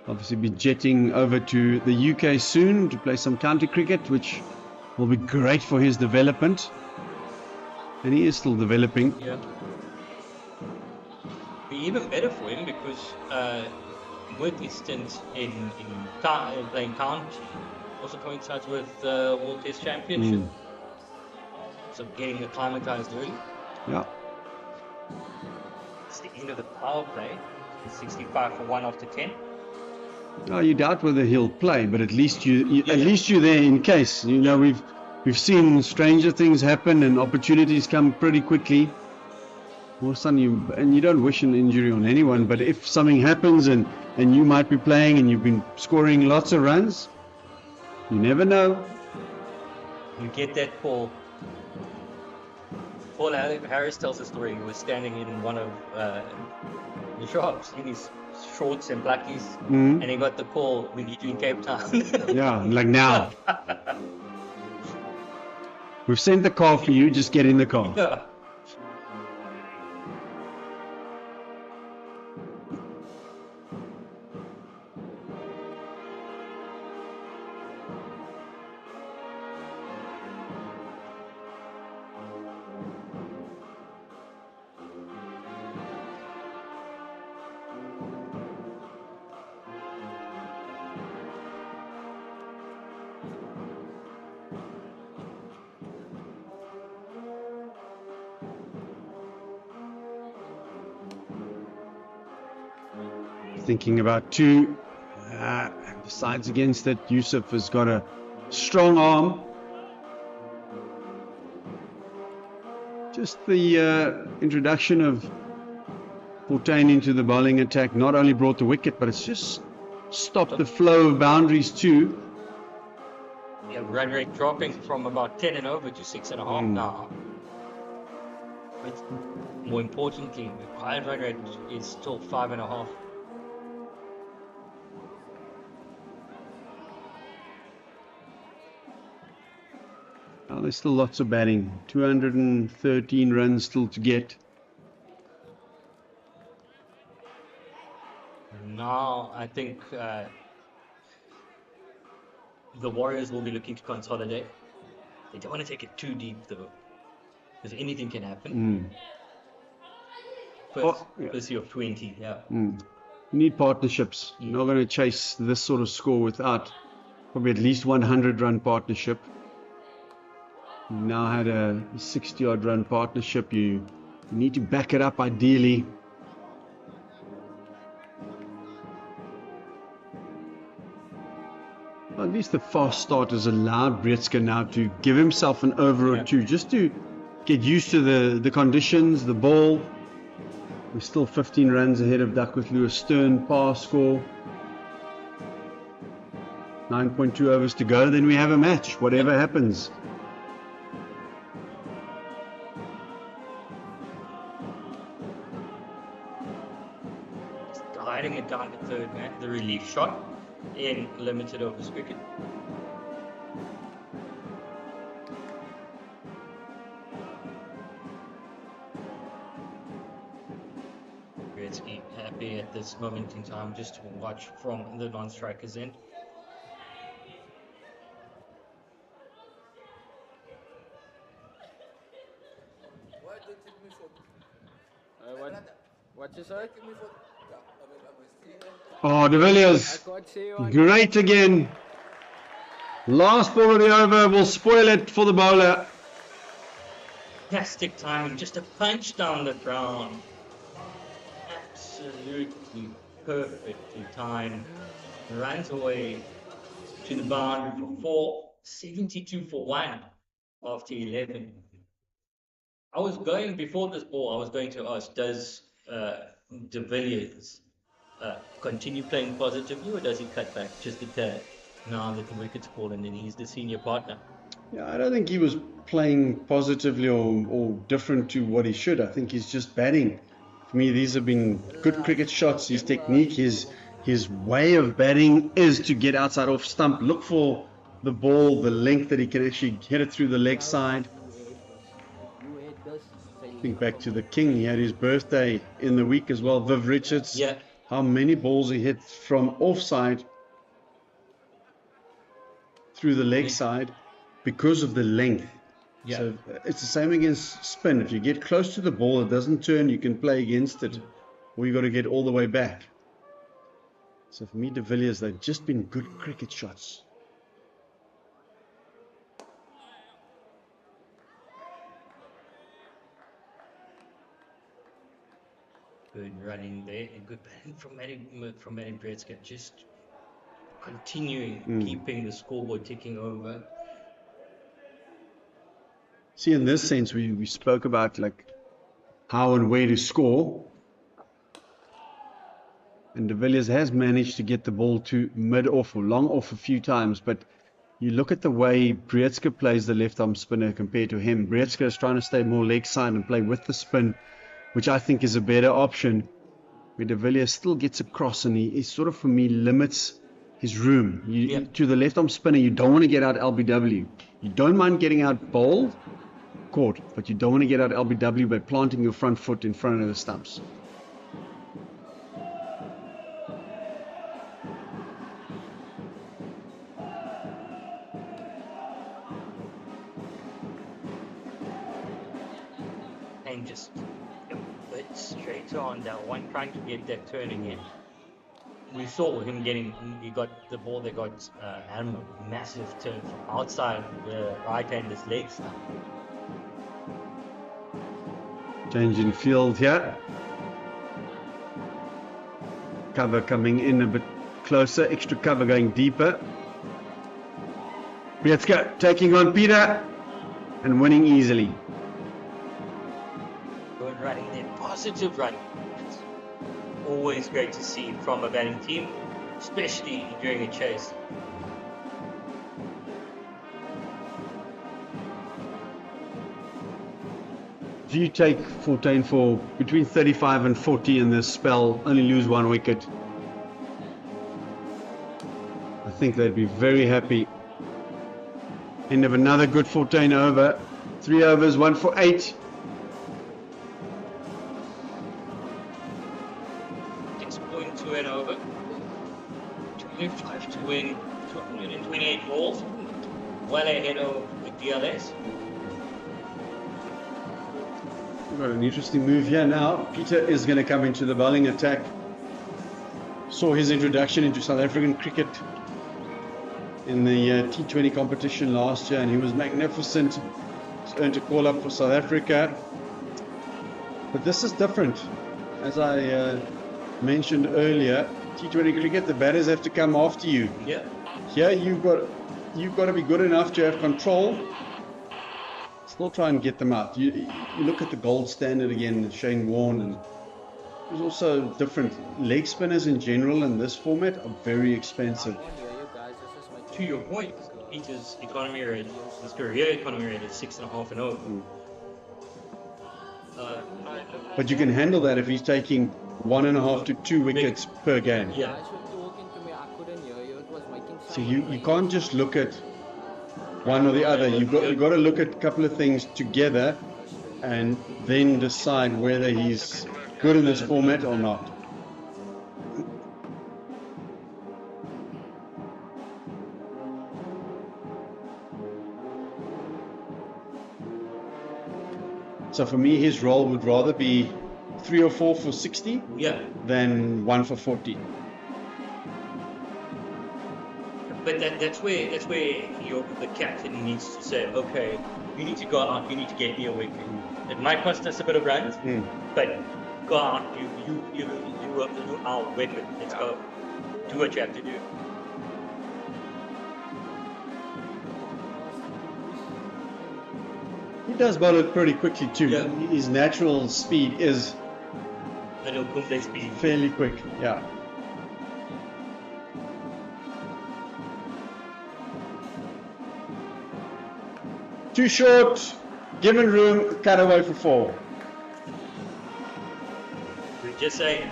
Obviously be jetting over to the UK soon to play some county cricket, which will be great for his development. And he is still developing. Yeah. Be even better for him because with his stint in playing county also coincides with World Test Championship. So getting acclimatized early. Yeah. It's the end of the power play. 65 for 1 after 10. No, you doubt whether he'll play, but at least at least you're there in case. You know, we've seen stranger things happen and opportunities come pretty quickly. All of a sudden you don't wish an injury on anyone, but if something happens and you might be playing and you've been scoring lots of runs, you never know. You get that call. Paul Harris tells the story. He was standing in one of the shops in his shorts and blackies, and he got the call, "We need you in Cape Town." Yeah, like now. We've sent the car for you, just get in the car. Yeah. Thinking about two. Besides against it, Yusuf has got a strong arm. Just the introduction of Fortuin into the bowling attack not only brought the wicket, but it's just stopped the flow of boundaries too. Yeah, run rate dropping from about 10 and over to 6.5 now. But more importantly, the required run rate is still 5.5. Oh, there's still lots of batting. 213 runs still to get. Now, I think the Warriors will be looking to consolidate. They don't want to take it too deep, though, because anything can happen. First year of 20, yeah. You need partnerships. You're not going to chase this sort of score without probably at least 100-run partnership. You now had a 60-odd run partnership. You need to back it up ideally. Well, at least the fast start has allowed Gretzky now to give himself an over or two, just to get used to the conditions, the ball. We're still 15 runs ahead of Duckworth Lewis. Stern par score. 9.2 overs to go, then we have a match, whatever happens. Gliding it down to third man, the relief shot in limited overs cricket. Gretzky happy at this moment in time just to watch from the non-strikers end. What you say? Oh, De Villiers, great again. Last ball of the over will spoil it for the bowler. Fantastic timing, just a punch down the ground. Absolutely perfectly timed. Runs away to the boundary for 4, 72 for 1 after 11. I was going, before this ball, I was going to ask, does De Villiers continue playing positively, or does he cut back just a tad now that the wicket's fallen and he's the senior partner? Yeah, I don't think he was playing positively or different to what he should. I think he's just batting. For me, these have been good cricket shots. His technique, his way of batting is to get outside off stump, look for the ball, the length that he can actually hit it through the leg side. Think back to the King, he had his birthday in the week as well, Viv Richards. Yeah. How many balls he hit from offside through the leg side because of the length. Yeah. So it's the same against spin. If you get close to the ball, it doesn't turn, you can play against it, or you got to get all the way back. So for me, De Villiers, they've just been good cricket shots. Good running there and good batting from Matty Gretzky, just continuing, keeping the scoreboard ticking over. See, in this sense, we spoke about like how and where to score. And De Villiers has managed to get the ball to mid-off or long-off a few times, but you look at the way Gretzky plays the left-arm spinner compared to him. Gretzky is trying to stay more leg side and play with the spin, which I think is a better option, where De Villiers still gets across and he sort of, for me, limits his room. To the left-arm spinner, you don't want to get out LBW. You don't mind getting out bowled, caught, but you don't want to get out LBW by planting your front foot in front of the stumps. And just a bit straight on that one, trying to get that turning in. We saw him he got the ball that got a massive turn from outside the right-hander's legs. Change in field here. Cover coming in a bit closer, extra cover going deeper. Gretzky taking on Peter and winning easily. Good running there, positive running. It's always great to see from a batting team, especially during a chase. If you take 14 for between 35 and 40 in this spell, only lose 1 wicket, I think they'd be very happy. End of another good 14 over. 3 overs, 1 for 8. 6.2 and over. 25 to win 228 balls. Well ahead of the DLS. We've got an interesting move here now. Peter is going to come into the bowling attack. Saw his introduction into South African cricket in the T20 competition last year, and he was magnificent. He's earned a call up for South Africa. But this is different. As I mentioned earlier, T20 cricket, the batters have to come after you. Yeah. Here you've got to be good enough to have control. Still try and get them out. You look at the gold standard again, Shane Warne, and there's also different leg spinners in general in this format are very expensive. to your point, Peter's economy rate, his career economy rate is 6.5 and over. But you can handle that if he's taking 1.5 to 2 wickets per game. Yeah. So you can't just look at one or the other. You've got to look at a couple of things together and then decide whether he's good in this format or not. So for me, his role would rather be 3 or 4 for 60 than 1 for 40. But that's where the captain needs to say, okay, you need to go out, you need to get me a wicket. It might cost us a bit of runs, but go out, you our weapon. Let's go. Do what you have to do. He does bowl it pretty quickly too. His natural speed is fairly quick. Yeah. Too short, given room, cut away for 4. We're just saying,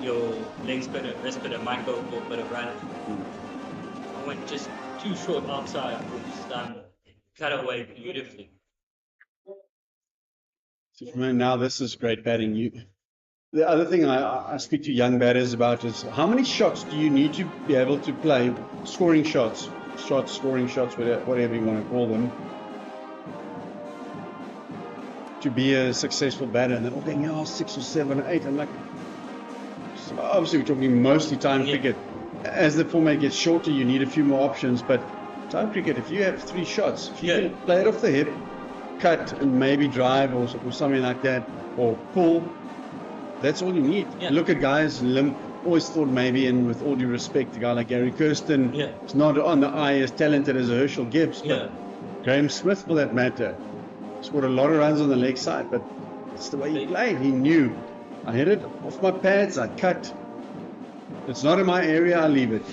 your leg spinner, wrist spinner might go for a bit of run. I went just too short outside, cut away beautifully. Now this is great batting. The other thing I speak to young batters about is how many shots do you need to be able to play, scoring shots, scoring shots, whatever you want to call them, to be a successful batter. And they're all going, 6 or 7 or 8. I'm like, so obviously we're talking mostly time cricket. As the format gets shorter, you need a few more options, but time cricket, if you have 3 shots, if you can play it off the hip, cut and maybe drive or something like that, or pull, that's all you need. Look at guys limp. Always thought maybe, and with all due respect, a guy like Gary Kirsten is not on the eye as talented as Herschel Gibbs, but Graham Smith for that matter scored a lot of runs on the leg side, but it's the way he played. He knew, I hit it off my pads, I cut. It's not in my area, I leave it.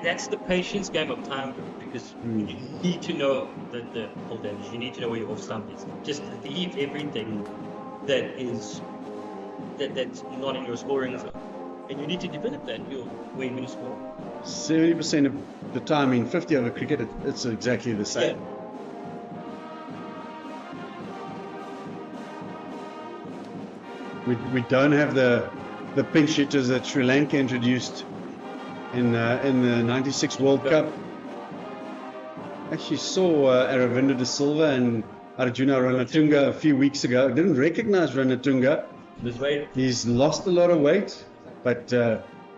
That's the patience game of time, because you need to know the full damage. You need to know where your off stump is. Just leave everything that's not in your scoring zone, and you need to develop that where you're going to score. 70% of the time in 50 over cricket, it's exactly the same. We don't have the pinch hitters that Sri Lanka introduced in the '96 World Cup. Actually saw Aravinda de Silva and Arjuna Ranatunga a few weeks ago. I didn't recognize Ranatunga. He's lost a lot of weight, but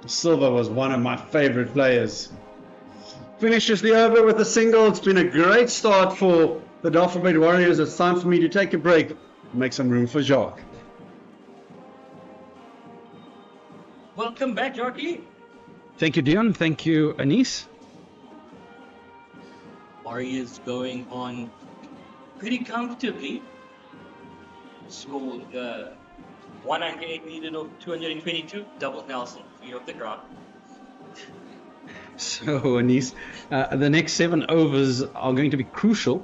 Silva was one of my favorite players. Finishes the over with a single. It's been a great start for the Dafabet Warriors. It's time for me to take a break, make some room for Jacques. Welcome back, Jacques. Thank you, Dion. Thank you, Anis. Warriors going on pretty comfortably. Scored 198 needed of 222. Double Nelson, 3 off the ground. So, Anis, the next 7 overs are going to be crucial.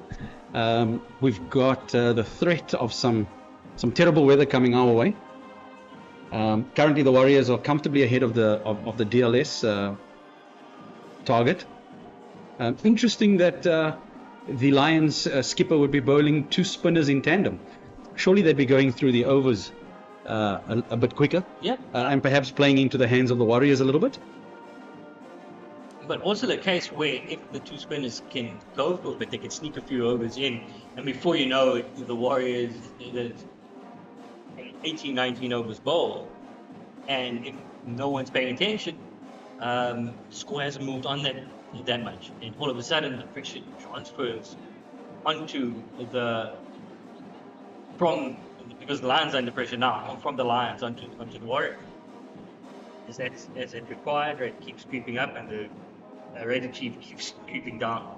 We've got the threat of some terrible weather coming our way. Currently, the Warriors are comfortably ahead of the DLS target. Interesting that the Lions skipper would be bowling 2 spinners in tandem. Surely they'd be going through the overs a bit quicker. And perhaps playing into the hands of the Warriors a little bit. But also the case where if the 2 spinners can go for it, but they can sneak a few overs in, and before you know it, the Warriors 18, 19 overs bowl, and if no one's paying attention, score hasn't moved on that much, and all of a sudden the pressure transfers onto because the Lions are under pressure now, from the Lions onto the Warriors. As it required, rate keeps creeping up, and the rate of achieve keeps creeping down.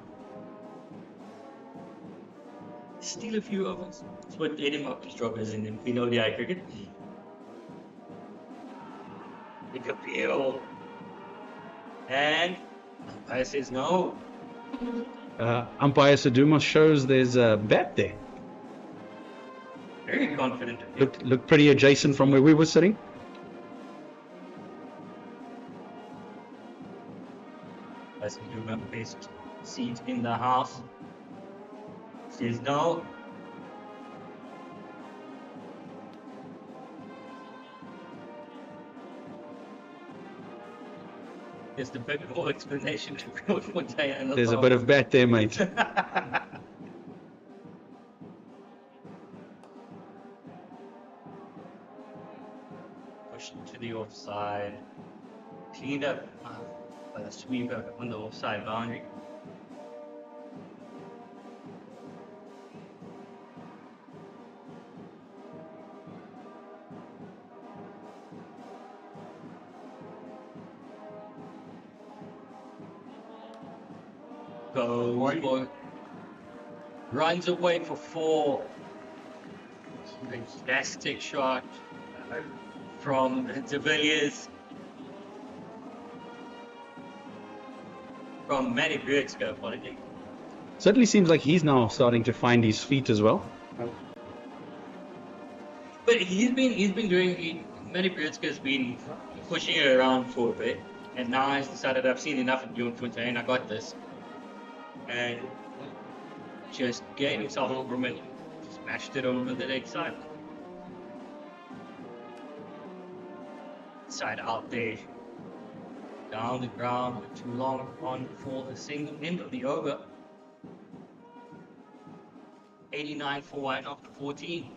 Steal a few overs. That's what Eddie Mark's job is in ODI cricket. Pick up the hill. And Umpire says no. Umpire Saduma shows there's a bat there. Very confident. Looked pretty adjacent from where we were sitting. Saduma, best seat in the house, says no. There's the bit more explanation for Diana. There's a bit of bat there, mate. Pushed to the offside. Cleaned up by the sweeper on the offside boundary. Goes runs away for 4. Fantastic shot from De Villiers. From Matty Brewster, apology. Certainly seems like he's now starting to find his feet as well. But he's been doing. Matty Brewster's been pushing it around for a bit, and now he's decided I've seen enough of doing Fontaine. I got this. And just gave himself a room and smashed it over the leg side. Side out there. Down the ground, too long on for the single end of the over. 89 for 1 after 14.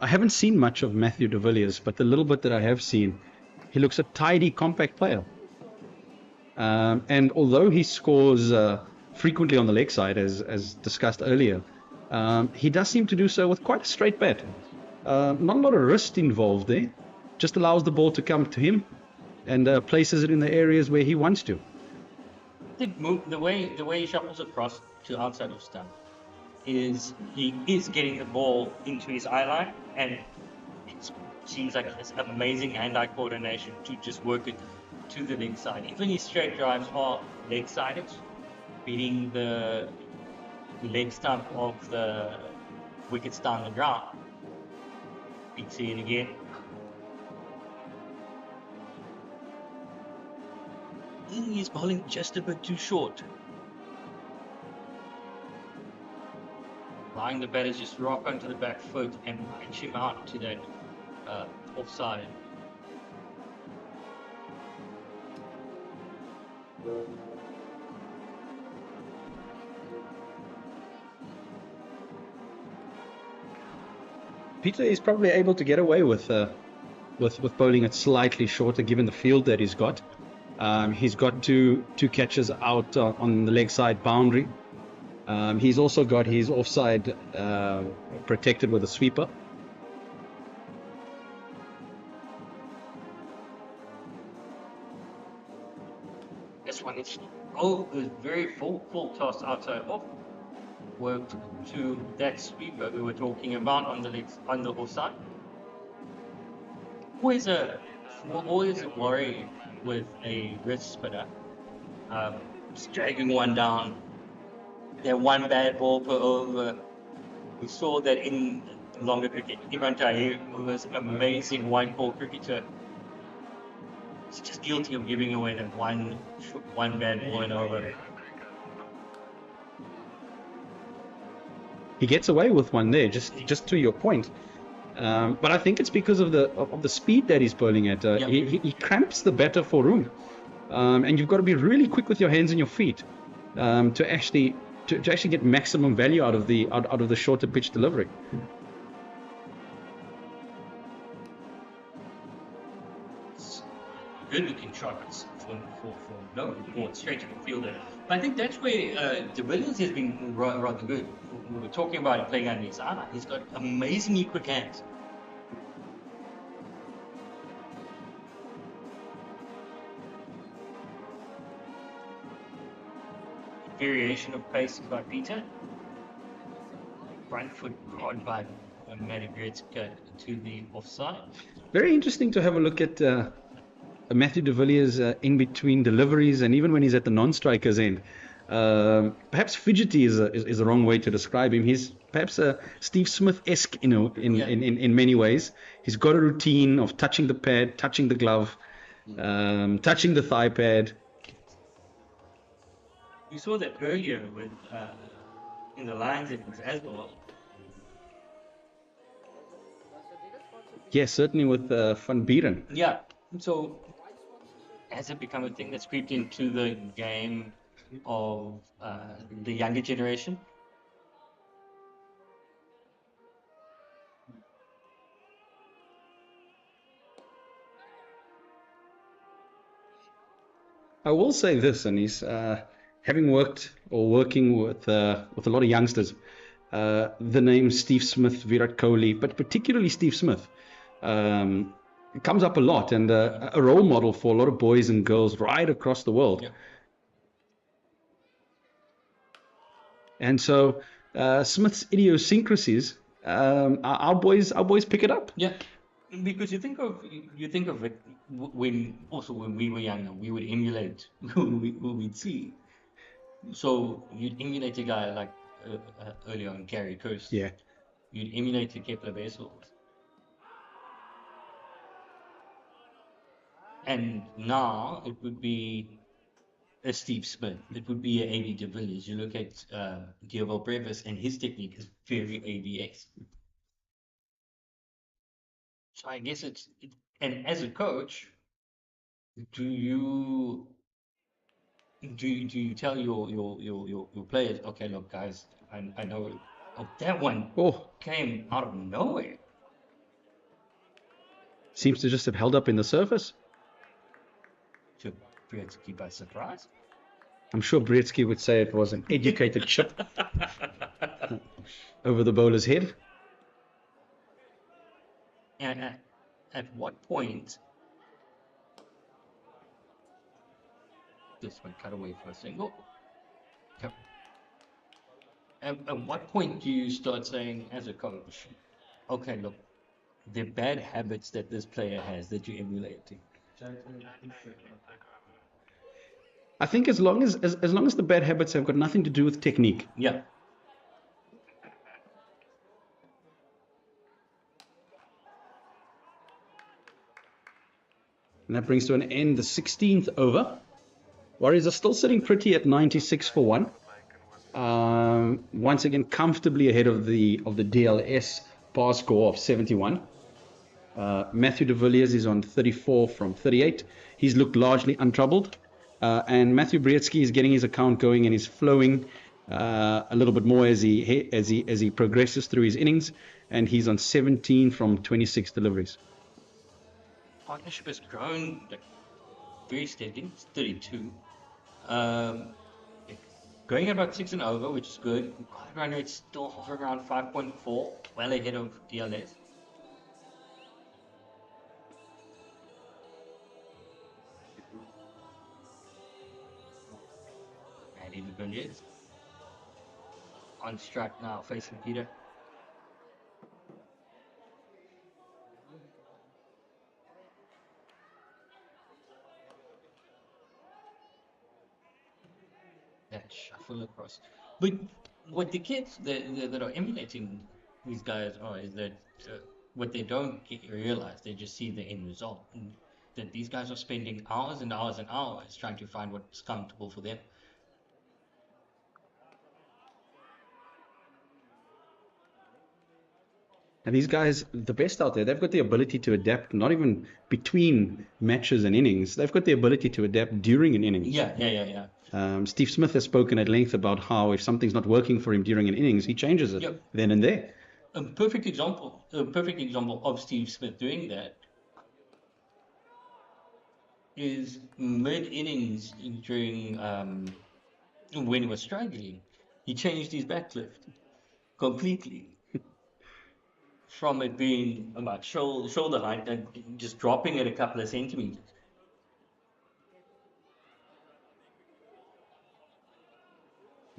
I haven't seen much of Matthew De Villiers, but the little bit that I have seen, he looks a tidy, compact player. And although he scores frequently on the leg side, as discussed earlier, he does seem to do so with quite a straight bat. Not a lot of wrist involved there. Just allows the ball to come to him and places it in the areas where he wants to. The way he shuffles across to outside of stump is he is getting the ball into his eye line, and it seems like this amazing hand-eye coordination to just work it to the leg side. Even his straight drives are leg-sided, beating the leg stump of the wickets down the ground. Beats it again. He's bowling just a bit too short. Allowing the batters just rock onto the back foot and pitch him out to that offside. Peter is probably able to get away with bowling it slightly shorter, given the field that he's got. He's got two catches out on the leg side boundary. He's also got his offside protected with a sweeper. This one is very full toss outside off. Worked to that sweeper we were talking about on the offside. Always a worry with a wrist spinner. Just dragging one down. They're one bad ball per over. We saw that in longer cricket. Imran Tahir was an amazing one-ball cricketer. He's just guilty of giving away that one bad ball and over. He gets away with one there, just to your point. But I think it's because of the speed that he's bowling at. He cramps the batter for room, and you've got to be really quick with your hands and your feet to actually get maximum value out of the shorter pitch delivery. Good looking shots for straight to the fielder. But I think that's where De Villiers has been rather good. We were talking about him playing under his eye. He's got amazingly quick hands. Variation of pace by Peter. Front foot caught by Matty Brewster to the offside. Very interesting to have a look at Matthew de Villiers in between deliveries, and even when he's at the non-striker's end. Perhaps fidgety is the wrong way to describe him. He's perhaps a Steve Smith-esque, in many ways. He's got a routine of touching the pad, touching the glove, touching the thigh pad. We saw that earlier with in the Lions innings as well. Yes, certainly with Van Buren. Yeah. So has it become a thing that's creeped into the game of the younger generation? I will say this, and he's having working with a lot of youngsters. The name Steve Smith, Virat Kohli, but particularly Steve Smith, comes up a lot, and a role model for a lot of boys and girls right across the world. Yeah. And so Smith's idiosyncrasies, our boys pick it up. Yeah, because you think of it when we were younger, we would emulate who we'd see. So you'd emulate a guy like earlier on Gary Kirst. Yeah. You'd emulate a Gqeberha. And now it would be a Steve Smith. It would be a AB de Villiers. You look at Gqeberha, and his technique is very ABS. So I guess and as a coach, do you tell your players, okay, look, guys, I know that one came out of nowhere. Seems to just have held up in the surface. Took Brzezinski by surprise. I'm sure Brzezinski would say it was an educated chip over the bowler's head. And at what point, this one cut away for a single. Okay. At what point do you start saying, as a coach, okay, look, the bad habits that this player has that you're emulating? I think as long as the bad habits have got nothing to do with technique. Yeah. And that brings to an end the 16th over. Warriors are still sitting pretty at 96 for 1. Once again, comfortably ahead of the DLS par score of 71. Matthew de Villiers is on 34 from 38. He's looked largely untroubled. And Matthew Brzezinski is getting his account going and is flowing a little bit more as he progresses through his innings. And he's on 17 from 26 deliveries. Partnership has grown very steady. It's 32. Going at about 6 and over, which is good. Run rate still hovering around 5.4, well ahead of DLS. And even Villiers on strike now, facing Peter. That shuffle across. But what the kids that are emulating these guys are is that what they don't realize, they just see the end result. And that these guys are spending hours and hours and hours trying to find what's comfortable for them. And these guys, the best out there, they've got the ability to adapt, not even between matches and innings. They've got the ability to adapt during an innings. Yeah. Steve Smith has spoken at length about how if something's not working for him during an innings, he changes it then and there. A perfect example of Steve Smith doing that is mid-innings during when he was struggling. He changed his backlift completely. From it being about shoulder height and just dropping it a couple of centimeters.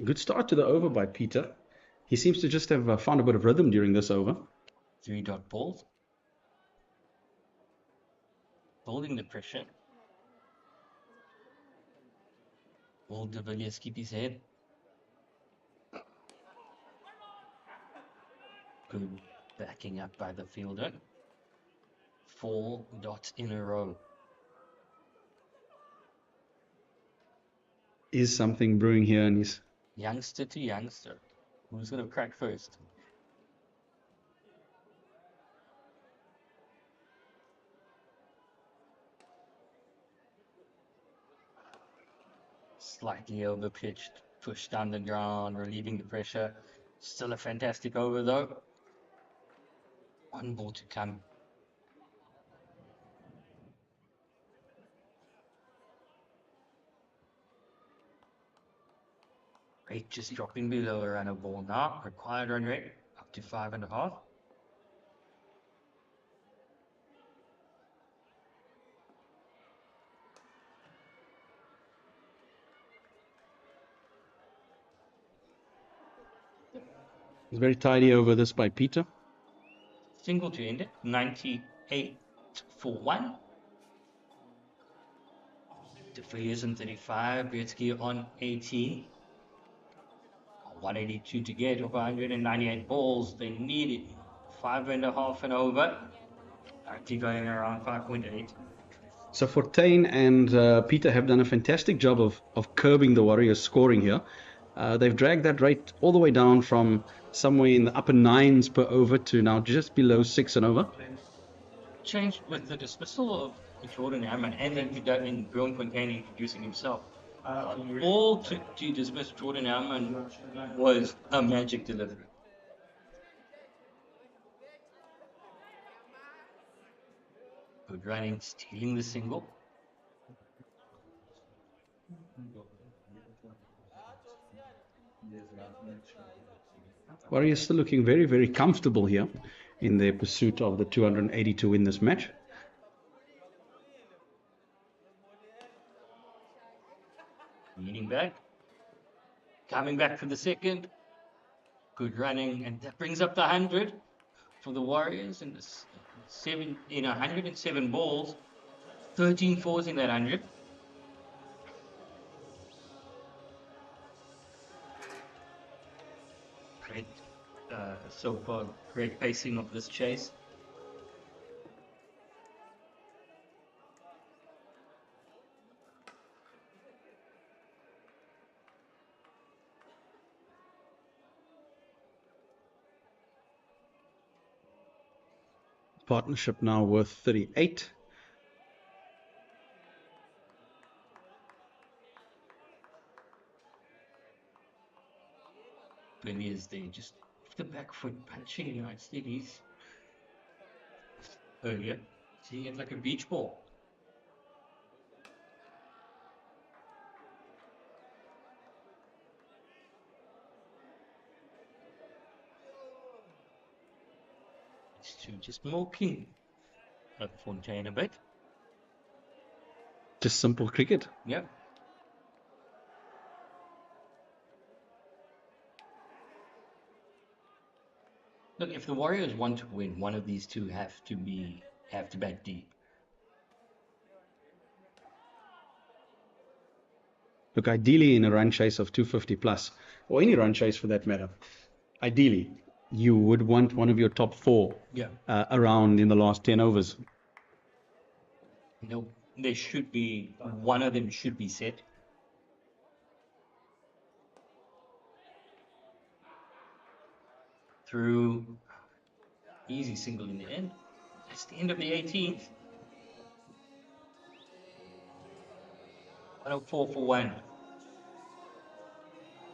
Good start to the over by Peter. He seems to just have found a bit of rhythm during this over. 3-dot balls. Holding the pressure. Will De Villiers keep his head? Good backing up by the fielder. 4 dots in a row. Is something brewing here, and he's Youngster to youngster. Who's going to crack first? Slightly overpitched, pushed down the ground, relieving the pressure. Still a fantastic over though. 1 ball to come. Rate just dropping below a run of ball now. Required run rate up to 5.5. very tidy over this by Peter. Single to end it. 98 for 1. De Villiers on 35. Gretzky on 18. 182 to get over 198 balls. They need it. 5.5 and over. Actually going around 5.8. So Fortuin and Peter have done a fantastic job of curbing the Warriors' scoring here. They've dragged that rate all the way down from somewhere in the upper 9s per over to now just below 6 and over. Changed with the dismissal of Jordan Hammond and then Bjorn Fontaine introducing himself. All to dismiss Jordan Hammond was a magic delivery. Good running, stealing the single. Warriors still looking very, very comfortable here in their pursuit of the 280 to win this match. Leaning back. Coming back for the second. Good running, and that brings up the 100 for the Warriors in 107 balls. 13 fours in that 100. Great, so far, great pacing of this chase. Partnership now worth 38. Villiers there, just the back foot punching United States earlier. Seeing it like a beach ball. It's just milking Fontaine a bit. Just simple cricket. Yep. Look, if the Warriors want to win, one of these two have to bat deep. Look, ideally in a run chase of 250 plus, or any run chase for that matter, ideally you would want one of your top 4 around in the last 10 overs. No, there should be, one of them should be set. Through easy single in the end. That's the end of the 18th. 104 for 1.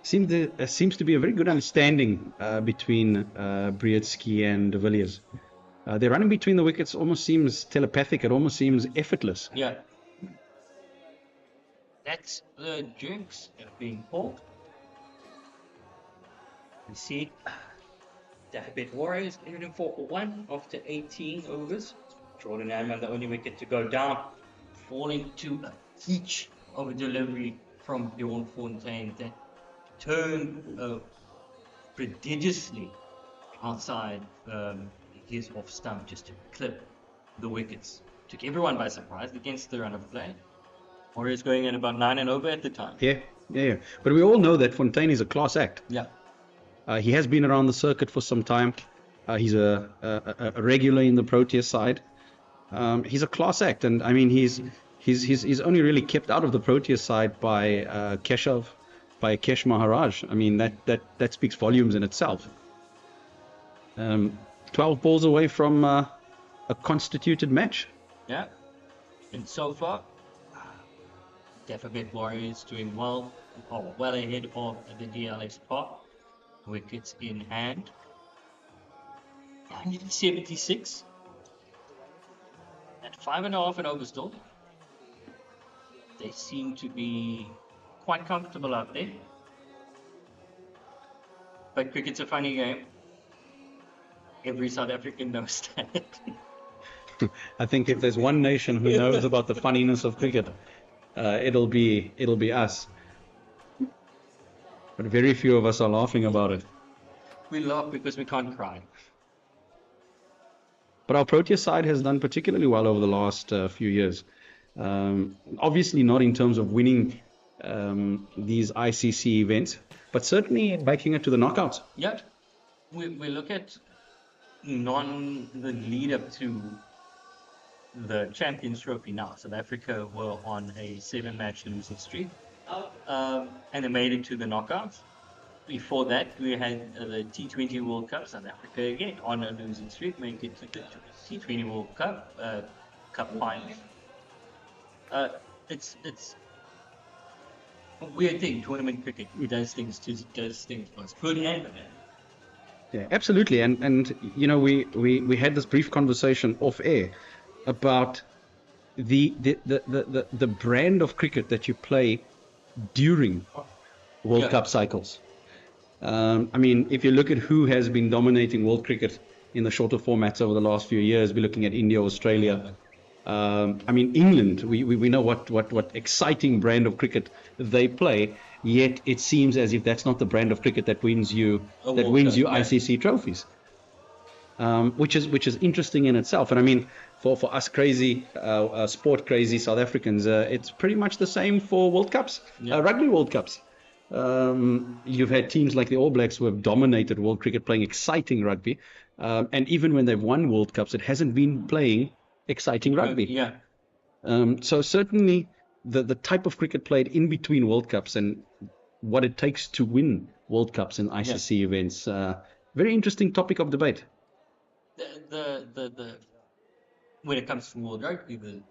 Seems to be a very good understanding between Brzezinski and De Villiers. Their running between the wickets almost seems telepathic. It almost seems effortless. Yeah. That's the jinx being pulled. You see, Dafabet Warriors 104 for 1 after 18 overs. Jordan Hammond, the only wicket to go down, falling to a peach of a delivery from Bjorn Fontaine that turned prodigiously outside his off stump just to clip the wickets. Took everyone by surprise against the run of play. Warriors going in about 9 and over at the time. Yeah, Yeah. But we all know that Fontaine is a class act. Yeah. He has been around the circuit for some time. He's a regular in the Proteas side. He's a class act, and I mean he's only really kept out of the Proteas side by Kesh Maharaj. I mean that speaks volumes in itself. 12 balls away from a constituted match. Yeah. And so far, Dafabet Warriors doing well, or well ahead of the DLX pot. Wickets in hand. 176. At 5.5 and over still. They seem to be quite comfortable out there. But cricket's a funny game. Every South African knows that. I think if there's one nation who knows about the funniness of cricket, it'll be us. But very few of us are laughing about it. We laugh because we can't cry. But our Proteas side has done particularly well over the last few years. Obviously not in terms of winning these ICC events, but certainly making it to the knockouts. Yeah. We look at the lead up to the Champions Trophy now. South Africa were on a 7-match losing streak, and they made it to the knockouts. Before that, we had the T20 World Cup. South Africa again on a losing streak, make it to the T20 World Cup Cup finals. It's a weird thing. Tournament cricket does things both good and bad. Yeah, absolutely. And you know, we had this brief conversation off air about the brand of cricket that you play during World Cup cycles. I mean, if you look at who has been dominating world cricket in the shorter formats over the last few years, we're looking at India, Australia. I mean, England, we know what exciting brand of cricket they play, yet it seems as if that's not the brand of cricket that wins you ICC trophies. Which is interesting in itself. And I mean, for us crazy, sport crazy South Africans, it's pretty much the same for World Cups, Rugby World Cups. You've had teams like the All Blacks who have dominated world cricket playing exciting rugby. And even when they've won World Cups, it hasn't been playing exciting rugby. Yeah. So certainly the type of cricket played in between World Cups and what it takes to win World Cups and ICC events, very interesting topic of debate. The when it comes to world rugby, the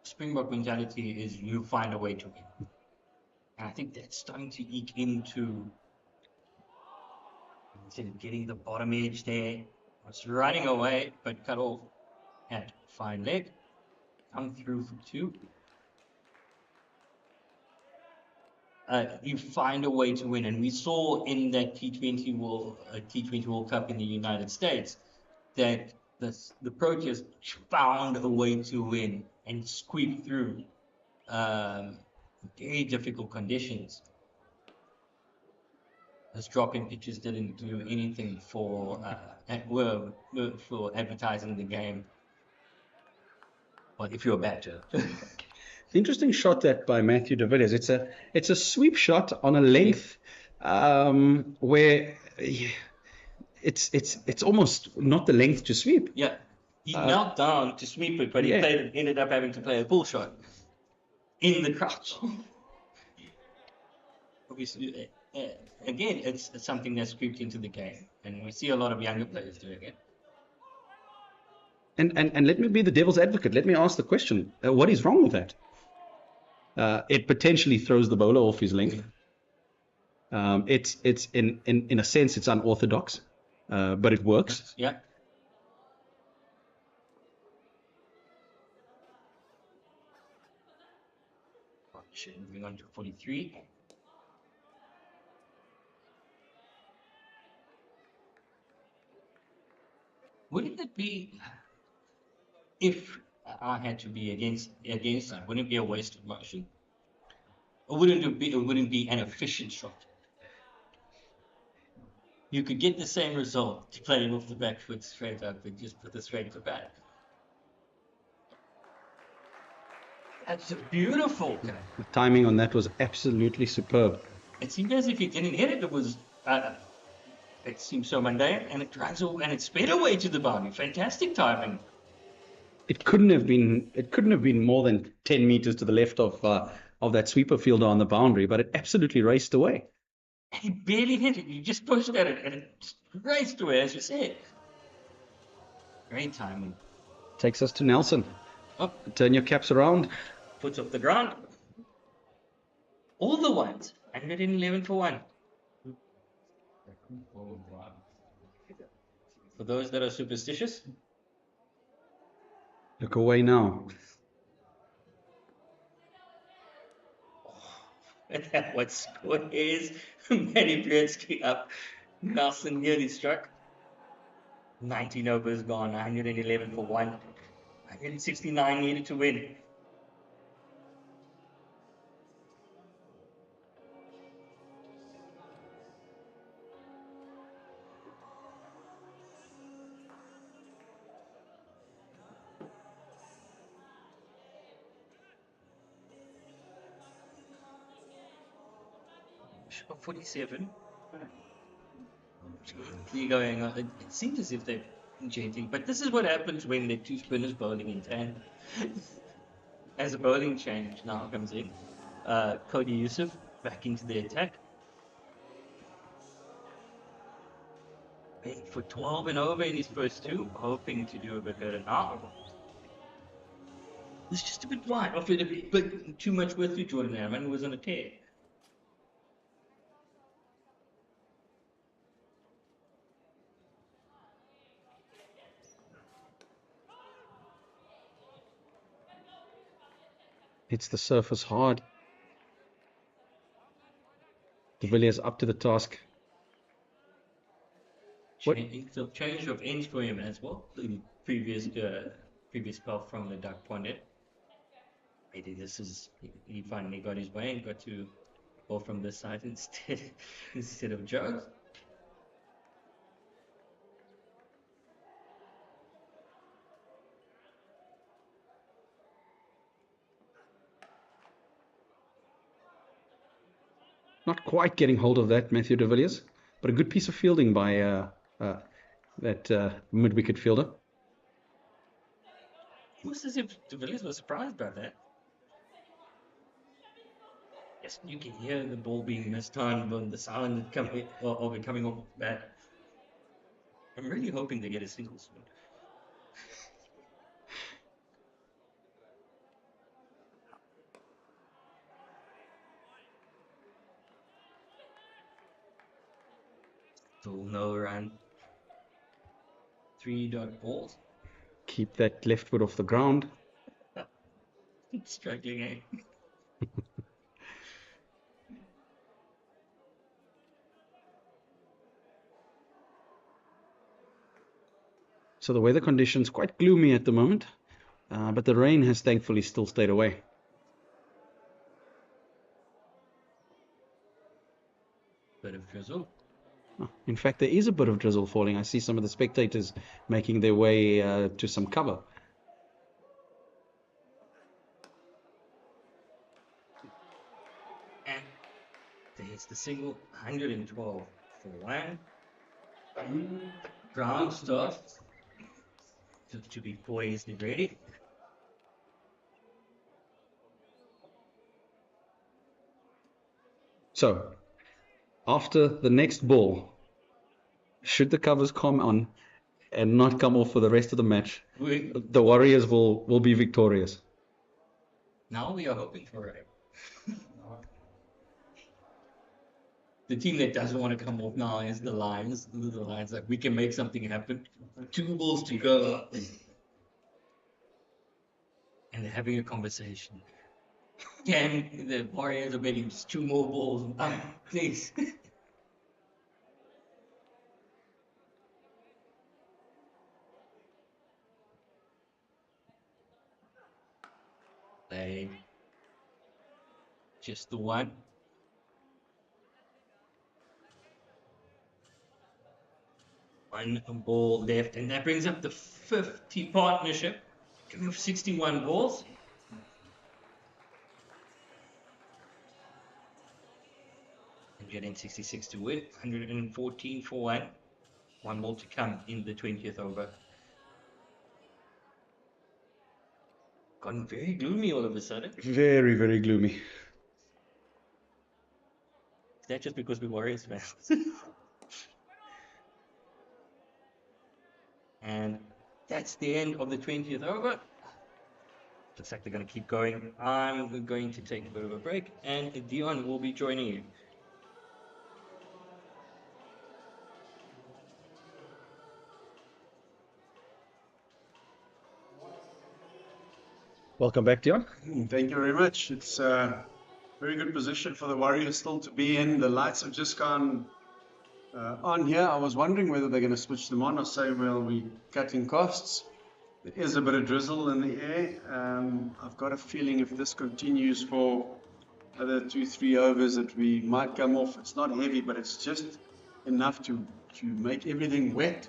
Springbok mentality is you find a way to win. And I think that's starting to eke into getting the bottom edge there. It's running away, but cut off at fine leg. Come through for 2. You find a way to win, and we saw in that T20 World Cup in the United States that the Proteas found a way to win and squeak through very difficult conditions. Those dropping pitches didn't do anything for advertising the game. Well, if you're a batter. The interesting shot that by Matthew de Villiers, it's a sweep shot on a length where it's almost not the length to sweep. Yeah, he knelt down to sweep it, but he ended up having to play a bull shot in the crouch. Obviously, again, it's something that's creeped into the game, and we see a lot of younger players doing it. And let me be the devil's advocate. Let me ask the question: what is wrong with that? It potentially throws the bowler off his length. It's in a sense it's unorthodox, but it works. Yeah. Moving on to 43. Wouldn't it be, if I had to be against it, wouldn't it be a waste of motion? Or wouldn't it be an efficient shot? You could get the same result to playing off the back foot straight up and just put the straight to bat. That's beautiful. The timing on that was absolutely superb. It seemed as if he didn't hit it. It was, it seems so mundane, and it runs away, and it sped away to the boundary. Fantastic timing. It couldn't have been. It couldn't have been more than 10 meters to the left of that sweeper fielder on the boundary, but it absolutely raced away. And he barely hit it. You just pushed at it, and it just raced away, as you said. Great timing. Takes us to Nelson. Oh. Turn your caps around. Puts off the ground. All the ones. 111 for one. For those that are superstitious. Look away now. And that what score is. Manny Brzezinski up. Nelson nearly struck. 19 overs gone. 111 for one. 169 needed to win. Shot 47. Gently going on. It seems as if they're gently, but this is what happens when the two spinners bowling in tandem. As a bowling change now comes in, Cody Yusuf back into the attack. Went for 12 and over in his first two, hoping to do a bit better now. It's just a bit wide, offered a bit too much worth to Jordan Hammond, who was on a tear. Hits the surface hard. De Villiers up to the task. It's a change of ends for him as well. The previous spell from the duck pondit. Maybe this is he finally got his way and got to go from this side instead of Joe. Not quite getting hold of that, Matthew de Villiers, but a good piece of fielding by that mid-wicket fielder. It was as if de Villiers was surprised by that. Yes, you can hear the ball being mistimed on the sound coming of it coming off the bat. I'm really hoping they get a single swing. Still no run. 3 dot balls. Keep that left foot off the ground. Struggling, eh? So the weather conditions quite gloomy at the moment, but the rain has thankfully still stayed away. Bit of drizzle. In fact, there is a bit of drizzle falling. I see some of the spectators making their way to some cover. And there's the single 112 for one. Ground stuff to be poised and ready. So, after the next ball, should the covers come on and not come off for the rest of the match, the Warriors will be victorious. Now we are hoping for it. The team that doesn't want to come off now is the Lions. The Lions, like, we can make something happen. 2 balls to go. And they're having a conversation. Can the Warriors are betting just 2 more balls? Please. They just the one. One ball left, and that brings up the 50 partnership of 61 balls. getting 66 to win, 114 for 1. One more to come in the 20th over. Gone very gloomy all of a sudden. Very, very gloomy. Is that just because we're Warriors fans? And that's the end of the 20th over. Looks like they're going to keep going. I'm going to take a bit of a break, and Dion will be joining you. Welcome back, Dion. Thank you very much. It's a very good position for the Warriors still to be in. The lights have just gone on here. I was wondering whether they're going to switch them on or say, well, we're cutting costs. There is a bit of drizzle in the air. I've got a feeling if this continues for another 2-3 overs that we might come off. It's not heavy, but it's just enough to make everything wet.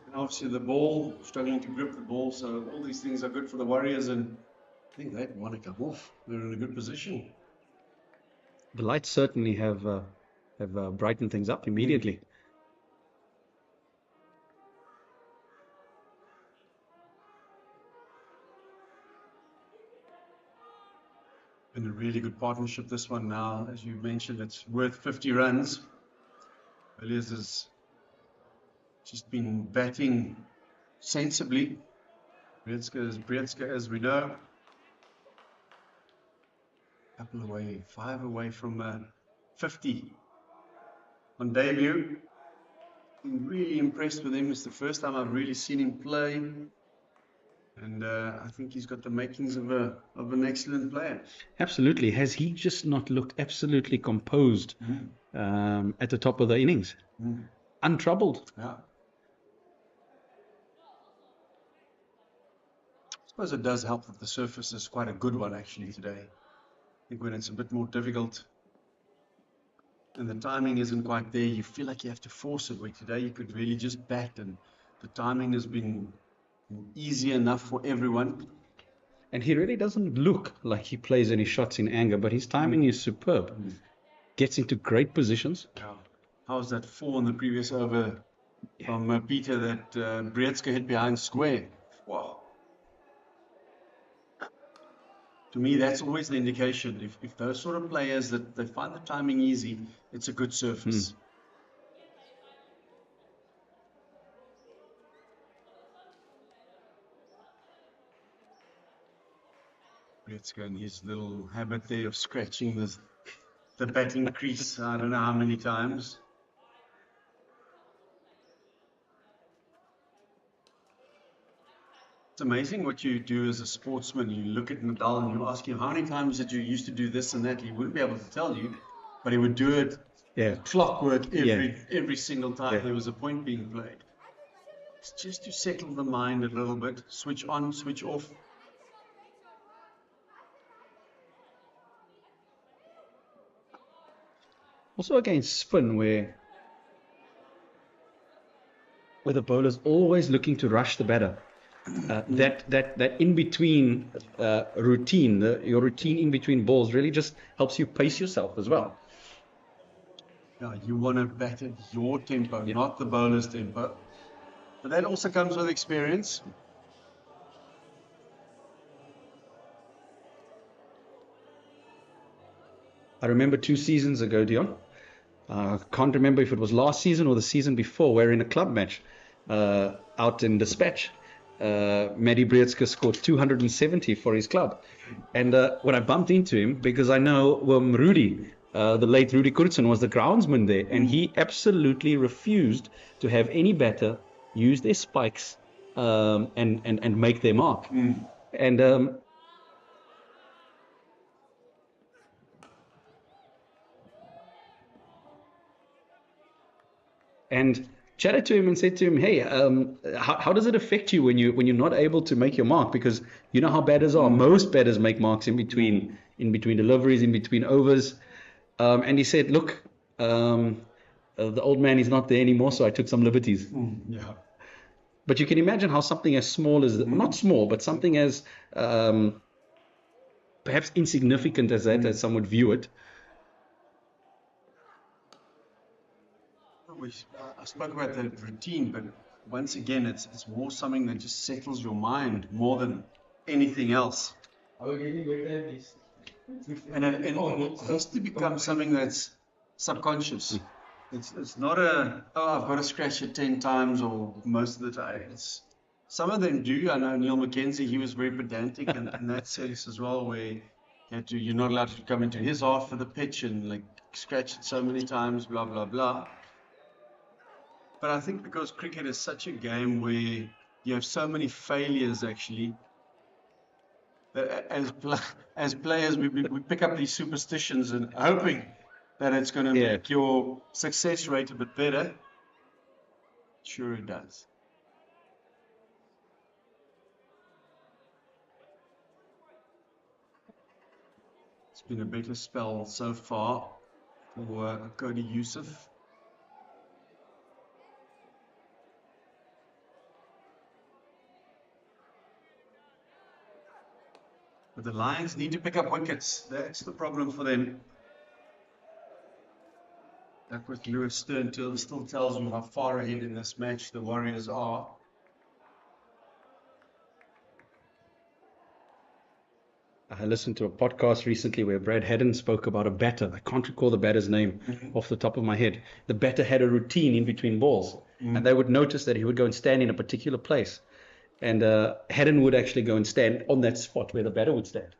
And obviously the ball, struggling to grip the ball. So all these things are good for the Warriors, and I think they want to come off. They're in a good position. The lights certainly have brightened things up immediately. Been a really good partnership, this one now. As you mentioned, it's worth 50 runs. Elias has just been batting sensibly. Brzezinski, as we know. Couple away, 5 away from 50 on debut. I'm really impressed with him. It's the first time I've really seen him play. And I think he's got the makings of an excellent player. Absolutely. Has he just not looked absolutely composed at the top of the innings? Untroubled. Yeah. I suppose it does help that the surface is quite a good one actually today. I think when it's a bit more difficult and the timing isn't quite there, you feel like you have to force it. Where today you could really just bat, and the timing has been easy enough for everyone. And he really doesn't look like he plays any shots in anger, but his timing is superb. Gets into great positions. Yeah. How was that 4 in the previous over from Peter that Brzezinski hit behind square? Wow. To me, that's always the indication. If those sort of players that they find the timing easy, it's a good surface. Brzezinski and his little habit there of scratching the batting crease, I don't know how many times. It's amazing what you do as a sportsman. You look at Nadal and you ask him, how many times did you used to do this and that? He wouldn't be able to tell you, but he would do it clockwork every single time there was a point being played. It's just to settle the mind a little bit, switch on, switch off. Also against spin, where the bowler's always looking to rush the batter. That in between routine, your routine in between balls really just helps you pace yourself as well. Yeah, you want to bat at your tempo, not the bowler's tempo. But that also comes with experience. I remember 2 seasons ago, Dion. Can't remember if it was last season or the season before, where in a club match out in Dispatch, Medi Brzezinski scored 270 for his club. And when I bumped into him, because I know Rudy, the late Rudy Kurtzen, was the groundsman there, and he absolutely refused to have any batter use their spikes and make their mark. And chatted to him and said to him, hey, how does it affect you when you're not able to make your mark? Because you know how batters are. Most batters make marks in between deliveries, in between overs. And he said, look, the old man is not there anymore, so I took some liberties. Yeah. But you can imagine how something as small as, not small, but something as perhaps insignificant as that, as some would view it, I spoke about the routine, but once again, it's more something that just settles your mind more than anything else. And it has to become something that's subconscious. It's not I've got to scratch it 10 times or most of the time. Some of them do. I know Neil McKenzie, he was very pedantic in that sense as well, where you're not allowed to come into his half of the pitch and like scratch it so many times, blah, blah, blah. But I think because cricket is such a game where you have so many failures actually, that as players we pick up these superstitions and hoping that it's going to make your success rate a bit better. Sure it does. It's been a better spell so far for Cody Yusuf. But the Lions need to pick up wickets. That's the problem for them. That with Lewis Stern still tells you how far ahead in this match the Warriors are. I listened to a podcast recently where Brad Haddon spoke about a batter. I can't recall the batter's name off the top of my head. The batter had a routine in between balls, and they would notice that he would go and stand in a particular place. And Haddon would actually go and stand on that spot where the batter would stand.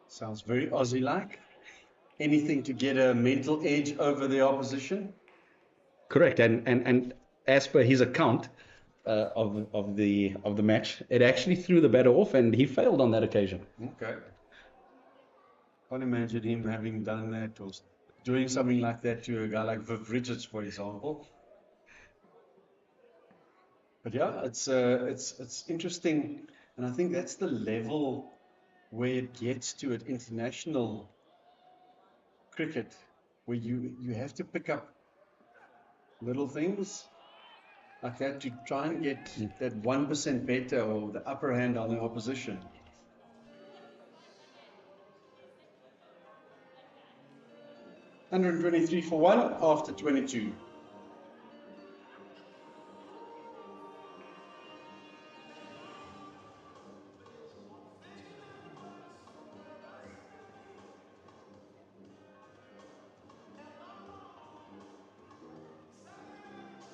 Sounds very Aussie-like. Anything to get a mental edge over the opposition. Correct. And as per his account of the match, it actually threw the batter off, and he failed on that occasion. Okay. Can't imagine him having done that or doing something like that to a guy like Viv Richards, for example. But yeah, it's interesting, and I think that's the level where it gets to at international cricket, where you have to pick up little things like that to try and get that 1% better or the upper hand on the opposition. $123 for one after 22.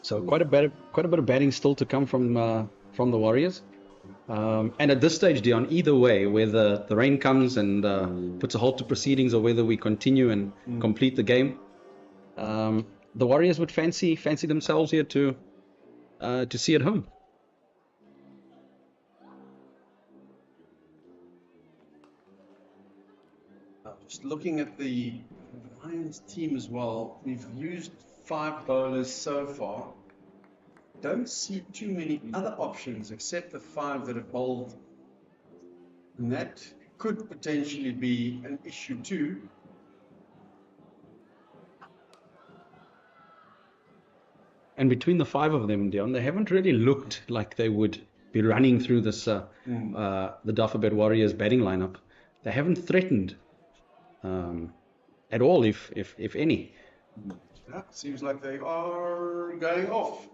So quite a bit of batting still to come from the Warriors. And at this stage, Dion, either way, whether the rain comes and puts a halt to proceedings or whether we continue and complete the game, the Warriors would fancy themselves here to see at home. Just looking at the Lions team as well, we've used 5 bowlers so far. Don't see too many other options except the 5 that have bowled, and that could potentially be an issue too. And between the 5 of them, Dion, they haven't really looked like they would be running through this the Dafabet Warriors batting lineup. They haven't threatened at all, if any. Yeah, seems like they are going off.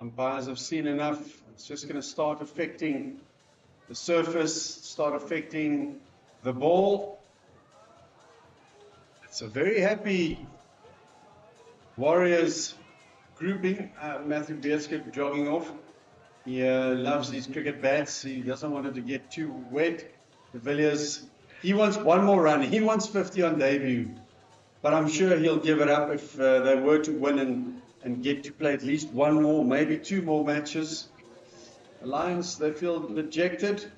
Umpires have seen enough. It's just going to start affecting the surface, start affecting the ball. It's a very happy Warriors grouping. Matthew Beerskip jogging off. He loves these cricket bats. He doesn't want it to get too wet. De Villiers, he wants one more run. He wants 50 on debut. But I'm sure he'll give it up if they were to win and get to play at least one more, maybe 2 more matches. The Lions, they feel dejected.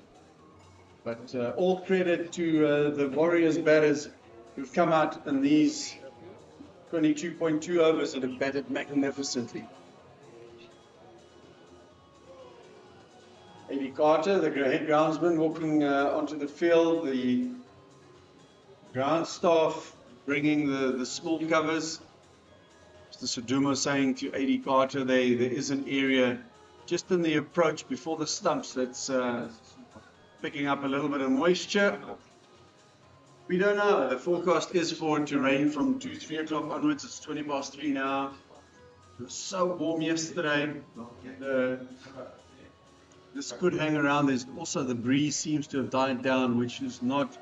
But all credit to the Warriors batters who've come out in these 22.2 overs and have batted magnificently. Eddie Carter, the head groundsman, walking onto the field. The ground staff bringing the small covers. Mr. Sudumo saying to Eddie Carter, there is an area just in the approach before the stumps that's picking up a little bit of moisture. We don't know. The forecast is for it to rain from 2, 3 o'clock onwards. It's 20 past 3 now. It was so warm yesterday. This could hang around. There's also the breeze seems to have died down, which is not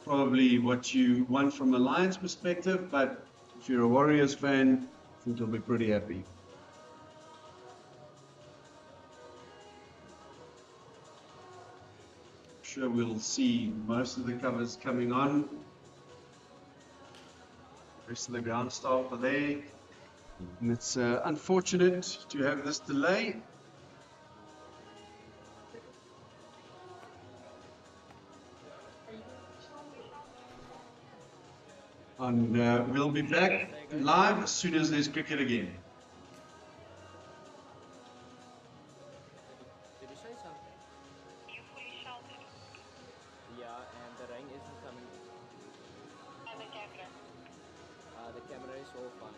probably what you want from a Lions perspective, but if you're a Warriors fan, I think you'll be pretty happy. I'm sure we'll see most of the covers coming on. The rest of the ground staff are there. And it's unfortunate to have this delay. And we'll be back live as soon as there's cricket again. Did you say something? You fully sheltered. Yeah, and the rain isn't coming. And the camera? The camera is all fine.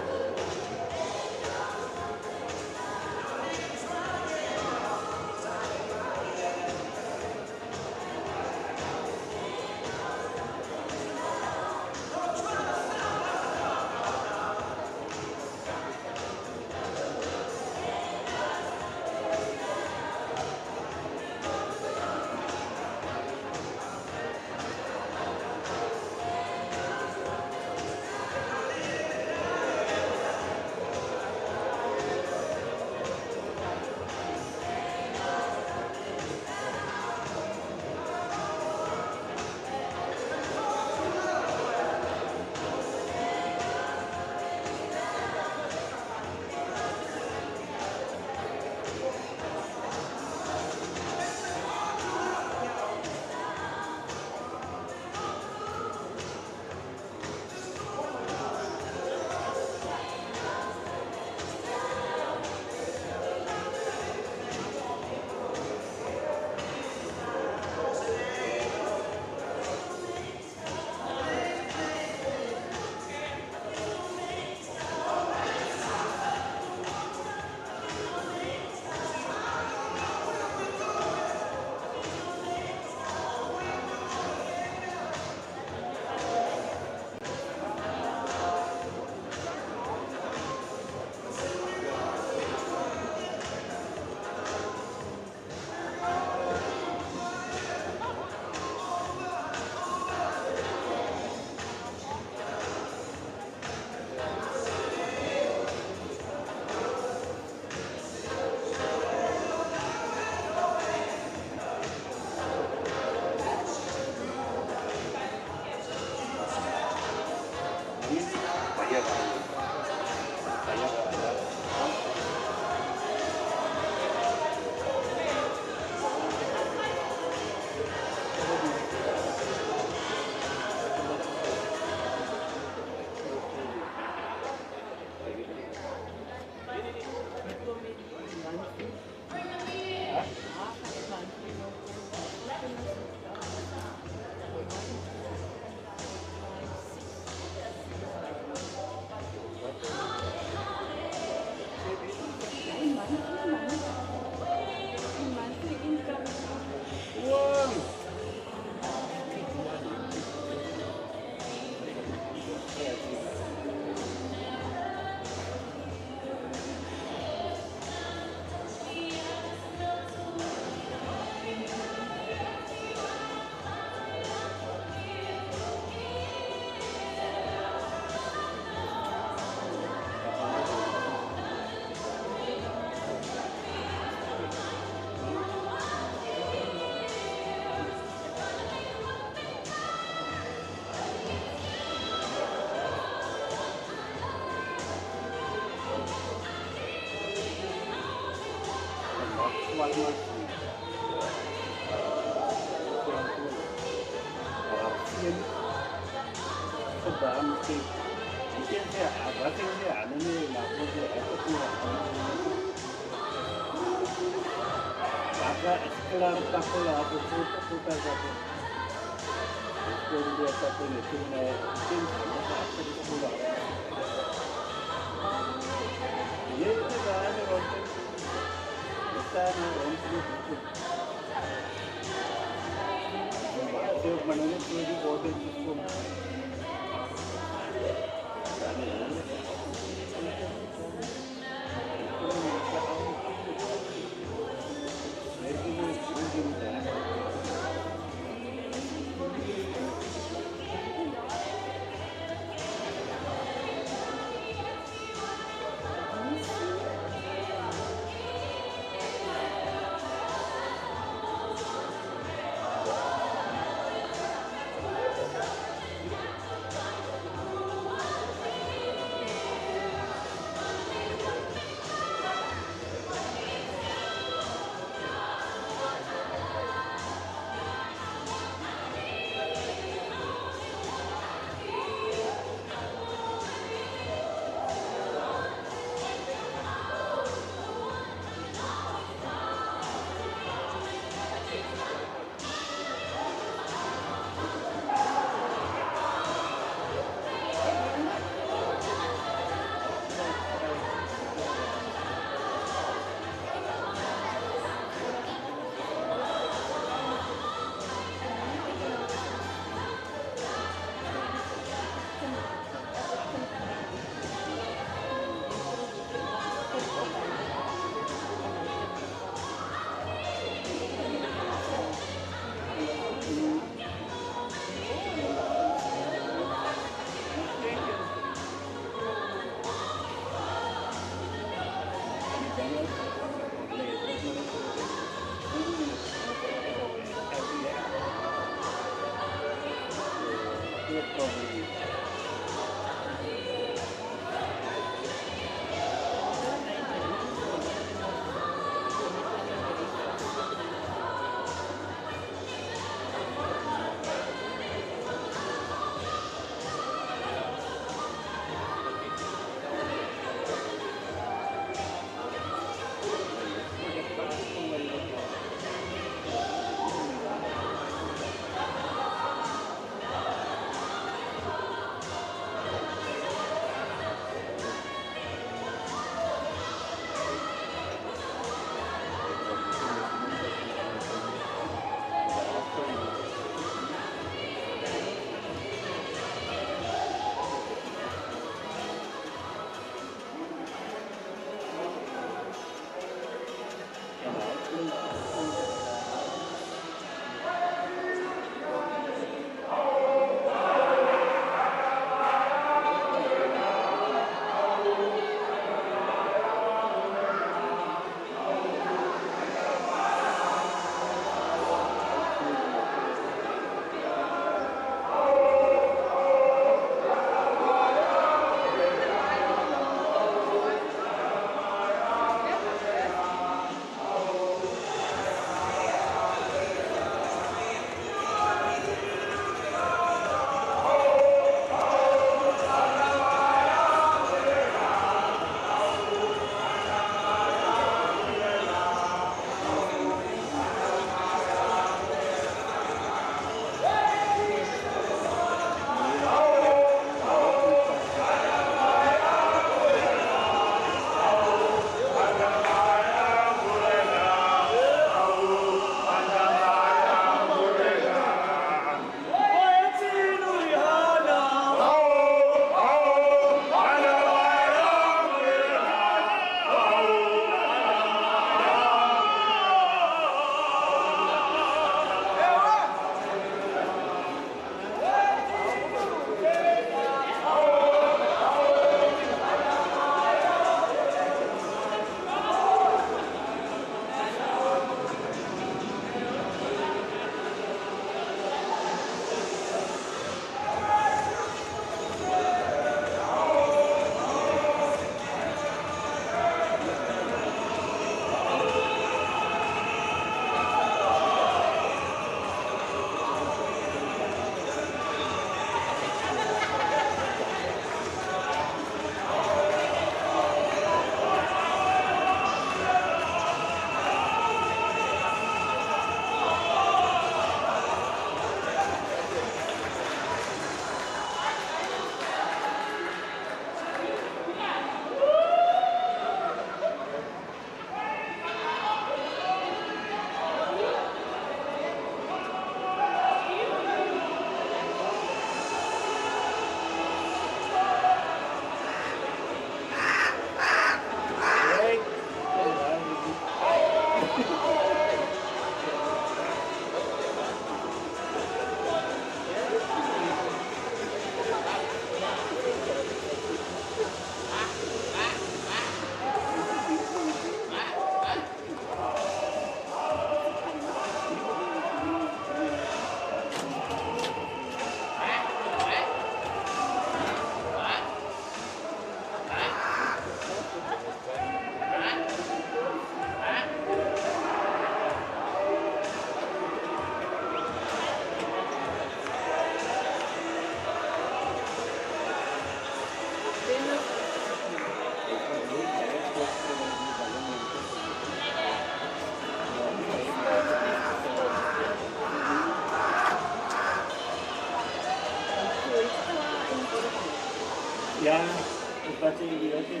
But we also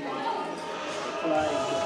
flying.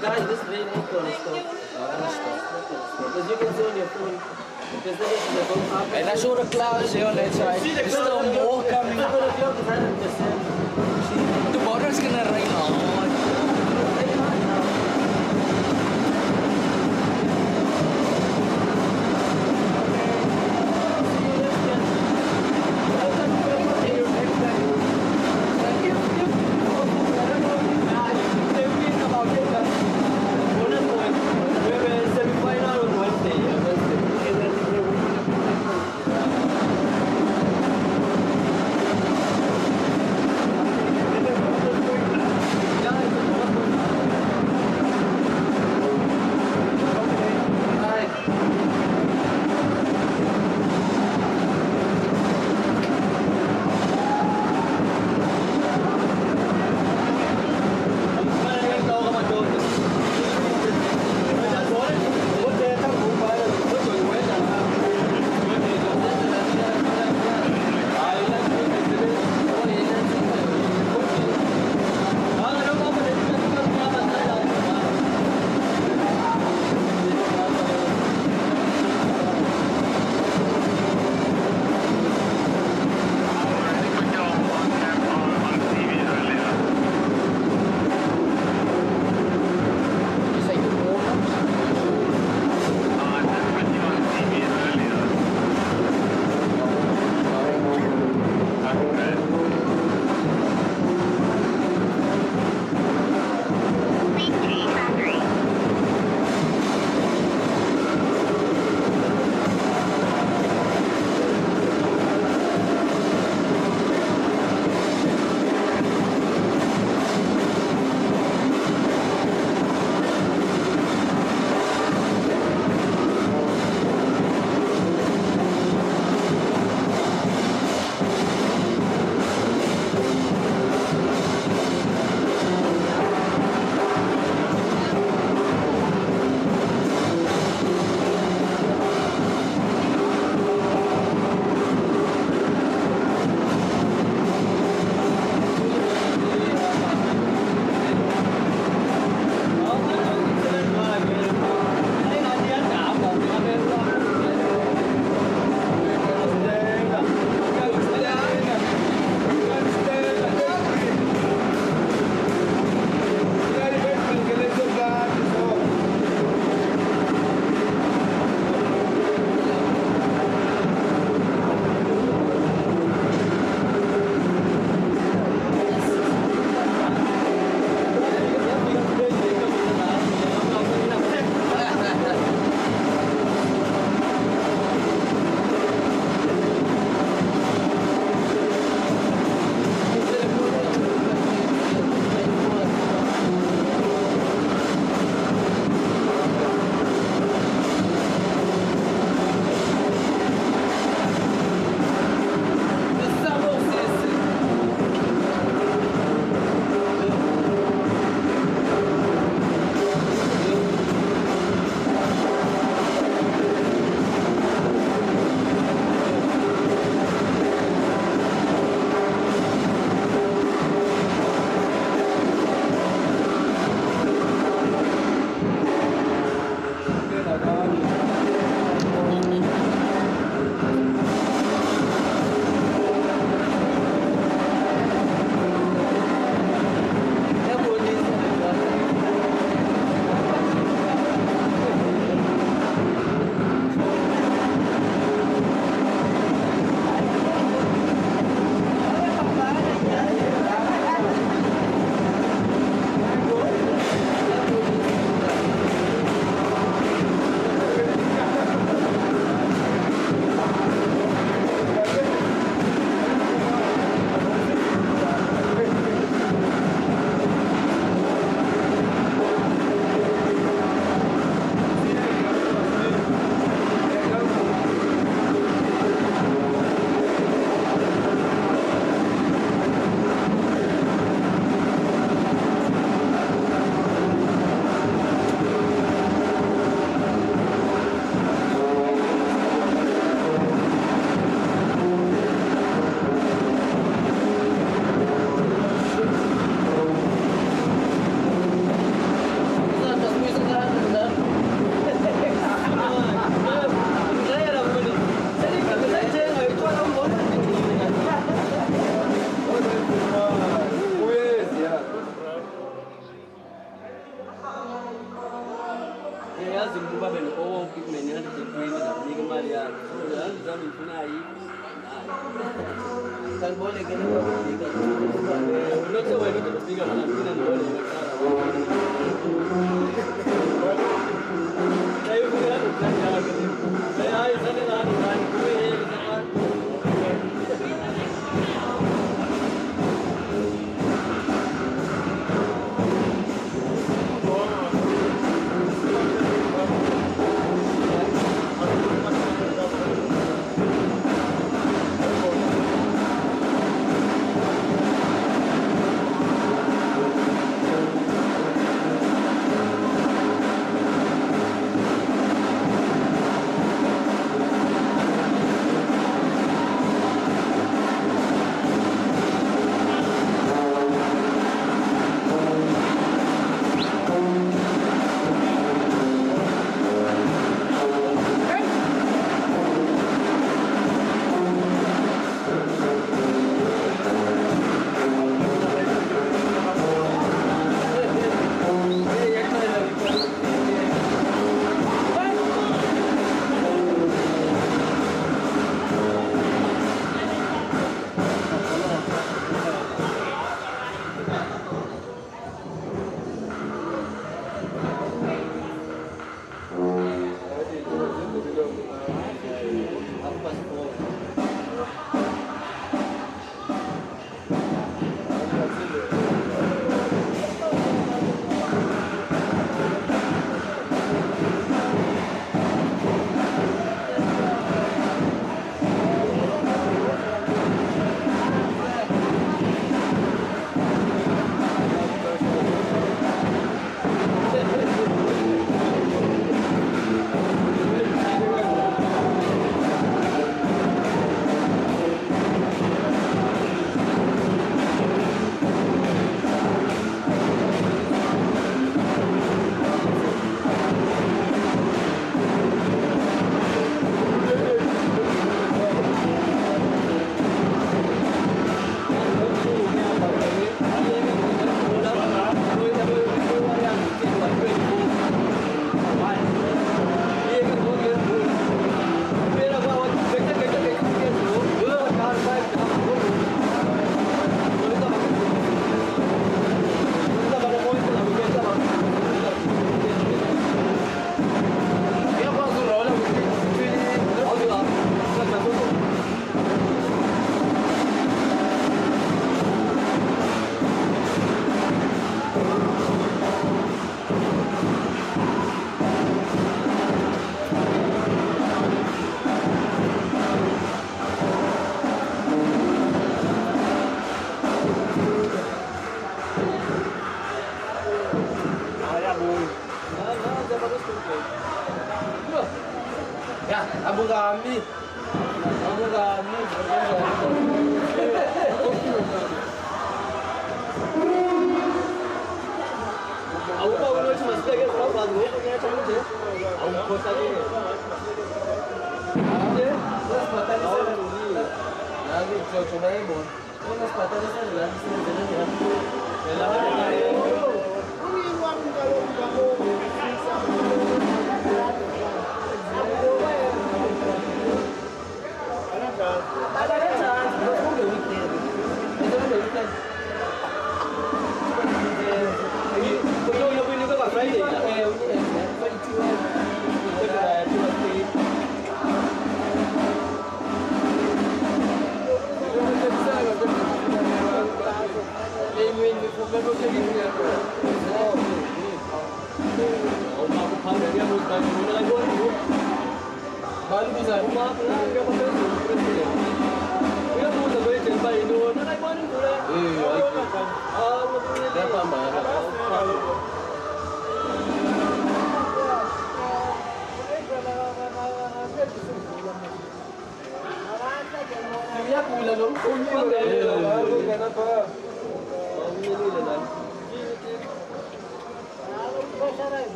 guys, this rain ain't gonna stop. Because you can see on your phone. Because then it's the phone up. And I saw the clouds here on that side. There's still more coming. The cloud is 100%. Tomorrow's gonna rain hard. Yeah,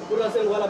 Berhasil wala